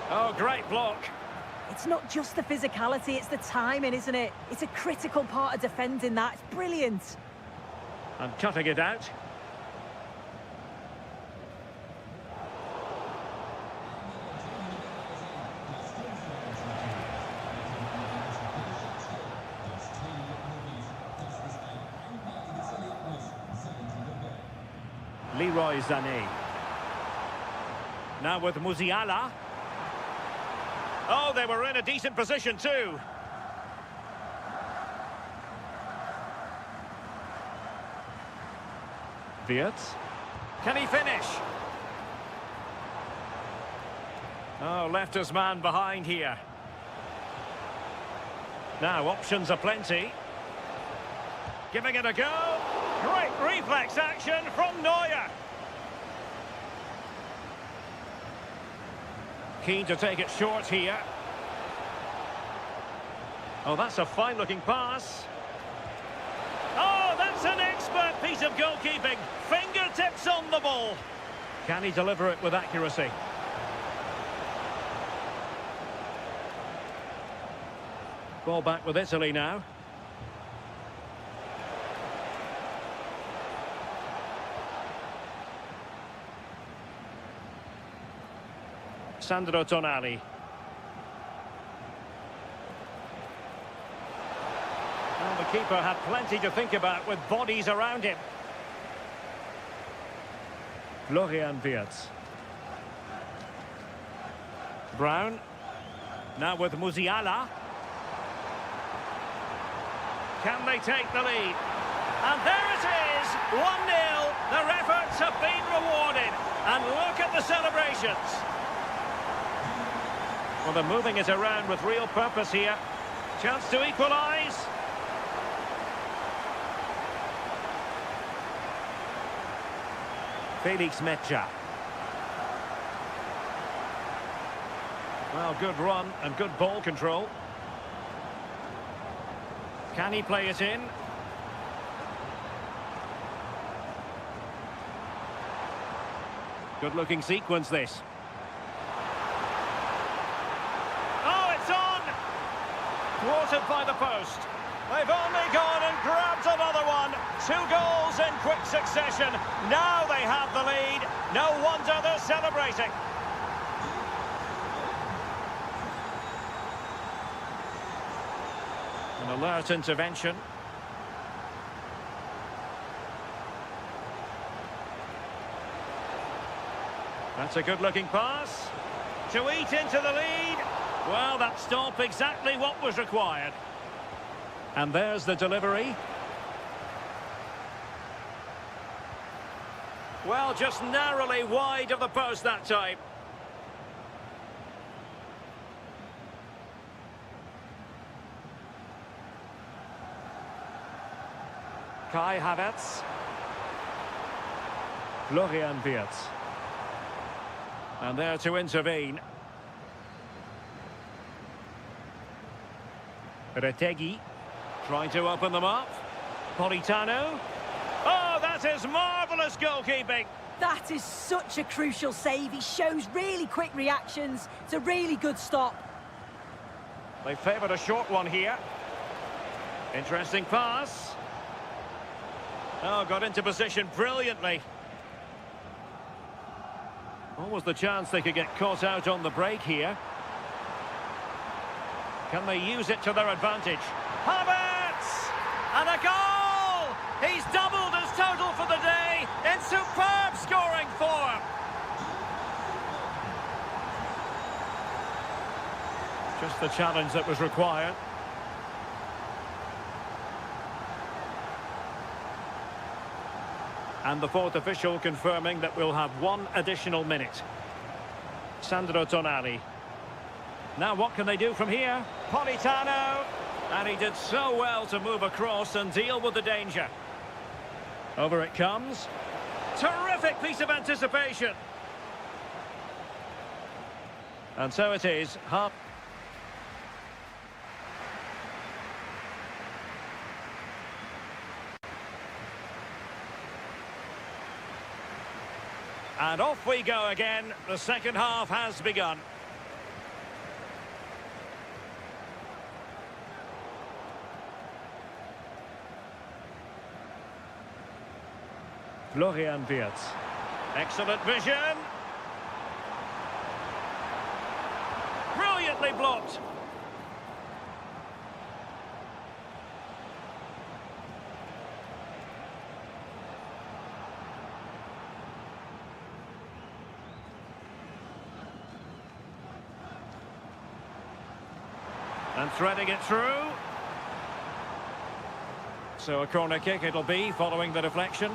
Oh, great block. It's not just the physicality, it's the timing, isn't it? It's a critical part of defending that. It's brilliant. And cutting it out. Leroy Sané. Now with Musiala. Oh, they were in a decent position too. Wirtz. Can he finish? Oh, left his man behind here. Now, options are plenty. Giving it a go. Great reflex action from Neuer. Keen to take it short here. Oh, that's a fine-looking pass. Oh, that's an expert piece of goalkeeping. Fingertips on the ball. Can he deliver it with accuracy? Ball back with Italy now. Sandro Tonali. Well, the keeper had plenty to think about with bodies around him. Florian Wirtz. Brown. Now with Musiala. Can they take the lead? And there it is, 1-0. Their efforts have been rewarded. And look at the celebrations. Well, they're moving it around with real purpose here. Chance to equalise. Felix Mecha. Well, good run and good ball control. Can he play it in? Good looking sequence this. Oh, it's on! Thwarted by the post. They've only gone and grabbed another one. 2 goals in quick succession. Now they have the lead. No wonder they're celebrating. An alert intervention. That's a good-looking pass. To eat into the lead. Well, that stop exactly what was required. And there's the delivery. Well, just narrowly wide of the post that time. Kai Havertz. Florian Wirtz. And there to intervene. Retegui. Trying to open them up. Politano. Oh, that is marvellous goalkeeping. That is such a crucial save. He shows really quick reactions. It's a really good stop. They favoured a short one here. Interesting pass. Oh, got into position brilliantly. What was the chance they could get caught out on the break here? Can they use it to their advantage? Havertz! And a goal! He's doubled his total for the day in superb scoring form. Just the challenge that was required. And the fourth official confirming that we'll have one additional minute. Sandro Tonali. Now what can they do from here? Politano. And he did so well to move across and deal with the danger. Over it comes. Terrific piece of anticipation. And so it is. Half. And off we go again. The second half has begun. Florian Wirtz. Excellent vision. Brilliantly blocked. And threading it through. So a corner kick it'll be following the deflection.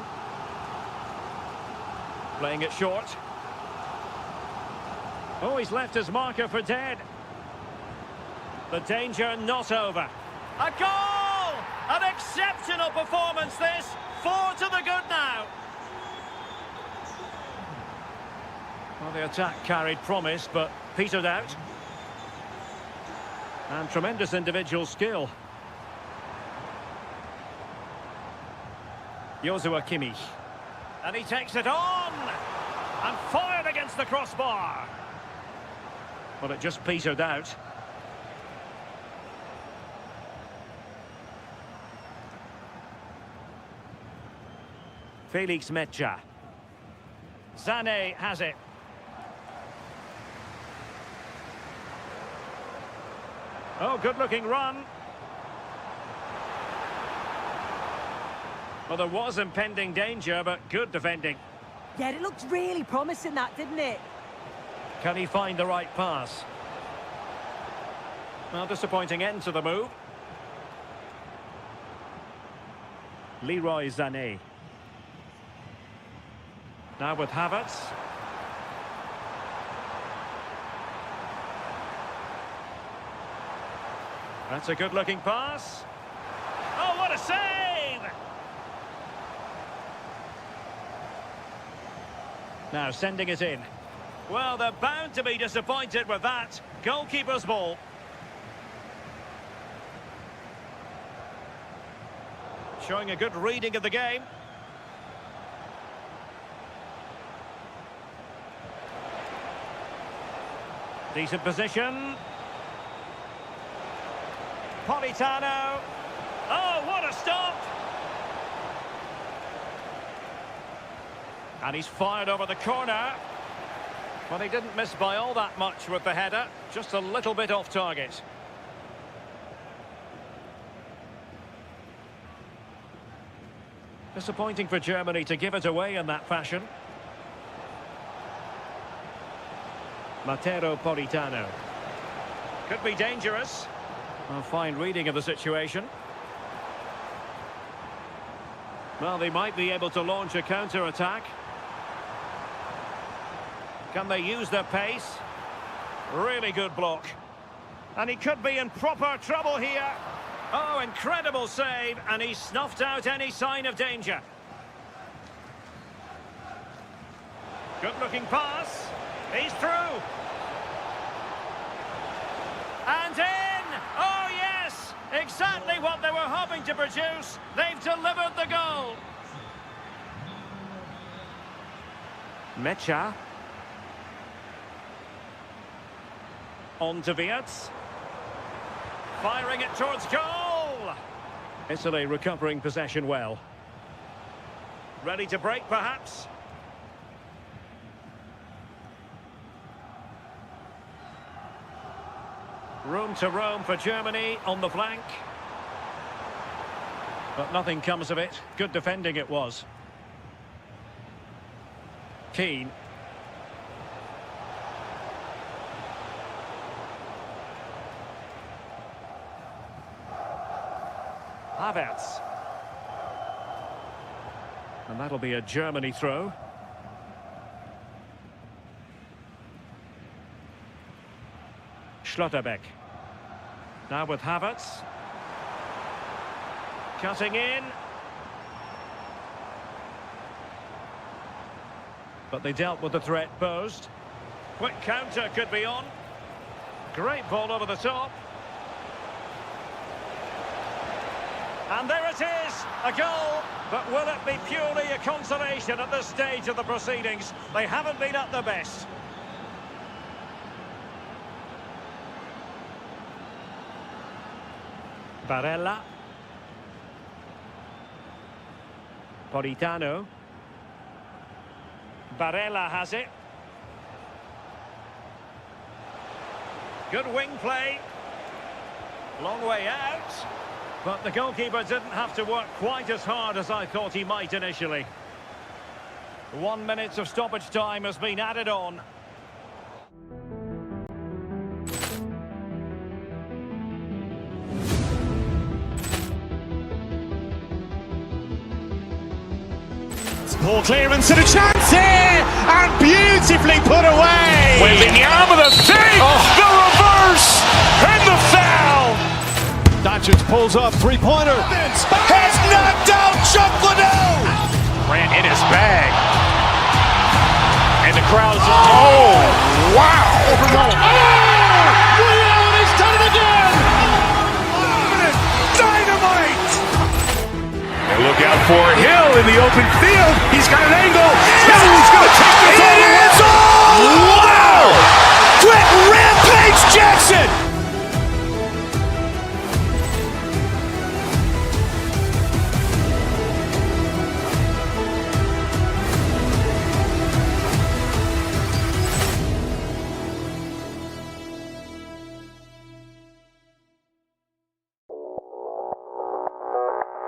Playing it short. Oh, he's left his marker for dead. The danger not over. A goal! An exceptional performance this. 4 to the good now. Well, the attack carried promise, but petered out. And tremendous individual skill. Joshua Kimmich. And he takes it on! And fired against the crossbar! Well, it just petered out. Felix Metja. Sané has it. Oh, good-looking run. Well, there was impending danger, but good defending. Yeah, it looked really promising, that, didn't it? Can he find the right pass? Well, disappointing end to the move. Leroy Sané. Now with Havertz. That's a good-looking pass. Oh, what a save! Now sending it in. Well, they're bound to be disappointed with that. Goalkeeper's ball. Showing a good reading of the game. Decent position. Politano. Oh, what a stop! And he's fired over the corner. Well, he didn't miss by all that much with the header. Just a little bit off target. Disappointing for Germany to give it away in that fashion. Matteo Politano. Could be dangerous. A fine reading of the situation. Well, they might be able to launch a counter-attack. Can they use their pace? Really good block. And he could be in proper trouble here. Oh, incredible save, and he snuffed out any sign of danger. Good-looking pass. He's through. And in! Oh, yes! Exactly what they were hoping to produce. They've delivered the goal. Metja. On to Wirtz. Firing it towards goal. Italy recovering possession well. Ready to break, perhaps? Room to roam for Germany on the flank. But nothing comes of it. Good defending it was. Keane. Havertz. And that'll be a Germany throw. Schlotterbeck. Now with Havertz. Cutting in. But they dealt with the threat posed. Quick counter could be on. Great ball over the top. And there it is, a goal. But will it be purely a consolation at this stage of the proceedings? They haven't been at their best. Barella. Politano. Barella has it. Good wing play. Long way out. But the goalkeeper didn't have to work quite as hard as I thought he might initially. 1 minute of stoppage time has been added on. Poor clearance and a chance here, and beautifully put away. Wembanyama with a save, the reverse, and the foul. Doncic pulls up, three-pointer. Has knocked out Chuck Liddell. Ran in his bag. And the crowd's, oh, wow. He's done it again! Dynamite. And look out for Hill in the open field. He's got an angle. He's going to take this all the way. Wow! Quick Rampage Jackson.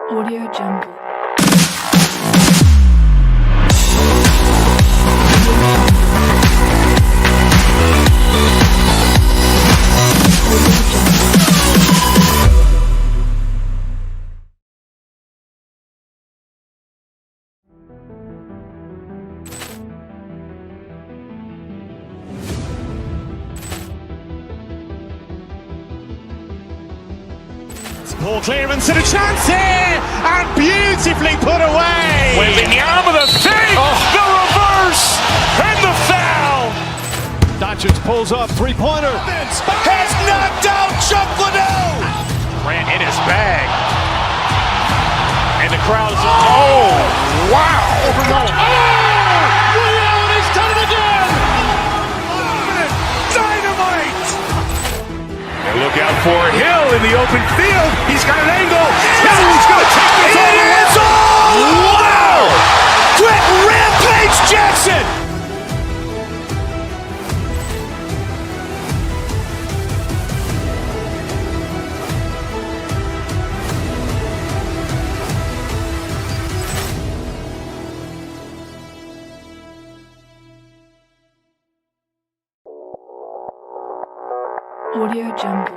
Audio Jungle. Poor clearance and a chance here, and beautifully put away. Wembanyama with a save, the reverse, and the foul. Doncic pulls up, three-pointer. Has knocked out Chuck Liddell. Ran in his bag. And the crowd's, oh, wow. He's done it again! Dynamite. And look out for Hill in the open field. He's got an angle. He's going to take this all the way. Wow! Quick Rampage Jackson. Audio Jungle.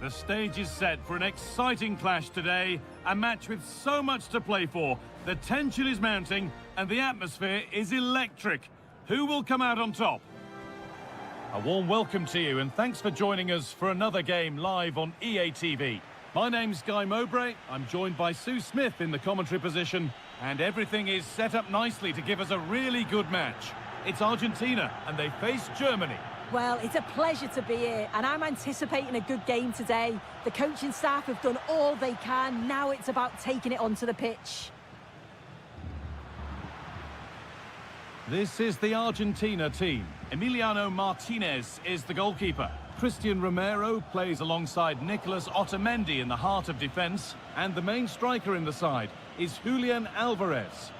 The stage is set for an exciting clash today, a match with so much to play for. The tension is mounting and the atmosphere is electric. Who will come out on top? A warm welcome to you and thanks for joining us for another game live on EA TV. My name's Guy Mowbray, I'm joined by Sue Smith in the commentary position, and everything is set up nicely to give us a really good match. It's Argentina and they face Germany. Well, it's a pleasure to be here, and I'm anticipating a good game today. The coaching staff have done all they can. Now it's about taking it onto the pitch. This is the Argentina team. Emiliano Martinez is the goalkeeper. Christian Romero plays alongside Nicolas Otamendi in the heart of defence. And the main striker in the side is Julian Alvarez.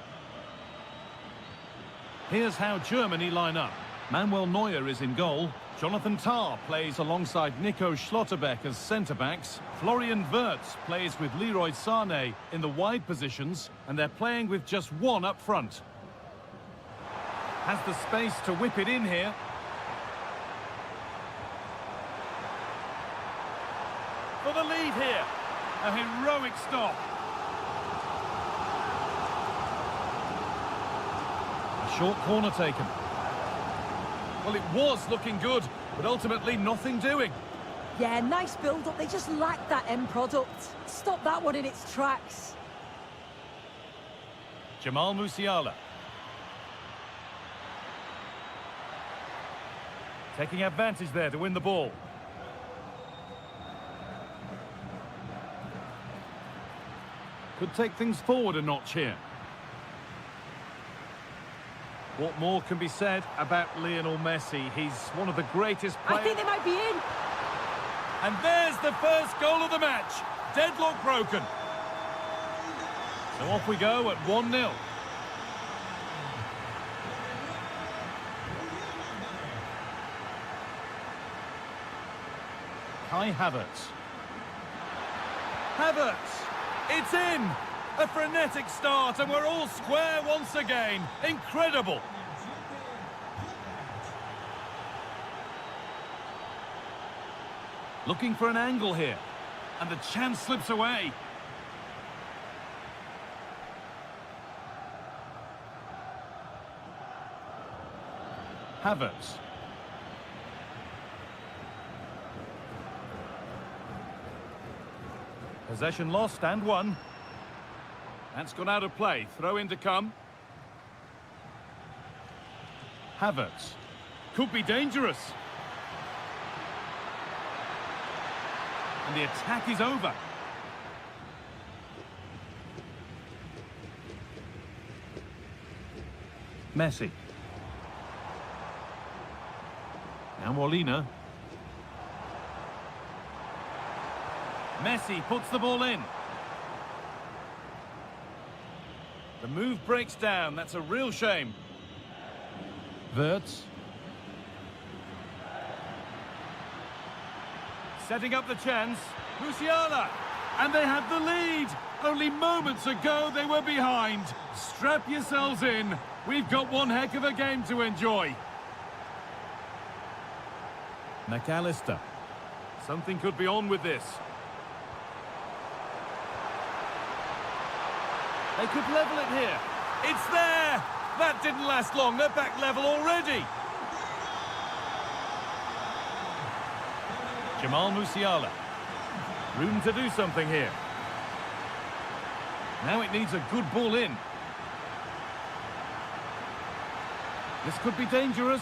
Here's how Germany line up. Manuel Neuer is in goal. Jonathan Tah plays alongside Nico Schlotterbeck as centre-backs. Florian Wirtz plays with Leroy Sané in the wide positions. And they're playing with just one up front. Has the space to whip it in here. For the lead here. A heroic stop. A short corner taken. Well, it was looking good, but ultimately nothing doing. Yeah, nice build-up. They just lacked that end product. Stop that one in its tracks. Jamal Musiala. Taking advantage there to win the ball. Could take things forward a notch here. What more can be said about Lionel Messi? He's one of the greatest players. I think they might be in. And there's the first goal of the match. Deadlock broken. So off we go at 1-0. Kai Havertz. Havertz! It's in! A frenetic start and we're all square once again. Incredible! Looking for an angle here. And the chance slips away. Havertz. Possession lost and won. That's gone out of play. Throw in to come. Havertz. Could be dangerous. And the attack is over. Messi. Now Molina. Messi puts the ball in. The move breaks down. That's a real shame. Wirtz. Setting up the chance. Musiala. And they have the lead. Only moments ago they were behind. Strap yourselves in. We've got one heck of a game to enjoy. McAllister. Something could be on with this. They could level it here. It's there! That didn't last long. They're back level already. Jamal Musiala. Room to do something here. Now it needs a good ball in. This could be dangerous.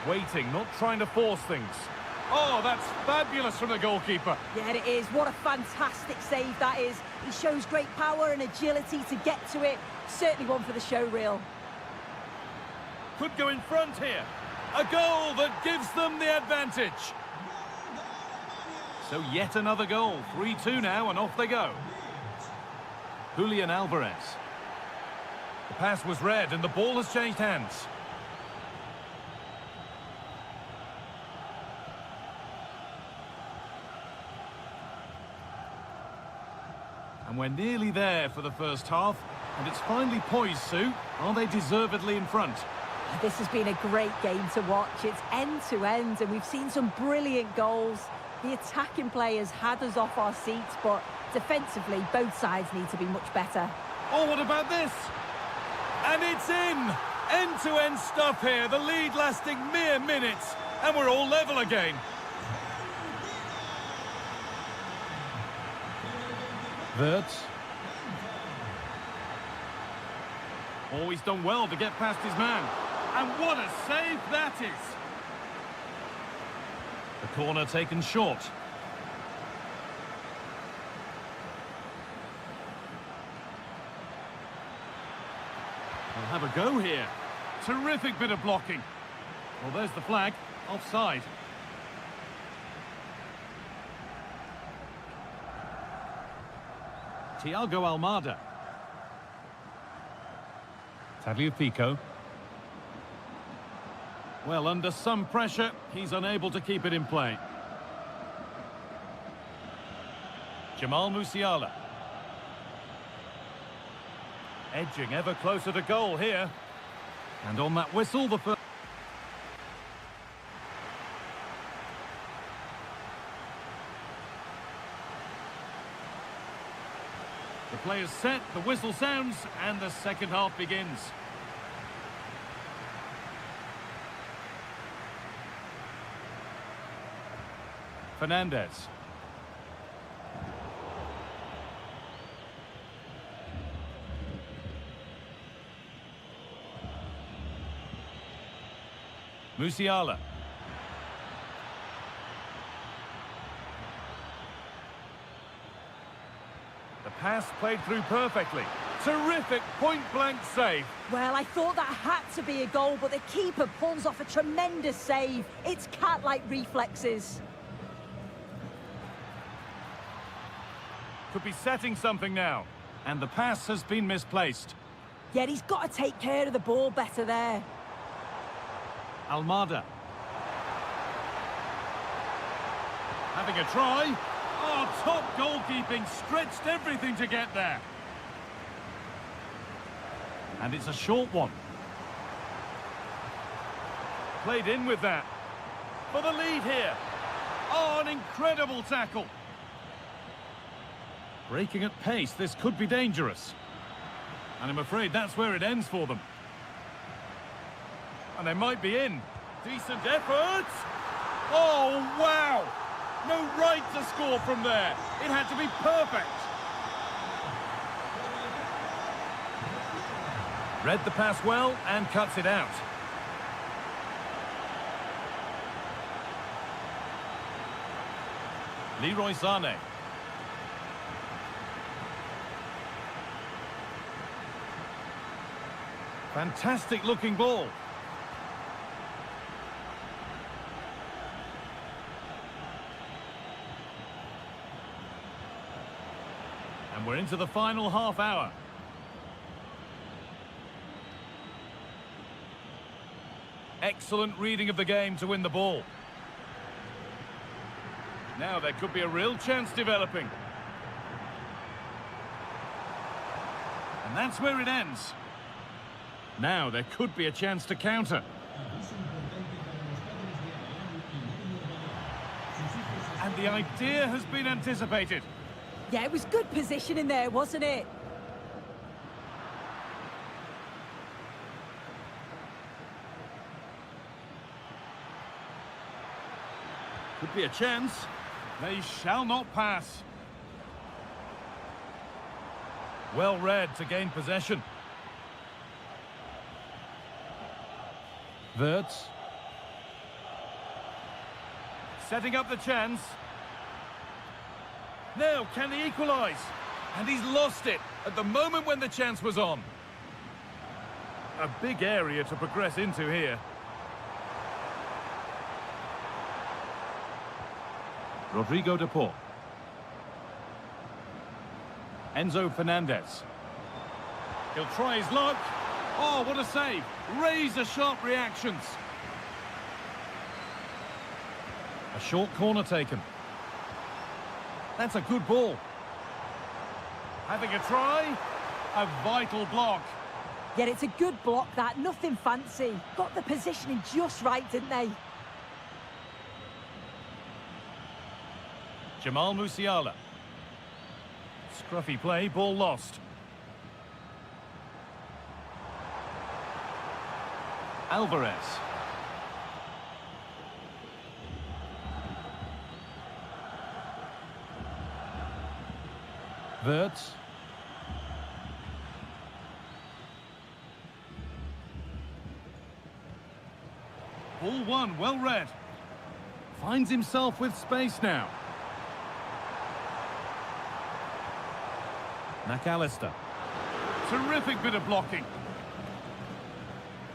Waiting, not trying to force things. Oh, that's fabulous from the goalkeeper. Yeah, it is. What a fantastic save that is. He shows great power and agility to get to it. Certainly one for the show reel. Could go in front here. A goal that gives them the advantage. So yet another goal. 3-2 now and off they go. Julian Alvarez. The pass was read and the ball has changed hands. And we're nearly there for the first half. And it's finally poised, Sue. Are they deservedly in front? This has been a great game to watch. It's end-to-end, and we've seen some brilliant goals. The attacking play has had us off our seats, but defensively, both sides need to be much better. Oh, what about this? And it's in! End-to-end stuff here. The lead lasting mere minutes. And we're all level again. Wirtz. Oh, he's done well to get past his man. And what a save that is! The corner taken short. We'll have a go here. Terrific bit of blocking. Well, there's the flag. Offside. Thiago Almada. Tagliafico. Well, under some pressure, he's unable to keep it in play. Jamal Musiala. Edging ever closer to goal here. And on that whistle, the first... The play is set, the whistle sounds, and the second half begins. Fernandez. Musiala. The pass played through perfectly. Terrific point-blank save. Well, I thought that had to be a goal, but the keeper pulls off a tremendous save. It's cat-like reflexes. Could be setting something now. And the pass has been misplaced. Yet he's got to take care of the ball better there. Almada. Having a try. Oh, top goalkeeping. Stretched everything to get there. And it's a short one. Played in with that. For the lead here. Oh, an incredible tackle. Breaking at pace, this could be dangerous. And I'm afraid that's where it ends for them. And they might be in. Decent effort. Oh, wow. No right to score from there. It had to be perfect. Read the pass well and cuts it out. Leroy Sané. Fantastic looking ball. And we're into the final half hour. Excellent reading of the game to win the ball. Now there could be a real chance developing. And that's where it ends. Now there could be a chance to counter. And the idea has been anticipated. Yeah, it was good positioning there, wasn't it? Could be a chance. They shall not pass. Well read to gain possession. Wirtz. Setting up the chance. Now, can they equalise? And he's lost it at the moment when the chance was on. A big area to progress into here. Rodrigo de Paul. Enzo Fernandez. He'll try his luck. Oh, what a save. Razor-sharp reactions. A short corner taken. That's a good ball. Having a try. A vital block. Yet it's a good block, that. Nothing fancy. Got the positioning just right, didn't they? Jamal Musiala. Scruffy play, ball lost. Alvarez. Wirtz. Ball one, well read. Finds himself with space now. McAllister. Terrific bit of blocking.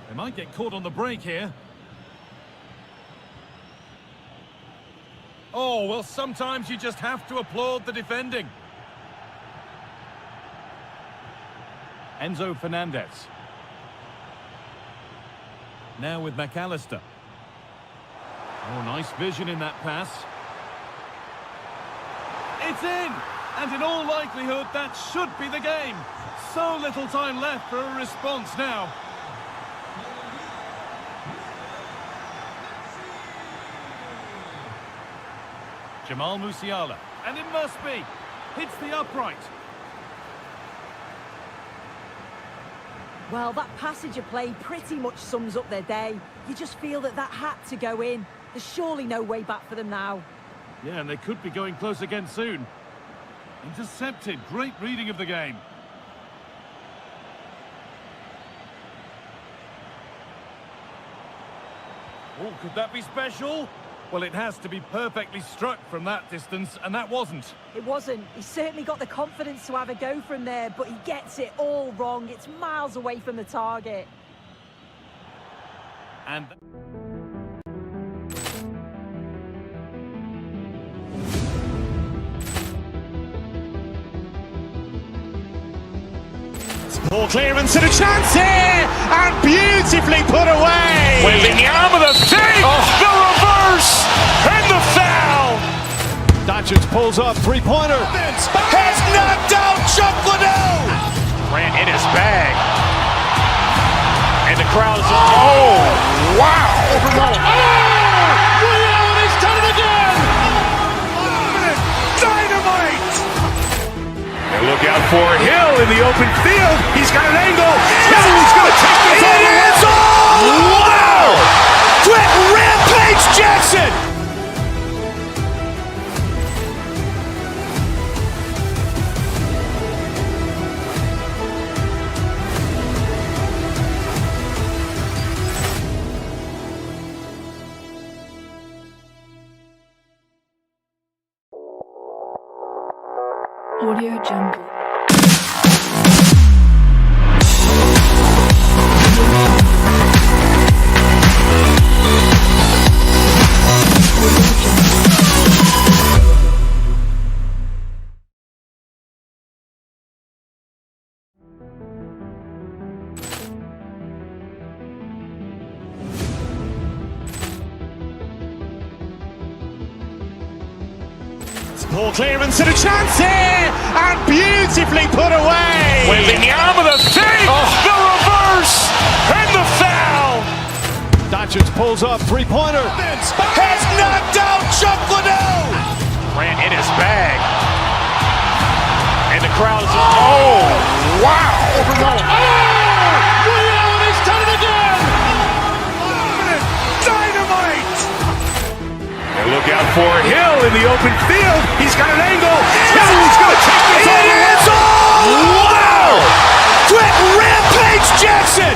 They might get caught on the break here. Oh, well, sometimes you just have to applaud the defending. Enzo Fernandez. Now with McAllister. Oh, nice vision in that pass. It's in! And in all likelihood, that should be the game. So little time left for a response now. Jamal Musiala. And it must be. Hits the upright. Well, that passage of play pretty much sums up their day. You just feel that had to go in. There's surely no way back for them now. Yeah, and they could be going close again soon. Intercepted. Great reading of the game. Oh, could that be special? Well, it has to be perfectly struck from that distance, and that wasn't. It wasn't. He's certainly got the confidence to have a go from there, but he gets it all wrong. It's miles away from the target. And... Ball clearance and a chance here, and beautifully put away. With the arm of the fake, the reverse, and the foul. Doncic pulls up, three-pointer. Has knocked out Chuck Liddell. Ran in his bag. And the crowd is, oh, wow. Reality's done it again! Dynamite. And look out for Hill in the open field. He's got an angle. He's going to take this all the way. Wow! Quick Rampage Jackson. Audio Jungle. Ball clearance and a chance here, and beautifully put away. With the arm of the fake, the reverse, and the foul. Doncic pulls up, three-pointer. Has knocked out Chuck Liddell. Ran in his bag. And the crowd is, oh, wow. Reality's done it again! Dynamite. And look out for Hill in the open field. He's got an angle. He's going to take this all the way. Wow. Quick Rampage Jackson.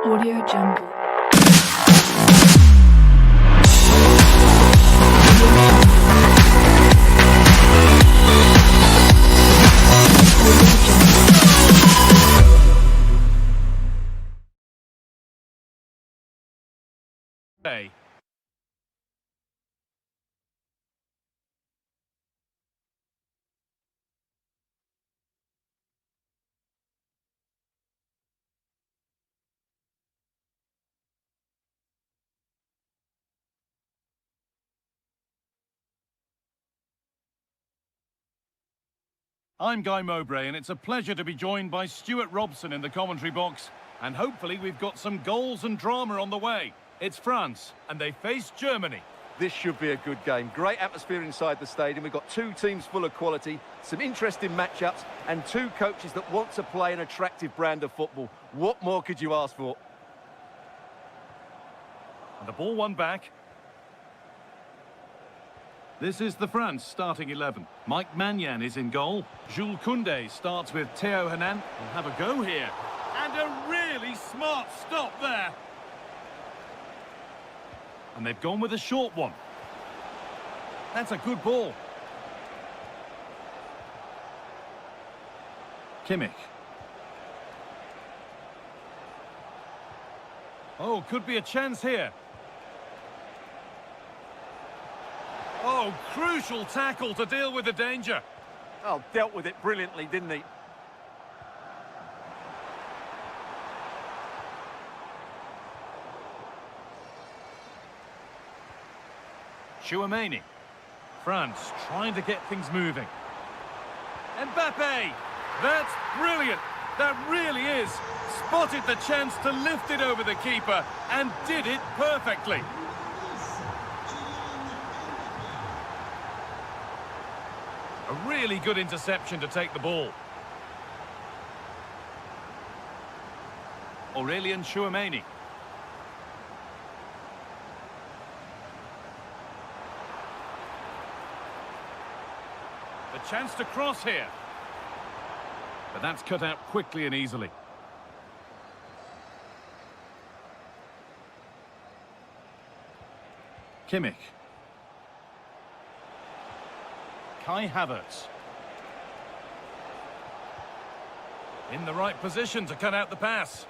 Audio Jungle. Hey. I'm Guy Mowbray, and it's a pleasure to be joined by Stuart Robson in the commentary box. And hopefully we've got some goals and drama on the way. It's France, and they face Germany. This should be a good game. Great atmosphere inside the stadium. We've got two teams full of quality, some interesting matchups, and two coaches that want to play an attractive brand of football. What more could you ask for? And the ball won back. This is the France starting 11. Mike Maignan is in goal. Jules Koundé starts with Theo Hernan. We'll have a go here. And a really smart stop there. And they've gone with a short one. That's a good ball. Kimmich. Oh, could be a chance here. Oh, crucial tackle to deal with the danger. Oh, dealt with it brilliantly, didn't he? Chouameni. France trying to get things moving. Mbappe! That's brilliant! That really is! Spotted the chance to lift it over the keeper and did it perfectly. A really good interception to take the ball. Aurélien Chouameni. The chance to cross here. But that's cut out quickly and easily. Kimmich. Kai Havertz. In the right position to cut out the pass.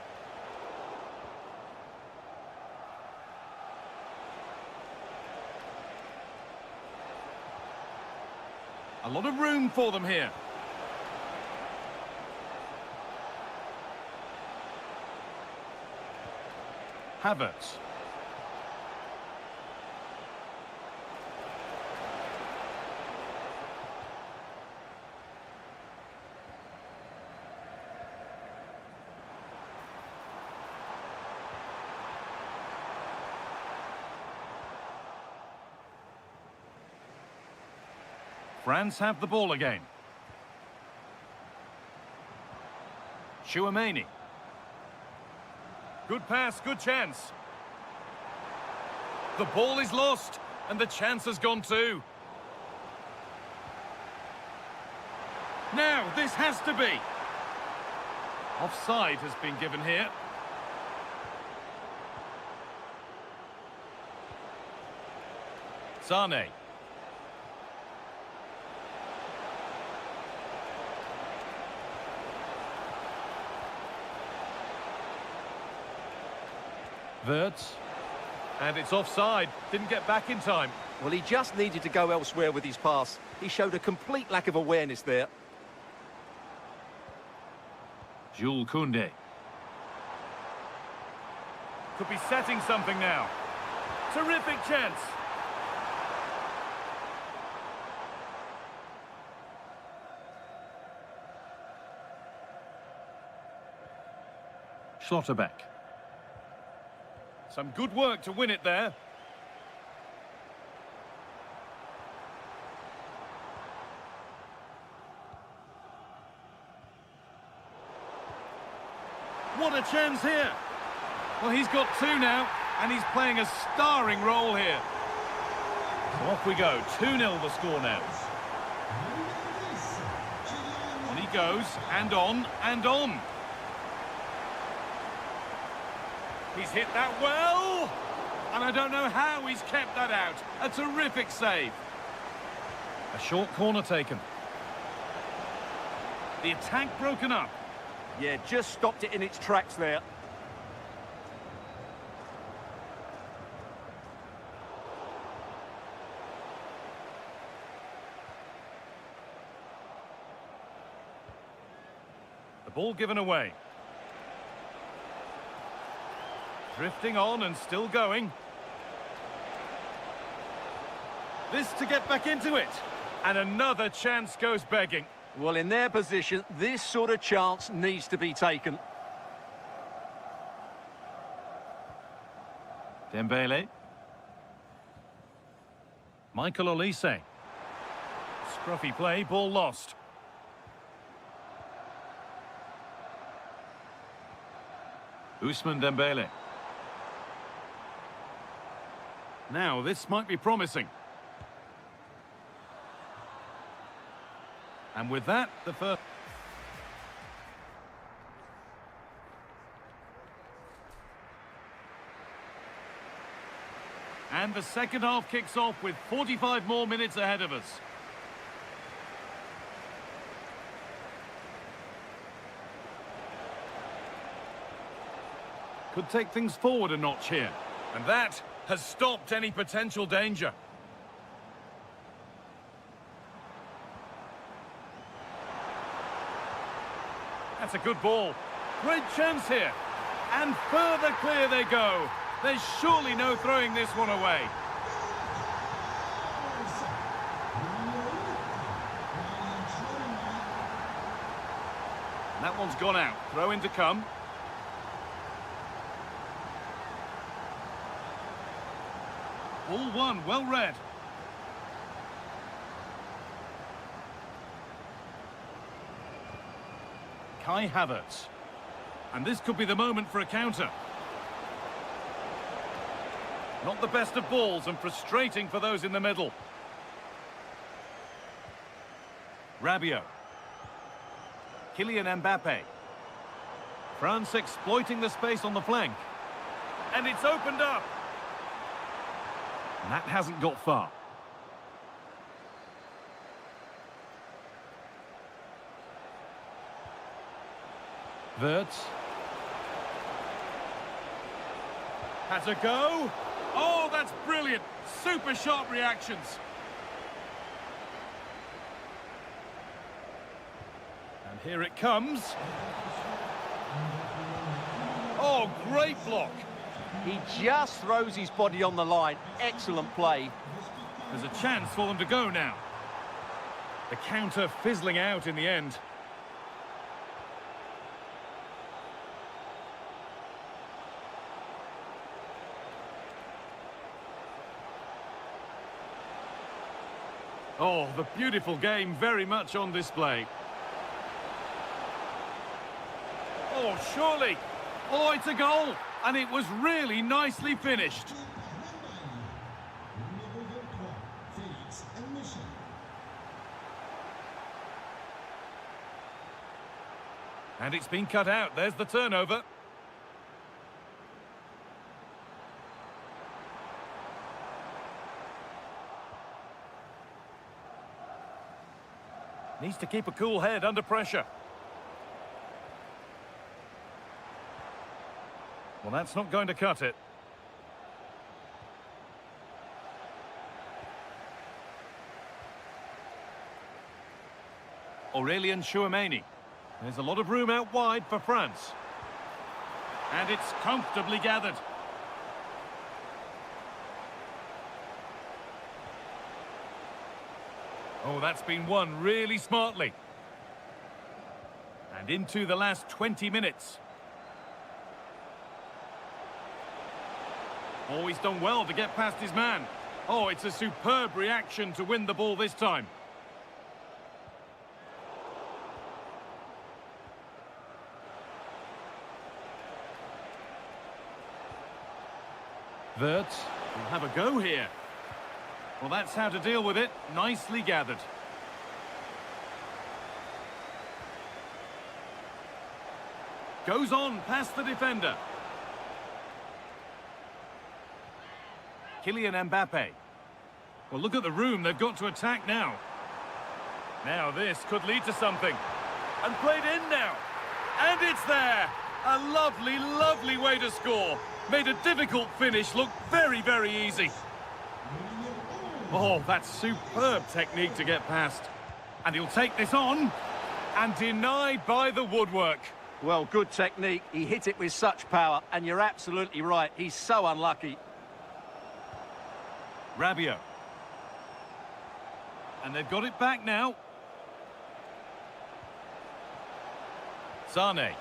A lot of room for them here. Havertz. France have the ball again. Chouameni. Good pass, good chance. The ball is lost, and the chance has gone too. Now, this has to be. Offside has been given here. Sane. Wirtz. And it's offside. Didn't get back in time. Well, he just needed to go elsewhere with his pass. He showed a complete lack of awareness there. Jules Koundé. Could be setting something now. Terrific chance. Schlotterbeck. Some good work to win it there. What a chance here. Well, he's got two now, and he's playing a starring role here. So off we go. 2-0 the score now. On he goes, and on, and on. He's hit that well, and I don't know how he's kept that out. A terrific save. A short corner taken. The attack broken up. Yeah, just stopped it in its tracks there. The ball given away. Drifting on and still going. This to get back into it. And another chance goes begging. Well, in their position, this sort of chance needs to be taken. Dembele. Michael Olise. Scruffy play, ball lost. Ousmane Dembele. Now, this might be promising. And with that, the first... And the second half kicks off with 45 more minutes ahead of us. Could take things forward a notch here. And that has stopped any potential danger. That's a good ball. Great chance here. And further clear they go. There's surely no throwing this one away. That one's gone out. Throw in to come. All one, well read. Kai Havertz. And this could be the moment for a counter. Not the best of balls and frustrating for those in the middle. Rabiot. Kylian Mbappe. France exploiting the space on the flank. And it's opened up. And that hasn't got far. Wirtz. Has a go. Oh, that's brilliant. Super sharp reactions. And here it comes. Oh, great block. He just throws his body on the line. Excellent play. There's a chance for them to go now. The counter fizzling out in the end. Oh, the beautiful game very much on display. Oh, surely. Oh, it's a goal. And it was really nicely finished. And it's been cut out. There's the turnover. Needs to keep a cool head under pressure. Well, that's not going to cut it. Aurélien Tchouameni. There's a lot of room out wide for France. And it's comfortably gathered. Oh, that's been won really smartly. And into the last 20 minutes. Oh, he's done well to get past his man. Oh, it's a superb reaction to win the ball this time. Wirtz will have a go here. Well, that's how to deal with it. Nicely gathered. Goes on past the defender. Kylian Mbappe. Well, look at the room they've got to attack now. Now this could lead to something. And played in now. And it's there. A lovely, lovely way to score. Made a difficult finish look very, very easy. Oh, that's superb technique to get past. And he'll take this on. And denied by the woodwork. Well, good technique. He hit it with such power. And you're absolutely right. He's so unlucky. Rabiot. And they've got it back now. Sane.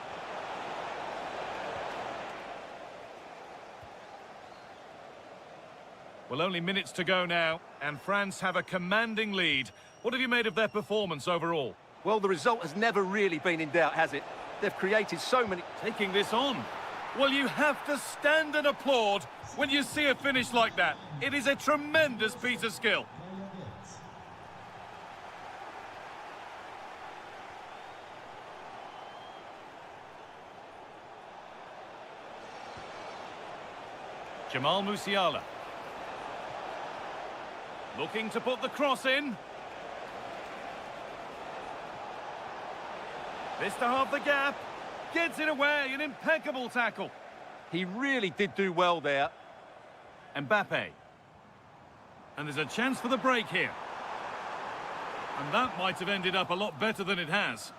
Well, only minutes to go now, and France have a commanding lead. What have you made of their performance overall? Well, the result has never really been in doubt, has it? They've created so many... Taking this on. Well, you have to stand and applaud when you see a finish like that. It is a tremendous piece of skill. Jamal Musiala. Looking to put the cross in. This to halve the gap. Gets it away, an impeccable tackle. He really did do well there. Mbappe. And there's a chance for the break here. And that might have ended up a lot better than it has.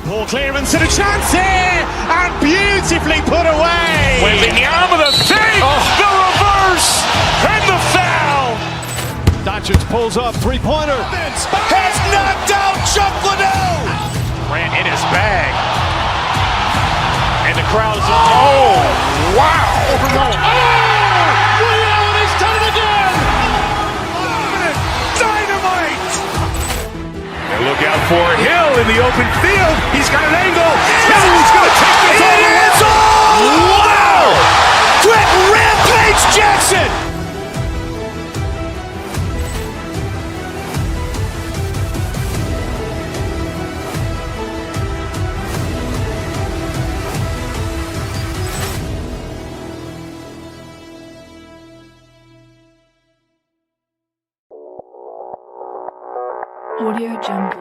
Ball clearance and a chance here, and beautifully put away. Waving the arm of the thing, the reverse, and the foul. Doncic pulls up, three-pointer. Has knocked out Chocolate. Ran in his bag. And the crowd is... Oh, wow. And he's done it again! Dynamite. And look out for Hill in the open field. He's got an angle. He's going to take this all the way. Wow. Quick Rampage Jackson. Audio Jungle.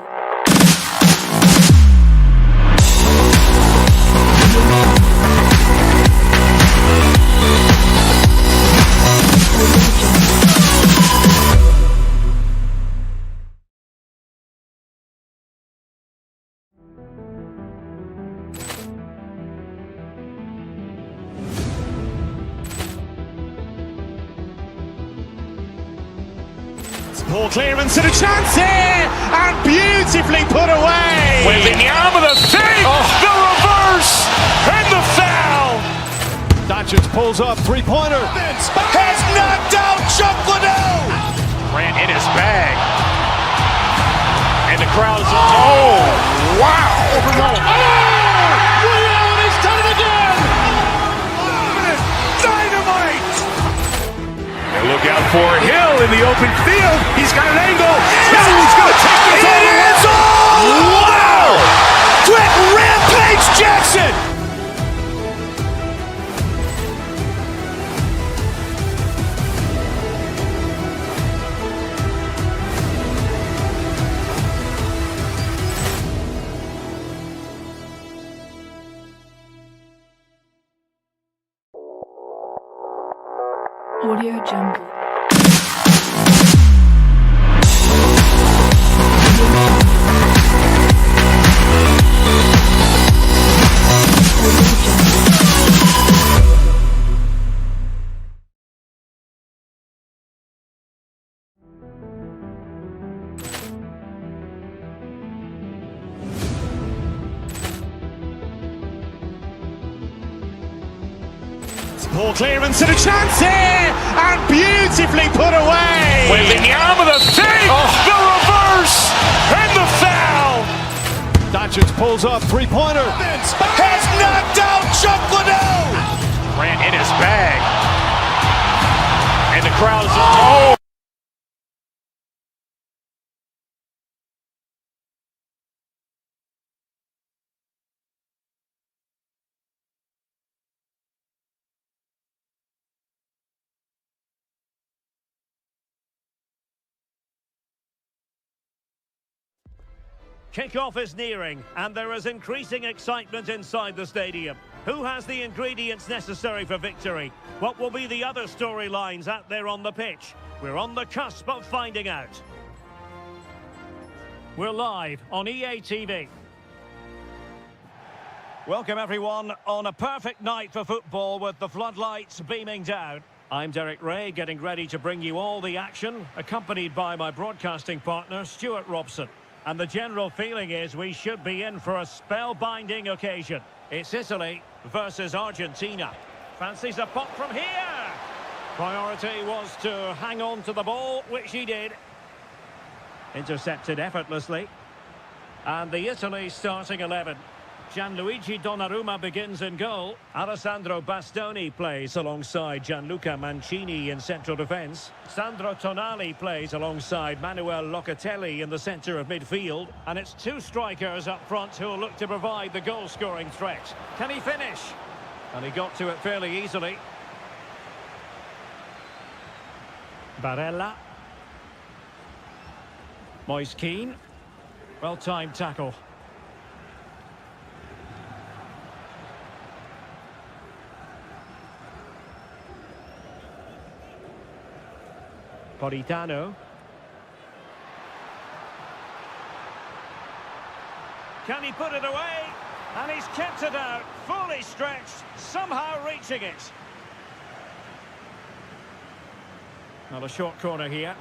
Ball clearance and a chance here, and beautifully put away. Waving the arm of the thing, the reverse, and the foul. Doncic pulls up, three-pointer. Has knocked out Chocolate. Ran in his bag. And the crowd is... Oh, wow. And he's done it again! Dynamite. And look out for Hill in the open field. He's got an angle. He's going to take this all the way. Wow! Quick Rampage Jackson. Audio Jungle. Ball clearance and a chance here, and beautifully put away. Waving the arm of the thing, the reverse, and the foul. Doncic pulls up, three-pointer. Has knocked out Chocolate. Ran in his bag. And the crowd is... Oh. Kick-off is nearing, and there is increasing excitement inside the stadium. Who has the ingredients necessary for victory? What will be the other storylines out there on the pitch? We're on the cusp of finding out. We're live on EA TV. Welcome everyone on a perfect night for football with the floodlights beaming down. I'm Derek Ray, getting ready to bring you all the action, accompanied by my broadcasting partner, Stuart Robson. And the general feeling is we should be in for a spellbinding occasion. It's Italy versus Argentina. Fancies a pop from here. Priority was to hang on to the ball, which he did. Intercepted effortlessly. And the Italy starting 11. Gianluigi Donnarumma begins in goal. Alessandro Bastoni plays alongside Gianluca Mancini in central defence. Sandro Tonali plays alongside Manuel Locatelli in the centre of midfield. And it's two strikers up front who'll look to provide the goal-scoring threat. Can he finish? And he got to it fairly easily. Barella. Moise Kean. Well-timed tackle. Politano. Can he put it away? And he's kept it out, fully stretched, somehow reaching it. Well, a short corner here.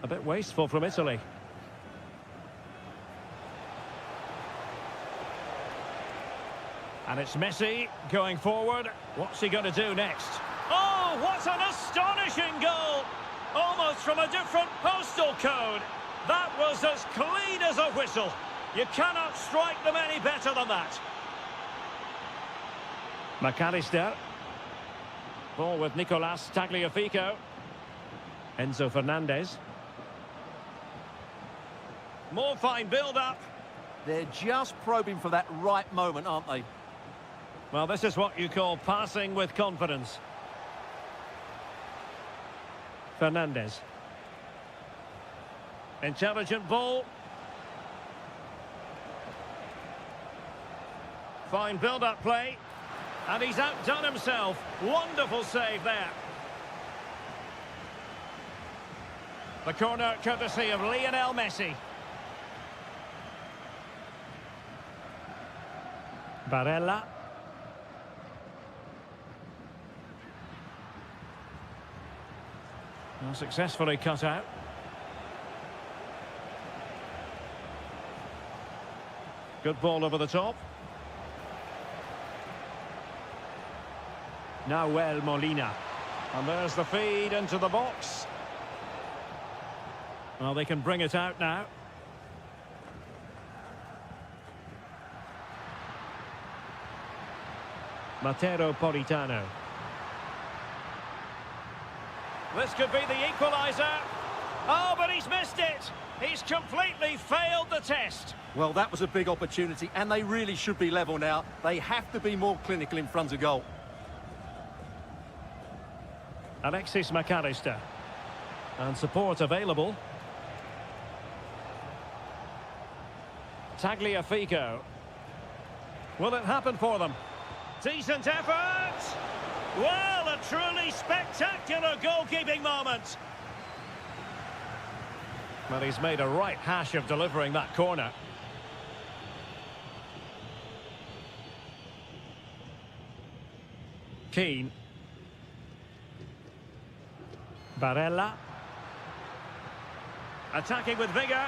A bit wasteful from Italy. And it's Messi going forward. What's he going to do next? Oh, what an astonishing goal! Almost from a different postal code. That was as clean as a whistle. You cannot strike them any better than that. McAllister. Ball with Nicolas Tagliafico. Enzo Fernandez. More fine build-up. They're just probing for that right moment, aren't they? Well, this is what you call passing with confidence. Fernandez. Intelligent ball. Fine build-up play. And he's outdone himself. Wonderful save there. The corner courtesy of Lionel Messi. Barella. Well, successfully cut out. Good ball over the top. Nahuel Molina. And there's the feed into the box. Well, they can bring it out now. Matteo Politano. This could be the equaliser. Oh, but he's missed it. He's completely failed the test. Well, that was a big opportunity, and they really should be level now. They have to be more clinical in front of goal. Alexis McAllister. And support available. Tagliafico. Will it happen for them? Decent effort! Well, a truly spectacular goalkeeping moment. Well, he's made a right hash of delivering that corner. Keane. Barella. Attacking with vigour.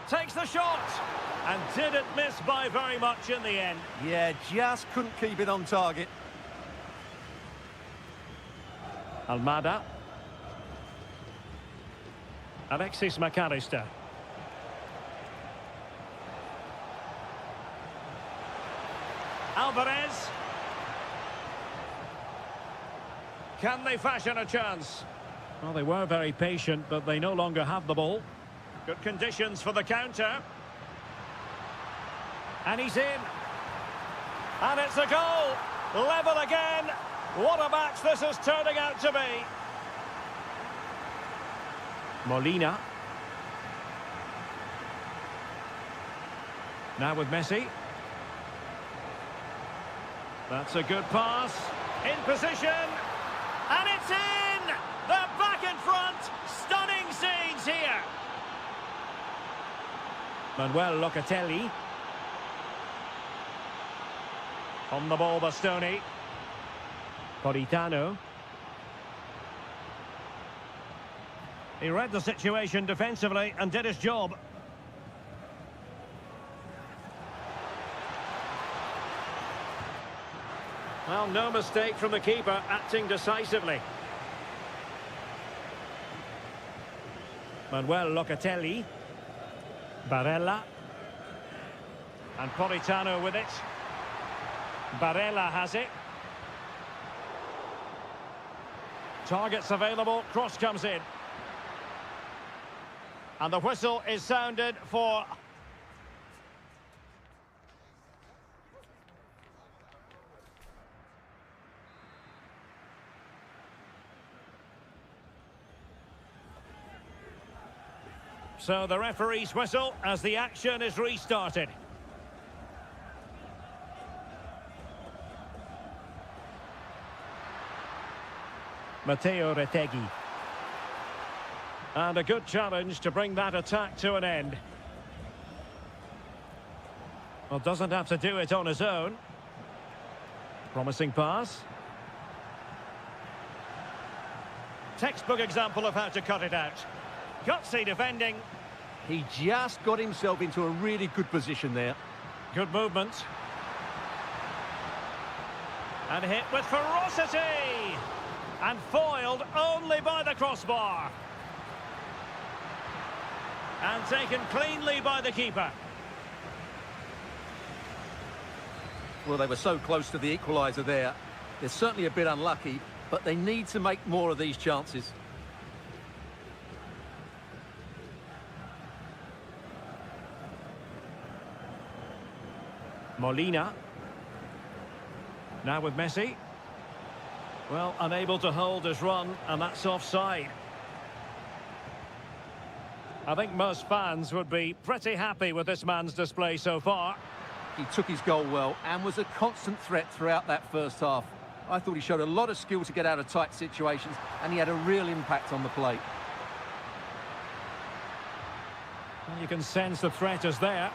Takes the shot. And didn't miss by very much in the end. Yeah, just couldn't keep it on target. Almada. Alexis McAllister. Alvarez. Can they fashion a chance? Well, they were very patient, but they no longer have the ball. Good conditions for the counter. And he's in. And it's a goal. Level again. What a match this is turning out to be. Molina. Now with Messi. That's a good pass. In position. And it's in! They're back in front. Stunning scenes here. Manuel Locatelli. On the ball, Bastoni. Politano. He read the situation defensively and did his job. Well, no mistake from the keeper, acting decisively. Manuel Locatelli. Barella. And Politano with it. Barella has it. Targets available, cross comes in. And the whistle is sounded for... So the referee's whistle as the action is restarted. Matteo Retegui. And a good challenge to bring that attack to an end. Well, doesn't have to do it on his own. Promising pass. Textbook example of how to cut it out. Gutsy defending. He just got himself into a really good position there. Good movement. And hit with ferocity. And foiled only by the crossbar. And taken cleanly by the keeper. Well, they were so close to the equaliser there. They're certainly a bit unlucky, but they need to make more of these chances. Molina. Now with Messi. Well, unable to hold his run, and that's offside. I think most fans would be pretty happy with this man's display so far. He took his goal well and was a constant threat throughout that first half. I thought he showed a lot of skill to get out of tight situations, and he had a real impact on the plate. Well, you can sense the threat is there.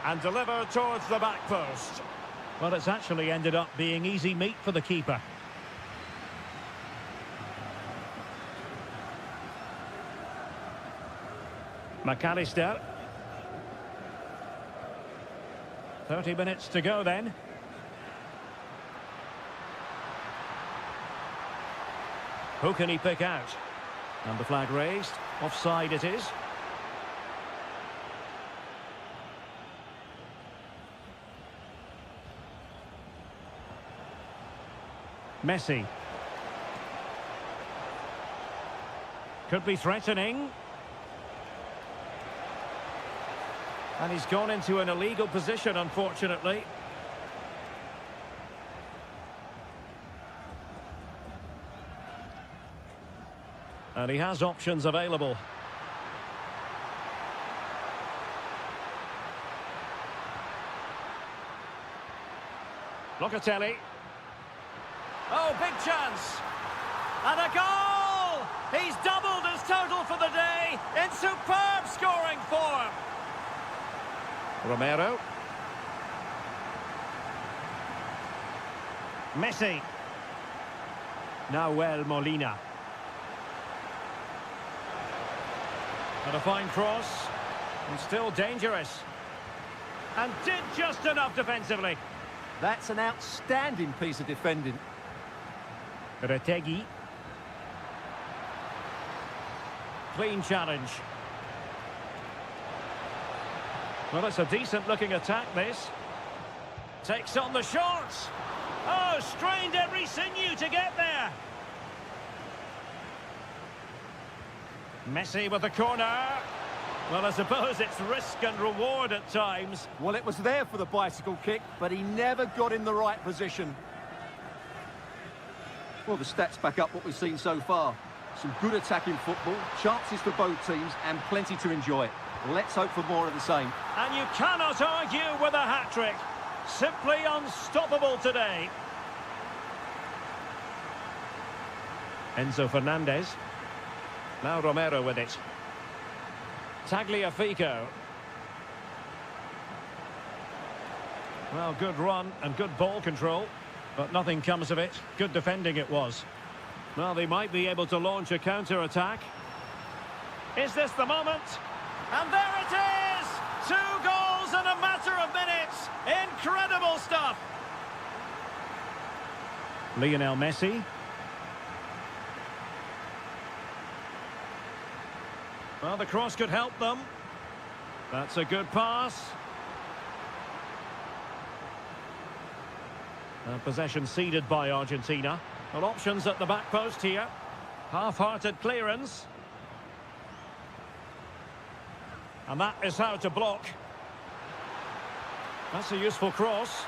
And delivered towards the back post. Well, it's actually ended up being easy meat for the keeper. McAllister. 30 minutes to go then. Who can he pick out? And the flag raised. Offside it is. Messi. Could be threatening. And he's gone into an illegal position, unfortunately. And he has options available. Locatelli. Oh, big chance. And a goal! He's doubled his total for the day in superb scoring form. Romero. Messi. Nahuel Molina. And a fine cross. And still dangerous. And did just enough defensively. That's an outstanding piece of defending. Retegui. Clean challenge. Well, it's a decent-looking attack, this. Takes on the shots. Oh, strained every sinew to get there. Messi with the corner. Well, I suppose it's risk and reward at times. Well, it was there for the bicycle kick, but he never got in the right position. Well, the stats back up what we've seen so far. Some good attacking football, chances for both teams, and plenty to enjoy. Let's hope for more of the same. And you cannot argue with a hat-trick. Simply unstoppable today. Enzo Fernandez. Now Romero with it. Tagliafico. Well, good run and good ball control, but nothing comes of it. Good defending it was. Well, they might be able to launch a counter-attack. Is this the moment? And there it is! 2 goals in a matter of minutes! Incredible stuff! Lionel Messi. Well, the cross could help them. That's a good pass. Possession ceded by Argentina. Well, options at the back post here. Half-hearted clearance. And that is how to block. That's a useful cross.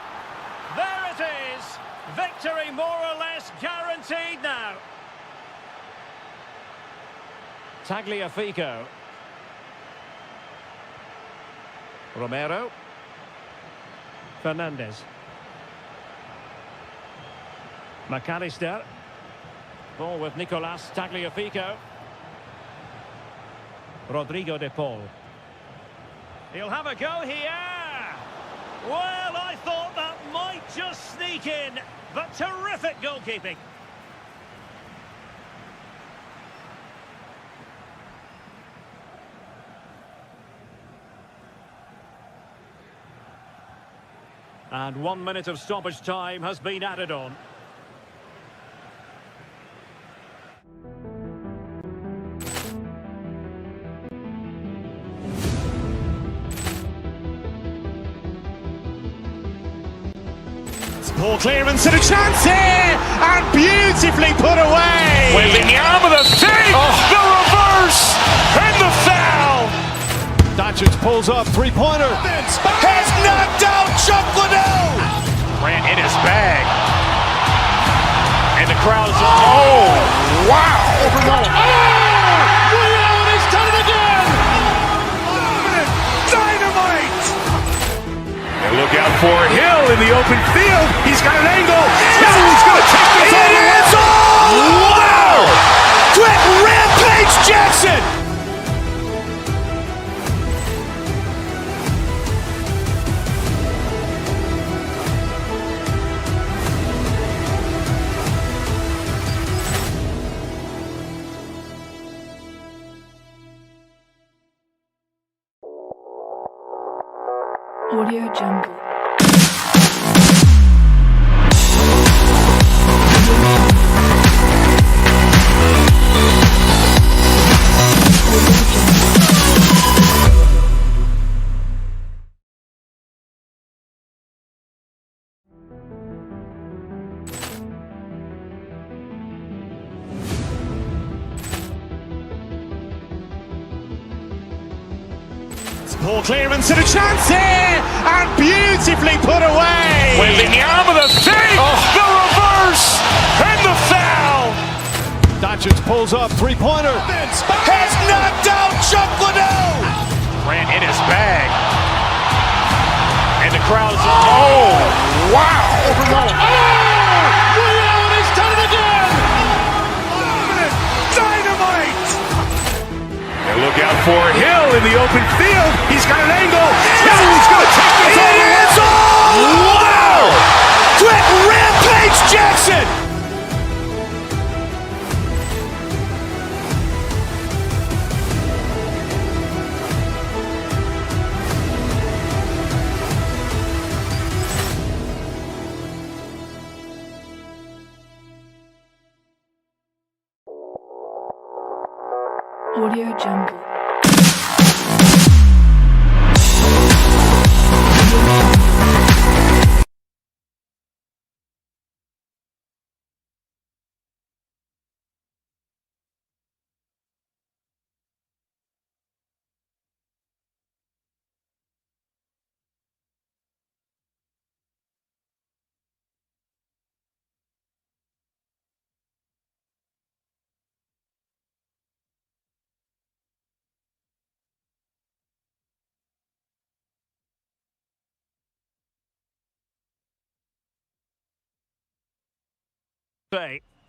There it is! Victory more or less guaranteed now. Tagliafico. Romero. Fernandez. McAllister. Ball with Nicolas Tagliafico. Rodrigo de Paul. He'll have a go here. Well, I thought that might just sneak in, but terrific goalkeeping. And 1 minute of stoppage time has been added on. Ball clearance and a chance here, and beautifully put away. With the arm of the save, the reverse, and the foul. Doncic pulls up, three-pointer. Has knocked out Chuck Liddell. Ran in his bag. And the crowd is, oh, wow. He's done it again! Dynamite. And look out for Hill in the open field. He's got an angle. He's going to take this all the way. Wow. Quick Rampage Jackson. Audio Jungle. Ball clearance and a chance here, and beautifully put away. With the arm of the save, the reverse, and the foul. Doncic pulls up, three-pointer. Has knocked out Chuck Liddell. Ran in his bag. And the crowd is, oh, wow. He's done it again! Dynamite. And look out for Hill in the open field. He's got an angle. He's going to take this all the way. Wow. Quick Rampage Jackson. Audio Jungle.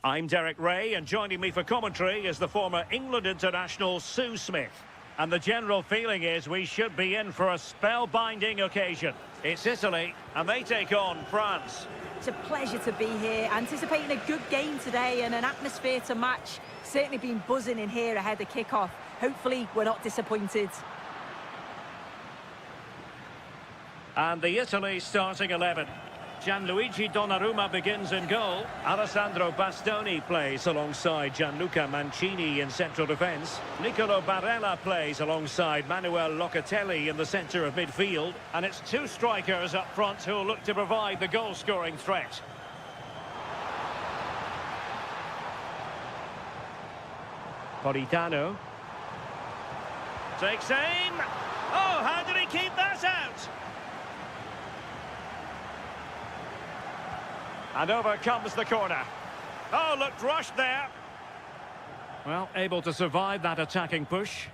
I'm Derek Ray, and joining me for commentary is the former England international Sue Smith. And the general feeling is we should be in for a spellbinding occasion. It's Italy, and they take on France. It's a pleasure to be here, anticipating a good game today and an atmosphere to match. Certainly been buzzing in here ahead of kick-off. Hopefully we're not disappointed. And the Italy starting 11. Gianluigi Donnarumma begins in goal. Alessandro Bastoni plays alongside Gianluca Mancini in central defence. Nicolo Barella plays alongside Manuel Locatelli in the centre of midfield. And it's two strikers up front who will look to provide the goal-scoring threat. Politano. Takes aim. Oh, how did he keep that out? And over comes the corner. Oh, looked rushed there. Well, able to survive that attacking push.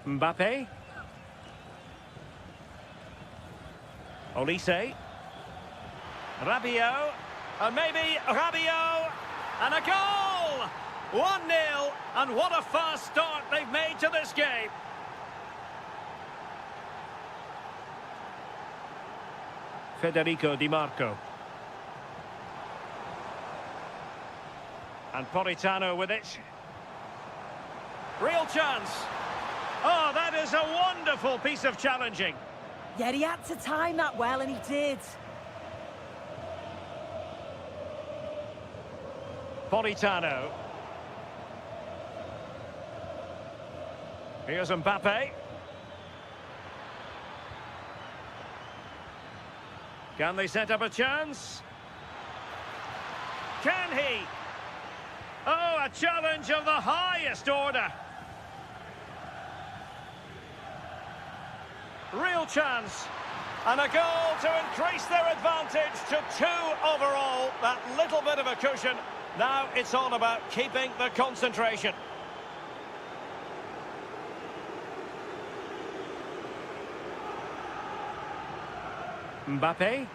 Mbappe. Olise. Rabiot. And maybe Rabiot. And a goal! 1-0. And what a fast start they've made to this game. Federico Di Marco. And Politano with it. Real chance. Oh, that is a wonderful piece of challenging. Yeah, he had to time that well, and he did. Politano. Here's Mbappe. Can they set up a chance? Can he? Oh, a challenge of the highest order. Real chance. And a goal to increase their advantage to 2 overall. That little bit of a cushion. Now it's all about keeping the concentration. Mbappe.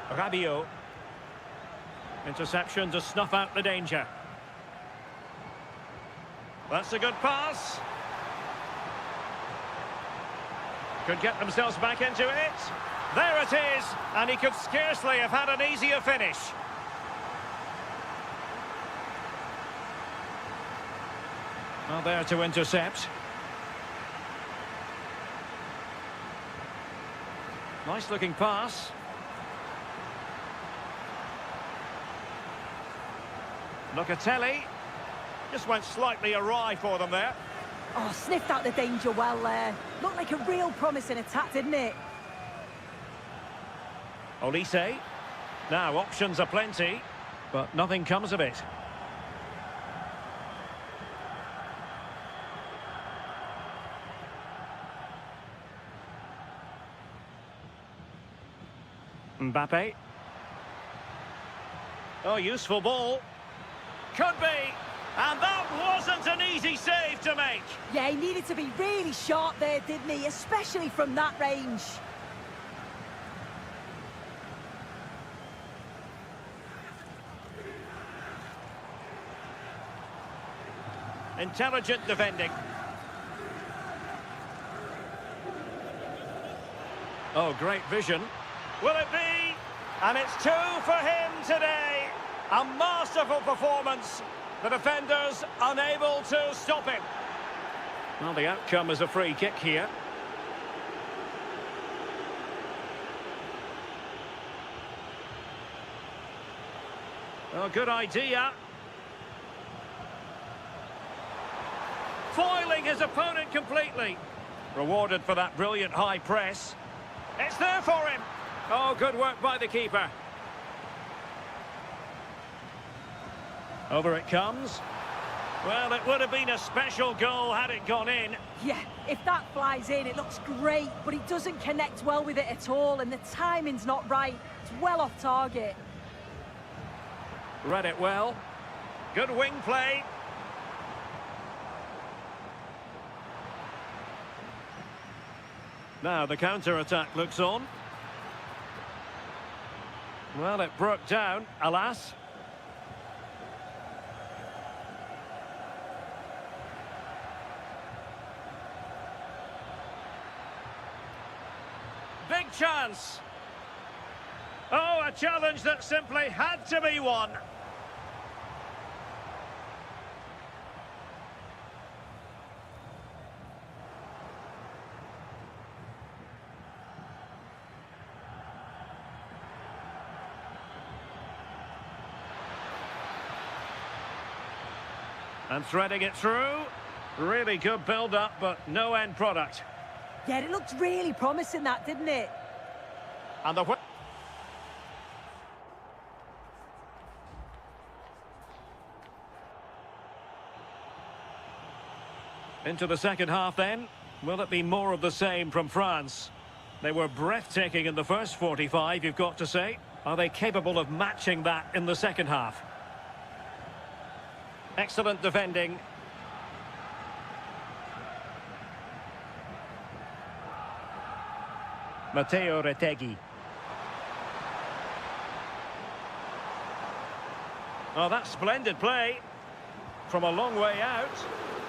Rabiot. Interception to snuff out the danger. That's a good pass. Could get themselves back into it. There it is. And he could scarcely have had an easier finish. Well, there to intercept. Nice looking pass. Locatelli. Just went slightly awry for them there. Oh, sniffed out the danger well there. Looked like a real promising attack, didn't it? Olise. Now, options are plenty, but nothing comes of it. Mbappe. Oh, useful ball. Could be. And that wasn't an easy save to make. Yeah, he needed to be really sharp there, didn't he? Especially from that range. Intelligent defending. Oh, great vision. Will it be? And it's 2 for him today. A masterful performance. The defenders unable to stop him. Well, the outcome is a free kick here. Oh, good idea. Foiling his opponent completely. Rewarded for that brilliant high press. It's there for him. Oh, good work by the keeper. Over it comes. Well, it would have been a special goal had it gone in. Yeah, if that flies in, it looks great, but he doesn't connect well with it at all, and the timing's not right. It's well off target. Read it well. Good wing play. Now the counter-attack looks on. Well, it broke down, alas. chance. Oh, a challenge that simply had to be won. And threading it through. Really good build-up, but no end product. Yeah, it looked really promising, that, didn't it? And the... Into the second half then. Will it be more of the same from France? They were breathtaking in the first 45, you've got to say. Are they capable of matching that in the second half? Excellent defending. Matteo Retegui. Oh, that's splendid play. From a long way out.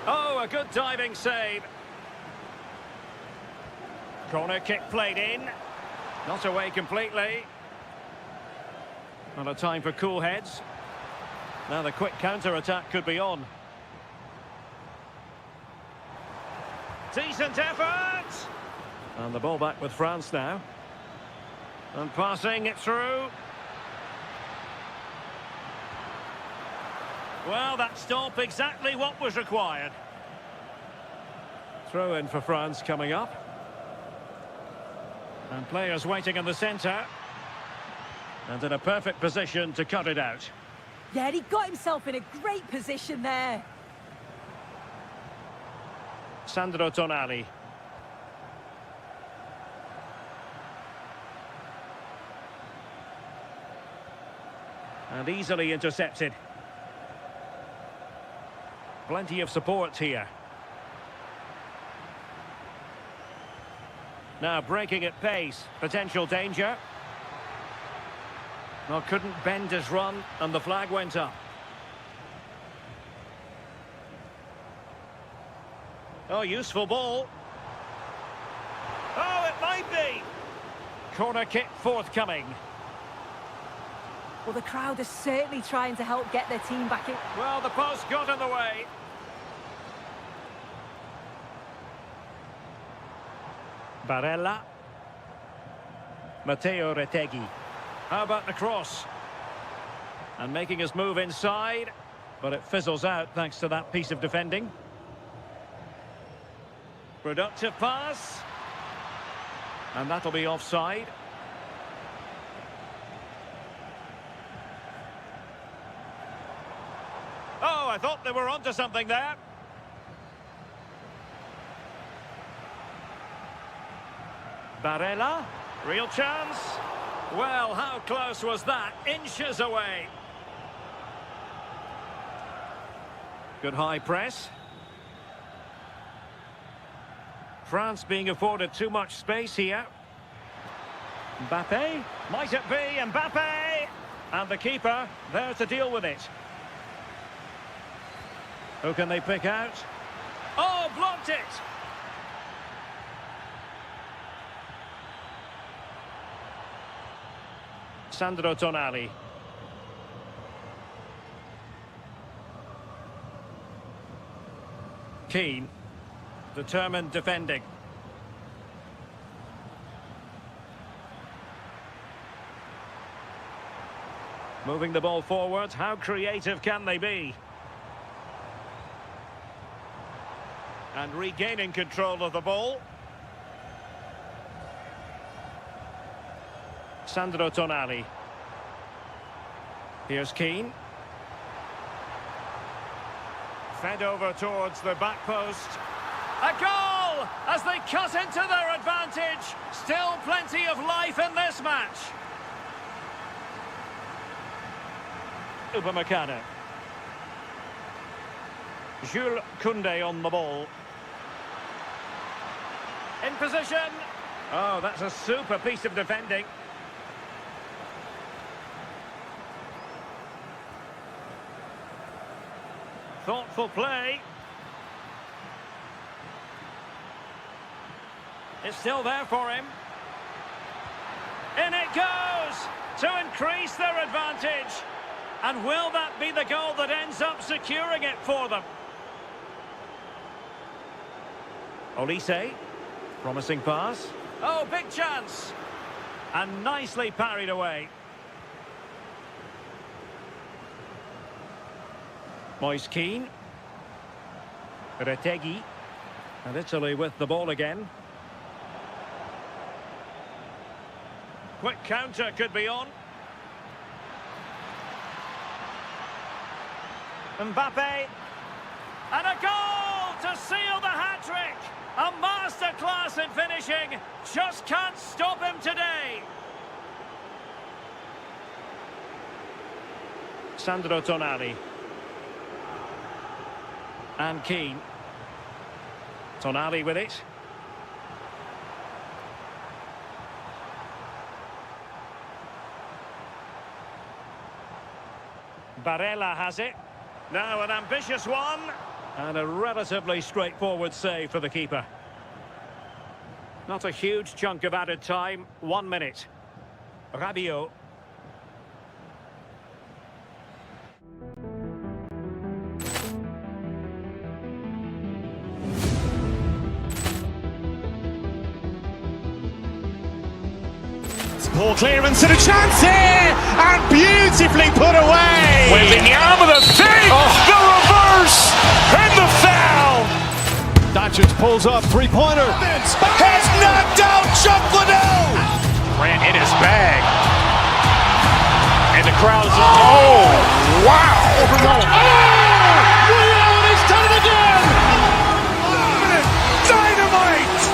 Oh, a good diving save. Corner kick played in. Not away completely. Not a time for cool heads. Now the quick counter-attack could be on. Decent effort! And the ball back with France now. And passing it through. Well, that stop exactly what was required. Throw in for France coming up. And players waiting in the centre. And in a perfect position to cut it out. Yeah, he got himself in a great position there. Sandro Tonali. And easily intercepted. Plenty of support here. Now breaking at pace. Potential danger. Well, couldn't bend his run, and the flag went up. Oh, useful ball. Oh, it might be. Corner kick forthcoming. Well, the crowd is certainly trying to help get their team back in. Well, the post got in the way. Barella. Matteo Retegui. How about the cross? And making his move inside, but it fizzles out thanks to that piece of defending. Productive pass. And that'll be offside. Oh, I thought they were onto something there. Barella, real chance. Well, how close was that? Inches away. Good high press. France being afforded too much space here. Mbappe, might it be Mbappe? And the keeper there to deal with it. Who can they pick out? Oh, blocked it! Sandro Tonali. Keane. Determined defending. Moving the ball forward. How creative can they be? And regaining control of the ball. Sandro Tonali. Here's Keane. Fed over towards the back post. A goal as they cut into their advantage. Still plenty of life in this match. Upamecano. Jules Koundé on the ball. In position. Oh, that's a super piece of defending. Thoughtful play. It's still there for him. In it goes to increase their advantage. And will that be the goal that ends up securing it for them? Olise, promising pass. Oh, big chance. And nicely parried away. Moise Keane. Retegui. And Italy with the ball again. Quick counter could be on. Mbappe. And a goal to seal the hat-trick. A masterclass in finishing. Just can't stop him today. Sandro Tonali. And Keane. Tonali with it. Barella has it. Now an ambitious one. And a relatively straightforward save for the keeper. Not a huge chunk of added time. 1 minute. Rabiot. Ball clearance and a chance here, and beautifully put away. Waving the arm of the thing, the reverse, and the foul. Doncic pulls up, three-pointer. Has knocked out Chuck Liddell. Ran in his bag. And the crowd is, oh, wow. Rio has done it again! Dynamite.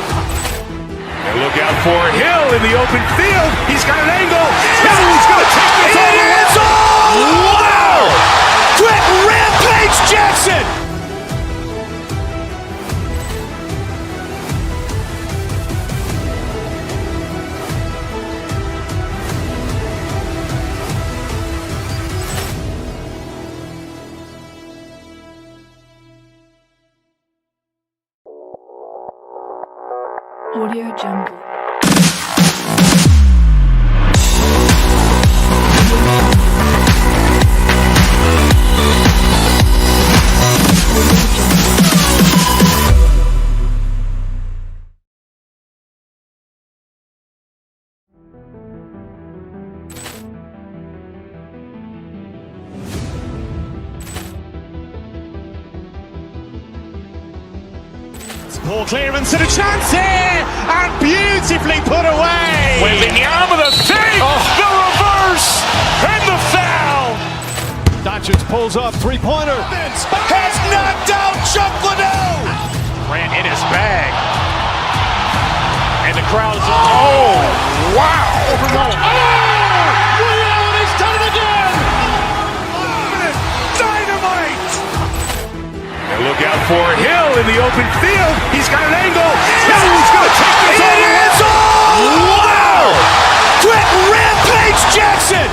And look out for Hill in the open field. He's got an angle. He's going to take this all the way. Wow. Quick Rampage Jackson. Audio Jungle. Ball clearance and a chance here, and beautifully put away. Waving the arm of the thing, the reverse, and the foul. Doncic pulls up, three-pointer. Has knocked out Chuck Liddell. Ran in his bag. And the crowd is, oh, wow. Rio has done it again! Dynamite. And look out for Hill in the open field. He's got an angle. He's going to take this all the way. Wow. Quick Rampage Jackson.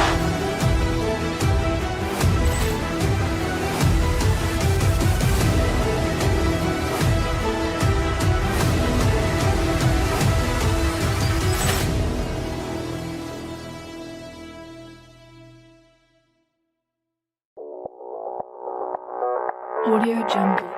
Audio Jungle.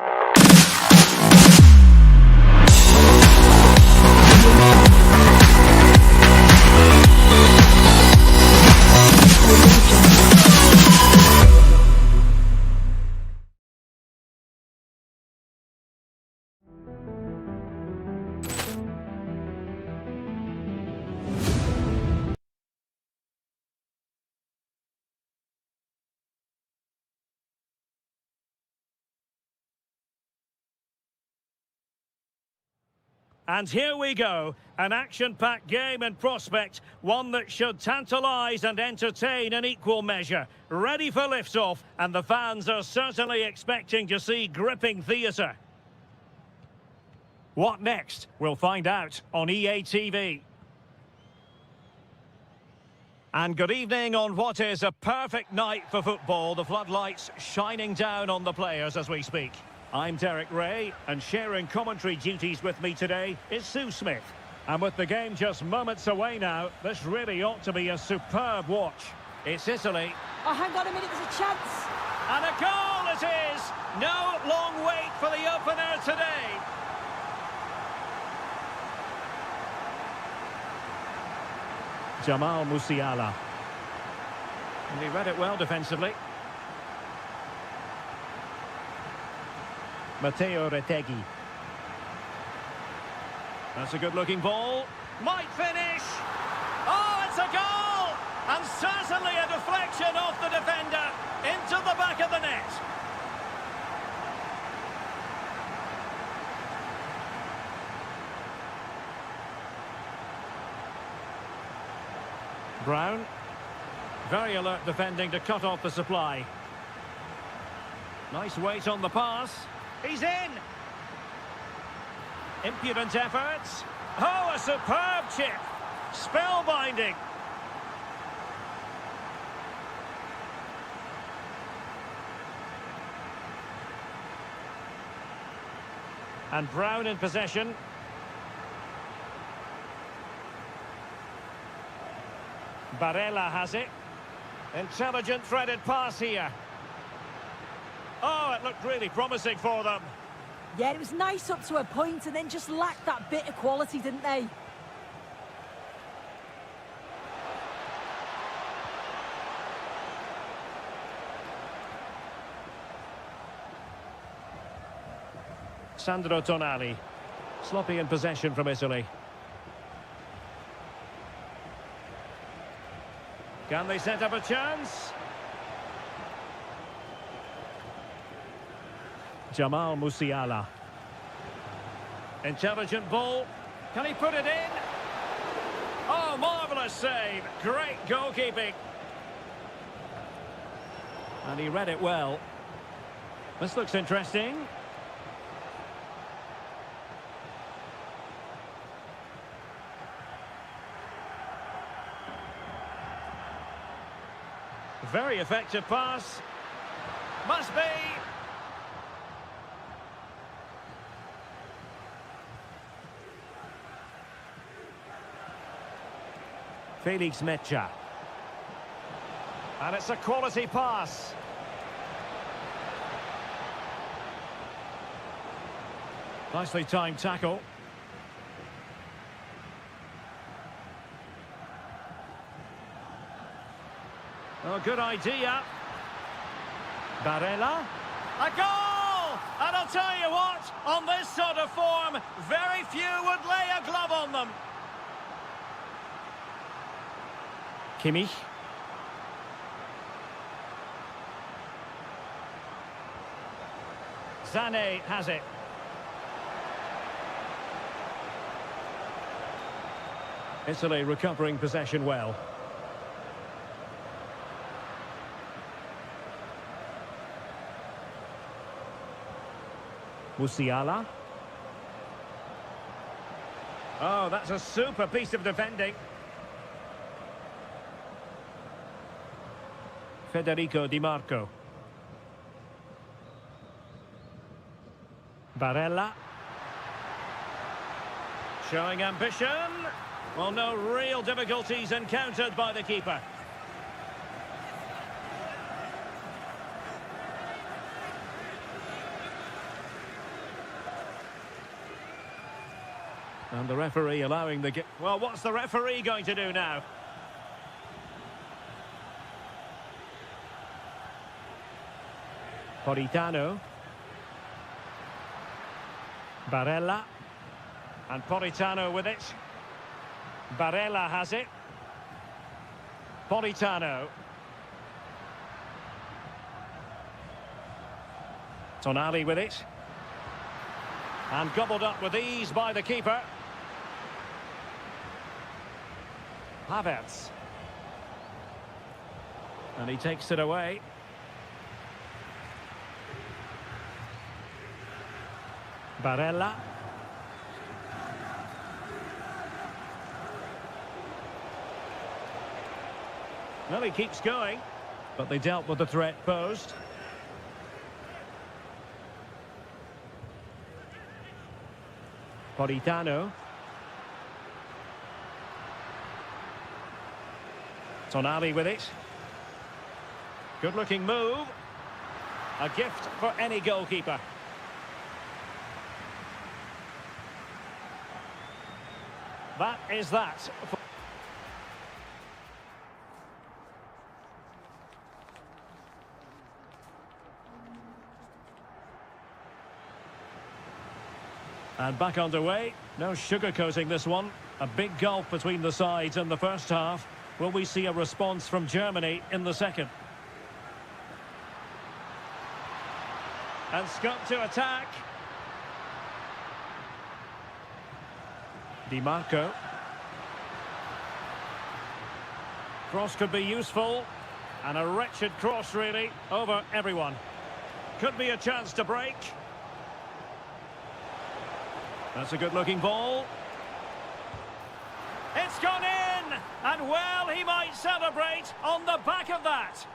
And here we go, an action-packed game in prospect, one that should tantalise and entertain in equal measure. Ready for liftoff, and the fans are certainly expecting to see gripping theatre. What next? We'll find out on EA TV. And good evening on what is a perfect night for football. The floodlights shining down on the players as we speak. I'm Derek Ray, and sharing commentary duties with me today is Sue Smith. And with the game just moments away now, this really ought to be a superb watch. It's Italy. Oh, hang on a minute, there's a chance. And a goal it is! No long wait for the opener today. Jamal Musiala. And he read it well defensively. Matteo Retegui. That's a good-looking ball. Might finish. Oh, it's a goal! And certainly a deflection off the defender into the back of the net. Brown. Very alert defending to cut off the supply. Nice weight on the pass. He's in. Impudent efforts. Oh, a superb chip. Spellbinding. And Brown in possession. Barella has it. Intelligent threaded pass here. Oh, it looked really promising for them. Yeah, it was nice up to a point and then just lacked that bit of quality, didn't they? Sandro Tonali. Sloppy in possession from Italy. Can they set up a chance? Jamal Musiala. Intelligent ball. Can he put it in? Oh, marvellous save. Great goalkeeping. And he read it well. This looks interesting. Very effective pass. Must be. Felix Mecha. And it's a quality pass. Nicely timed tackle. Oh, good idea. Barella. A goal! And I'll tell you what, on this sort of form, very few would lay a glove on them. Kimmich. Sané has it. Italy recovering possession well. Musiala. Oh, that's a super piece of defending. Federico Di Marco. Barella. Showing ambition. Well, no real difficulties encountered by the keeper. And the referee allowing the... Well, what's the referee going to do now? Politano. Barella. And Politano with it. Barella has it. Politano. Tonali with it. And gobbled up with ease by the keeper. Havertz. And he takes it away. Barella. Well, he keeps going, but they dealt with the threat posed. Politano. Tonali with it. Good-looking move. A gift for any goalkeeper. That is that. And back underway. No sugarcoating this one. A big gulf between the sides in the first half. Will we see a response from Germany in the second? And Scott to attack. Di Marco. Cross could be useful. And a wretched cross, really, over everyone. Could be a chance to break. That's a good-looking ball. It's gone in! And, well, he might celebrate on the back of that.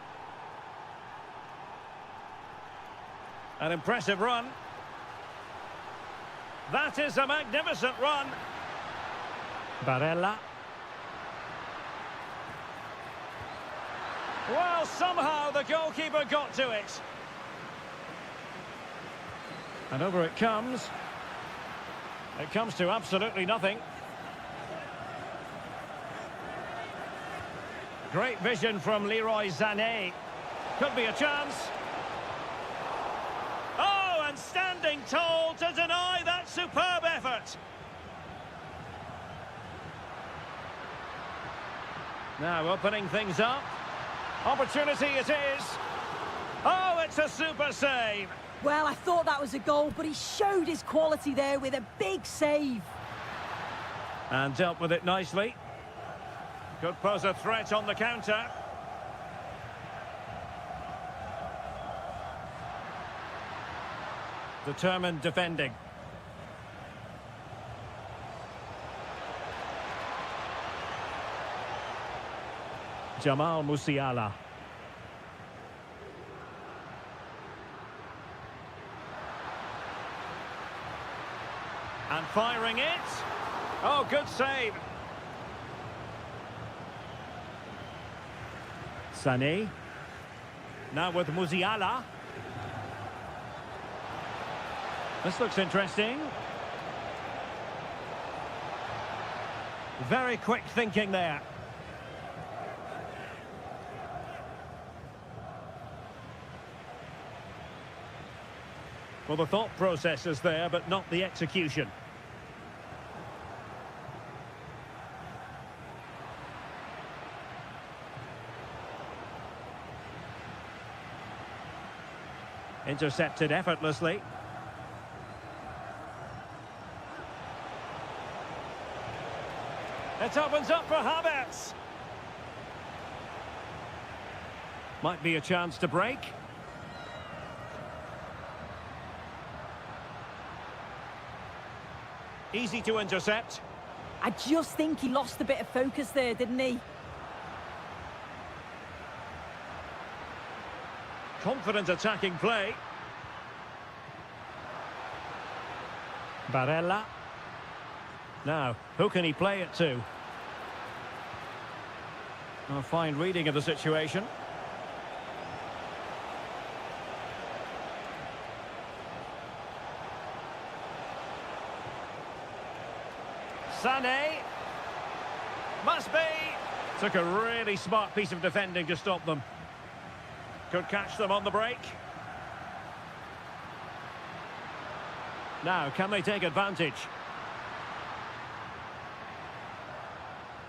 An impressive run. That is a magnificent run. Barella. Well, somehow the goalkeeper got to it. And over it comes. It comes to absolutely nothing. Great vision from Leroy Sané. Could be a chance. Oh, and standing tall to deny that superb effort. Now opening things up. Opportunity it is. Oh, it's a super save. Well, I thought that was a goal, but he showed his quality there with a big save. And dealt with it nicely. Could pose a threat on the counter. Determined defending. Jamal Musiala. And firing it. Oh, good save. Sané. Now with Musiala. This looks interesting. Very quick thinking there. Well, the thought process is there, but not the execution. Intercepted effortlessly. It opens up for Havertz. Might be a chance to break. Easy to intercept. I just think he lost a bit of focus there, didn't he? Confident attacking play. Barella. Now, who can he play it to? A fine reading of the situation. Sané. Must be. Took a really smart piece of defending to stop them. Could catch them on the break. Now, can they take advantage?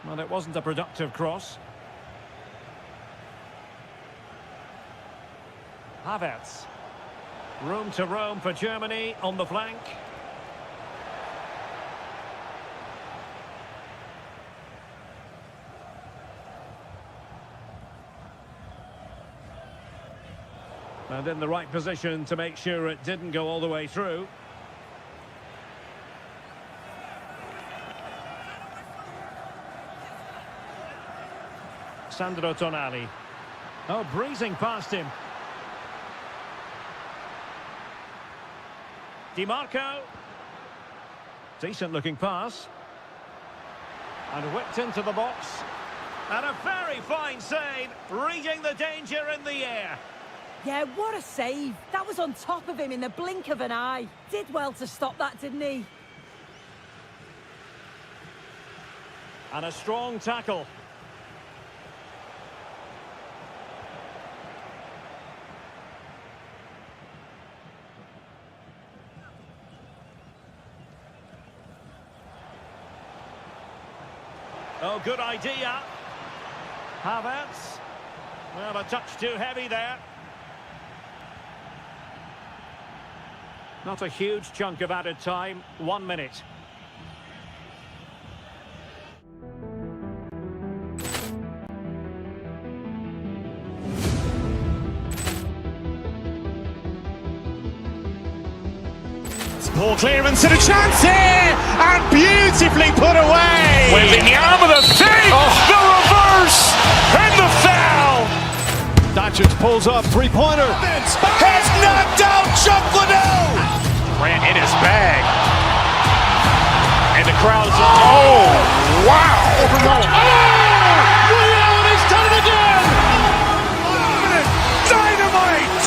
Well, it wasn't a productive cross. Havertz. Room to roam for Germany on the flank. And in the right position to make sure it didn't go all the way through. Sandro Tonali. Oh, breezing past him. Di Marco. Decent looking pass. And whipped into the box. And a very fine save, reading the danger in the air. Yeah, what a save. That was on top of him in the blink of an eye. Did well to stop that, didn't he? And a strong tackle. Oh, good idea. Havertz. Well, a touch too heavy there. Not a huge chunk of added time. 1 minute. Ball clearance and a chance here, and beautifully put away. With the arm of the fake, the reverse, and the foul. Doncic pulls up, three-pointer. Has knocked out Chuck Liddell. Ran in his bag. And the crowd's, oh, wow. Allen has done it again! Dynamite.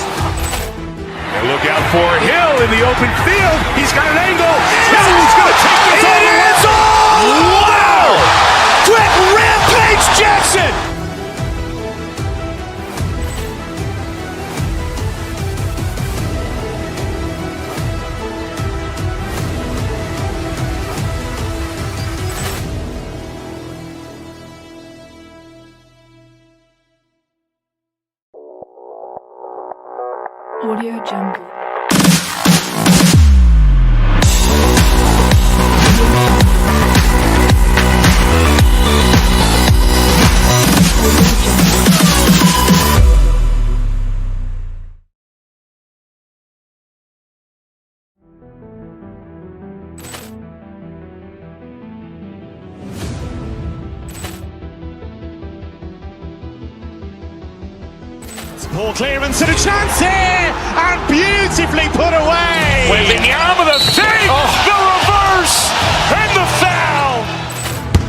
And look out for Hill in the open field. He's got an angle. He's going to take this all the way. Wow. Quick Rampage Jackson. Audio Jungle. Ball clearance and a chance here, and beautifully put away. With the arm of the fake, the reverse, and the foul.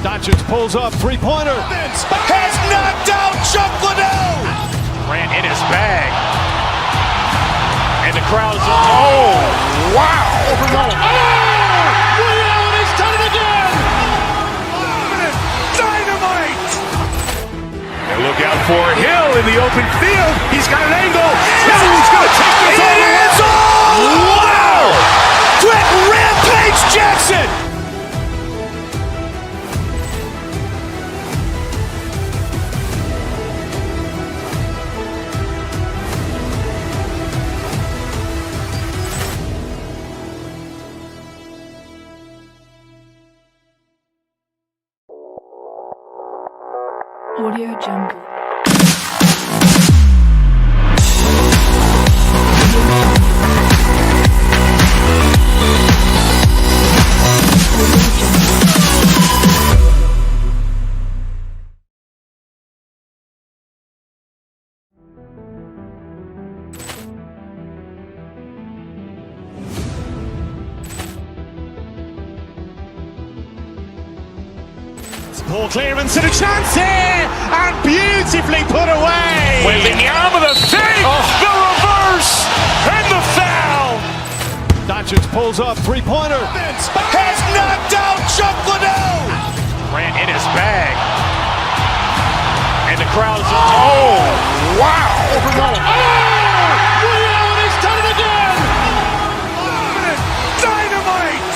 Doncic pulls up, three-pointer. Has knocked out Chuck Liddell. Ran in his bag. And the crowd's, oh, wow. Allen has done it again! Dynamite. And look out for Hill in the open field. He's got an angle. He's going to take this all the way. Wow. Quick Rampage Jackson. Audio Jungle. Ball clearance and a chance here, and beautifully put away. With the arm of the fake, the reverse, and the foul. Doncic pulls up, three-pointer. Has knocked out Chuck Liddell. Ran in his bag. And the crowd's, oh, wow. Allen has done it again! Dynamite.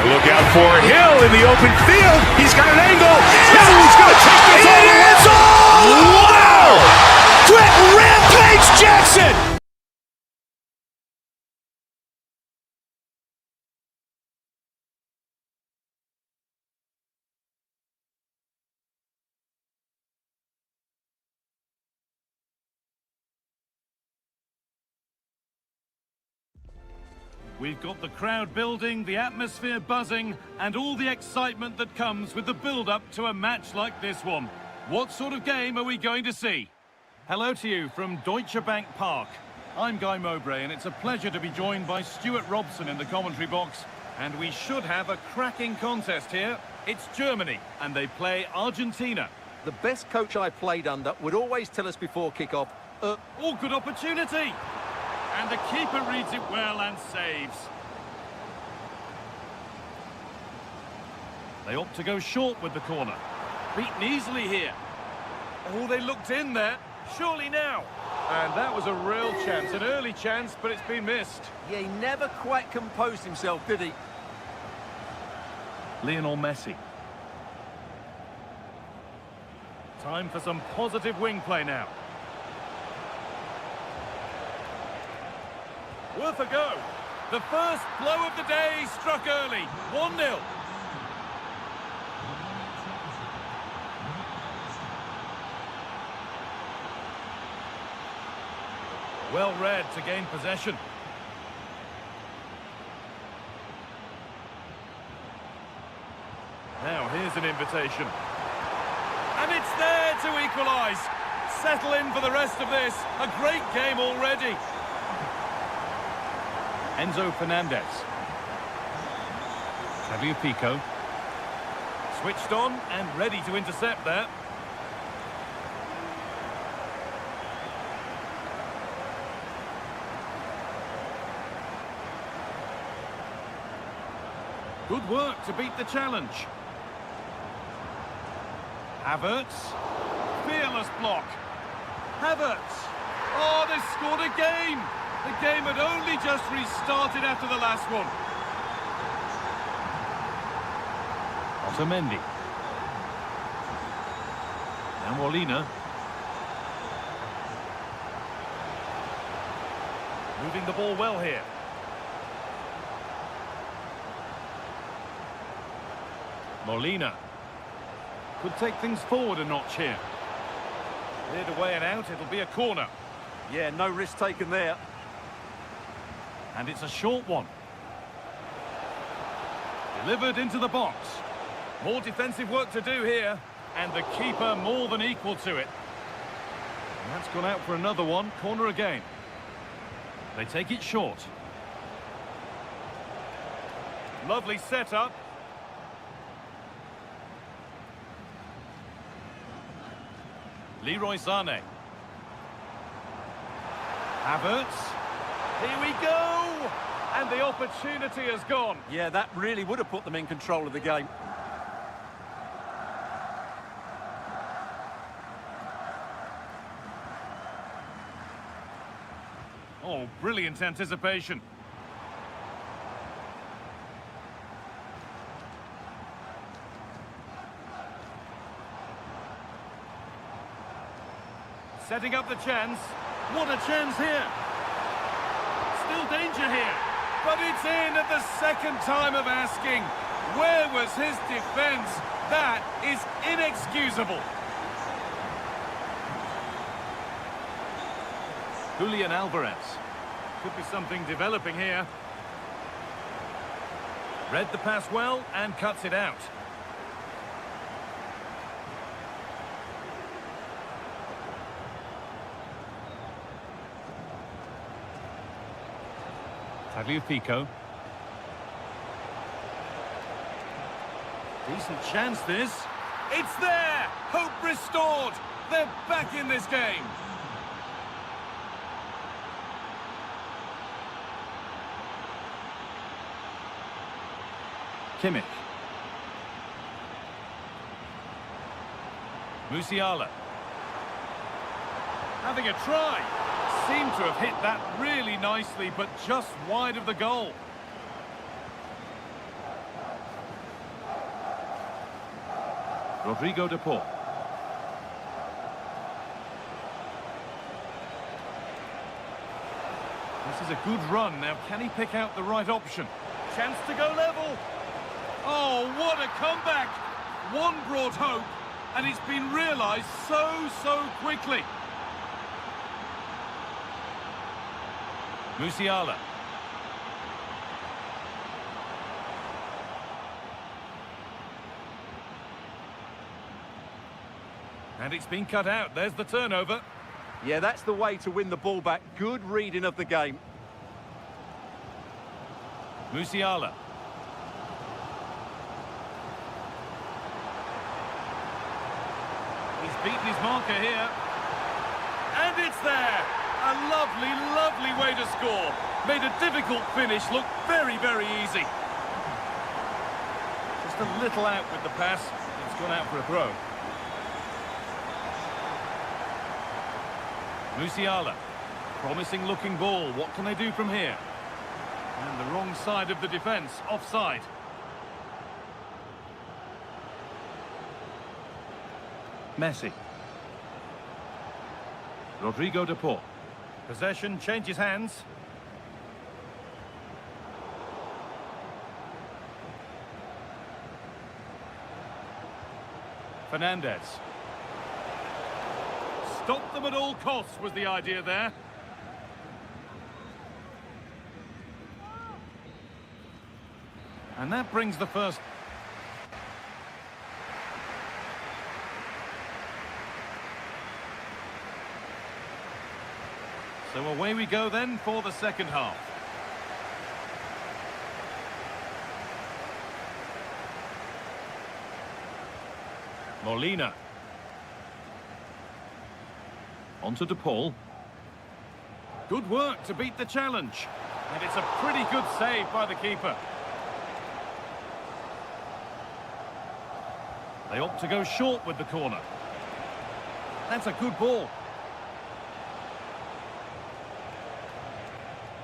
And look out for Hill in the open field. He's got an angle. He's going to take this all the way. Wow. Quick Rampage Jackson. We've got the crowd building, the atmosphere buzzing, and all the excitement that comes with the build-up to a match like this one. What sort of game are we going to see? Hello to you from Deutsche Bank Park. I'm Guy Mowbray, and it's a pleasure to be joined by Stuart Robson in the commentary box. And we should have a cracking contest here. It's Germany, and they play Argentina. The best coach I played under would always tell us before kick-off, Oh, good opportunity! And the keeper reads it well and saves. They opt to go short with the corner. Beaten easily here. Oh, they looked in there. Surely now. And that was a real chance, an early chance, but it's been missed. yeah, he never quite composed himself, did he? Lionel Messi. Time for some positive wing play now. Worth a go. The first blow of the day struck early. 1-0. Well read to gain possession. Now here's an invitation. And it's there to equalise. Settle in for the rest of this. A great game already. Enzo Fernandez. Tagliafico. Switched on and ready to intercept there. Good work to beat the challenge. Havertz. Fearless block. Havertz. Oh, they scored again. The game had only just restarted after the last one. Otamendi. Now Molina. Moving the ball well here. Molina. Could take things forward a notch here. Cleared away and out, it'll be a corner. Yeah, no risk taken there. And it's a short one. Delivered into the box. More defensive work to do here. And the keeper more than equal to it. And that's gone out for another one. Corner again. They take it short. Lovely setup. Leroy Sané. Havertz. Here we go! And the opportunity has gone. Yeah, that really would have put them in control of the game. Oh, brilliant anticipation. Setting up the chance. What a chance here. Still danger here. But it's in at the second time of asking. Where was his defense? That is inexcusable. Julian Alvarez. Could be something developing here. Read the pass well and cuts it out. Tagliafico. Decent chance this. It's there! Hope restored! They're back in this game! Kimmich. Musiala. Having a try. Seemed to have hit that really nicely, but just wide of the goal. Rodrigo de Paul. This is a good run. Now, can he pick out the right option? Chance to go level. Oh, what a comeback! One brought hope, and it's been realised so quickly. Musiala. And it's been cut out. There's the turnover. Yeah, that's the way to win the ball back. Good reading of the game. Musiala. beaten his marker here. And it's there! A lovely, lovely way to score. Made a difficult finish look very, very easy. Just a little out with the pass. It's gone out for a throw. Musiala. Promising looking ball. What can they do from here? And the wrong side of the defence. Offside. Messi. Rodrigo de Paul. Possession changes hands. Fernandez. Stop them at all costs was the idea there. And that brings the first. So away we go then for the second half. Molina. Onto De Paul. Good work to beat the challenge. And it's a pretty good save by the keeper. They opt to go short with the corner. That's a good ball.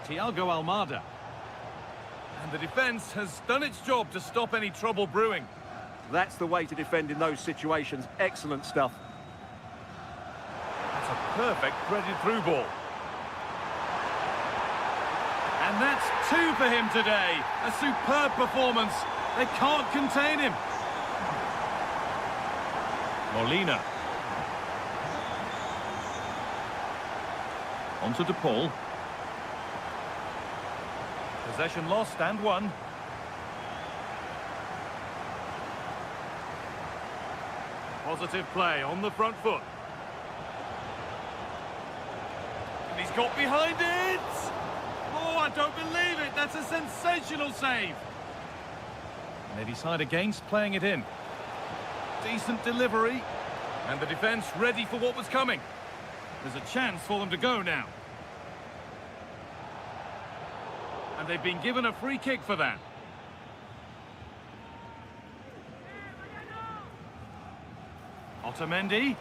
Thiago Almada. And the defence has done its job to stop any trouble brewing. That's the way to defend in those situations. Excellent stuff. That's a perfect threaded through ball. And that's 2 for him today. A superb performance. They can't contain him. Molina. Onto De Paul. Possession lost and won. Positive play on the front foot. And he's got behind it! Oh, I don't believe it! That's a sensational save! And they decide against playing it in. Decent delivery. And the defence ready for what was coming. There's a chance for them to go now. And they've been given a free kick for that. Otamendi.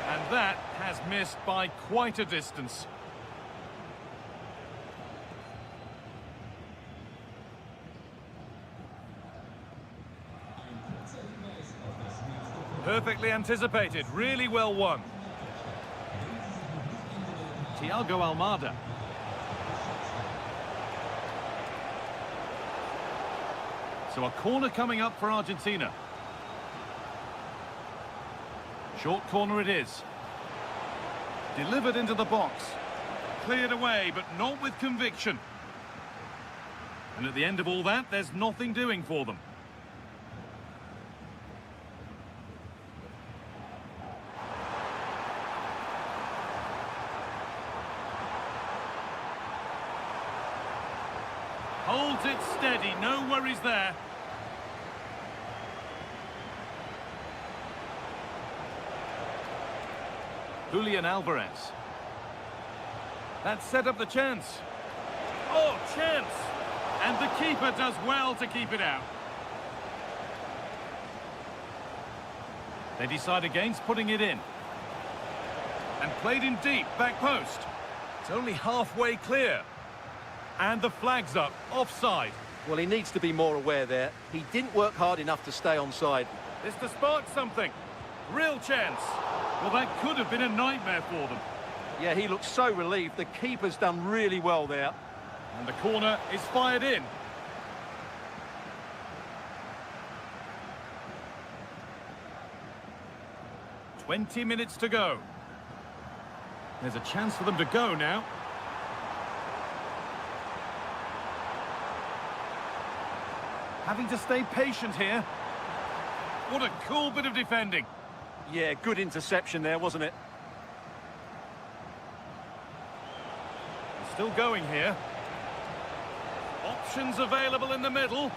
And that has missed by quite a distance. Perfectly anticipated, really well won. Thiago Almada. So a corner coming up for Argentina. Short corner it is. Delivered into the box. Cleared away, but not with conviction. And at the end of all that, there's nothing doing for them. Holds it steady, no worries there. Julian Alvarez. That set up the chance. Oh, chance! And the keeper does well to keep it out. They decide against putting it in. And played in deep, back post. It's only halfway clear. And the flag's up, offside. Well, he needs to be more aware there. He didn't work hard enough to stay onside. This to spark something. Real chance. Well, that could have been a nightmare for them. Yeah, he looks so relieved. The keeper's done really well there. And the corner is fired in. "20 minutes to go. There's a chance for them to go now. Having to stay patient here. What a cool bit of defending. Yeah, good interception there, wasn't it? Still going here. Options available in the middle.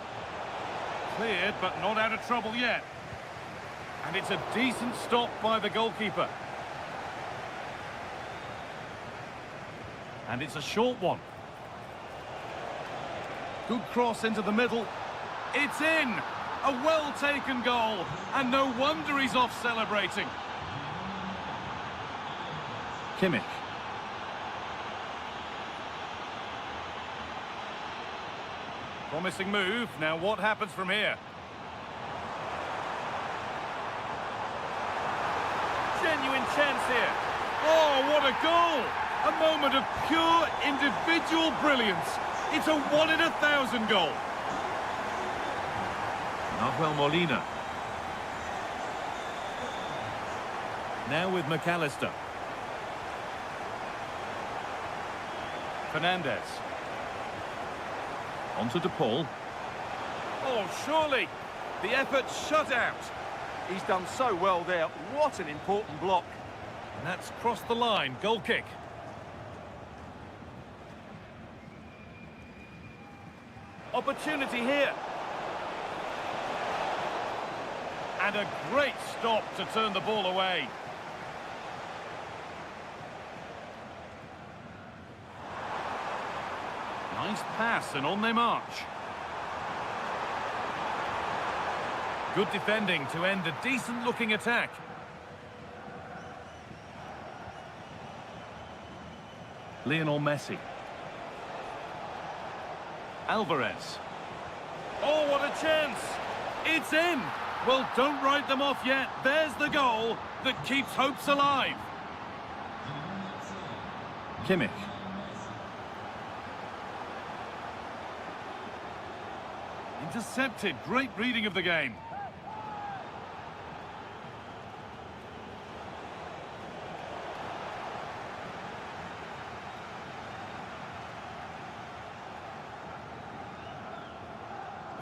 Cleared, but not out of trouble yet. And it's a decent stop by the goalkeeper. And it's a short one. Good cross into the middle. It's in! A well-taken goal. And no wonder he's off celebrating. Kimmich. Promising move. Now what happens from here? Genuine chance here. Oh, what a goal! A moment of pure individual brilliance. It's a 1 in 1,000 goal. Nahuel Molina. Now with McAllister. Fernandez. Onto DePaul. Oh, surely. The effort shut out. He's done so well there. What an important block. And that's crossed the line. Goal kick. Opportunity here. And a great stop to turn the ball away. Nice pass and on they march. Good defending to end a decent-looking attack. Lionel Messi. Alvarez. Oh, what a chance! It's in! Well, don't write them off yet. There's the goal that keeps hopes alive. Kimmich. Intercepted. Great reading of the game.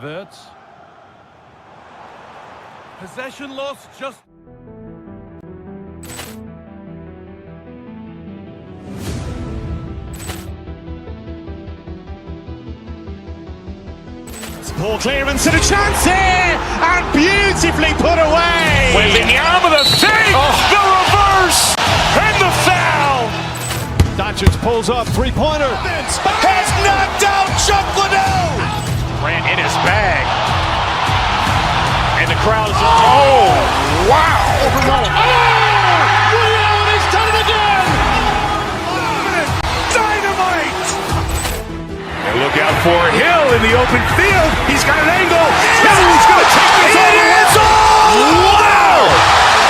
Wirtz. Possession lost just... Poor clearance and a chance here! And beautifully put away! With the arm of the save! The reverse! And the foul! Doncic pulls up, three-pointer. Has knocked out Chocolate! Ran in his bag. And the crowd is... Oh! Wow! Rio, he's done it again! Dynamite! And look out for Hill in the open field. He's got an angle. Oh, he's going to take this all the way. Wow!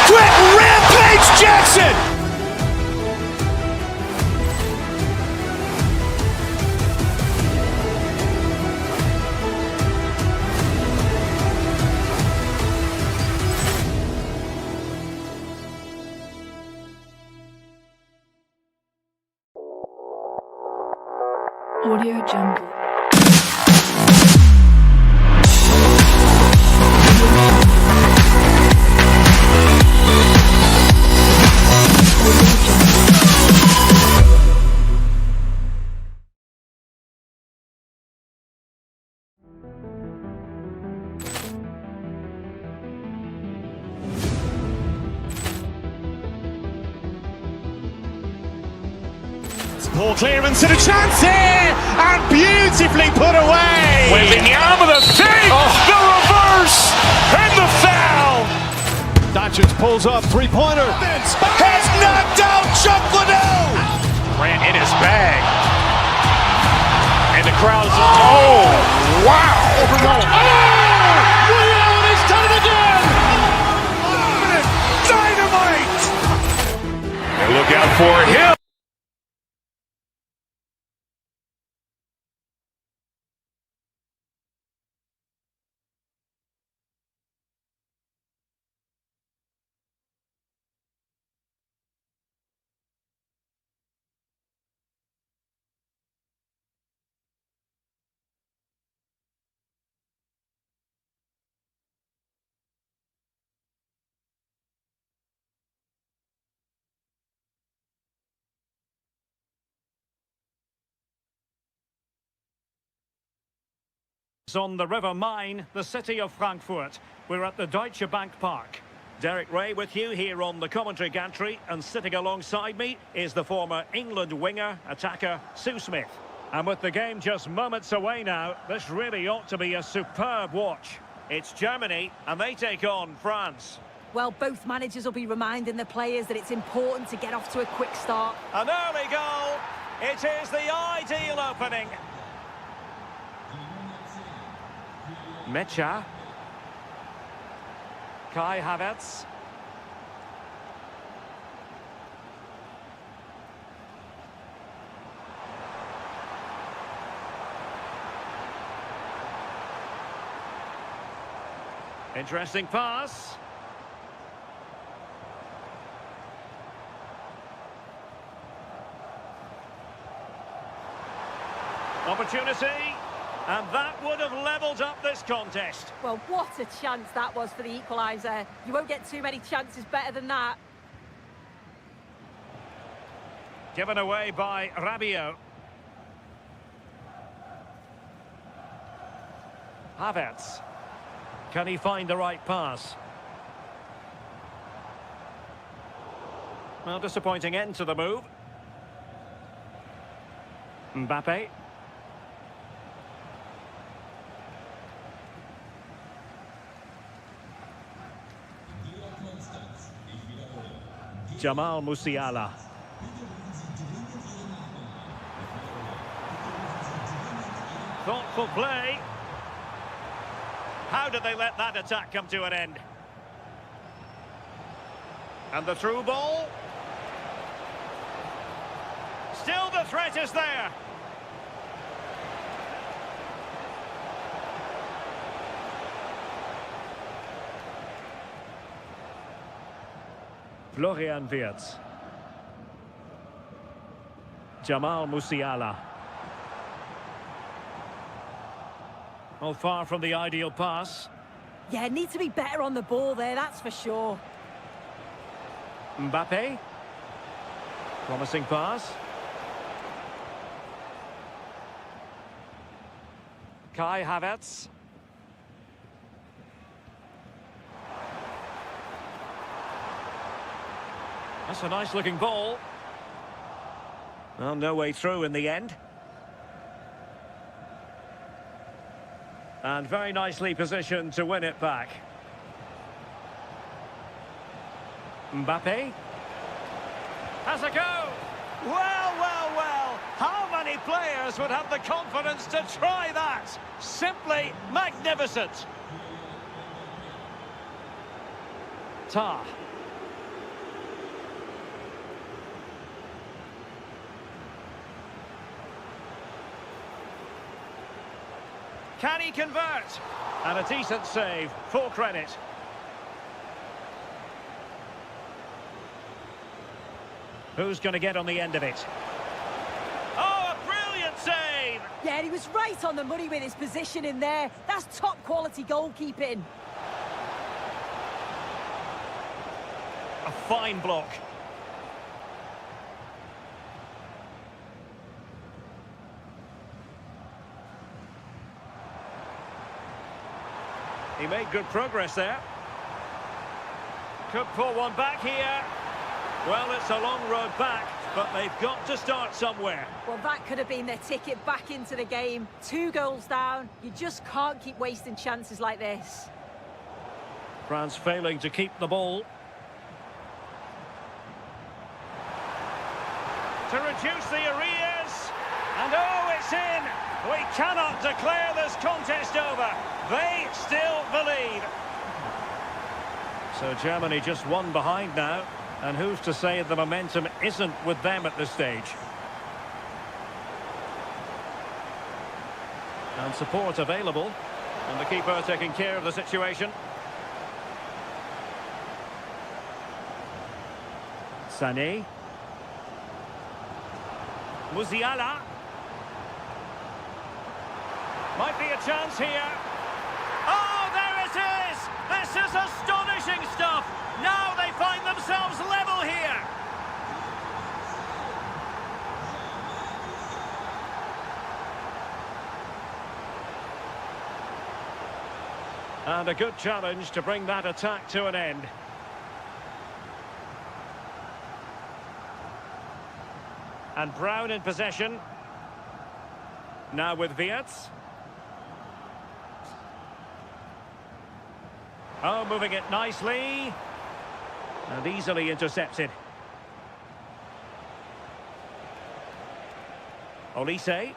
Quick Rampage Jackson! Audio Jungle. Poor clearance and a chance here! And beautifully put away! With the arm of the save! The reverse! And the foul! Doncic pulls up, three-pointer. Has knocked out Chocolate! Ran in his bag. And the crowd is... Oh! Wow! Rio, he's done it again! Dynamite! And look out for Hill! On the River Main, the city of Frankfurt. We're at the Deutsche Bank Park. Derek Ray with you here on the commentary gantry, and sitting alongside me is the former England winger, attacker, Sue Smith. And with the game just moments away now, this really ought to be a superb watch. It's Germany, and they take on France. Well, both managers will be reminding the players that it's important to get off to a quick start. An early goal. It is the ideal opening. Mecha. Kai Havertz. Interesting pass. Opportunity. And that would have levelled up this contest. Well, what a chance that was for the equaliser. You won't get too many chances better than that. Given away by Rabiot. Havertz. Can he find the right pass? Well, disappointing end to the move. Mbappe. Jamal Musiala. Thoughtful play. How did they let that attack come to an end? And the through ball. Still the threat is there. Florian Wirtz. Jamal Musiala. Well, far from the ideal pass. Yeah, need to be better on the ball there, that's for sure. Mbappe. Promising pass. Kai Havertz. That's a nice looking ball. Well, no way through in the end. And very nicely positioned to win it back. Mbappe. Has a go. Well, well, well. How many players would have the confidence to try that? Simply magnificent. Tah. Can he convert? And a decent save, full credit. Who's going to get on the end of it? Oh, a brilliant save! Yeah, and he was right on the money with his position in there. That's top quality goalkeeping. A fine block. He made good progress there. Could pull one back here. Well, it's a long road back, but they've got to start somewhere. Well, that could have been their ticket back into the game. 2 goals down. You just can't keep wasting chances like this. France failing to keep the ball. To reduce the arrears. And oh, it's in! We cannot declare this contest over. They still believe. So Germany just one behind now. And who's to say the momentum isn't with them at this stage? And support available. And the keeper taking care of the situation. Sané. Musiala. Might be a chance here. Oh, there it is! This is astonishing stuff! Now they find themselves level here! And a good challenge to bring that attack to an end. And Brown in possession. Now with Wirtz. Oh, moving it nicely. And easily intercepted. Olise.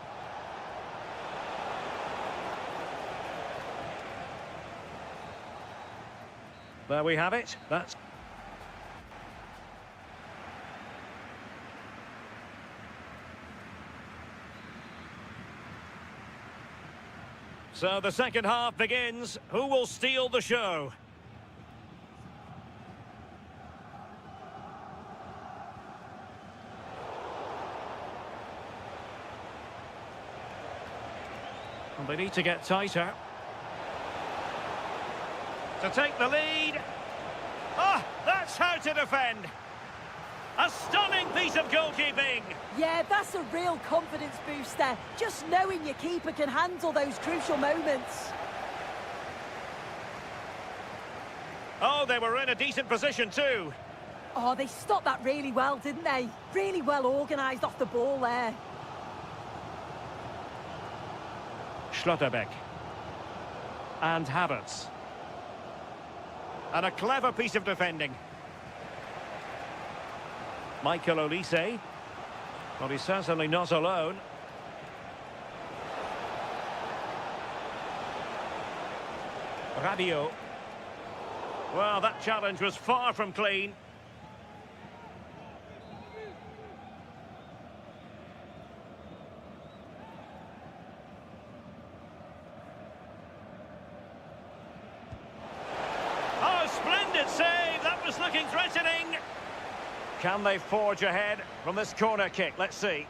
There we have it. That's... So the second half begins. Who will steal the show? And they need to get tighter. To take the lead. Ah, that's how to defend. A stunning piece of goalkeeping. Yeah, that's a real confidence booster. Just knowing your keeper can handle those crucial moments. Oh, they were in a decent position too. Oh, they stopped that really well, didn't they? Really well organised off the ball there. Schlotterbeck. And Havertz. And a clever piece of defending. Michael Olise. Well, he's certainly not alone. Rabiot. Well, that challenge was far from clean. Oh, splendid save! That was looking threatening. Can they forge ahead from this corner kick? Let's see.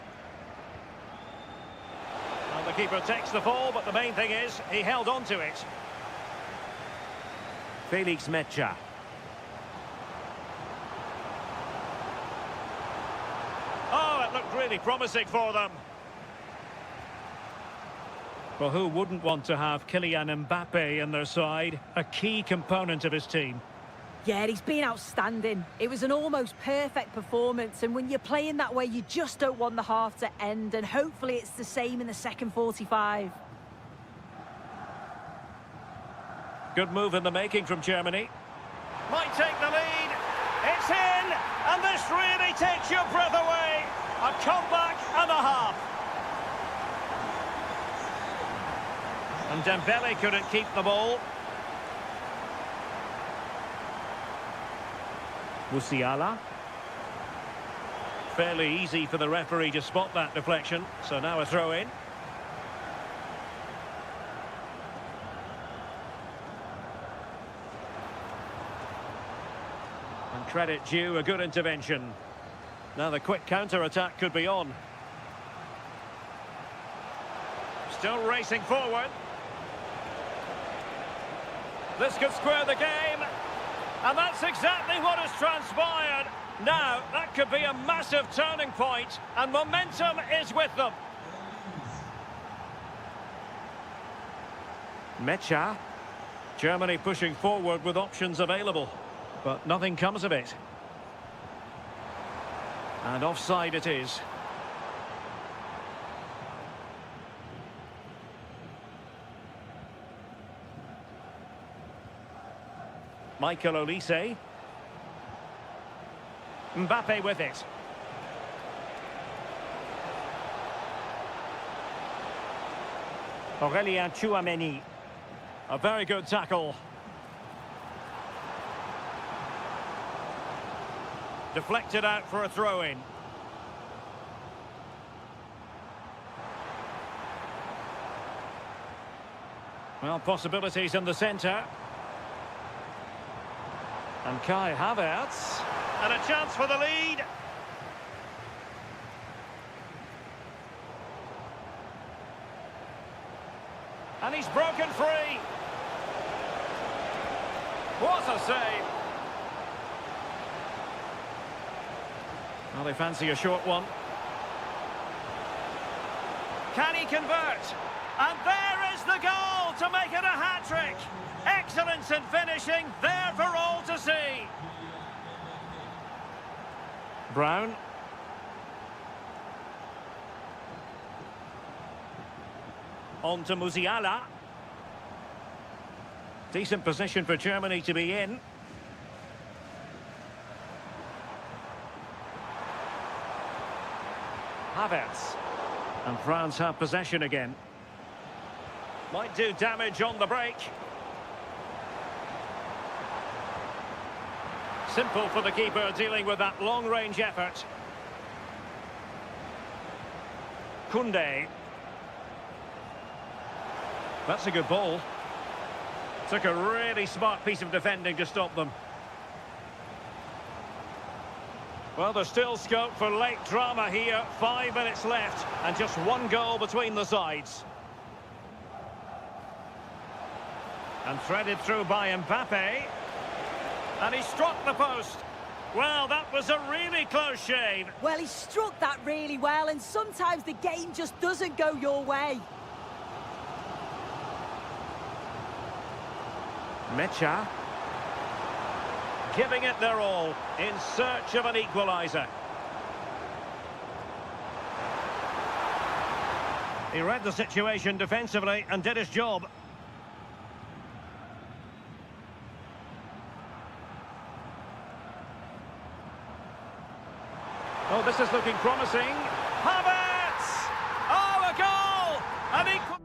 Well, the keeper takes the ball, but the main thing is he held on to it. Felix Mecha. Oh, it looked really promising for them. Well, who wouldn't want to have Kylian Mbappe in their side? A key component of his team. Yeah, he's been outstanding. It was an almost perfect performance, and when you're playing that way, you just don't want the half to end, and hopefully it's the same in the second 45. Good move in the making from Germany. Might take the lead. It's in, and this really takes your breath away. A comeback and a half. And Dembele couldn't keep the ball. Musiala. Fairly easy for the referee to spot that deflection, so now a throw in. And credit due, a good intervention. Now the quick counter-attack could be on. Still racing forward. This could square the game. And that's exactly what has transpired. Now, that could be a massive turning point, and momentum is with them. Mecha. Germany pushing forward with options available, but nothing comes of it. And offside it is. Michael Olise. Mbappe with it. Aurélien Tchouameni. A very good tackle. Deflected out for a throw-in. Well, possibilities in the centre. And Kai Havertz. And a chance for the lead. And he's broken free. What a save. Well, they fancy a short one. Can he convert? And there is the goal to make it a hat-trick. Excellence in finishing, there for all to see. Brown. On to Musiala. Decent position for Germany to be in. Havertz. And France have possession again. Might do damage on the break. Simple for the keeper dealing with that long-range effort. Koundé. That's a good ball. Took a really smart piece of defending to stop them. Well, there's still scope for late drama here. 5 minutes left and just one goal between the sides. And threaded through by Mbappe. And he struck the post. Well, that was a really close shave. Well, he struck that really well, and sometimes the game just doesn't go your way. Mecha. Giving it their all in search of an equaliser. He read the situation defensively and did his job. Oh, this is looking promising. Havertz! Oh, a goal! An equal...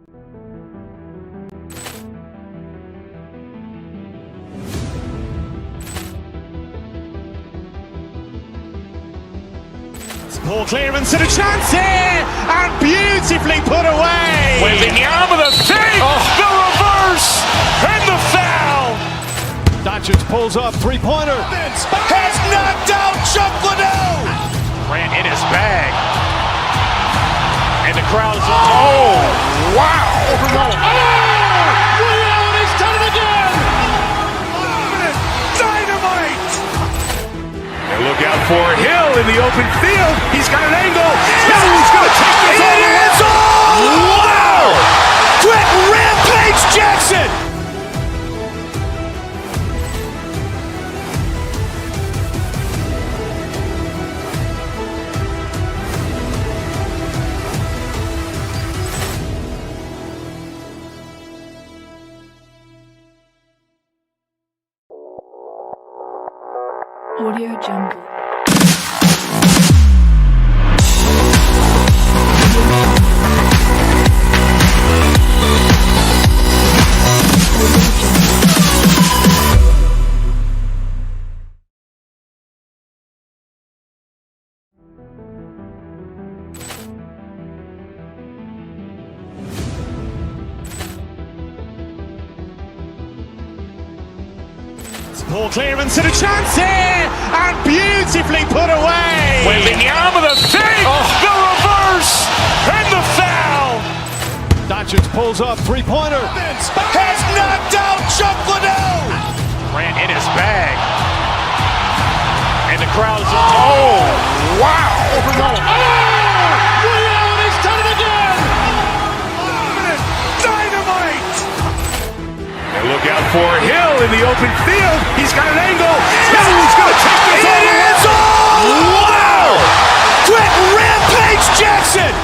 Poor clearance and a chance here, and beautifully put away. Waving the arm of the thing, the reverse, and the foul. Doncic pulls up, three-pointer. Has knocked out Chocolate. Grant in his bag. And the crowd is, oh, wow. He's done it again! Dynamite. And look out for Hill in the open field. He's got an angle. He's going to take this all the way. Wow. Brett Rampage Jackson. Audio Jungle. Poor clearance and a chance here, and beautifully put away. Waving the arm of the thing, the reverse, and the foul. Doncic pulls up, three-pointer. Has knocked out Chocolate. Grant in his bag. And the crowd is, oh, wow. He's done it again! Dynamite. And look out for Hill in the open field. He's got an angle. He's going to take this all the way. Wow. Brett Rampage Jackson.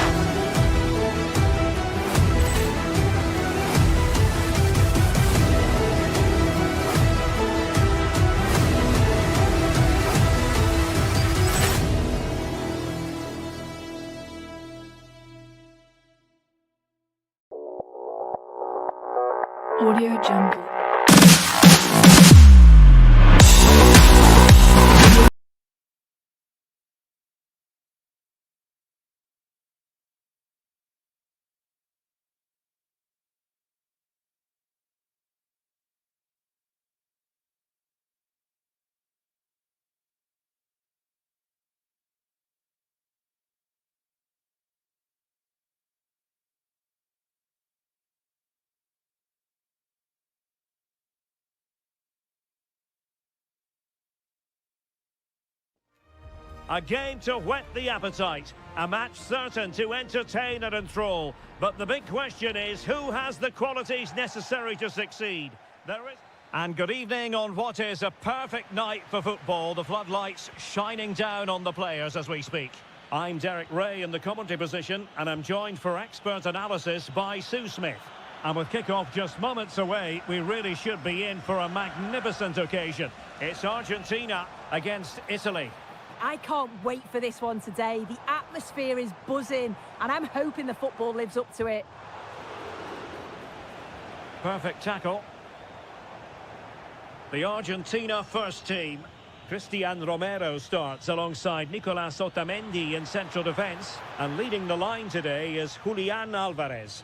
Audio Jungle. A game to whet the appetite, a match certain to entertain and enthrall. But the big question is, who has the qualities necessary to succeed? And good evening on what is a perfect night for football. The floodlights shining down on the players as we speak. I'm Derek Ray in the commentary position, and I'm joined for expert analysis by Sue Smith. And with kick-off just moments away, we really should be in for a magnificent occasion. It's Argentina against Italy. I can't wait for this one today. The atmosphere is buzzing, and I'm hoping the football lives up to it. Perfect tackle. The Argentina first team. Cristian Romero starts alongside Nicolas Otamendi in central defence. And leading the line today is Julian Alvarez.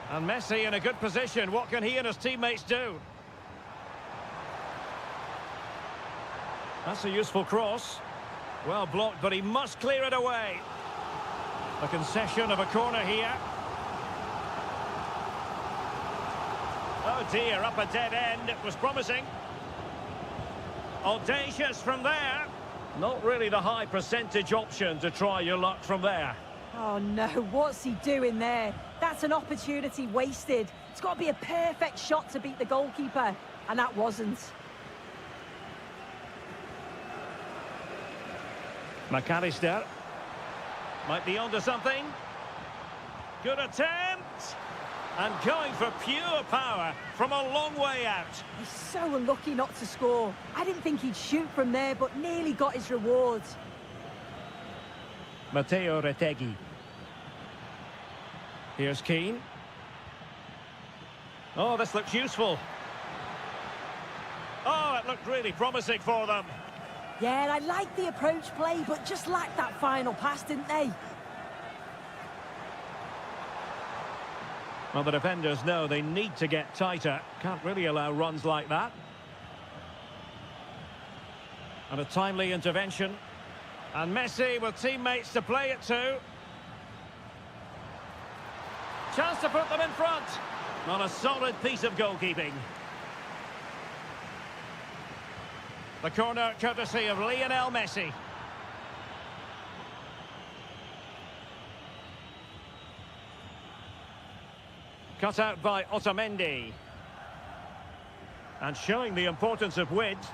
And Messi in a good position. What can he and his teammates do? That's a useful cross. Well blocked, but he must clear it away. A concession of a corner here. Oh dear, up a dead end. It was promising. Audacious from there. Not really the high percentage option to try your luck from there. Oh no, what's he doing there? That's an opportunity wasted. It's got to be a perfect shot to beat the goalkeeper, and that wasn't. McAllister might be onto something. Good attempt. And going for pure power from a long way out. He's so unlucky not to score. I didn't think he'd shoot from there, but nearly got his reward. Matteo Retegui. Here's Keane. Oh, this looks useful. Oh, it looked really promising for them. Yeah, I like the approach play, but just lacked that final pass, didn't they? Well, the defenders know they need to get tighter. Can't really allow runs like that. And a timely intervention. And Messi with teammates to play it to. Chance to put them in front. On a solid piece of goalkeeping. The corner courtesy of Lionel Messi. Cut out by Otamendi. And showing the importance of width.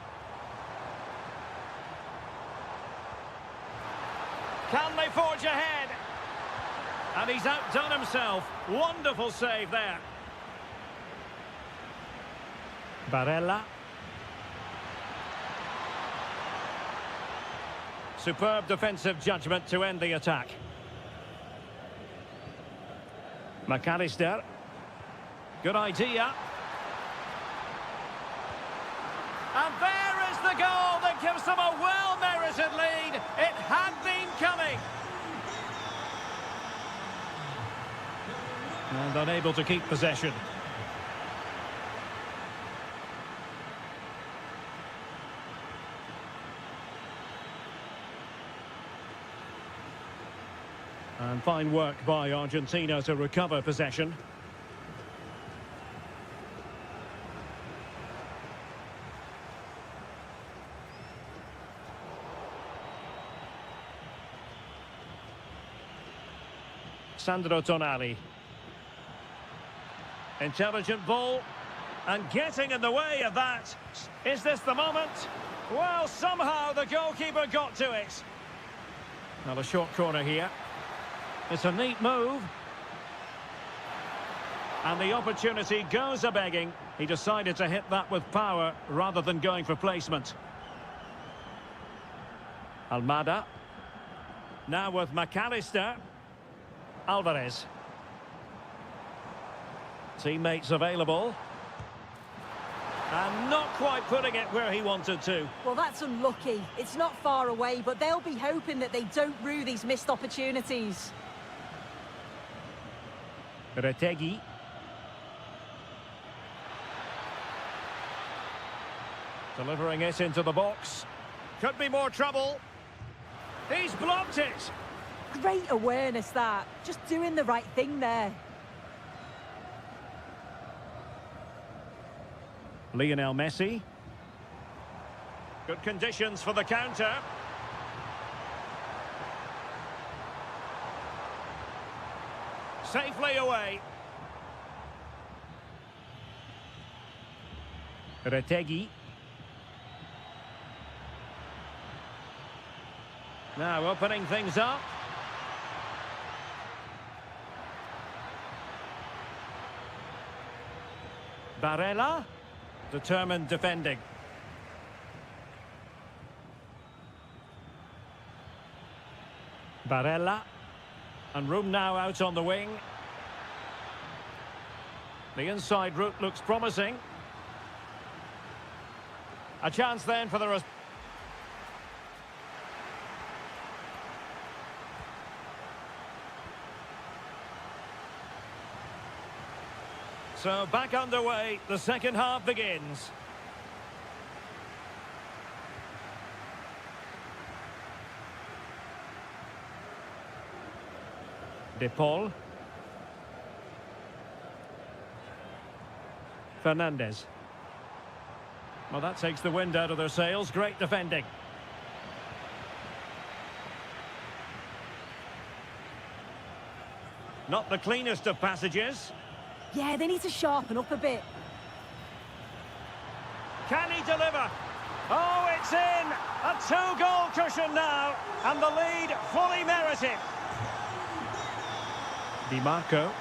Can they forge ahead? And he's outdone himself. Wonderful save there. Barella. Superb defensive judgment to end the attack. McAllister. Good idea. And there is the goal that gives them a well-merited lead. It had been coming. And unable to keep possession. And fine work by Argentina to recover possession. Sandro Tonali. Intelligent ball. And getting in the way of that. Is this the moment? Well, somehow the goalkeeper got to it. Now a short corner here. It's a neat move. And the opportunity goes a-begging. He decided to hit that with power rather than going for placement. Almada. Now with McAllister. Alvarez. Teammates available. And not quite putting it where he wanted to. Well, that's unlucky. It's not far away, but they'll be hoping that they don't rue these missed opportunities. Retegui. Delivering it into the box. Could be more trouble. He's blocked it. Great awareness, that. Just doing the right thing there. Lionel Messi. Good conditions for the counter. Safely away. Retegui. Now opening things up. Barella, determined defending. Barella, and room now out on the wing. The inside route looks promising. A chance then for the... So back underway, the second half begins. De Paul. Fernandes. Well, that takes the wind out of their sails. Great defending. Not the cleanest of passages. Yeah, they need to sharpen up a bit. Can he deliver? Oh, it's in! A two-goal cushion now, and the lead fully merited. Di Marco.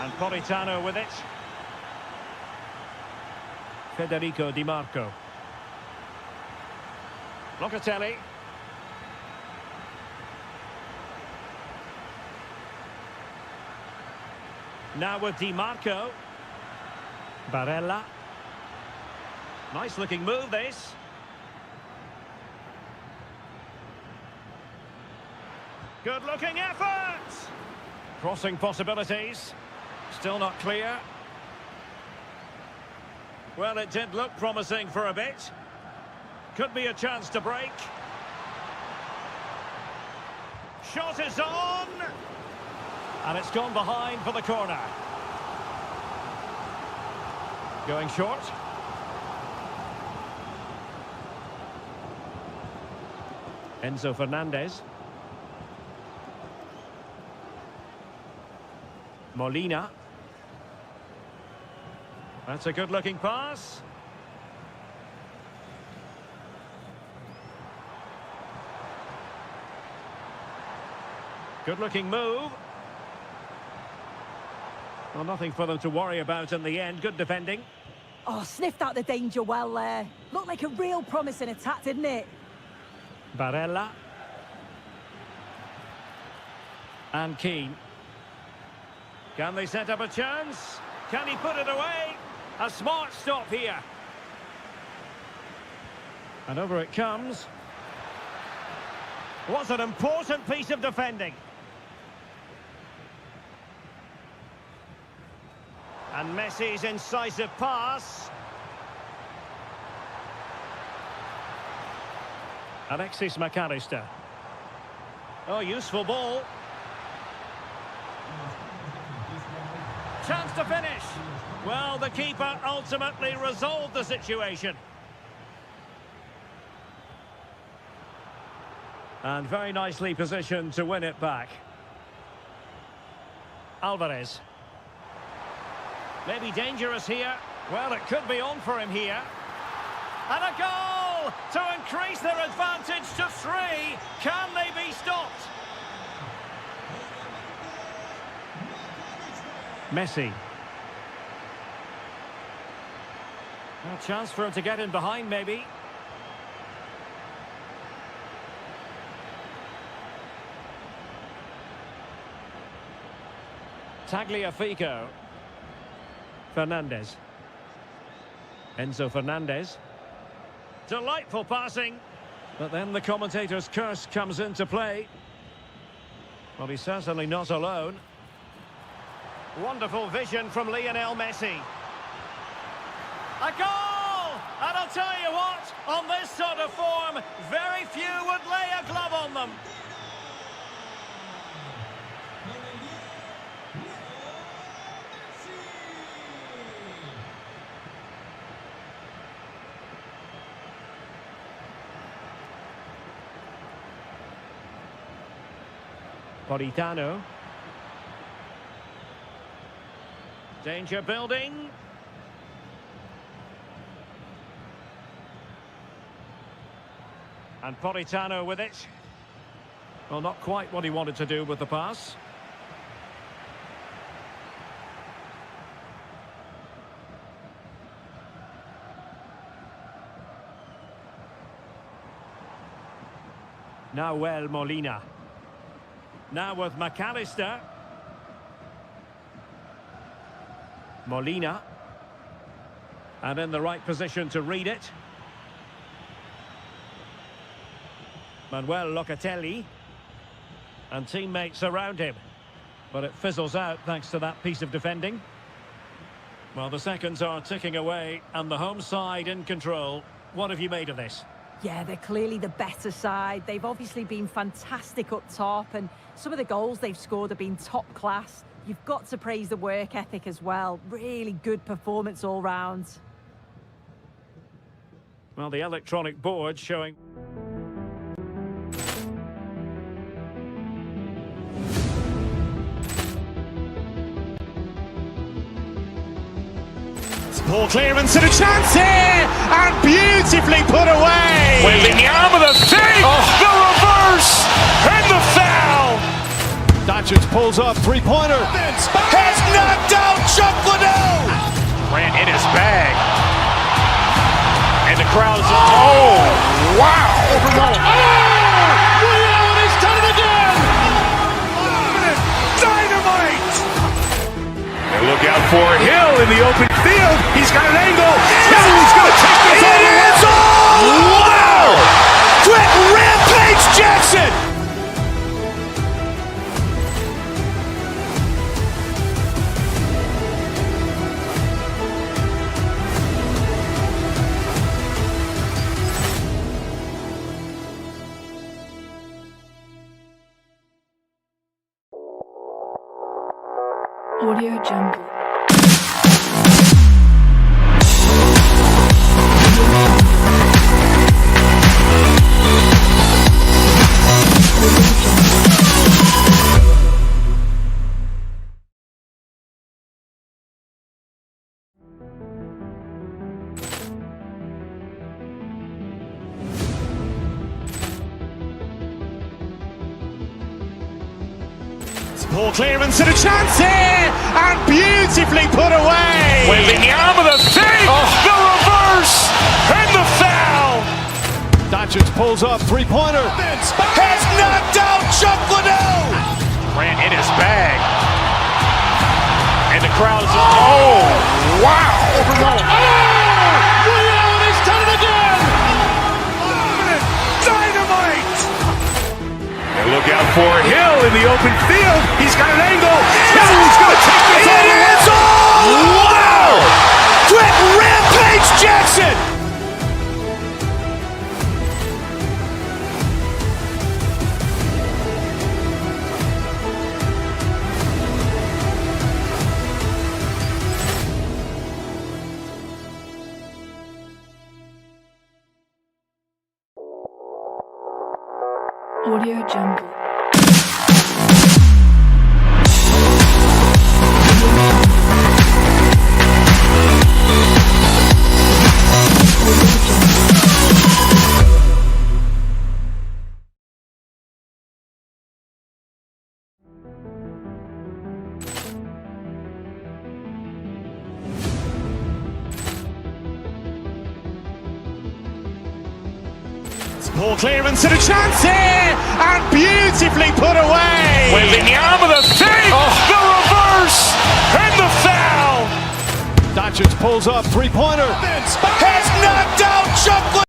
And Politano with it. Federico Di Marco. Locatelli. Now with Di Marco. Barella. Nice looking move this. Good looking effort. Crossing possibilities. Still not clear. Well, it did look promising for a bit. Could be a chance to break. Shot is on. And it's gone behind for the corner. Going short. Enzo Fernandez. Molina. That's a good-looking pass. Good-looking move. Well, nothing for them to worry about in the end. Good defending. Oh, sniffed out the danger well there. Looked like a real promising attack, didn't it? Barella. And Keane. Can they set up a chance? Can he put it away? A smart stop here. And over it comes. What an important piece of defending. And Messi's incisive pass. Alexis McAllister. Oh, useful ball. Chance to finish. Well, the keeper ultimately resolved the situation. And very nicely positioned to win it back. Alvarez. Maybe dangerous here. Well, it could be on for him here. And a goal to increase their advantage to 3. Can they be stopped? Messi. A chance for him to get in behind, maybe. Tagliafico. Fernandes. Enzo Fernandez. Delightful passing. But then the commentator's curse comes into play. Well, he's certainly not alone. Wonderful vision from Lionel Messi. A goal! And I'll tell you what, on this sort of form, very few would lay a glove on them. Politano. Danger building. And Politano with it. Well, not quite what he wanted to do with the pass. Nahuel Molina. Now with McAllister. Molina. And in the right position to read it. Manuel Locatelli. And teammates around him. But it fizzles out thanks to that piece of defending. Well, the seconds are ticking away and the home side in control. What have you made of this? Yeah, they're clearly the better side. They've obviously been fantastic up top, and some of the goals they've scored have been top class. You've got to praise the work ethic as well. Really good performance all round. Well, the electronic board showing... Poor clearance and a chance here, and beautifully put away. Waving the arm of the feet, the reverse, and the foul. Doncic pulls up, three-pointer. Has knocked out Chocolate. Ran in his bag. And the crowd is... Oh, wow. And he's done it again! Dynamite. And look out for Hill in the open field. He's got an angle. No, he's going to take this all the way. Wow! Quick Rampage Jackson. Audio Jungle. Poor clearance and a chance here, and beautifully put away. Waving the arm of the feet, the reverse, and the foul. Doncic pulls up, three-pointer. Has knocked out Chocolate. Ran in his bag. And the crowd is... Oh, wow. And he's done it again! Dynamite. And look out for Hill in the open field. He's got an angle. No, he's going to take this all the way. Wow. Quick Rampage Jackson. Audio Jungle. Poor clearance and a chance here, and beautifully put away. Waving the arm of the feet, the reverse, and the foul. Doncic pulls up, three-pointer. Has knocked out Chocolate.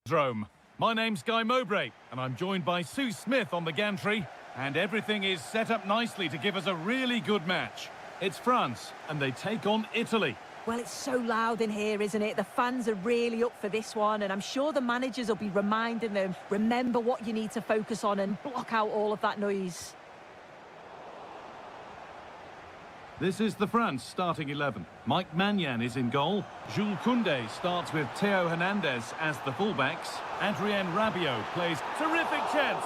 Drome. My name's Guy Mowbray, and I'm joined by Sue Smith on the gantry, and everything is set up nicely to give us a really good match. It's France, and they take on Italy. Well, it's so loud in here, isn't it? The fans are really up for this one, and I'm sure the managers will be reminding them, remember what you need to focus on and block out all of that noise. This is the France starting 11. Mike Maignan is in goal. Jules Koundé starts with Theo Hernandez as the fullbacks. Adrien Rabiot plays. Terrific chance!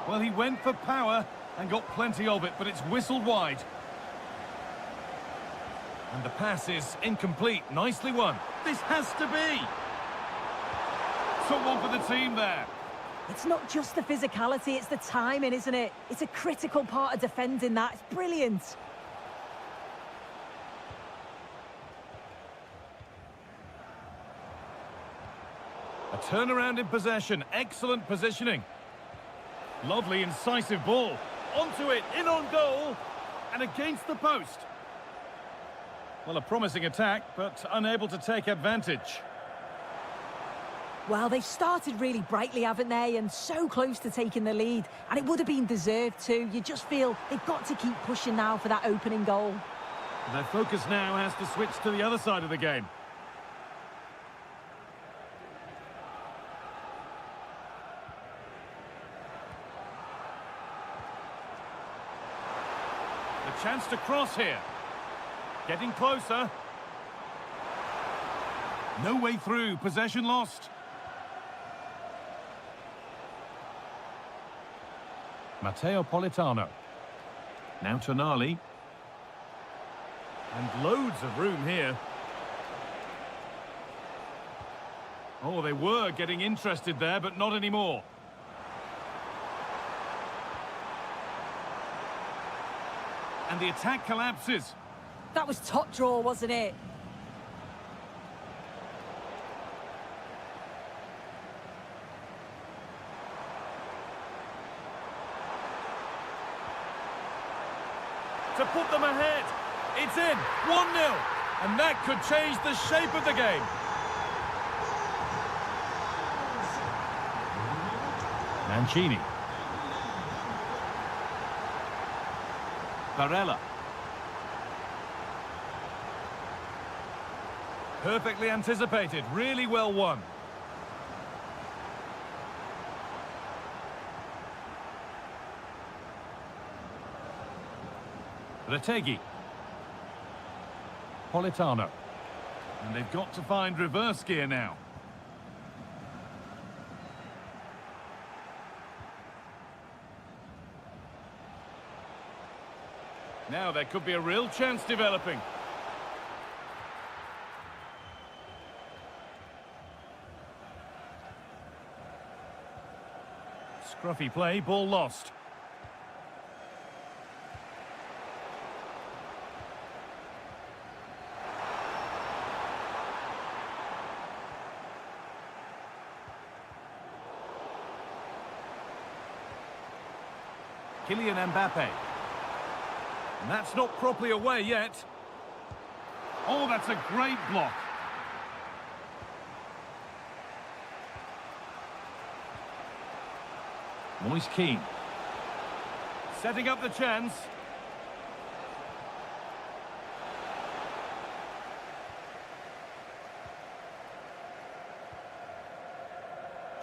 Well, he went for power and got plenty of it, but it's whistled wide. And the pass is incomplete. Nicely won. This has to be. Someone for the team there. It's not just the physicality, it's the timing, isn't it? It's a critical part of defending that. It's brilliant. A turnaround in possession. Excellent positioning. Lovely, incisive ball. Onto it, in on goal, and against the post. Well, a promising attack, but unable to take advantage. Well, they've started really brightly, haven't they? And so close to taking the lead. And it would have been deserved too. You just feel they've got to keep pushing now for that opening goal. Their focus now has to switch to the other side of the game. The chance to cross here. Getting closer. No way through. Possession lost. Matteo Politano. Now Tonali. And loads of room here. Oh, they were getting interested there, but not anymore. And the attack collapses. That was top draw, wasn't it? To put them ahead. It's in. 1-0. And that could change the shape of the game. Mancini. Barella. Perfectly anticipated, really well won. Retegi. Politano. And they've got to find reverse gear now. Now there could be a real chance developing. Scruffy play, ball lost. Kylian Mbappe. And that's not properly away yet. Oh, that's a great block. Moise Kean. Setting up the chance.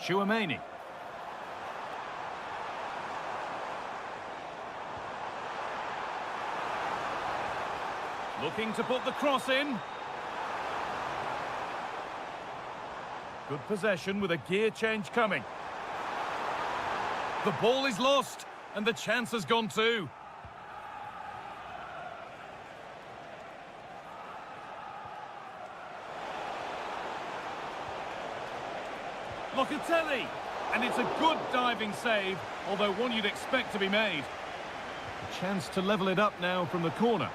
Chouameni. Looking to put the cross in. Good possession with a gear change coming. The ball is lost, and the chance has gone too. Locatelli, and it's a good diving save, although one you'd expect to be made. A chance to level it up now from the corner.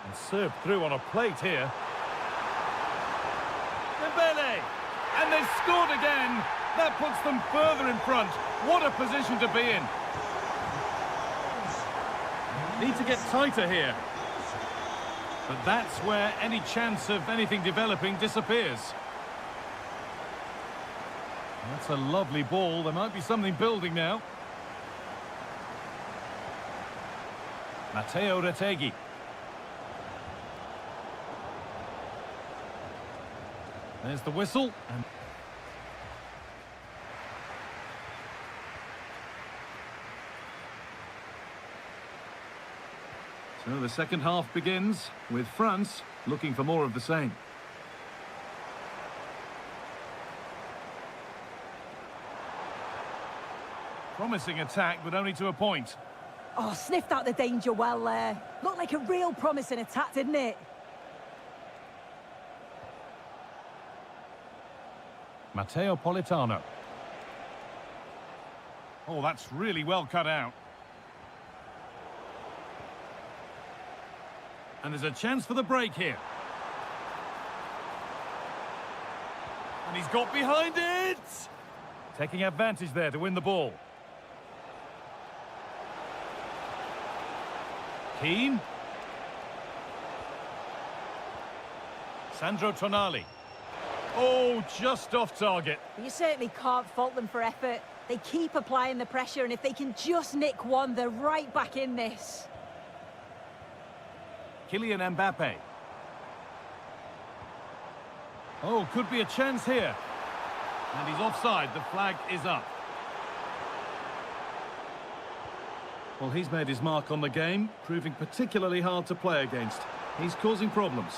And served through on a plate here. Dembele, and they've scored again. That puts them further in front. What a position to be in. Need to get tighter here. But that's where any chance of anything developing disappears. That's a lovely ball. There might be something building now. Matteo Retegui. There's the whistle. And so the second half begins with France looking for more of the same. Promising attack, but only to a point. Oh, sniffed out the danger well there. Looked like a real promising attack, didn't it? Matteo Politano. Oh, that's really well cut out. And there's a chance for the break here. And he's got behind it! Taking advantage there to win the ball. Keane. Sandro Tonali. Oh, just off target. You certainly can't fault them for effort. They keep applying the pressure, and if they can just nick one, they're right back in this. Kylian Mbappe. Oh, could be a chance here. And he's offside. The flag is up. Well, he's made his mark on the game, proving particularly hard to play against. He's causing problems.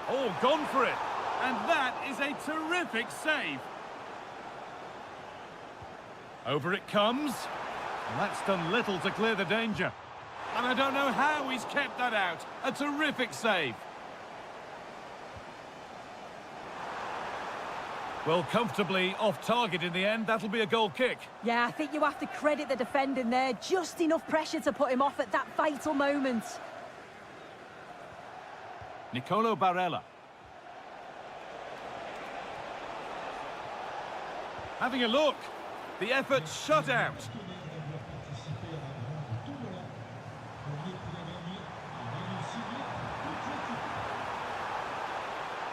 Oh, gone for it. And that is a terrific save. Over it comes. And that's done little to clear the danger. And I don't know how he's kept that out. A terrific save. Well, comfortably off target in the end. That'll be a goal kick. Yeah, I think you have to credit the defending there. Just enough pressure to put him off at that vital moment. Nicolo Barella. Having a look. The effort shut out.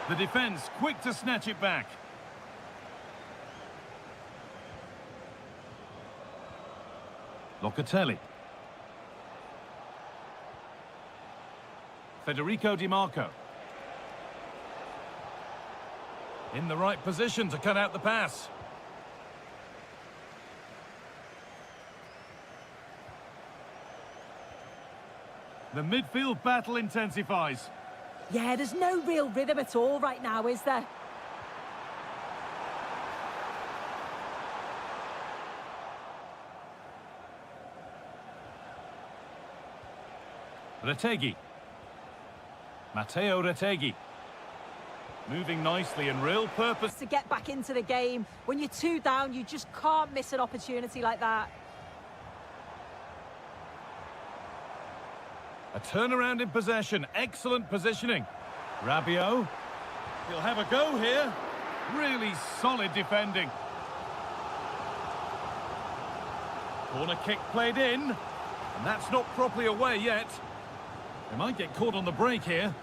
The defence quick to snatch it back. Locatelli. Federico Di Marco. In the right position to cut out the pass. The midfield battle intensifies. Yeah, there's no real rhythm at all right now, is there? Retegui. Matteo Retegui. Moving nicely and real purpose. To get back into the game. When you're 2 down, you just can't miss an opportunity like that. A turnaround in possession. Excellent positioning. Rabiot. He'll have a go here. Really solid defending. Corner kick played in. And that's not properly away yet. They might get caught on the break here.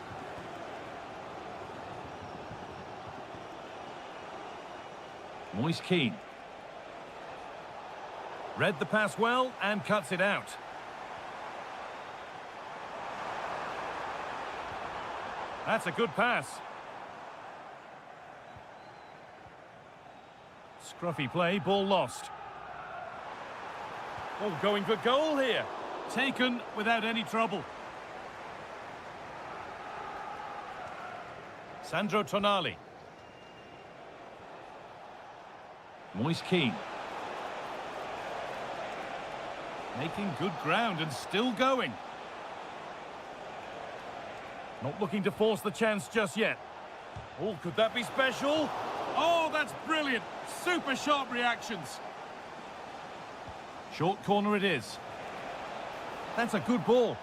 Moise Keane. Read the pass well and cuts it out. That's a good pass. Scruffy play, ball lost. Oh, going for goal here. Taken without any trouble. Sandro Tonali. Moise Keane. Making good ground and still going. Not looking to force the chance just yet. Oh, could that be special? Oh, that's brilliant. Super sharp reactions. Short corner it is. That's a good ball.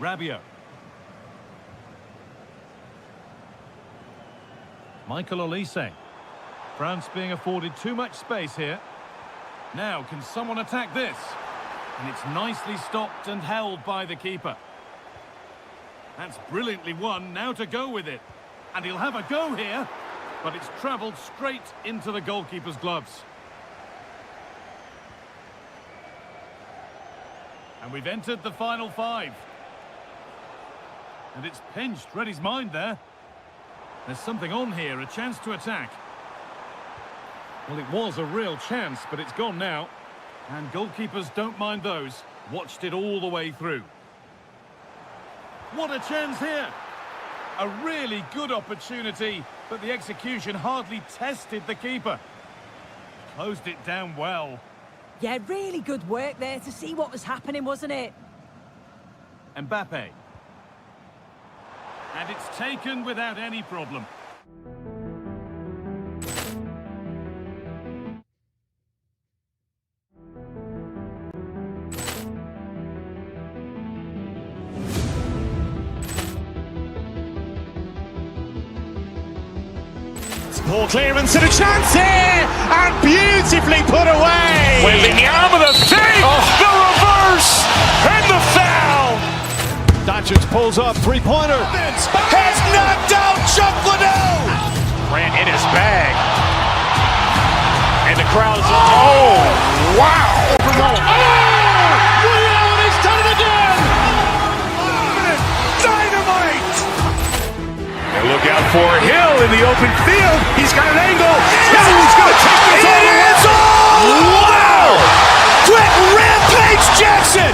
Rabiot. Michael Olise. France being afforded too much space here. Now, can someone attack this? And it's nicely stopped and held by the keeper. That's brilliantly won. Now to go with it. And he'll have a go here. but it's travelled straight into the goalkeeper's gloves. And we've entered the final 5. And it's pinched, read his mind there. There's something on here, a chance to attack. Well, it was a real chance, but it's gone now. And goalkeepers don't mind those. Watched it all the way through. What a chance here! A really good opportunity, but the execution hardly tested the keeper. Closed it down well. Yeah, really good work there to see what was happening, wasn't it? Mbappe. And it's taken without any problem. Ball clearance and a chance here, and beautifully put away. William with a save, the reverse, and the foul. Doncic pulls up, three-pointer. Has knocked out Chuck Liddell. Ran in his bag, and the crowd is oh wow! William, he's done it again. Dynamite! And look out for Hill in the open field. He's got an angle. Now he's going to take this all the way. Wow! Brett Rampage Jackson